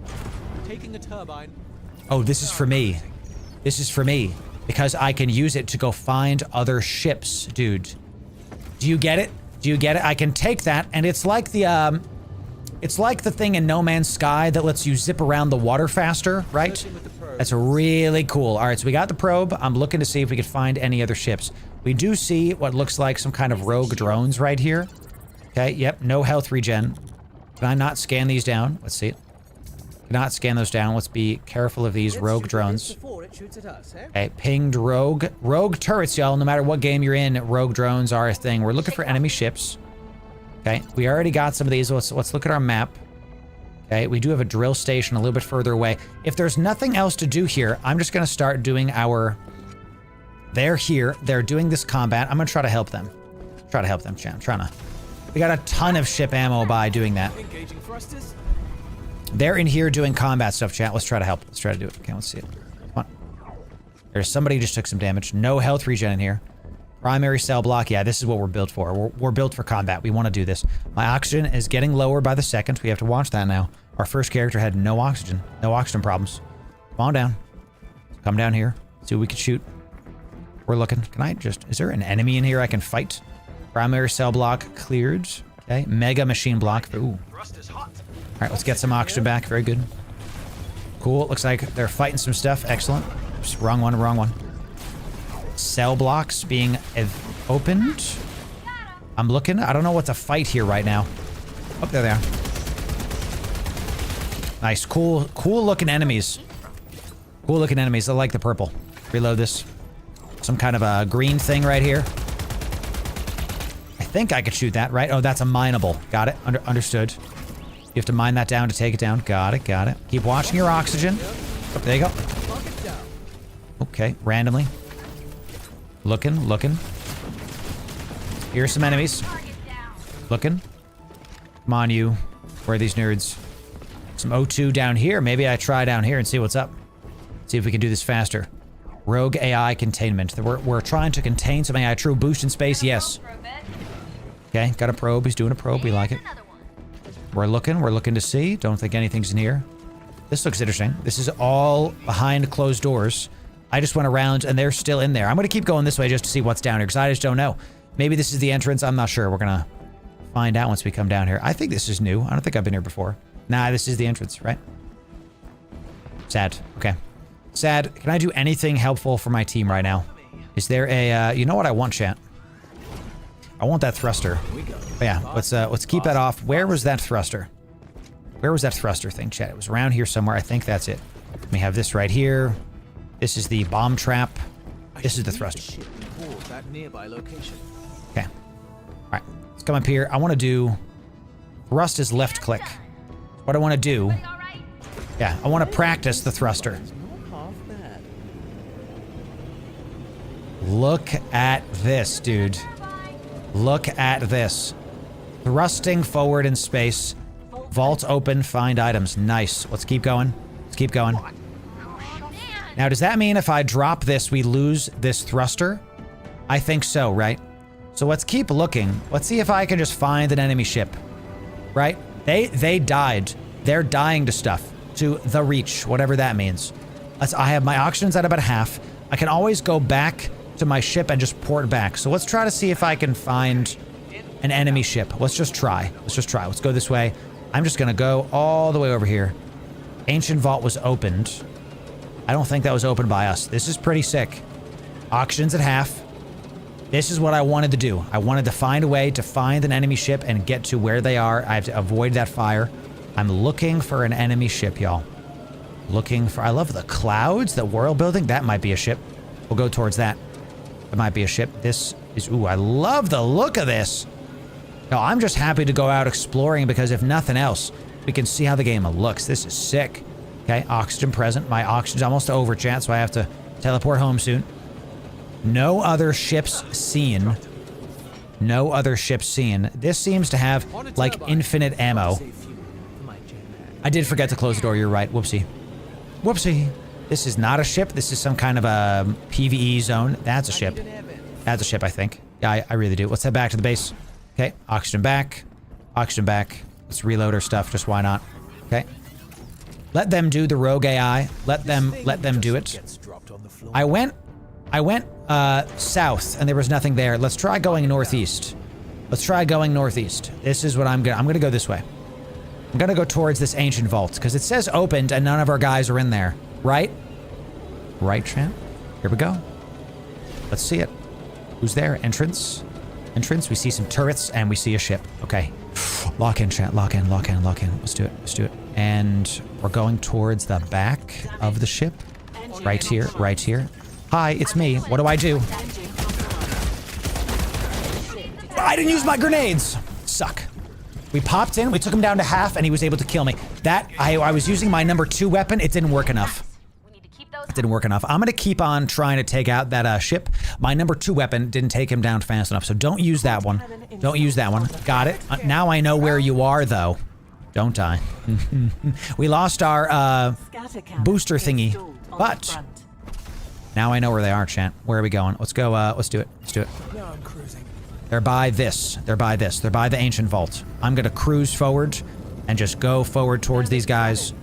Taking a turbine. Oh, this is for me. This is for me. Because I can use it to go find other ships, dude. Do you get it? Do you get it? I can take that, and it's like the thing in No Man's Sky that lets you zip around the water faster, right? That's really cool. All right, so we got the probe. I'm looking to see if we could find any other ships. We do see what looks like some kind of rogue drones right here. Okay, yep, no health regen. Can I not scan these down? Let's see it. Cannot scan those down. Let's be careful of these rogue drones. Okay, pinged rogue. Rogue turrets, y'all. No matter what game you're in, rogue drones are a thing. We're looking for enemy ships. Okay, we already got some of these. Let's look at our map. Okay, we do have a drill station a little bit further away. If there's nothing else to do here, I'm just gonna start doing our... They're here. They're doing this combat. I'm gonna try to help them. Try to help them, chat. I'm trying to... We got a ton of ship ammo by doing that. They're in here doing combat stuff, chat. Let's try to help. Let's try to do it. Okay, let's see it. Come on. There's somebody who just took some damage. No health regen in here. Primary cell block. Yeah, this is what we're built for. We're built for combat. We want to do this. My oxygen is getting lower by the second. We have to watch that now. Our first character had no oxygen. No oxygen problems. Come on down. Come down here. See what we can shoot. We're looking. Can I just... Is there an enemy in here I can fight? Primary cell block cleared. Okay. Mega machine block. Ooh. Alright, let's get some oxygen back. Very good. Cool. Looks like they're fighting some stuff. Excellent. Oops, wrong one, wrong one. Cell blocks being opened. I'm looking. I don't know what to fight here right now. Oh, there they are. Nice. Cool looking enemies. Cool looking enemies. I like the purple. Reload this. Some kind of a green thing right here. I think I could shoot that, right? Oh, that's a mineable. Got it. Understood. You have to mine that down to take it down. Got it. Got it. Keep watching your oxygen. Oh, there you go. Okay. Randomly. Looking. Here's some enemies. Looking. Come on, you. Where are these nerds? Some O2 down here. Maybe I try down here and see what's up. See if we can do this faster. Rogue AI containment. We're trying to contain some AI. True boost in space. Yes. Okay. Got a probe. He's doing a probe. We like it. We're looking to see. Don't think anything's in here. This looks interesting. This is all behind closed doors. I just went around and they're still in there. I'm going to keep going this way just to see what's down here because I just don't know. Maybe this is the entrance. I'm not sure. We're going to find out once we come down here. I think this is new. I don't think I've been here before. Nah, this is the entrance, right? Sad. Okay. Sad. Can I do anything helpful for my team right now? Is there a, you know what I want, chat? I want that thruster. Oh, yeah, let's keep that off. Where was that thruster? Where was that thruster thing, chat? It was around here somewhere. I think that's it. We have this right here. This is the bomb trap. This is the thruster. Okay. All right. Let's come up here. I want to do... Thrust is left click. What I want to do... Yeah, I want to practice the thruster. Look at this, dude. Look at this. Thrusting forward in space. Vault open, find items. Nice. Let's keep going. Let's keep going. Now, does that mean if I drop this, we lose this thruster? I think so, right? So let's keep looking. Let's see if I can just find an enemy ship. Right? They died. They're dying to stuff. To the reach, whatever that means. I have my oxygen's at about half. I can always go back to my ship and just port back. So let's try to see if I can find an enemy ship. Let's just try. Let's go this way. I'm just gonna go all the way over here. Ancient Vault was opened. I don't think that was opened by us. This is pretty sick. Oxygen's at half. This is what I wanted to do. I wanted to find a way to find an enemy ship and get to where they are. I have to avoid that fire. I'm looking for an enemy ship, y'all. Looking for... I love the clouds, the world building. That might be a ship. We'll go towards that. It might be a ship. This is... Ooh, I love the look of this. No, I'm just happy to go out exploring because if nothing else, we can see how the game looks. This is sick. Okay, oxygen present. My oxygen's almost over, chat, so I have to teleport home soon. No other ships seen. No other ships seen. This seems to have, like, infinite ammo. I did forget to close the door, you're right. Whoopsie. Whoopsie. This is not a ship. This is some kind of a PvE zone. That's a ship. That's a ship, I think. Yeah, I really do. Let's head back to the base. Okay, oxygen back. Oxygen back. Let's reload our stuff, just why not? Okay. Let them do the rogue AI. Let them do it. I went south and there was nothing there. Let's try going northeast. Let's try going northeast. This is what I'm gonna go this way. I'm gonna go towards this ancient vault because it says opened and none of our guys are in there. Right? Right, Tramp? Here we go. Let's see it. Who's there? Entrance. Entrance. We see some turrets and we see a ship. Okay. Lock in, chat. Lock in, lock in, lock in. Let's do it. Let's do it. And we're going towards the back of the ship. Right here. Right here. Hi, it's me. What do I do? I didn't use my grenades. Suck. We popped in, we took him down to half, and he was able to kill me. That, I was using my number 2 weapon, it didn't work enough. It didn't work enough. I'm gonna keep on trying to take out that ship. My number 2 weapon didn't take him down fast enough, so don't use that one. Don't use that one. Got it. Now I know where you are, though. Don't die. We lost our booster thingy, but now I know where they are, chat. Where are we going? Let's go, let's do it. Let's do it. They're by this. They're by this. They're by the ancient vault. I'm gonna cruise forward and just go forward towards these guys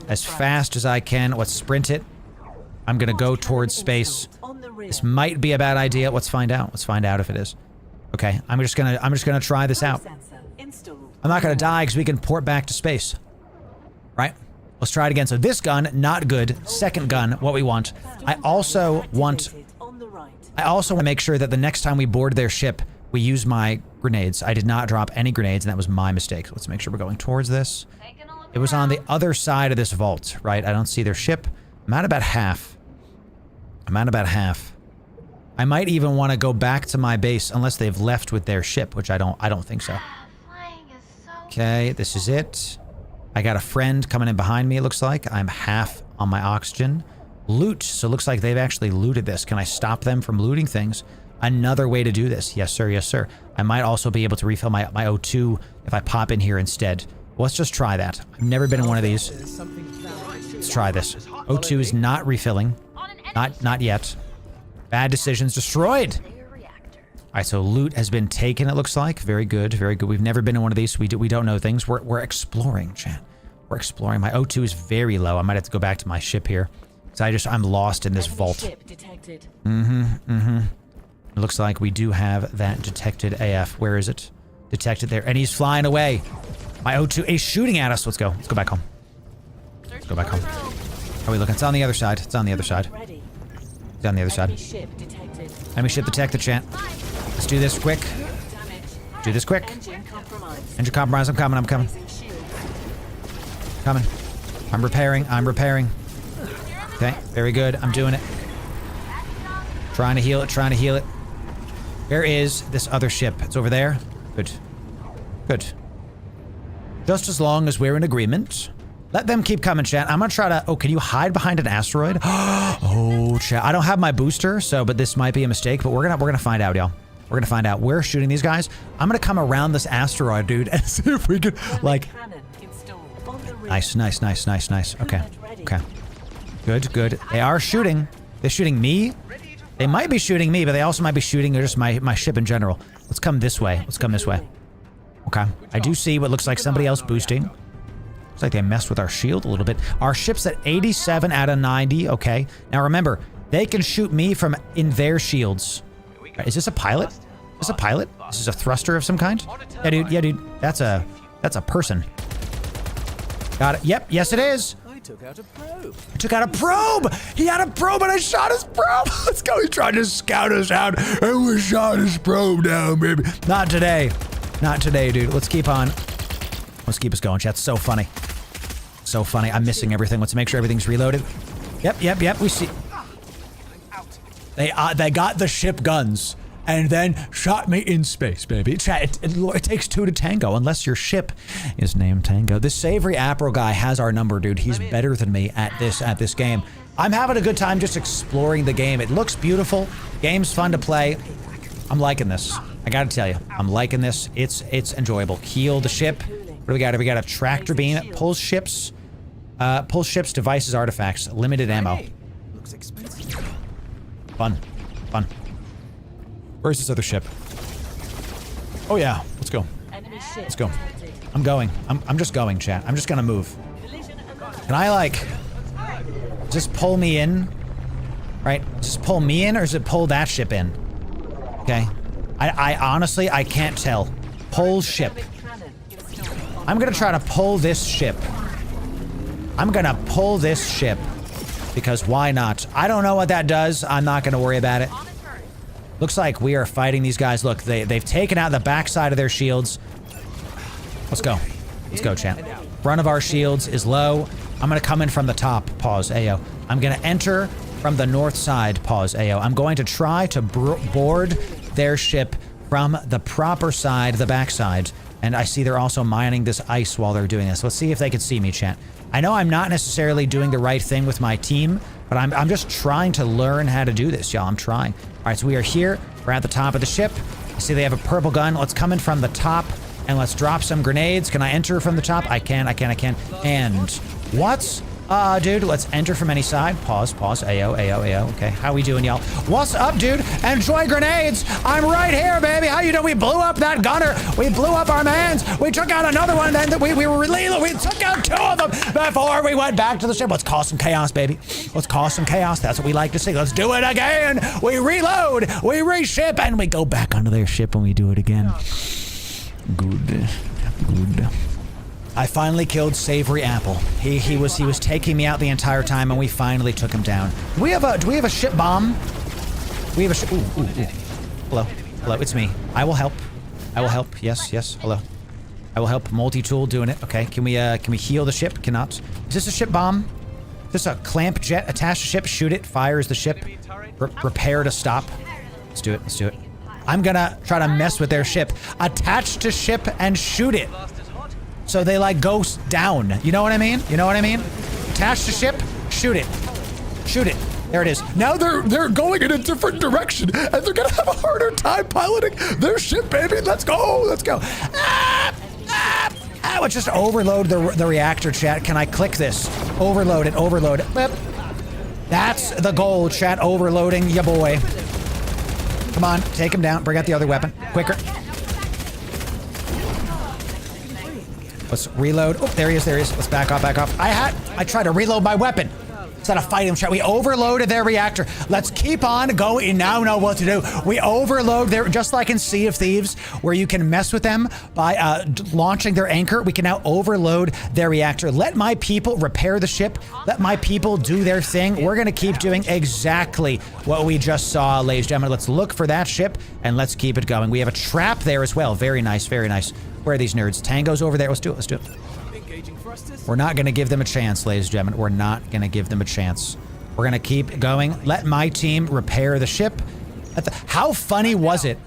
as fast as I can. Let's sprint it. I'm gonna go towards space. This might be a bad idea. Let's find out. Let's find out if it is. Okay, I'm just gonna try this out. I'm not gonna die because we can port back to space. Right? Let's try it again. So this gun, not good. Second gun, what we want. I also want I also want to make sure that the next time we board their ship, we use my grenades. I did not drop any grenades, and that was my mistake. Let's make sure we're going towards this. It was on the other side of this vault, right? I don't see their ship. I'm at about half. I might even want to go back to my base unless they've left with their ship, which I don't think so. Okay, this is it. I got a friend coming in behind me, it looks like. I'm half on my oxygen. Loot. So it looks like they've actually looted this. Can I stop them from looting things? Another way to do this. Yes, sir. Yes, sir. I might also be able to refill my O2 if I pop in here instead. Let's just try that. I've never been in one of these. Let's try this. O2 is not refilling. Not yet. Bad decisions destroyed. All right, so loot has been taken, it looks like. Very good, very good. We've never been in one of these, so we don't know things. We're exploring, chat. We're exploring. My O2 is very low. I might have to go back to my ship here. Because I'm lost in this vault. It looks like we do have that detected AF. Where is it? Detected there. And he's flying away. My O2 is shooting at us. Let's go. Let's go back home. Let's go back home. How are we looking? It's on the other side. It's on the other side. It's on the other side. Enemy ship detected, chat. Let's do this quick. Do this quick. Engine compromise. I'm coming. Coming. I'm repairing. Okay, very good. I'm doing it. Trying to heal it. Where is this other ship? It's over there. Good. Just as long as we're in agreement. Let them keep coming, chat. I'm gonna try to... Oh, can you hide behind an asteroid? Oh, chat. I don't have my booster, but this might be a mistake, but we're gonna find out, y'all. We're gonna find out. We're shooting these guys. I'm gonna come around this asteroid, dude, and see if we can, like... Nice. Okay. Good. They are shooting. They're shooting me. They might be shooting me, but they also might be shooting just my ship in general. Let's come this way. Okay. I do see what looks like somebody else boosting. Looks like they messed with our shield a little bit. Our ship's at 87 out of 90. Okay. Now remember, they can shoot me from in their shields. Is this a pilot? Is this a pilot? This is a thruster of some kind? Yeah, dude. That's a person. Got it. Yep. Yes, it is. I took out a probe. He had a probe and I shot his probe. Let's go. He tried to scout us out and we shot his probe down, baby. Not today, dude. Let's keep on. Let's keep us going, chat. So funny. I'm missing everything. Let's make sure everything's reloaded. Yep. We see. They got the ship guns and then shot me in space, baby. Chat, it takes two to tango unless your ship is named Tango. This Savory April guy has our number, dude. He's better than me at this game. I'm having a good time just exploring the game. It looks beautiful. Game's fun to play. I'm liking this. I gotta tell you, I'm liking this. It's enjoyable. Heal the ship. What do we got? We got a tractor beam that pulls ships, devices, artifacts, limited ammo. Looks expensive. Fun. Where's this other ship? Oh yeah, let's go. I'm going. I'm just going, chat. I'm just gonna move. Can I like just pull me in? Right? Just pull me in, or does it pull that ship in? Okay. I honestly, I can't tell. Pull ship. I'm gonna try to pull this ship. Because why not? I don't know what that does. I'm not gonna worry about it. Looks like we are fighting these guys. Look, they've taken out the backside of their shields. Let's go. Chat. Front of our shields is low. I'm gonna come in from the top. Pause. Ayo. I'm gonna enter from the north side. Pause. Ayo. I'm going to try to board their ship from the proper side, the backside. And I see they're also mining this ice while they're doing this. Let's see if they can see me, chat. I know I'm not necessarily doing the right thing with my team, but I'm just trying to learn how to do this, y'all. I'm trying. All right, so we are here. We're at the top of the ship. I see they have a purple gun. Let's come in from the top and let's drop some grenades. Can I enter from the top? I can. And what? Dude, let's enter from any side. Pause. Ayo. Okay, how we doing, y'all? What's up, dude? Enjoy grenades. I'm right here, baby. How you doing? We blew up that gunner. We blew up our mans. We took out another one. Then we took out two of them before we went back to the ship. Let's cause some chaos, baby. Let's cause some chaos. That's what we like to see. Let's do it again. We reload. We reship, and we go back onto their ship when we do it again. Good. I finally killed Savory Apple. He was taking me out the entire time, and we finally took him down. Do we have a ship bomb? We have a ship. Ooh. Hello. Hello, it's me. I will help. I will help. Yes. Hello. I will help. Multi-tool doing it. Okay, can we heal the ship? Cannot. Is this a ship bomb? Is this a clamp jet attached to ship? Shoot it. Fires the ship. Repair to stop. Let's do it. I'm gonna try to mess with their ship. Attach to ship and shoot it. So they like go down. You know what I mean? Attach to ship, shoot it. There it is. Now they're going in a different direction and they're gonna have a harder time piloting their ship, baby. Let's go. Let's just overload the reactor, chat. Can I click this? Overload it. Blip. That's the goal, chat. Overloading ya boy. Come on, take him down. Bring out the other weapon. Quicker. Let's reload. Oh, there he is. Let's back off. I tried to reload my weapon. Instead of fighting him, chat. We overloaded their reactor. Let's keep on going. Now know what to do. We overload their, just like in Sea of Thieves, where you can mess with them by launching their anchor. We can now overload their reactor. Let my people repair the ship. Let my people do their thing. We're going to keep doing exactly what we just saw, ladies and gentlemen. Let's look for that ship and let's keep it going. We have a trap there as well. Very nice. Where are these nerds? Tango's over there. Let's do it. We're not going to give them a chance, ladies and gentlemen. We're not going to give them a chance. We're going to keep going. Let my team repair the ship. How funny was it?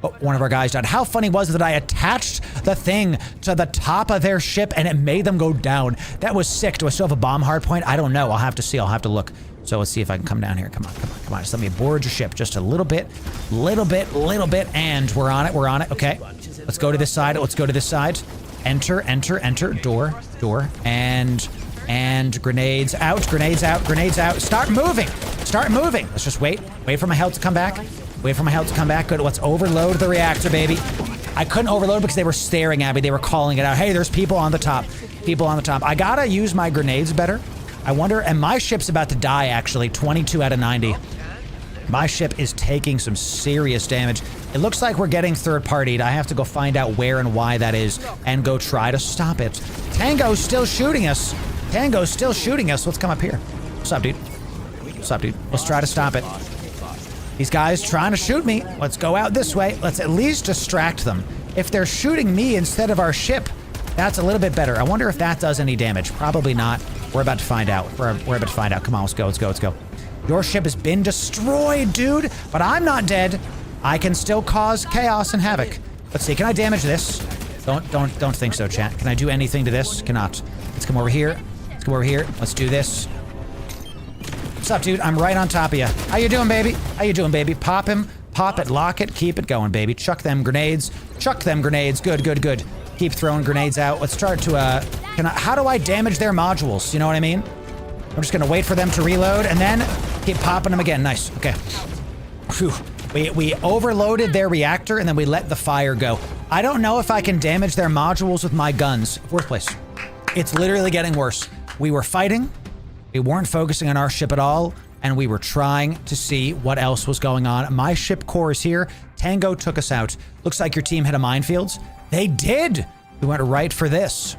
Oh, one of our guys died. How funny was it that I attached the thing to the top of their ship and it made them go down? That was sick. Do I still have a bomb hardpoint? I don't know. I'll have to see. I'll have to look. So let's see if I can come down here. Come on. Just let me board your ship just a little bit. And we're on it. Okay. Let's go to this side. Enter. Door. And grenades out. Start moving. Let's just wait for my health to come back. Good. Let's overload the reactor, baby. I couldn't overload because they were staring at me. They were calling it out. Hey, there's people on the top. I gotta use my grenades better. I wonder, and my ship's about to die, actually. 22 out of 90. My ship is taking some serious damage. It looks like we're getting third-partied. I have to go find out where and why that is and go try to stop it. Tango's still shooting us. Let's come up here. What's up, dude? Let's try to stop it. These guys trying to shoot me. Let's go out this way. Let's at least distract them. If they're shooting me instead of our ship, that's a little bit better. I wonder if that does any damage. Probably not. We're about to find out. Come on, let's go. Your ship has been destroyed, dude, but I'm not dead. I can still cause chaos and havoc. Let's see, can I damage this? Don't think so, chat. Can I do anything to this? Cannot. Let's come over here. Let's do this. What's up, dude? I'm right on top of you. How you doing, baby? Pop him. Pop it, lock it, keep it going, baby. Chuck them grenades. Good. Keep throwing grenades out. Let's start to, how do I damage their modules? You know what I mean? I'm just gonna wait for them to reload and then keep popping them again. Nice, okay. Whew. We overloaded their reactor and then we let the fire go. I don't know if I can damage their modules with my guns. Fourth place. It's literally getting worse. We were fighting, we weren't focusing on our ship at all, and we were trying to see what else was going on. My ship core is here. Tango took us out. Looks like your team hit a minefield. They did! We went right for this.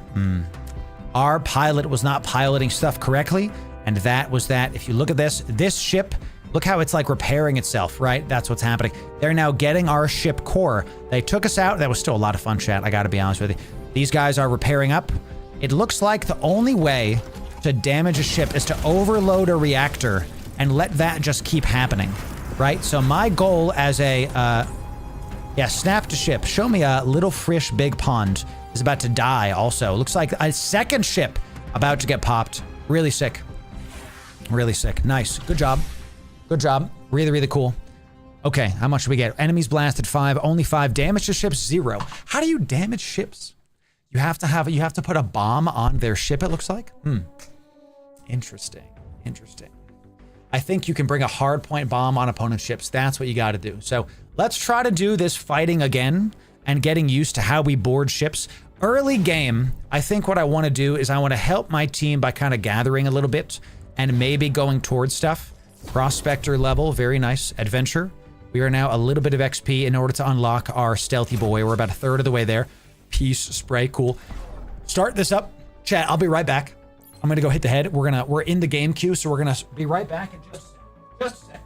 Our pilot was not piloting stuff correctly, and that was that. If you look at this ship, look how it's like repairing itself, right? That's what's happening. They're now getting our ship core. They took us out. That was still a lot of fun, chat. I gotta be honest with you. These guys are repairing up. It looks like the only way to damage a ship is to overload a reactor and let that just keep happening, right? So my goal as a, snap to ship. Show me a little fish big pond is about to die also. Looks like a second ship about to get popped. Really sick. Nice. Good job. Really cool. Okay, how much do we get? Enemies blasted 5, only 5. Damage to ships 0. How do you damage ships? You have to put a bomb on their ship, it looks like. Interesting. I think you can bring a hardpoint bomb on opponent ships. That's what you got to do. So let's try to do this fighting again and getting used to how we board ships. Early game, I think what I want to do is I want to help my team by kind of gathering a little bit and maybe going towards stuff. Prospector level, very nice. Adventure. We are now a little bit of XP in order to unlock our stealthy boy. We're about a third of the way there. Peace spray, cool. Start this up. Chat, I'll be right back. I'm gonna go hit the head. We're in the game queue, so we're gonna be right back in just a second.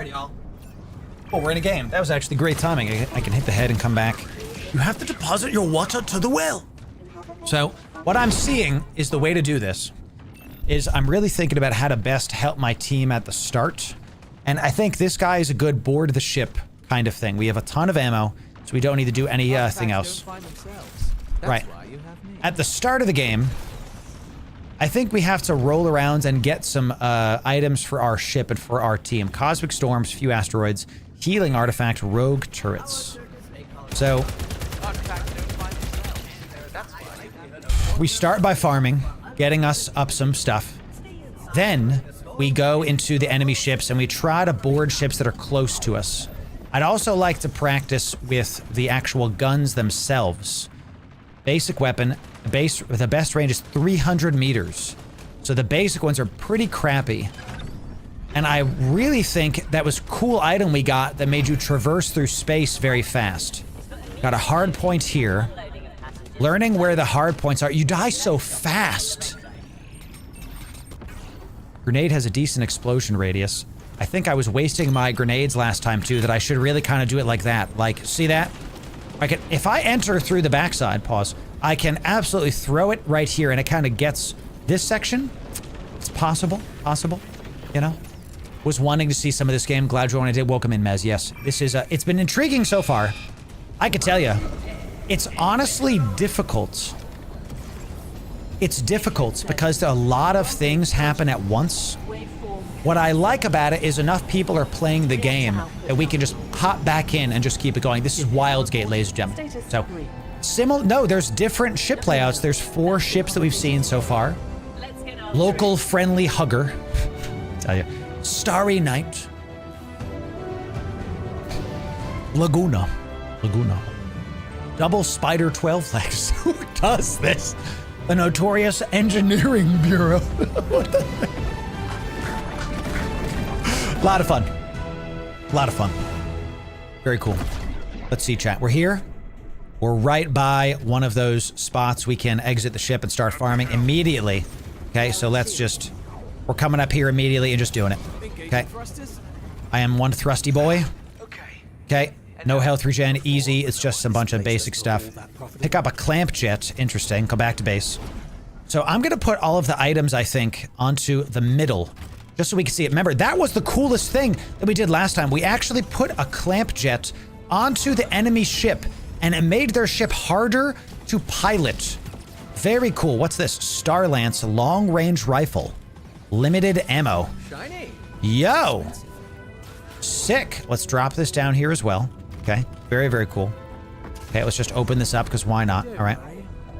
Alright, y'all. Oh, we're in a game. That was actually great timing. I can hit the head and come back. You have to deposit your water to the well. So, what I'm seeing is the way to do this is I'm really thinking about how to best help my team at the start. And I think this guy is a good board the ship kind of thing. We have a ton of ammo, so we don't need to do anything else. Right. At the start of the game, I think we have to roll around and get some items for our ship and for our team. Cosmic storms, few asteroids, healing artifact, rogue turrets. So we start by farming, getting us up some stuff. Then we go into the enemy ships and we try to board ships that are close to us. I'd also like to practice with the actual guns themselves. Basic weapon, the best range is 300 meters. So the basic ones are pretty crappy. And I really think that was a cool item we got that made you traverse through space very fast. Got a hard point here. Learning where the hard points are. You die so fast. Grenade has a decent explosion radius. I think I was wasting my grenades last time too, that I should really kind of do it like that. Like, see that? If I enter through the backside, pause, I can absolutely throw it right here and it kind of gets this section. It's possible, you know? Was wanting to see some of this game. Glad you did. Welcome in, Mez. Yes, this is, it's been intriguing so far. I could tell you, it's honestly difficult. It's difficult because a lot of things happen at once. What I like about it is enough people are playing the game that we can just hop back in and just keep it going. This is Wildgate, ladies and gentlemen. So, no, there's different ship layouts. There's 4 ships that we've seen so far. Local friendly hugger. Tell you. Starry Night. Laguna. Double Spider 12 legs. Who does this? The Notorious Engineering Bureau. What the heck? A lot of fun. Very cool. Let's see, chat. We're here. We're right by one of those spots we can exit the ship and start farming immediately. Okay, so let's just... We're coming up here immediately and just doing it. Okay. I am one thrusty boy. Okay. No health regen, easy. It's just a bunch of basic stuff. Pick up a clamp jet. Interesting. Come back to base. So I'm going to put all of the items, I think, onto the middle. Just so we can see it. Remember, that was the coolest thing that we did last time. We actually put a clamp jet onto the enemy ship, and it made their ship harder to pilot. Very cool. What's this? Starlance long-range rifle. Limited ammo. Shiny. Yo! Sick. Let's drop this down here as well. Okay. Very, very cool. Okay, let's just open this up, because why not? All right.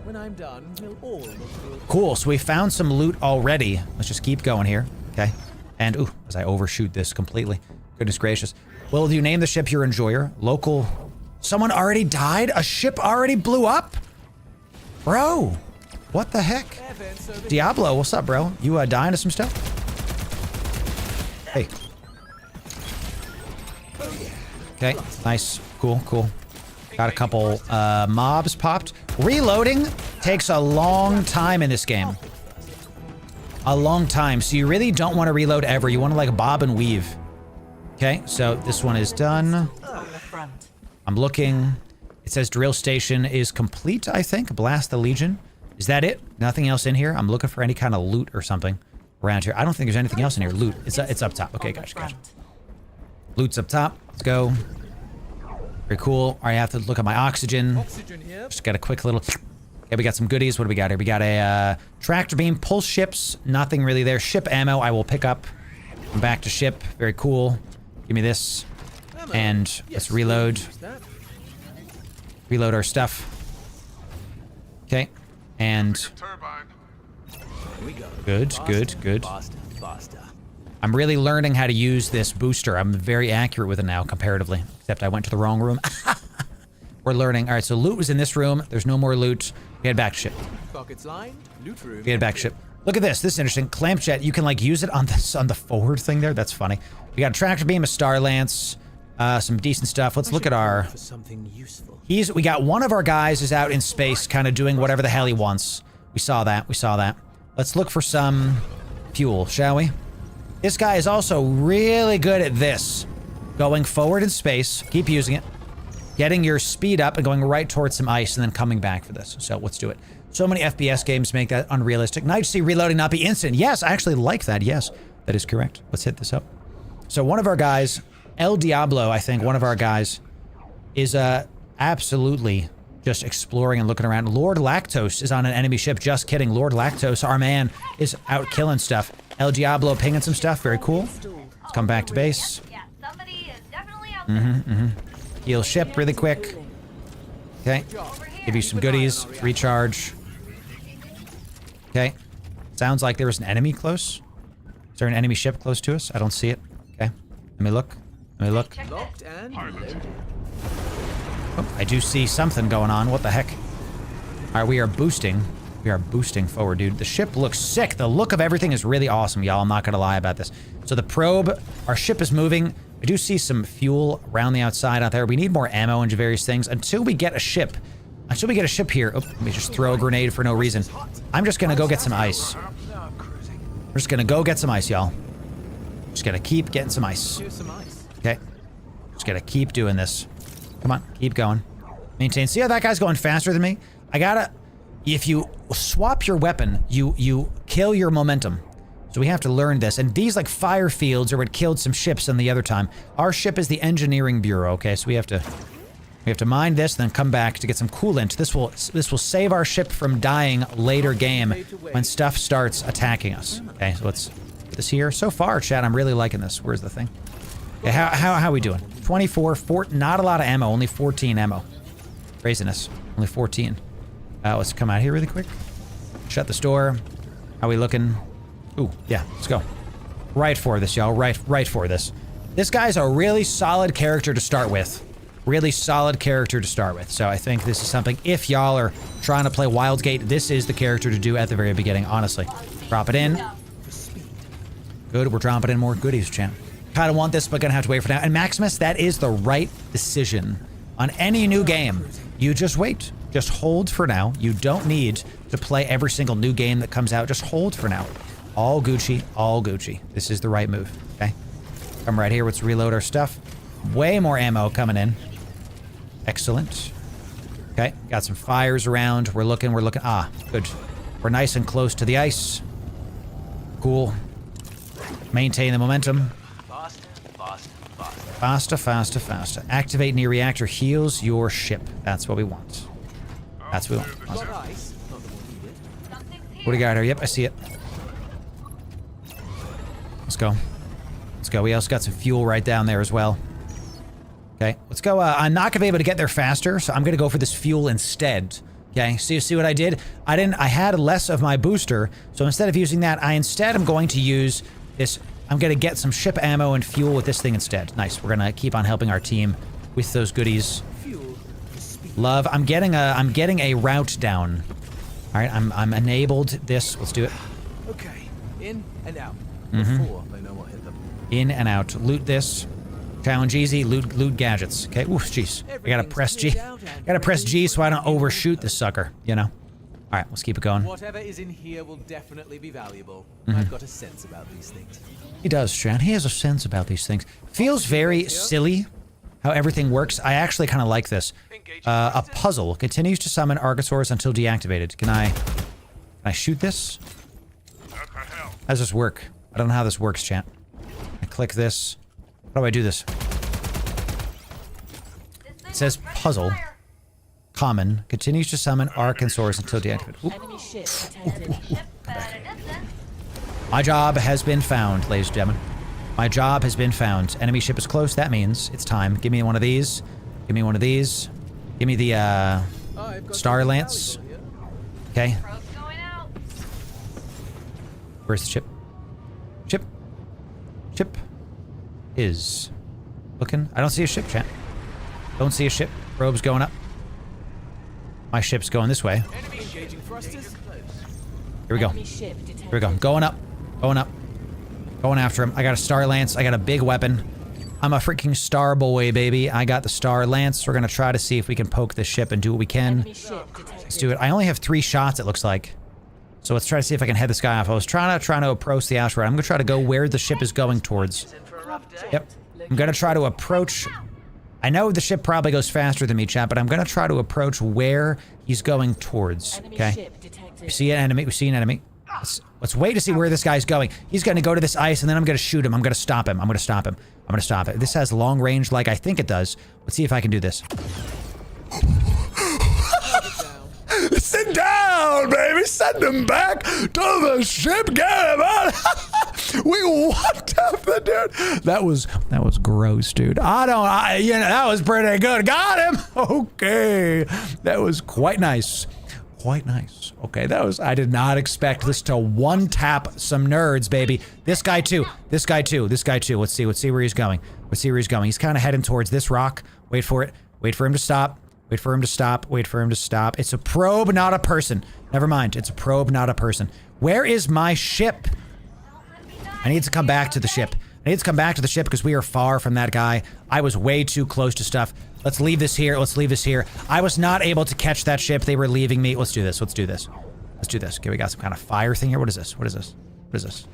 When I'm done, we'll all look good. Cool. So we found some loot already. Let's just keep going here. Okay. And, ooh, as I overshoot this completely. Goodness gracious. Will you name the ship your enjoyer? Local. Someone already died? A ship already blew up? Bro. What the heck? Diablo, what's up, bro? You dying to some stuff? Hey. Okay, nice. Cool. Got a couple mobs popped. Reloading takes a long time in this game. A long time. So you really don't want to reload ever. You want to like bob and weave. Okay, so this one is done. I'm looking. It says drill station is complete, I think. Blast the Legion. Is that it? Nothing else in here? I'm looking for any kind of loot or something around here. I don't think there's anything else in here. Loot. It's up top. Okay, gotcha. Loot's up top. Let's go. Very cool. All right, I have to look at my oxygen. Just got a quick little... Okay, we got some goodies. What do we got here? We got a tractor beam, pulse ships. Nothing really there. Ship ammo I will pick up. I'm back to ship. Very cool. Give me this. And let's reload. Reload our stuff. Okay. And... Good. I'm really learning how to use this booster. I'm very accurate with it now, comparatively. Except I went to the wrong room. We're learning. All right, so loot was in this room. There's no more loot. We head back to ship. We head back to ship. Look at this. This is interesting. Clamp jet. You can like use it on the forward thing there. That's funny. We got a tractor beam, a star lance, some decent stuff. Let's look at our... We got one of our guys is out in space, kind of doing whatever the hell he wants. We saw that. Let's look for some fuel, shall we? This guy is also really good at this. Going forward in space, keep using it. Getting your speed up and going right towards some ice and then coming back for this. So let's do it. So many FPS games make that unrealistic. Now you see reloading not be instant. Yes, I actually like that. Yes, that is correct. Let's hit this up. So one of our guys, El Diablo, I think, one of our guys is absolutely just exploring and looking around. Lord Lactose is on an enemy ship. Just kidding. Lord Lactose, our man, is out killing stuff. El Diablo pinging some stuff. Very cool. Let's come back to base. Yeah, somebody is definitely out there. Heal ship really quick. Okay. Give you some goodies. Recharge. Okay. Sounds like there was an enemy close. Is there an enemy ship close to us? I don't see it. Okay. Let me look. Let me look. Locked and loaded. Oh, I do see something going on. What the heck? All right, we are boosting. We are boosting forward, dude. The ship looks sick. The look of everything is really awesome, y'all. I'm not gonna lie about this. So the probe, our ship is moving. I do see some fuel around the outside out there. We need more ammo and various things until we get a ship. Until we get a ship here. Oh, let me just throw a grenade for no reason. I'm just gonna go get some ice. We're just gonna go get some ice, y'all. Just gonna keep getting some ice. Okay. Just gotta keep doing this. Come on, keep going. Maintain. See how that guy's going faster than me? I gotta... If you swap your weapon, you kill your momentum. So we have to learn this. And these like fire fields are what killed some ships on the other time. Our ship is the engineering bureau, okay? So we have to mine this, then come back to get some coolant. This will save our ship from dying later game when stuff starts attacking us. Okay, so let's put this here. So far, chat, I'm really liking this. Where's the thing? Okay, how we doing? 24, not a lot of ammo, only 14 ammo. Craziness, only 14. Let's come out here really quick. Shut this door. How we looking? Ooh, yeah, let's go. Right for this, y'all, right for this. This guy's a really solid character to start with. Really solid character to start with. So I think this is something, if y'all are trying to play Wildgate, this is the character to do at the very beginning, honestly. Drop it in. Good, we're dropping in more goodies, champ. Kind of want this, but gonna have to wait for now. And Maximus, that is the right decision. On any new game, you just wait. Just hold for now. You don't need to play every single new game that comes out. Just hold for now. All Gucci, all Gucci. This is the right move, okay? Come right here, let's reload our stuff. Way more ammo coming in. Excellent. Okay, got some fires around. We're looking, ah, good. We're nice and close to the ice. Cool. Maintain the momentum. Faster, faster, faster. Activate near reactor heals your ship. That's what we want. That's what we want. Awesome. What do you got here? Yep, I see it. Let's go. Let's go. We also got some fuel right down there as well. Okay, let's go. I'm not gonna be able to get there faster, so I'm gonna go for this fuel instead. Okay, so you see what I did? I had less of my booster, so instead of using that, I instead am going to use this. I'm gonna get some ship ammo and fuel with this thing instead. Nice. We're gonna keep on helping our team with those goodies. Love. I'm getting a route down. All right. I'm enabled this. Let's do it. Okay. In and out. Before they know what hit them. In and out. Loot this. Challenge easy. Loot gadgets. Okay. Ooh, jeez. I gotta press G. Gotta press G so I don't overshoot this sucker. You know. All right. Let's keep it going. Whatever is in here will definitely be valuable. I've got a sense about these things. He does, Chan. He has a sense about these things. Feels very silly how everything works. I actually kind of like this. A puzzle continues to summon Archosaurs until deactivated. Can I shoot this? How does this work? I don't know how this works, chat. I click this. How do I do this? It says puzzle. Common. Continues to summon Archosaurs until deactivated. My job has been found, ladies and gentlemen. My job has been found. Enemy ship is close. That means it's time. Give me one of these. Give me one of these. Give me the, Star Lance. Okay. Where's the ship? Ship. Ship. Is. Looking. I don't see a ship, chat. Don't see a ship. Probe's going up. My ship's going this way. Here we go. Here we go. Going up. Going up. Going after him. I got a Star Lance. I got a big weapon. I'm a freaking star boy, baby. I got the Star Lance. We're gonna try to see if we can poke this ship and do what we can. Let's do it. I only have 3 shots, it looks like. So let's try to see if I can head this guy off. I was trying to approach the asteroid. I'm gonna try to go where the ship is going towards. Yep. I'm gonna try to approach. I know the ship probably goes faster than me, chat, but I'm gonna try to approach where he's going towards. Okay. We see an enemy. We see an enemy. Let's wait to see where this guy's going. He's gonna go to this ice, and then I'm gonna shoot him. I'm gonna stop him. I'm gonna stop him. I'm gonna stop it. This has long range, like I think it does. Let's see if I can do this. Sit down, baby. Send him back to the ship. Get him out. We whooped up the dude. That was gross, dude. You know, that was pretty good. Got him. Okay. That was quite nice. Quite nice. Okay, I did not expect this to one-tap some nerds, baby. This guy too. This guy too. This guy too. Let's see where he's going. Let's see where he's going. He's kind of heading towards this rock. Wait for it. Wait for him to stop. Wait for him to stop. Wait for him to stop. It's a probe, not a person. Never mind. It's a probe, not a person. Where is my ship? I need to come back to the ship. I need to come back to the ship because we are far from that guy. I was way too close to stuff. Let's leave this here. Let's leave this here. I was not able to catch that ship. They were leaving me. Let's do this. Let's do this. Let's do this. Okay, we got some kind of fire thing here. What is this? What is this? What is this?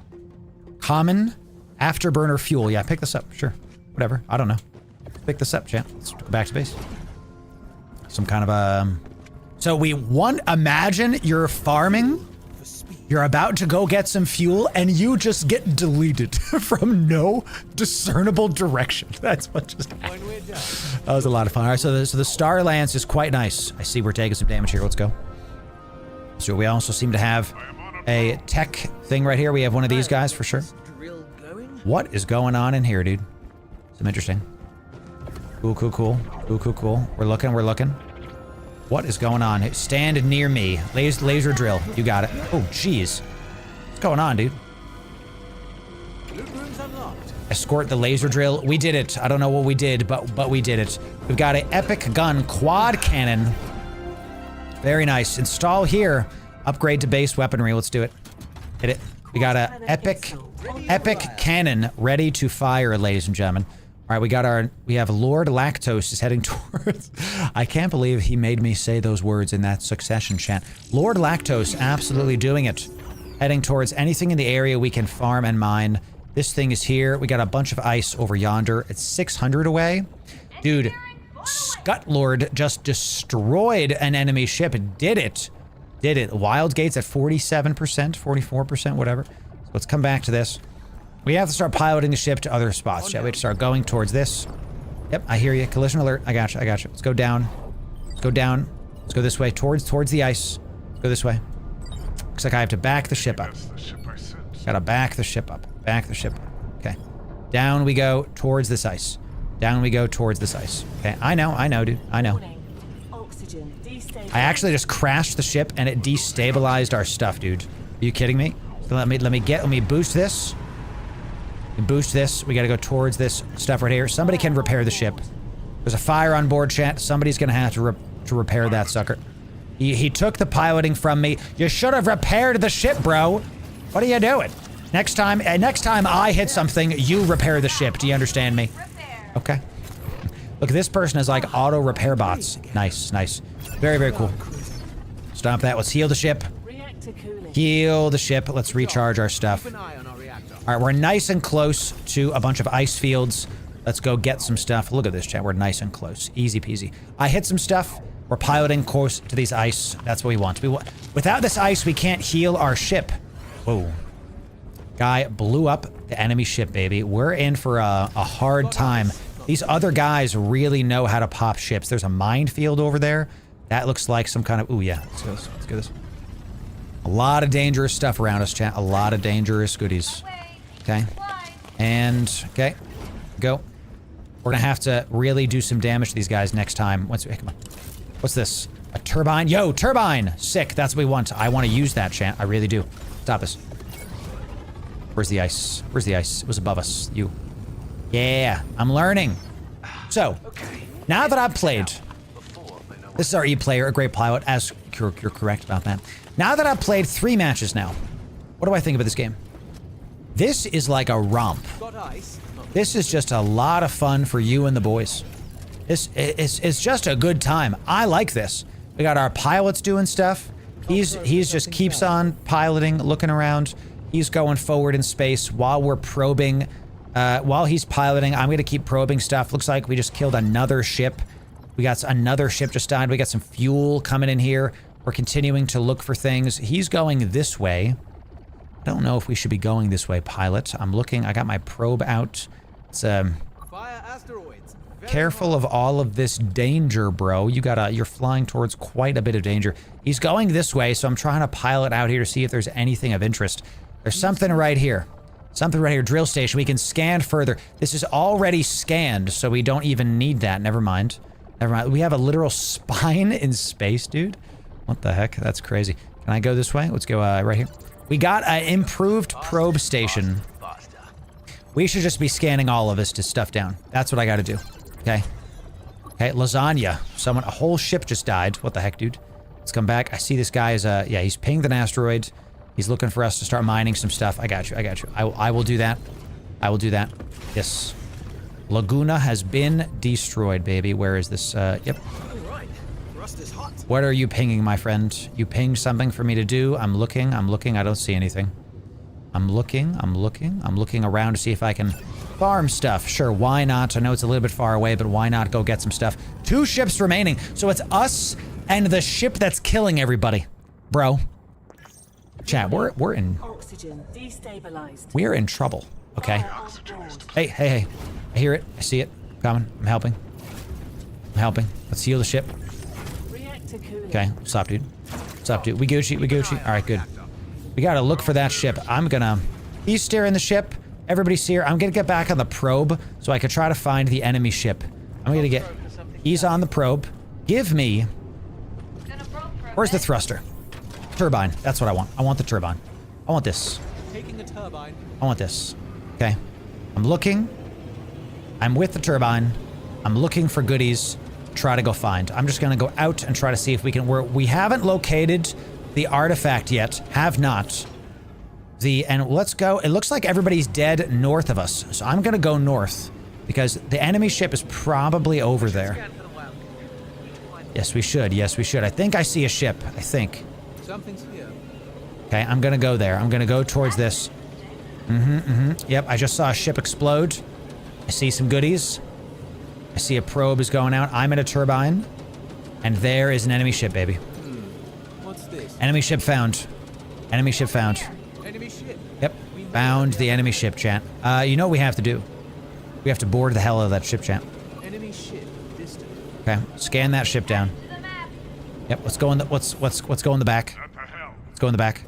Common afterburner fuel. Yeah, pick this up. Sure. Whatever. I don't know. Pick this up, chat. Let's go back to base. Some kind of So imagine you're farming. You're about to go get some fuel, and you just get deleted from no discernible direction. That's what just happened. That was a lot of fun. All right, so the Star Lance is quite nice. I see we're taking some damage here. Let's go. So we also seem to have a tech thing right here. We have one of these guys for sure. What is going on in here, dude? Some interesting. Cool, cool, cool. Cool, cool, cool. We're looking, we're looking. What is going on? Stand near me. Laser drill. You got it. Oh, jeez. What's going on, dude? Escort the laser drill. We did it. I don't know what we did, but we did it. We've got an epic gun quad cannon. Very nice. Install here. Upgrade to base weaponry. Let's do it. Hit it. We got an epic cannon ready to fire, ladies and gentlemen. All right, we have Lord Lactose is heading towards. I can't believe he made me say those words in that succession chat. Lord Lactose absolutely doing it. Heading towards anything in the area we can farm and mine. This thing is here. We got a bunch of ice over yonder. It's 600 away. Dude, Scutlord just destroyed an enemy ship. Did it. Wildgate's at 47%, 44%, whatever. So let's come back to this. We have to start piloting the ship to other spots. Yeah, we have to start going towards this. Yep, I hear you. Collision alert. I got you. Let's go down. Let's go down. Let's go this way. Towards the ice. Let's go this way. Looks like I have to back the ship up. Gotta back the ship up. Back the ship up. Okay. Down we go towards this ice. Down we go towards this ice. Okay, I know, dude. I know. I actually just crashed the ship and it destabilized our stuff, dude. Are you kidding me? So let me boost this. Boost this. We gotta go towards this stuff right here. Somebody can repair the ship. There's a fire on board, chat. Somebody's gonna have to repair that sucker. He took the piloting from me. You should have repaired the ship, bro. What are you doing? Next time I hit something, you repair the ship. Do you understand me? Okay. Look, this person is like auto repair bots. Nice, nice. Very, very cool. Stop that. Let's heal the ship. Heal the ship. Let's recharge our stuff. All right, we're nice and close to a bunch of ice fields. Let's go get some stuff. Look at this, chat. We're nice and close. Easy peasy. I hit some stuff. We're piloting course to these ice. That's what we want. Without this ice, we can't heal our ship. Whoa. Guy blew up the enemy ship, baby. We're in for a hard time. These other guys really know how to pop ships. There's a minefield over there. That looks like some kind of... Ooh, yeah. Let's get this. A lot of dangerous stuff around us, chat. A lot of dangerous goodies. Okay. And, okay. Go. We're gonna have to really do some damage to these guys next time. Come on. What's this? A turbine? Yo, turbine! Sick. That's what we want. I want to use that, chat. I really do. Stop this. Where's the ice? Where's the ice? It was above us. You. Yeah, I'm learning. So, now that I've played... This is our E-player, a great pilot, as you're correct about that. Now that I've played 3 matches now, what do I think about this game? This is like a romp. This is just a lot of fun for you and the boys. It's just a good time. I like this. We got our pilots doing stuff. He's just keeps on piloting, looking around. He's going forward in space while we're probing. While he's piloting, I'm going to keep probing stuff. Looks like we just killed another ship. We got another ship just died. We got some fuel coming in here. We're continuing to look for things. He's going this way. I don't know if we should be going this way, pilot. I'm looking. I got my probe out. It's Fire asteroids. careful of all of this danger, bro. You're flying towards quite a bit of danger. He's going this way, so I'm trying to pilot out here to see if there's anything of interest. There's something right here. Something right here, drill station. We can scan further. This is already scanned, so we don't even need that. Never mind. Never mind. We have a literal spine in space, dude. What the heck? That's crazy. Can I go this way? Let's go right here. We got an improved probe station. We should just be scanning all of this to stuff down. That's what I gotta do. Okay. Okay, lasagna. A whole ship just died. What the heck, dude? Let's come back. I see this guy is, yeah, he's pinged an asteroid. He's looking for us to start mining some stuff. I got you. I got you. I will do that. I will do that. Yes. Laguna has been destroyed, baby. Where is this? Yep. What are you pinging, my friend? You pinged something for me to do. I'm looking. I'm looking. I don't see anything. I'm looking. I'm looking. I'm looking around to see if I can farm stuff. Sure, why not? I know it's a little bit far away, but why not go get some stuff? 2 ships remaining. So it's us and the ship that's killing everybody. Bro. Chat, we're in... Oxygen destabilized. We're in trouble, okay? Hey, hey, hey. I hear it. I see it. Coming. I'm helping. I'm helping. Let's heal the ship. Okay, stop, dude. Stop, dude. We Gucci, we Gucci. All right, good. We gotta look for that ship. He's steering the ship. Everybody's here. I'm gonna get back on the probe so I can try to find the enemy ship. He's on the probe. Give me... Where's the thruster? Turbine. That's what I want. I want the turbine. I want this. Taking a turbine. I want this. Okay. I'm looking. I'm with the turbine. I'm looking for goodies. Try to go find. I'm just gonna go out and try to see if we can... We haven't located the artifact yet. Have not. And let's go. It looks like everybody's dead north of us. So I'm gonna go north because the enemy ship is probably over there. Yes, we should. Yes, we should. I think I see a ship. I think. Something's here. Okay, I'm gonna go there. I'm gonna go towards this. Yep, I just saw a ship explode. I see some goodies. I see a probe is going out. I'm in a turbine. And there is an enemy ship, baby. What's this? Enemy ship found. Enemy ship found. Enemy ship. Yep, found the enemy ship, chat. You know what we have to do? We have to board the hell out of that ship, chat. Enemy ship distant. Okay, scan that ship down. Yep, let's go in the let's go in the back. Let's go in the back.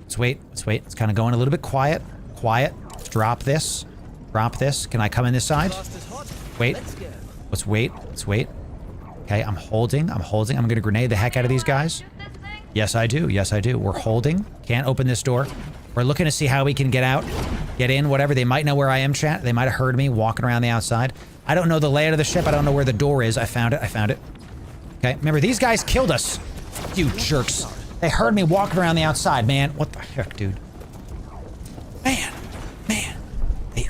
Let's wait. Let's wait. It's kind of going a little bit quiet. Quiet. Let's drop this. Drop this. Can I come in this side? Wait. Let's wait. Let's wait. Okay, I'm holding. I'm holding. I'm gonna grenade the heck out of these guys. Yes, I do. Yes, I do. We're holding. Can't open this door. We're looking to see how we can get out, get in, whatever. They might know where I am, chat. They might have heard me walking around the outside. I don't know the layout of the ship. I don't know where the door is. I found it. I found it. Okay, remember, these guys killed us. You jerks. They heard me walking around the outside, man. What the heck, dude? Man.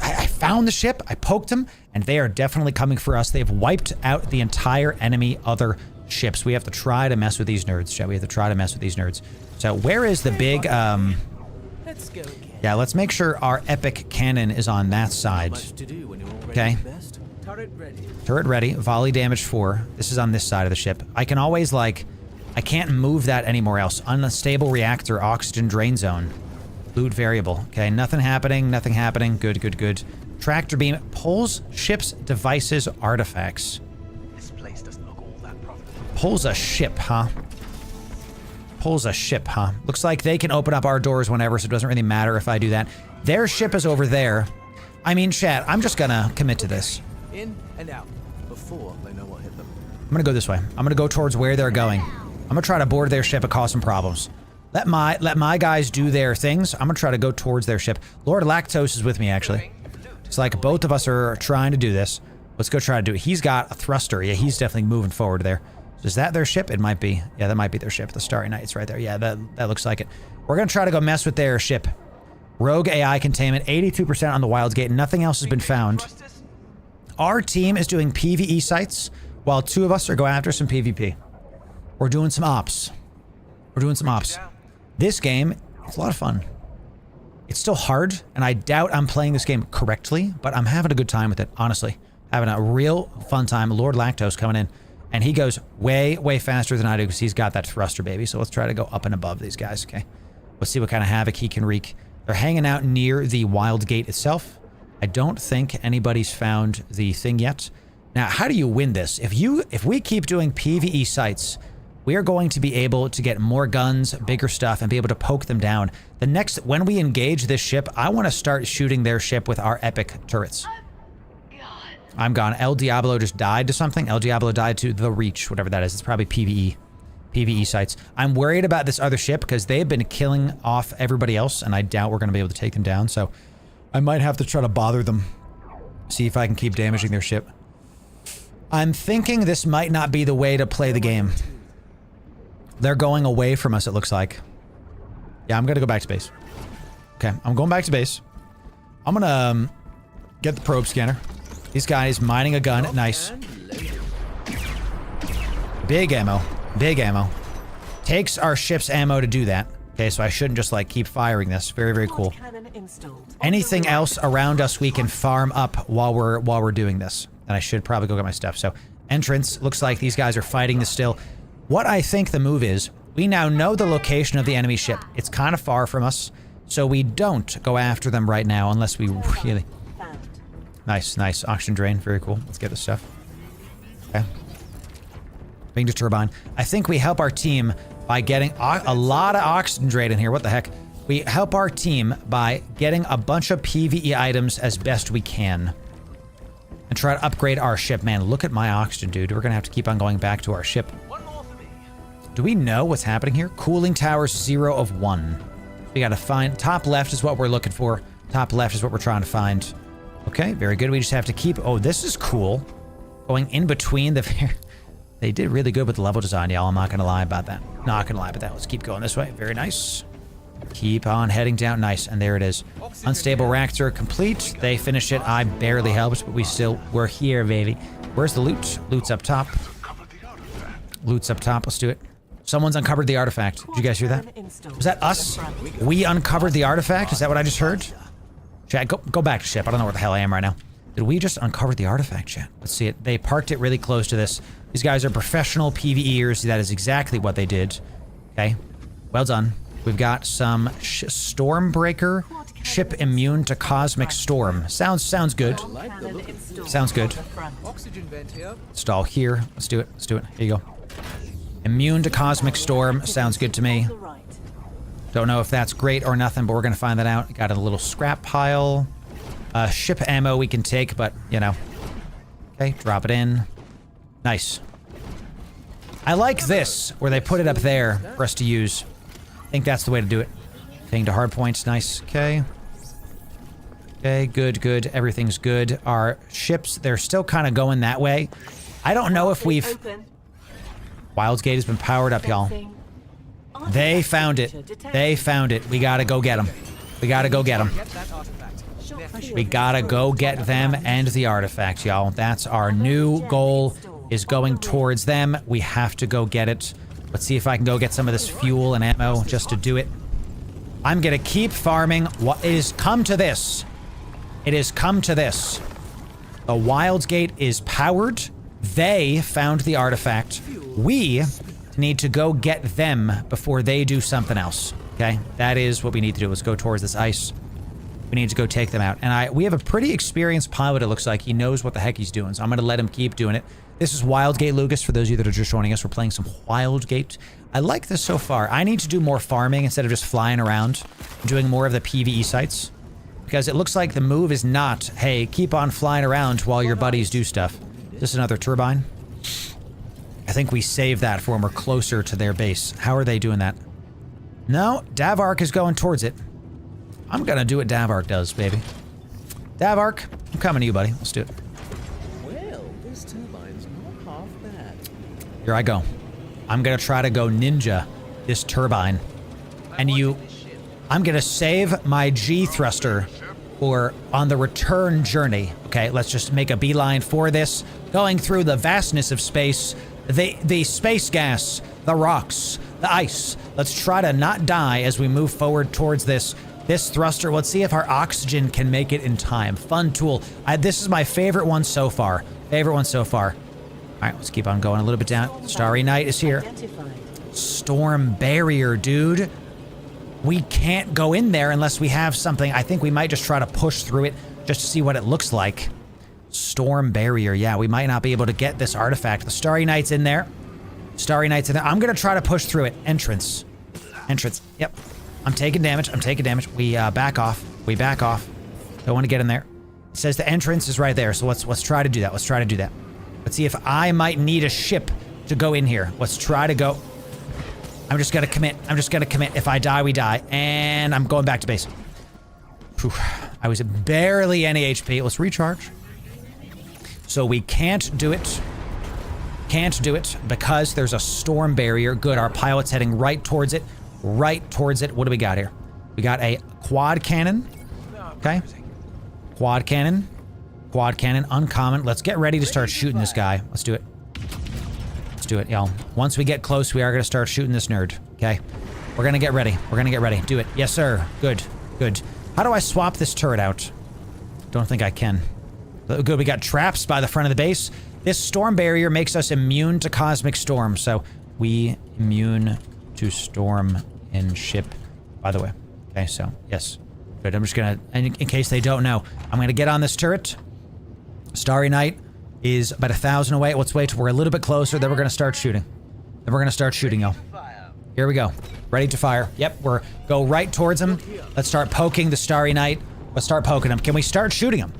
I found the ship. I poked them, and they are definitely coming for us. They've wiped out the entire enemy other ships. We have to try to mess with these nerds, chat. We have to try to mess with these nerds. So where is the big, Let's go again. Yeah, let's make sure our epic cannon is on that side. Much to do when you're already Okay. the best. Turret ready. Turret ready. Volley damage 4. This is on this side of the ship. I can always, like... I can't move that anywhere else. Unstable reactor, oxygen drain zone. Loot variable. Okay, nothing happening. Nothing happening. Good, good, good. Tractor beam pulls ships, devices, artifacts. This place doesn't look all that profitable. Pulls a ship, huh? Pulls a ship, huh? Looks like they can open up our doors whenever, so it doesn't really matter if I do that. Their ship is over there. I mean, chat, I'm just gonna commit to this. In and out before they know what hit them. I'm gonna go this way. I'm gonna go towards where they're going. I'm gonna try to board their ship and cause some problems. Let my guys do their things. I'm gonna try to go towards their ship. Lord Lactose is with me, actually. It's like both of us are trying to do this. Let's go try to do it. He's got a thruster. Yeah, he's definitely moving forward there. Is that their ship? It might be. Yeah, that might be their ship. The Starry Nights right there. Yeah, that looks like it. We're gonna try to go mess with their ship. Rogue AI containment, 82% on the Wildgate. Nothing else has been found. Our team is doing PvE sites, while 2 of us are going after some PvP. We're doing some ops. We're doing some ops. This game, it's a lot of fun. It's still hard, and I doubt I'm playing this game correctly, but I'm having a good time with it, honestly. Having a real fun time. Lord Lactose coming in, and he goes way, way faster than I do because he's got that thruster, baby. So let's try to go up and above these guys, okay? Let's see what kind of havoc he can wreak. They're hanging out near the Wildgate itself. I don't think anybody's found the thing yet. Now, how do you win this? If we keep doing PvE sites, we are going to be able to get more guns, bigger stuff, and be able to poke them down. When we engage this ship, I want to start shooting their ship with our epic turrets. I'm gone. El Diablo just died to something. El Diablo died to the Reach, whatever that is. It's probably PvE sites. I'm worried about this other ship because they've been killing off everybody else, and I doubt we're going to be able to take them down. So I might have to try to bother them. See if I can keep damaging their ship. I'm thinking this might not be the way to play the game. They're going away from us, it looks like. Yeah, I'm going to go back to base. Okay, I'm going back to base. I'm going to get the probe scanner. These guys mining a gun. Nice. Big ammo. Big ammo. Takes our ship's ammo to do that. Okay, so I shouldn't just like keep firing this. Very, very cool. Anything else around us we can farm up while we're doing this. And I should probably go get my stuff. So entrance. Looks like these guys are fighting this still. What I think the move is, we now know the location of the enemy ship. It's kind of far from us, so we don't go after them right now unless we really... Nice, nice. Oxygen drain. Very cool. Let's get this stuff. Okay. Being to turbine. I think we help our team by getting a lot of oxygen drain in here. What the heck? We help our team by getting a bunch of PvE items as best we can. And try to upgrade our ship. Man, look at my oxygen, dude. We're going to have to keep on going back to our ship. Do we know what's happening here? Cooling towers 0 of 1. We got to find... Top left is what we're looking for. Top left is what we're trying to find. Okay, very good. We just have to keep... Oh, this is cool. Going in between the... They did really good with the level design, y'all. I'm not going to lie about that. Not going to lie about that. Let's keep going this way. Very nice. Keep on heading down. Nice. And there it is. Unstable reactor complete. They finish it. I barely helped, but we're here, baby. Where's the loot? Loot's up top. Loot's up top. Let's do it. Someone's uncovered the artifact. Did you guys hear that? Was that us? We uncovered the artifact? Is that what I just heard? Chat, go back to ship. I don't know where the hell I am right now. Did we just uncover the artifact, chat? Let's see it. They parked it really close to this. These guys are professional PvEers. That is exactly what they did. Okay. Well done. We've got some Stormbreaker. Ship immune to cosmic storm. Sounds good. Sounds good. Stall here. Let's do it. Let's do it. Here you go. Immune to cosmic storm. Sounds good to me. Don't know if that's great or nothing, but we're going to find that out. Got a little scrap pile. Ship ammo we can take, but, you know. Okay, drop it in. Nice. I like this, where they put it up there for us to use. I think that's the way to do it. Ping to hard points. Nice. Okay. Okay, good. Everything's good. Our ships, they're still kind of going that way. I don't know if we've... Wildgate has been powered up, y'all. They found it. They found it. We gotta go get them. We gotta go get them. We gotta go get them and the artifact, y'all. That's our new goal, is going towards them. We have to go get it. Let's see if I can go get some of this fuel and ammo just to do it. I'm gonna keep farming. What is come to this? It has come to this. The Wildgate is powered. They found the artifact. We need to go get them before they do something else. Okay? That is what we need to do. Let's go towards this ice. We need to go take them out. And we have a pretty experienced pilot, it looks like. He knows what the heck he's doing, so I'm going to let him keep doing it. This is Wildgate, Lucas. For those of you that are just joining us, we're playing some Wildgate. I like this so far. I need to do more farming instead of just flying around, doing more of the PvE sites. Because it looks like the move is not, hey, keep on flying around while your buddies do stuff. Is this another turbine? I think we save that for when we're closer to their base. How are they doing that? No, Davark is going towards it. I'm gonna do what Davark does, baby. Davark, I'm coming to you, buddy. Let's do it. Well, this turbine's not half bad. Here I go. I'm gonna try to go ninja this turbine. And I'm gonna save my G thruster for on the return journey. Okay, let's just make a beeline for this. Going through the vastness of space the space gas, the rocks, the ice. Let's try to not die as we move forward towards this thruster. Let's see if our oxygen can make it in time. Fun tool. This is my favorite one so far. Favorite one so far. All right, let's keep on going a little bit down. Starry Night is here. Storm barrier, dude. We can't go in there unless we have something. I think we might just try to push through it just to see what it looks like. Storm barrier. Yeah, we might not be able to get this artifact. The Starry Night's in there. Starry Night's in there. I'm going to try to push through it. Entrance. Entrance. Yep. I'm taking damage. I'm taking damage. We back off. We back off. Don't want to get in there. It says the entrance is right there. So let's try to do that. Let's try to do that. Let's see if I might need a ship to go in here. Let's try to go. I'm just going to commit. I'm just going to commit. If I die, we die. And I'm going back to base. Whew. I was barely any HP. Let's recharge. So we can't do it. Can't do it because there's a storm barrier. Good. Our pilot's heading right towards it. Right towards it. What do we got here? We got a quad cannon. Okay. Quad cannon. Quad cannon. Uncommon. Let's get ready to start shooting this guy. Let's do it. Let's do it, y'all. Once we get close, we are going to start shooting this nerd. Okay. We're going to get ready. We're going to get ready. Do it. Yes, sir. Good. Good. How do I swap this turret out? Don't think I can. Good. We got traps by the front of the base. This storm barrier makes us immune to cosmic storm. So we immune to storm in ship, by the way. Okay, so yes. Good. I'm just going to, in case they don't know, I'm going to get on this turret. Starry Night is about 1,000 away. Let's wait till we're a little bit closer. Then we're going to start shooting. Then we're going to start shooting, y'all. Here we go. Ready to fire. Yep, go right towards him. Let's start poking the Starry Night. Let's start poking him. Can we start shooting him?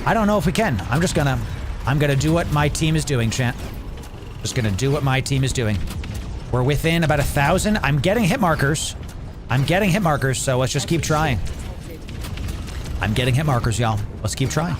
I don't know if we can. I'm gonna do what my team is doing, chat. Just gonna do what my team is doing. We're within about 1,000. I'm getting hit markers. I'm getting hit markers, so let's just keep trying. I'm getting hit markers, y'all. Let's keep trying.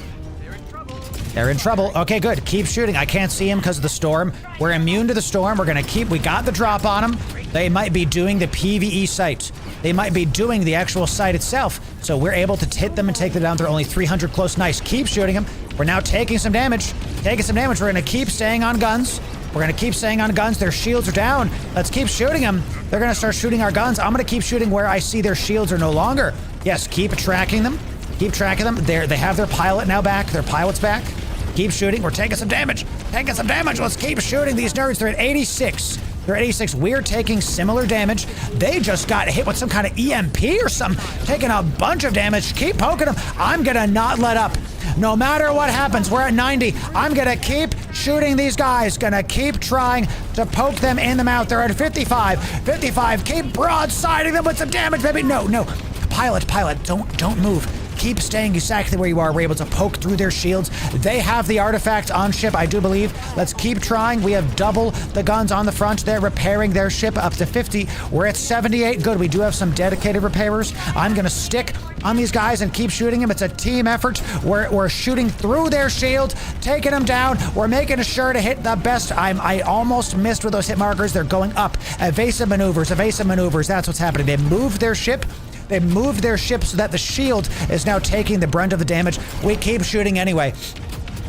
They're in trouble. Okay, good. Keep shooting. I can't see him because of the storm. We're immune to the storm. We're gonna keep, we got the drop on him. They might be doing the PvE site. They might be doing the actual site itself. So we're able to hit them and take them down. They're only 300 close. Nice. Keep shooting them. We're now taking some damage. Taking some damage. We're gonna keep staying on guns. We're gonna keep staying on guns. Their shields are down. Let's keep shooting them. They're gonna start shooting our guns. I'm gonna keep shooting where I see their shields are no longer. Yes, keep tracking them. Keep tracking them. They have their pilot now back. Their pilot's back. Keep shooting. We're taking some damage. Taking some damage. Let's keep shooting these nerds. They're at 86. They're at 86. We're taking similar damage. They just got hit with some kind of EMP or something. Taking a bunch of damage. Keep poking them. I'm gonna not let up. No matter what happens, we're at 90. I'm gonna keep shooting these guys. Gonna keep trying to poke them in the mouth. They're at 55. 55. Keep broadsiding them with some damage, baby. No. Pilot, don't move. Keep staying exactly where you are. We're able to poke through their shields. They have the artifact on ship, I do believe. Let's keep trying. We have double the guns on the front. They're repairing their ship up to 50. We're at 78. Good. We do have some dedicated repairers. I'm going to stick on these guys and keep shooting them. It's a team effort. We're shooting through their shield, taking them down. We're making sure to hit the best. I almost missed with those hit markers. They're going up. Evasive maneuvers. Evasive maneuvers. That's what's happening. They moved their ship. They moved their ship so that the shield is now taking the brunt of the damage. We keep shooting anyway.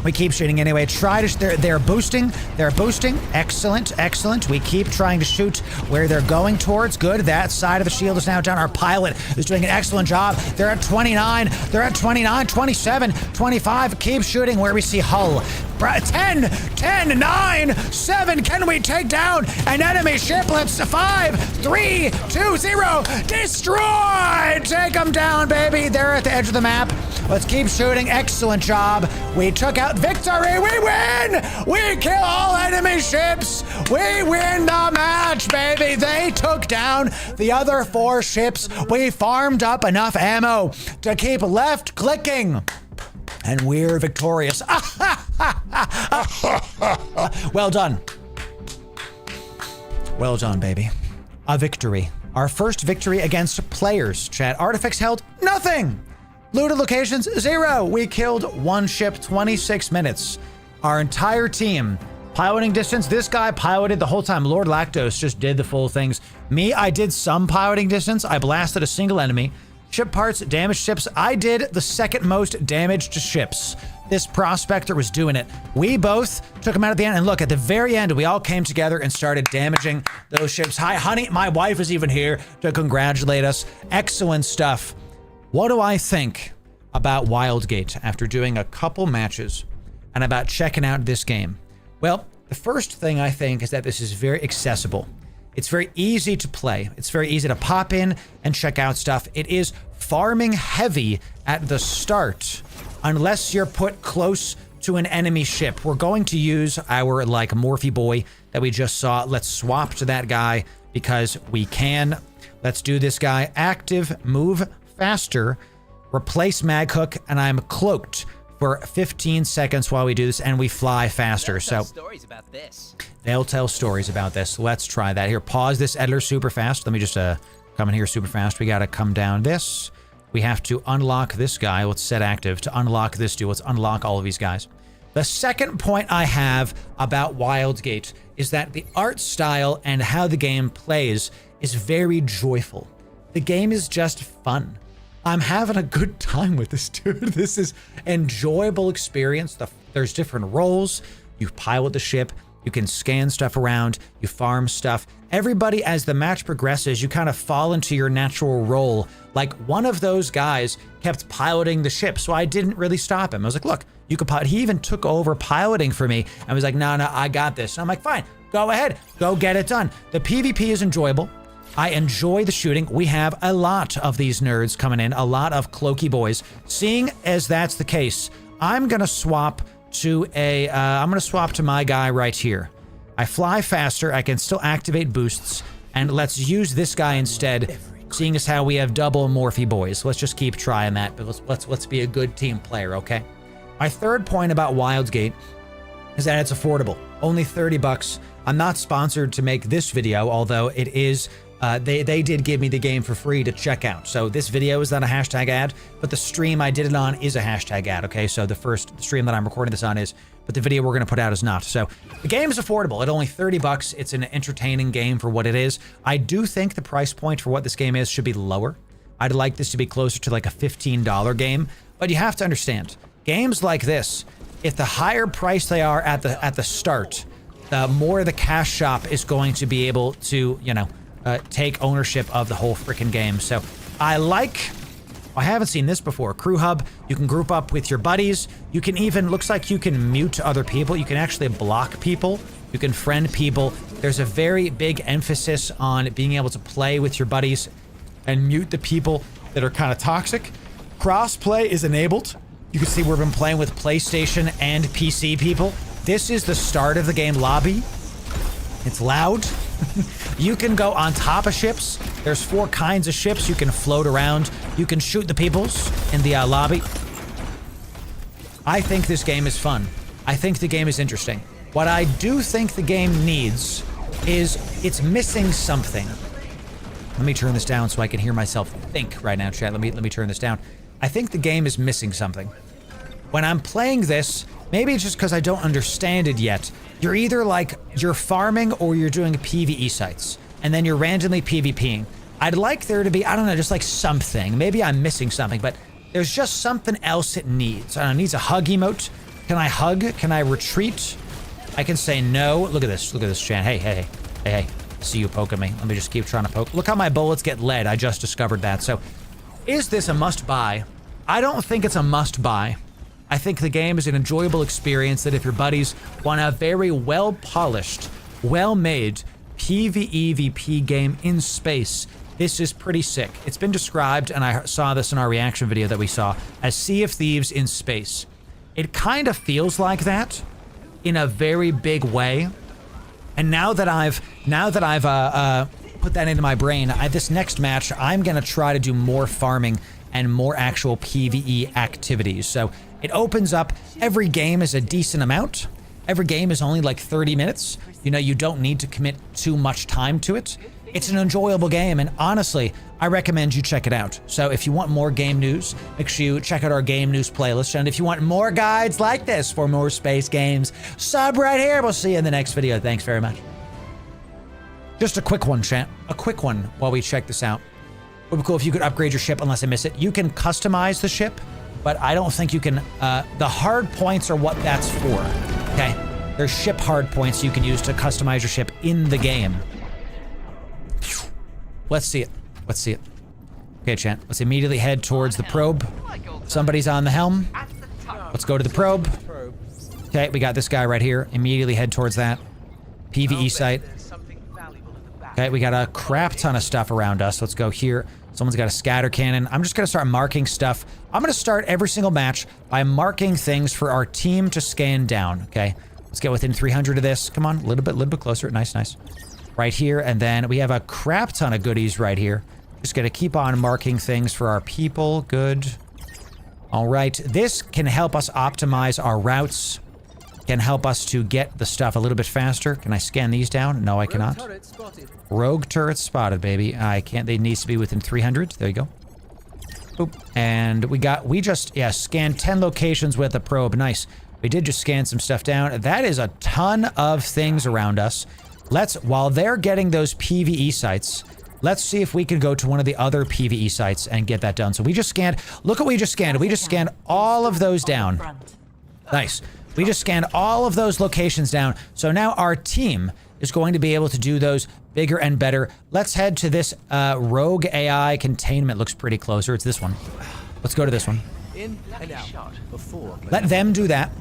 We keep shooting anyway. They're boosting. They're boosting. Excellent, excellent. We keep trying to shoot where they're going towards. Good. That side of the shield is now down. Our pilot is doing an excellent job. They're at 29. They're at 29, 27, 25. Keep shooting where we see hull. 10, 9, 7. Can we take down an enemy ship? Let's 5, 3, 2, 0. Destroy! Take them down, baby. They're at the edge of the map. Let's keep shooting. Excellent job. We took out victory. We win! We kill all enemy ships. We win the match, baby. They took down the other 4 ships. We farmed up enough ammo to keep left clicking. And we're victorious. Well done. Well done, baby. A victory. Our first victory against players. Chat. Artifacts held? Nothing. Looted locations? 0. We killed 1 ship, 26 minutes. Our entire team. Piloting distance, this guy piloted the whole time. Lord Lactose just did the full things. Me, I did some piloting distance. I blasted a single enemy. Ship parts, damaged ships. I did the second most damage to ships. this prospector was doing it. We both took him out at the end. And look, at the very end, we all came together and started damaging those ships. Hi, honey. My wife is even here to congratulate us. Excellent stuff. What do I think about Wildgate after doing a couple matches and about checking out this game? Well, the first thing I think is that this is very accessible. It's very easy to play. It's very easy to pop in and check out stuff. It is farming heavy at the start, unless you're put close to an enemy ship. We're going to use our like Morphe boy that we just saw. Let's swap to that guy because we can. Let's do this guy. Active, move faster, replace mag hook, and I'm cloaked for 15 seconds while we do this, and we fly faster. So stories about this. They'll tell stories about this. Let's try that. Here, pause this editor super fast. Let me just come in here super fast. We got to come down this. We have to unlock this guy. Let's set active to unlock this dude. Let's unlock all of these guys. The second point I have about Wildgate is that the art style and how the game plays is very joyful. The game is just fun. I'm having a good time with this, dude. This is enjoyable experience. There's different roles. You pilot the ship. You can scan stuff around. You farm stuff. Everybody, as the match progresses, you kind of fall into your natural role. Like, one of those guys kept piloting the ship, so I didn't really stop him. I was like, look, you could pilot. He even took over piloting for me and was like, no, I got this. And I'm like, fine, go ahead. Go get it done. The PvP is enjoyable. I enjoy the shooting. We have a lot of these nerds coming in, a lot of cloaky boys. Seeing as that's the case, I'm going to swap to my guy right here. I fly faster. I can still activate boosts, and let's use this guy instead, seeing as how we have double Morphe boys. Let's just keep trying that, but let's be a good team player, okay? My third point about Wildgate is that it's affordable. Only 30 bucks. I'm not sponsored to make this video, although it is. They did give me the game for free to check out. So this video is not a hashtag ad, but the stream I did it on is a hashtag ad, okay? So the first stream that I'm recording this on is, but the video we're going to put out is not. So the game is affordable at only 30 bucks. It's an entertaining game for what it is. I do think the price point for what this game is should be lower. I'd like this to be closer to like a $15 game, but you have to understand, games like this, if the higher price they are at the start, the more the cash shop is going to be able to, you know, take ownership of the whole freaking game. So I haven't seen this before. Crew hub, you can group up with your buddies. You can even, looks like you can mute other people. You can actually block people. You can friend people. There's a very big emphasis on being able to play with your buddies and mute the people that are kind of toxic. Crossplay is enabled. You can see we've been playing with PlayStation and PC people. This is the start of the game lobby. It's loud. You can go on top of ships. There's 4 kinds of ships. You can float around. You can shoot the peoples in the lobby. I think this game is fun. I think the game is interesting. What I do think the game needs is it's missing something. Let me turn this down so I can hear myself think right now, chat. Let me turn this down. I think the game is missing something. When I'm playing this, maybe it's just because I don't understand it yet. You're either like, you're farming or you're doing PvE sites, and then you're randomly PvPing. I'd like there to be, I don't know, just like something. Maybe I'm missing something, but there's just something else it needs. I don't know, it needs a hug emote. Can I hug? Can I retreat? I can say no. Look at this, chat. Hey. See you poking me. Let me just keep trying to poke. Look how my bullets get lead. I just discovered that. So, is this a must-buy? I don't think it's a must-buy. I think the game is an enjoyable experience that if your buddies want a very well-polished, well-made PvEVP game in space, this is pretty sick. It's been described, and I saw this in our reaction video that we saw, as Sea of Thieves in space. It kind of feels like that in a very big way. And now that I've put that into my brain, this next match, I'm gonna try to do more farming and more actual PvE activities. So it opens up, every game is a decent amount. Every game is only like 30 minutes. You know, you don't need to commit too much time to it. It's an enjoyable game, and honestly, I recommend you check it out. So if you want more game news, make sure you check out our game news playlist. And if you want more guides like this for more space games, sub right here. We'll see you in the next video. Thanks very much. Just a quick one, chat. A quick one while we check this out. It would be cool if you could upgrade your ship unless I miss it. You can customize the ship but I don't think you can, the hard points are what that's for, okay? There's ship hard points you can use to customize your ship in the game. Let's see it. Let's see it. Okay, chat. Let's immediately head towards the probe. Somebody's on the helm. Let's go to the probe. Okay, we got this guy right here. Immediately head towards that. PvE site. Okay, we got a crap ton of stuff around us. Let's go here. Someone's got a scatter cannon. I'm just gonna start marking stuff. I'm gonna start every single match by marking things for our team to scan down, okay? Let's get within 300 of this. Come on, a little bit closer. Nice, nice. Right here, and then we have a crap ton of goodies right here. Just gonna keep on marking things for our people. Good. All right, this can help us optimize our routes. Can help us to get the stuff a little bit faster. Can I scan these down? No, I cannot. Rogue turret spotted, baby. I can't. They need to be within 300. There you go. Boop. And we just scanned 10 locations with a probe. Nice. We did just scan some stuff down. That is a ton of things around us. While they're getting those PvE sites, let's see if we can go to one of the other PvE sites and get that done. So we just scanned, look what we just scanned. We just scanned all of those down. Nice. We just scanned all of those locations down. So now our team is going to be able to do those bigger and better. Let's head to this rogue AI containment. Looks pretty closer. It's this one. Let's go to this one. In and out before. Let them do that.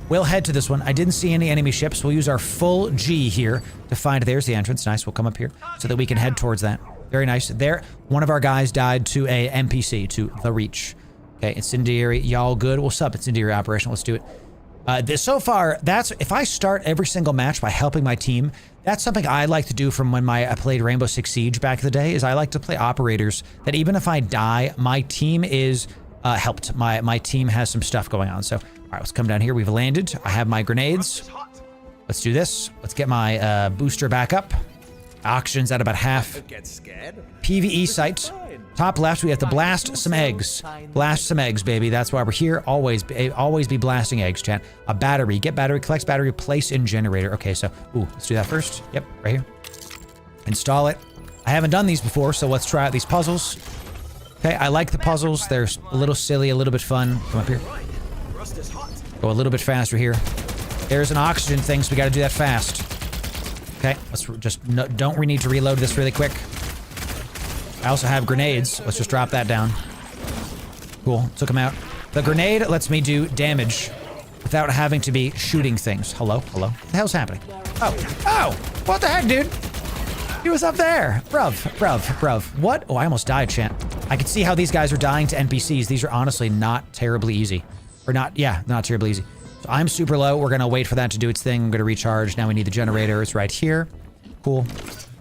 We'll head to this one. I didn't see any enemy ships. We'll use our full G here to find. There's the entrance. Nice. We'll come up here so that we can head towards that. Very nice. There, one of our guys died to a NPC, to the Reach. Okay, incendiary. Y'all good? What's up, incendiary operation? Let's do it. So far, if I start every single match by helping my team, that's something I like to do from when I played Rainbow Six Siege back in the day, is I like to play operators that even if I die, my team is helped. My team has some stuff going on. So, all right, let's come down here. We've landed. I have my grenades. Let's do this. Let's get my booster back up. Oxygen's at about half. PvE site. Top left, we have to blast some eggs. Blast some eggs, baby. That's why we're here. Always be blasting eggs, chat. A battery. Get battery, collects battery, place in generator. Okay, so, let's do that first. Yep, right here. Install it. I haven't done these before, so let's try out these puzzles. Okay, I like the puzzles. They're a little silly, a little bit fun. Come up here. Go a little bit faster here. There's an oxygen thing, so we gotta do that fast. Okay, let's just, don't we need to reload this really quick? I also have grenades. Let's just drop that down. Cool, took him out. The grenade lets me do damage without having to be shooting things. Hello? What the hell's happening? Oh! What the heck, dude? He was up there. Bruv. What? Oh, I almost died, chat. I can see how these guys are dying to NPCs. These are honestly not terribly easy. Or not terribly easy. So I'm super low. We're gonna wait for that to do its thing. I'm gonna recharge. Now we need the generator. It's right here. Cool. All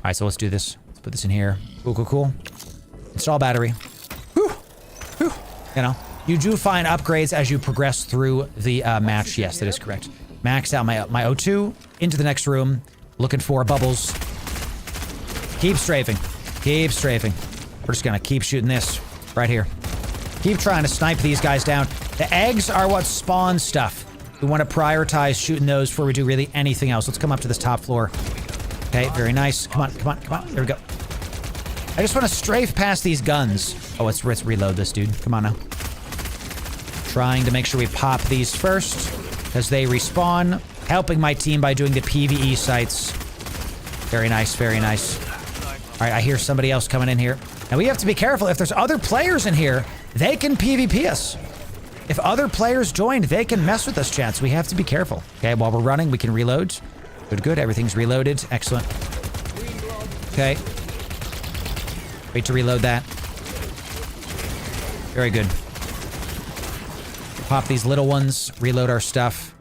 right, so let's do this. Let's put this in here. Cool. Install battery. Whew. You know, you do find upgrades as you progress through the match. Yes, that is correct. Max out my O2 into the next room. Looking for bubbles. Keep strafing. We're just gonna keep shooting this right here. Keep trying to snipe these guys down. The eggs are what spawn stuff. We want to prioritize shooting those before we do really anything else. Let's come up to this top floor. Okay, very nice. Come on. There we go. I just want to strafe past these guns. Oh, let's reload this, dude. Come on now. Trying to make sure we pop these first, because they respawn. Helping my team by doing the PvE sites. Very nice. All right, I hear somebody else coming in here. Now we have to be careful. If there's other players in here, they can PvP us. If other players joined, they can mess with us, chat. So we have to be careful. Okay, while we're running, we can reload. Good. Everything's reloaded. Excellent. Okay. Wait to reload that. Very good. Pop these little ones. Reload our stuff.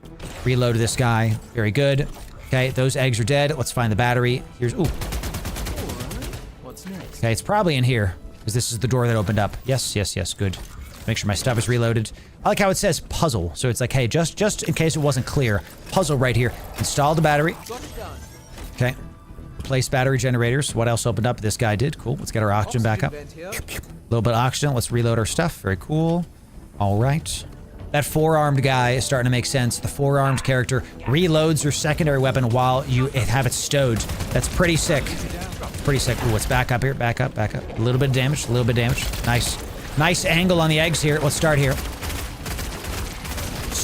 Reload this guy. Very good. Okay, those eggs are dead. Let's find the battery. Here's... Ooh. What's next? Okay, it's probably in here, because this is the door that opened up. Yes. Good. Make sure my stuff is reloaded. I like how it says puzzle. So it's like, hey, just in case it wasn't clear. Puzzle right here. Install the battery. Okay. Replace battery generators. What else opened up? This guy did. Cool. Let's get our oxygen back up. A little bit of oxygen. Let's reload our stuff. Very cool. All right. That four-armed guy is starting to make sense. The four-armed character reloads your secondary weapon while you have it stowed. That's pretty sick. Ooh, let's back up here. Back up. A little bit of damage. Nice angle on the eggs here. Let's start here.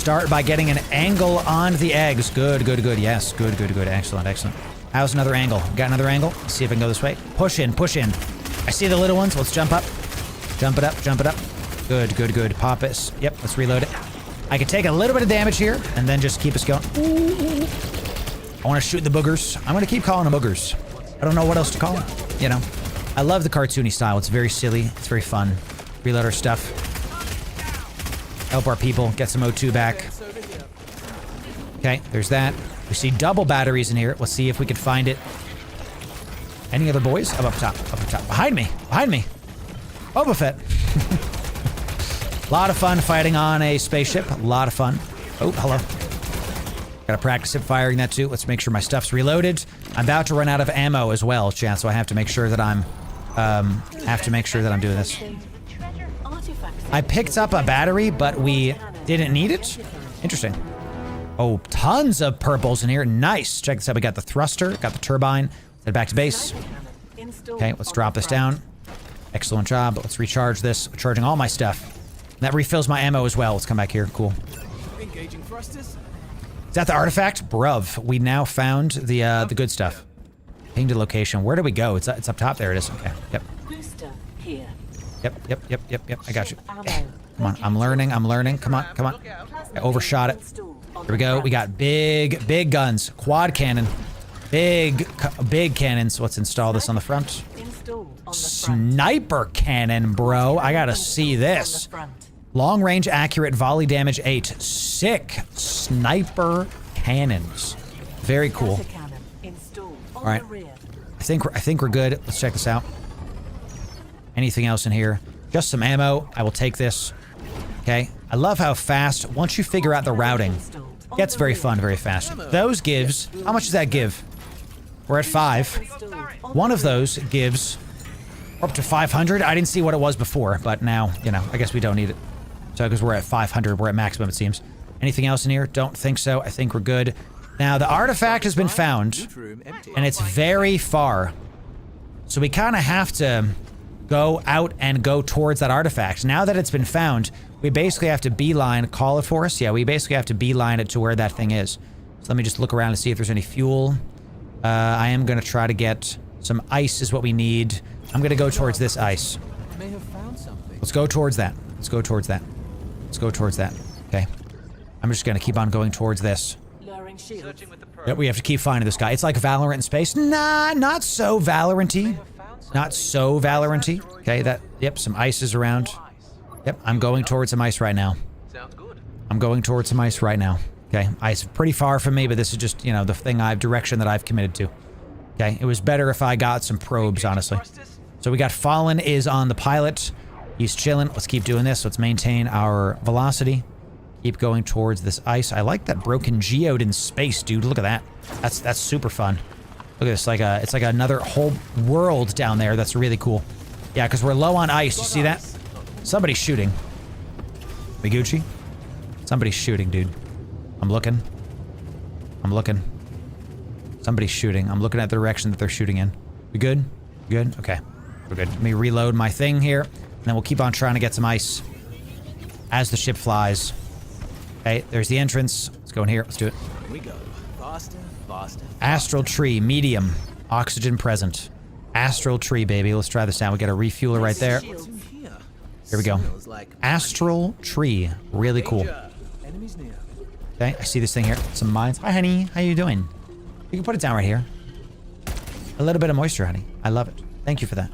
start by getting an angle on the eggs. Good, good, good. Yes, good, good, good. Excellent, excellent. How's another angle? Got another angle? Let's see if I can go this way. Push in, push in. I see the little ones. Let's jump up. Jump it up, jump it up. Good, good, good. Pop it. Yep, let's reload it. I can take a little bit of damage here and then just keep us going. I want to shoot the boogers. I'm going to keep calling them boogers. I don't know what else to call them, you know. I love the cartoony style. It's very silly. It's very fun. Reload our stuff. Help our people. Get some O2 back. Okay, there's that. We see double batteries in here. Let's see if we can find it. Any other boys? Up top, up top. Behind me, behind me. Boba Fett. A lot of fun fighting on a spaceship. A lot of fun. Oh, hello. Gotta practice it firing that too. Let's make sure my stuff's reloaded. I'm about to run out of ammo as well, chat, so I have to make sure that I'm doing this. I picked up a battery, but we didn't need it. Interesting. Oh, tons of purples in here. Nice. Check this out. We got the thruster, got the turbine. Let's head back to base. Okay, let's drop this down. Excellent job. Let's recharge this. Charging all my stuff. That refills my ammo as well. Let's come back here. Cool. Engaging thrusters. Is that the artifact? Bruv. We now found the good stuff. Ping to location. Where do we go? It's up top. There it is. Okay. Yep. Booster here. Yep. I got you. Okay. Come on. I'm learning. Come on. I overshot it. Here we go. We got big guns. Quad cannon. Big cannons. Let's install this on the front. Sniper cannon, bro. I gotta see this. Long range accurate volley damage 8. Sick sniper cannons. Very cool. All right. I think we're good. Let's check this out. Anything else in here? Just some ammo. I will take this. Okay. I love how fast, once you figure out the routing, it gets very fun very fast. Those gives, how much does that give? We're at 5. One of those gives up to 500. I didn't see what it was before, but now, you know, I guess we don't need it. So, because we're at 500, we're at maximum, it seems. Anything else in here? Don't think so. I think we're good. Now, the artifact has been found, and it's very far. So we kind of have to go out and go towards that artifact. Now that it's been found, we basically have to beeline, call it for us. Yeah, we basically have to beeline it to where that thing is. So let me just look around and see if there's any fuel. I am going to try to get some ice is what we need. I'm going to go towards this ice. May have found something. Let's go towards that. Let's go towards that. Let's go towards that. Okay. I'm just going to keep on going towards this. Yep, we have to keep finding this guy. It's like Valorant in space. Nah, not so Valorant-y. Not so Valorant-y. Okay, yep, some ice is around. Yep, I'm going towards some ice right now. Sounds good. I'm going towards some ice right now. Okay, ice pretty far from me, but this is just, you know, the direction that I've committed to. Okay, it was better if I got some probes, honestly. So we got Fallen is on the pilot. He's chilling. Let's keep doing this. Let's maintain our velocity. Keep going towards this ice. I like that broken geode in space, dude. Look at that. That's super fun. Look at this. It's like another whole world down there. That's really cool. Yeah, because we're low on ice. You see that? Somebody's shooting. Miguchi? Somebody's shooting, dude. I'm looking. Somebody's shooting. I'm looking at the direction that they're shooting in. We good? Good? Okay. We're good. Let me reload my thing here, and then we'll keep on trying to get some ice as the ship flies. Okay, there's the entrance. Let's go in here. Let's do it. Here we go. Faster. Astral tree, medium. Oxygen present. Astral tree, baby. Let's try this out. We got a refueler right there. Here we go. Astral tree. Really cool. Okay, I see this thing here. Some mines. Hi, honey. How you doing? You can put it down right here. A little bit of moisture, honey. I love it. Thank you for that.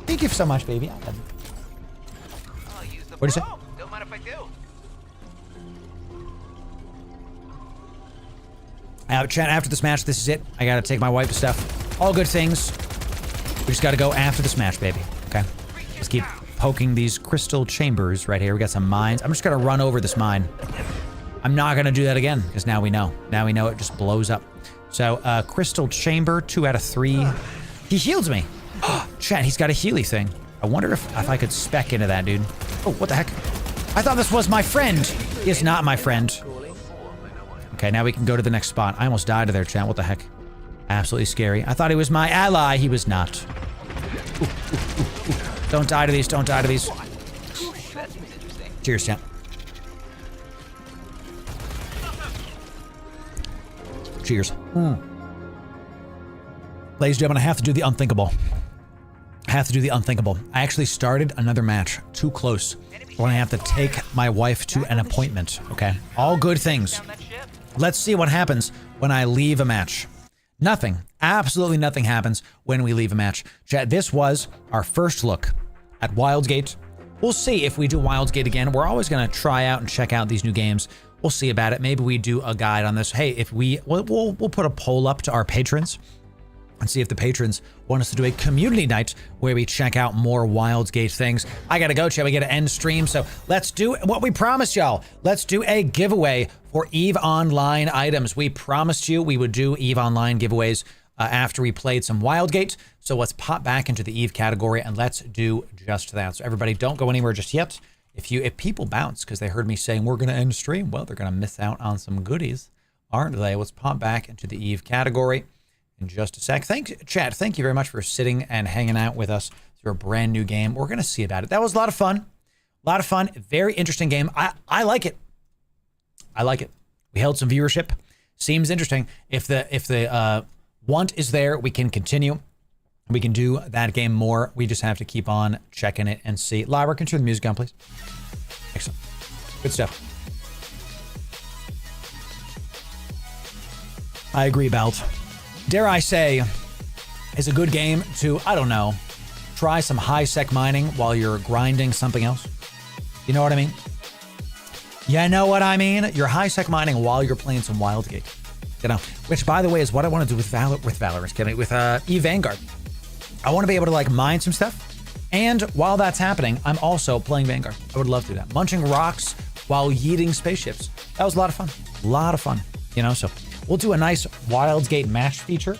Thank you so much, baby. What is it? Don't mind if I do. Chat, after this match, this is it. I gotta take my wipe stuff. All good things. We just gotta go after this match, baby. Okay? Let's keep poking these crystal chambers right here. We got some mines. I'm just gonna run over this mine. I'm not gonna do that again, because now we know. Now we know it just blows up. So, crystal chamber, 2 out of 3. He heals me. Chat, he's got a Healy thing. I wonder if I could spec into that, dude. Oh, what the heck? I thought this was my friend. He is not my friend. Okay, now we can go to the next spot. I almost died to there, chat. What the heck? Absolutely scary. I thought he was my ally. He was not. Ooh. Don't die to these. Don't die to these. Cheers, chat. Cheers. Ladies and gentlemen, I have to do the unthinkable. I have to do the unthinkable. I actually started another match too close when I have to take my wife to an appointment, okay? All good things. Let's see what happens when I leave a match. Nothing, absolutely nothing happens when we leave a match. Chat, this was our first look at Wildgate. We'll see if we do Wildgate again. We're always gonna try out and check out these new games. We'll see about it. Maybe we do a guide on this. Hey, if we'll put a poll up to our patrons and see if the patrons want us to do a community night where we check out more Wildgate things. I gotta go, chat. We gotta end stream, so let's do what we promised y'all. Let's do a giveaway for EVE Online items. We promised you we would do EVE Online giveaways after we played some Wildgate. So let's pop back into the EVE category and let's do just that. So everybody, don't go anywhere just yet. If people bounce because they heard me saying we're gonna end stream, well, they're gonna miss out on some goodies, aren't they? Let's pop back into the EVE category in just a sec. Chat, thank you very much for sitting and hanging out with us through a brand new game. We're going to see about it. That was a lot of fun. A lot of fun. Very interesting game. I like it. I like it. We held some viewership. Seems interesting. If the want is there, we can continue. We can do that game more. We just have to keep on checking it and see. Lyra, can you turn the music on, please? Excellent. Good stuff. I agree, Belt. Dare I say, is a good game to, I don't know, try some high-sec mining while you're grinding something else. You know what I mean? You know what I mean? You're high-sec mining while you're playing some Wildgate. You know, which, by the way, is what I want to do with Valorant, with EVE Vanguard. I want to be able to, like, mine some stuff. And while that's happening, I'm also playing Vanguard. I would love to do that. Munching rocks while yeeting spaceships. That was a lot of fun. A lot of fun, you know, so... We'll do a nice Wildgate match feature.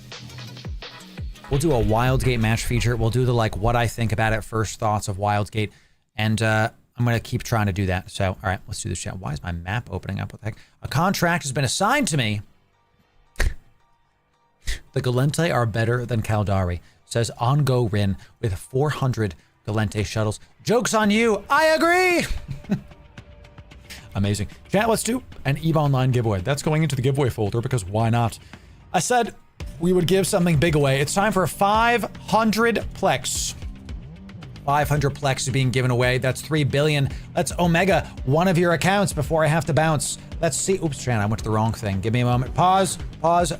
We'll do a Wildgate match feature. We'll do the, like, what I think about it, first thoughts of Wildgate. And I'm going to keep trying to do that. So, all right, let's do this chat. Why is my map opening up? What the heck? A contract has been assigned to me. The Galente are better than Caldari, says Ongo Rin with 400 Galente shuttles. Joke's on you. I agree. Amazing. Chat, let's do an EVE Online giveaway. That's going into the giveaway folder because why not? I said we would give something big away. It's time for 500 Plex. 500 Plex is being given away. That's 3 billion. Let's Omega one of your accounts before I have to bounce. Let's see. Oops, chat, I went to the wrong thing. Give me a moment. Pause.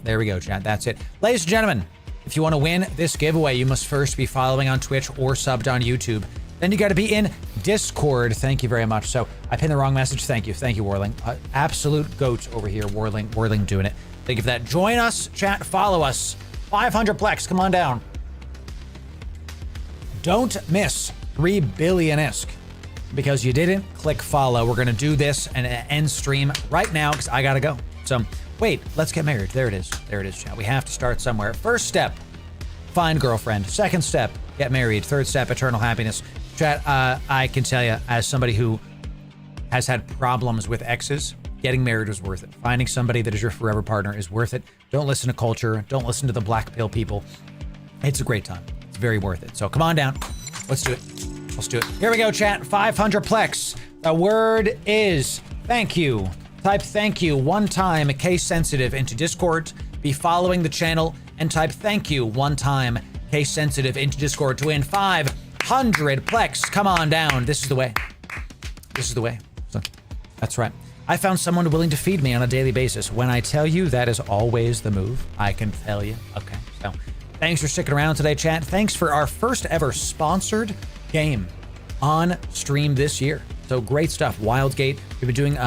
There we go, chat. That's it. Ladies and gentlemen, if you want to win this giveaway, you must first be following on Twitch or subbed on YouTube. Then you got to be in Discord. Thank you very much. So I pinned the wrong message. Thank you, Warling. Absolute goat over here, Warling doing it. Thank you for that. Join us, chat. Follow us. 500 Plex. Come on down. Don't miss 3 billion-esque because you didn't click follow. We're gonna do this and end stream right now because I gotta go. So wait, let's get married. There it is. There it is, chat. We have to start somewhere. First step, find girlfriend. Second step, get married. Third step, eternal happiness. Chat, I can tell you, as somebody who has had problems with exes, getting married is worth it. Finding somebody that is your forever partner is worth it. Don't listen to culture. Don't listen to the black pill people. It's a great time. It's very worth it. So come on down. Let's do it. Let's do it. Here we go, chat. 500 Plex. The word is thank you. Type thank you one time, case sensitive, into Discord. Be following the channel and type thank you one time, case sensitive, into Discord to win 500 Plex. Come on down. This is the way. This is the way. So, that's right. I found someone willing to feed me on a daily basis. When I tell you that is always the move, I can tell you. Okay, so thanks for sticking around today, chat. Thanks for our first ever sponsored game on stream this year. So great stuff. Wildgate. We've been doing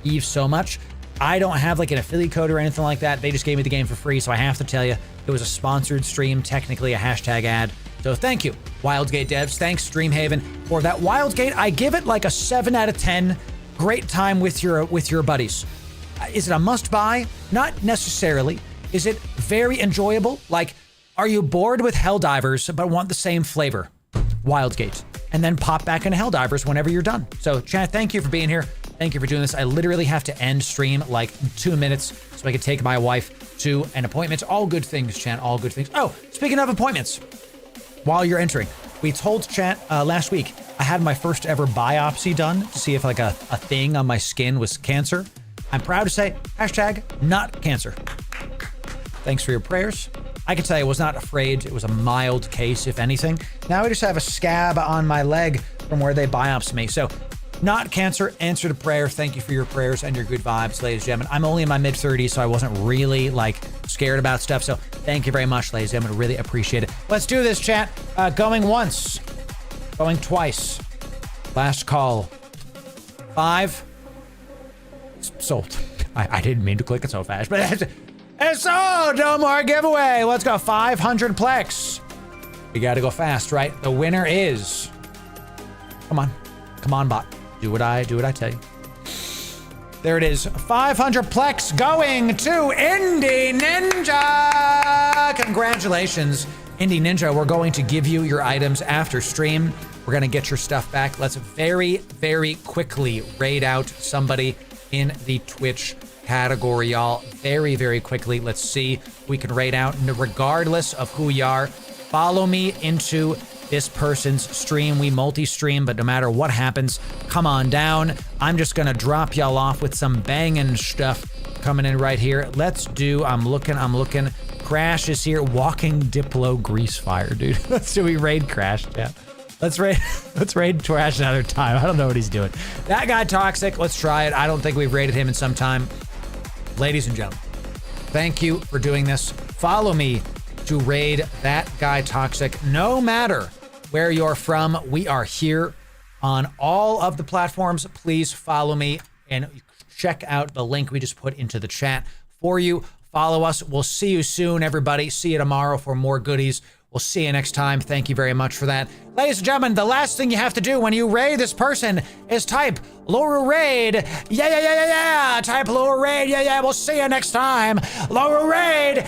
EVE so much. I don't have like an affiliate code or anything like that. They just gave me the game for free, so I have to tell you, it was a sponsored stream, technically a hashtag ad. So thank you, Wildgate devs. Thanks, Dreamhaven, for that. Wildgate, I give it like a 7 out of 10. Great time with your buddies. Is it a must-buy? Not necessarily. Is it very enjoyable? Like, are you bored with Helldivers but want the same flavor? Wildgate. And then pop back into Helldivers whenever you're done. So, chat, thank you for being here. Thank you for doing this. I literally have to end stream like 2 minutes so I can take my wife to an appointment. All good things, chat. All good things. Oh, speaking of appointments, while you're entering, we told chat last week I had my first ever biopsy done to see if like a thing on my skin was cancer. I'm proud to say, hashtag not cancer. Thanks for your prayers. I can tell you I was not afraid. It was a mild case, if anything. Now I just have a scab on my leg from where they biopsed me. So not cancer, answer to prayer. Thank you for your prayers and your good vibes, ladies and gentlemen. I'm only in my mid-30s, so I wasn't really like scared about stuff. So thank you very much, ladies and gentlemen. Really appreciate it. Let's do this, chat. Going once, going twice. Last call. 5. Sold. I didn't mean to click it so fast, but it's sold. No more giveaway. Let's go. 500 plex. We got to go fast, right? The winner is. Come on. Come on, bot. Do what I tell you. There it is. 500 plex going to Indie Ninja. Congratulations, Indie Ninja. We're going to give you your items after stream. We're going to get your stuff back. Let's very, very quickly raid out somebody in the Twitch category, y'all. Very, very quickly. Let's see who we can raid out. And regardless of who you are, follow me into this person's stream. We multi-stream, but no matter what happens, come on down. I'm just gonna drop y'all off with some banging stuff coming in right here. Let's do, I'm looking. Crash is here. Walking Diplo Grease Fire, dude. Let's do we raid Crash, yeah. Let's raid Trash another time. I don't know what he's doing. That guy toxic. Let's try it. I don't think we've raided him in some time. Ladies and gentlemen, thank you for doing this. Follow me to raid that guy toxic. No matter where you're from, we are here on all of the platforms. Please follow me and check out the link we just put into the chat for you. Follow us. We'll see you soon, everybody. See you tomorrow for more goodies. We'll see you next time. Thank you very much for that. Ladies and gentlemen, the last thing you have to do when you raid this person is type Loru raid. Yeah. Type Loru raid. Yeah. We'll see you next time. Loru raid.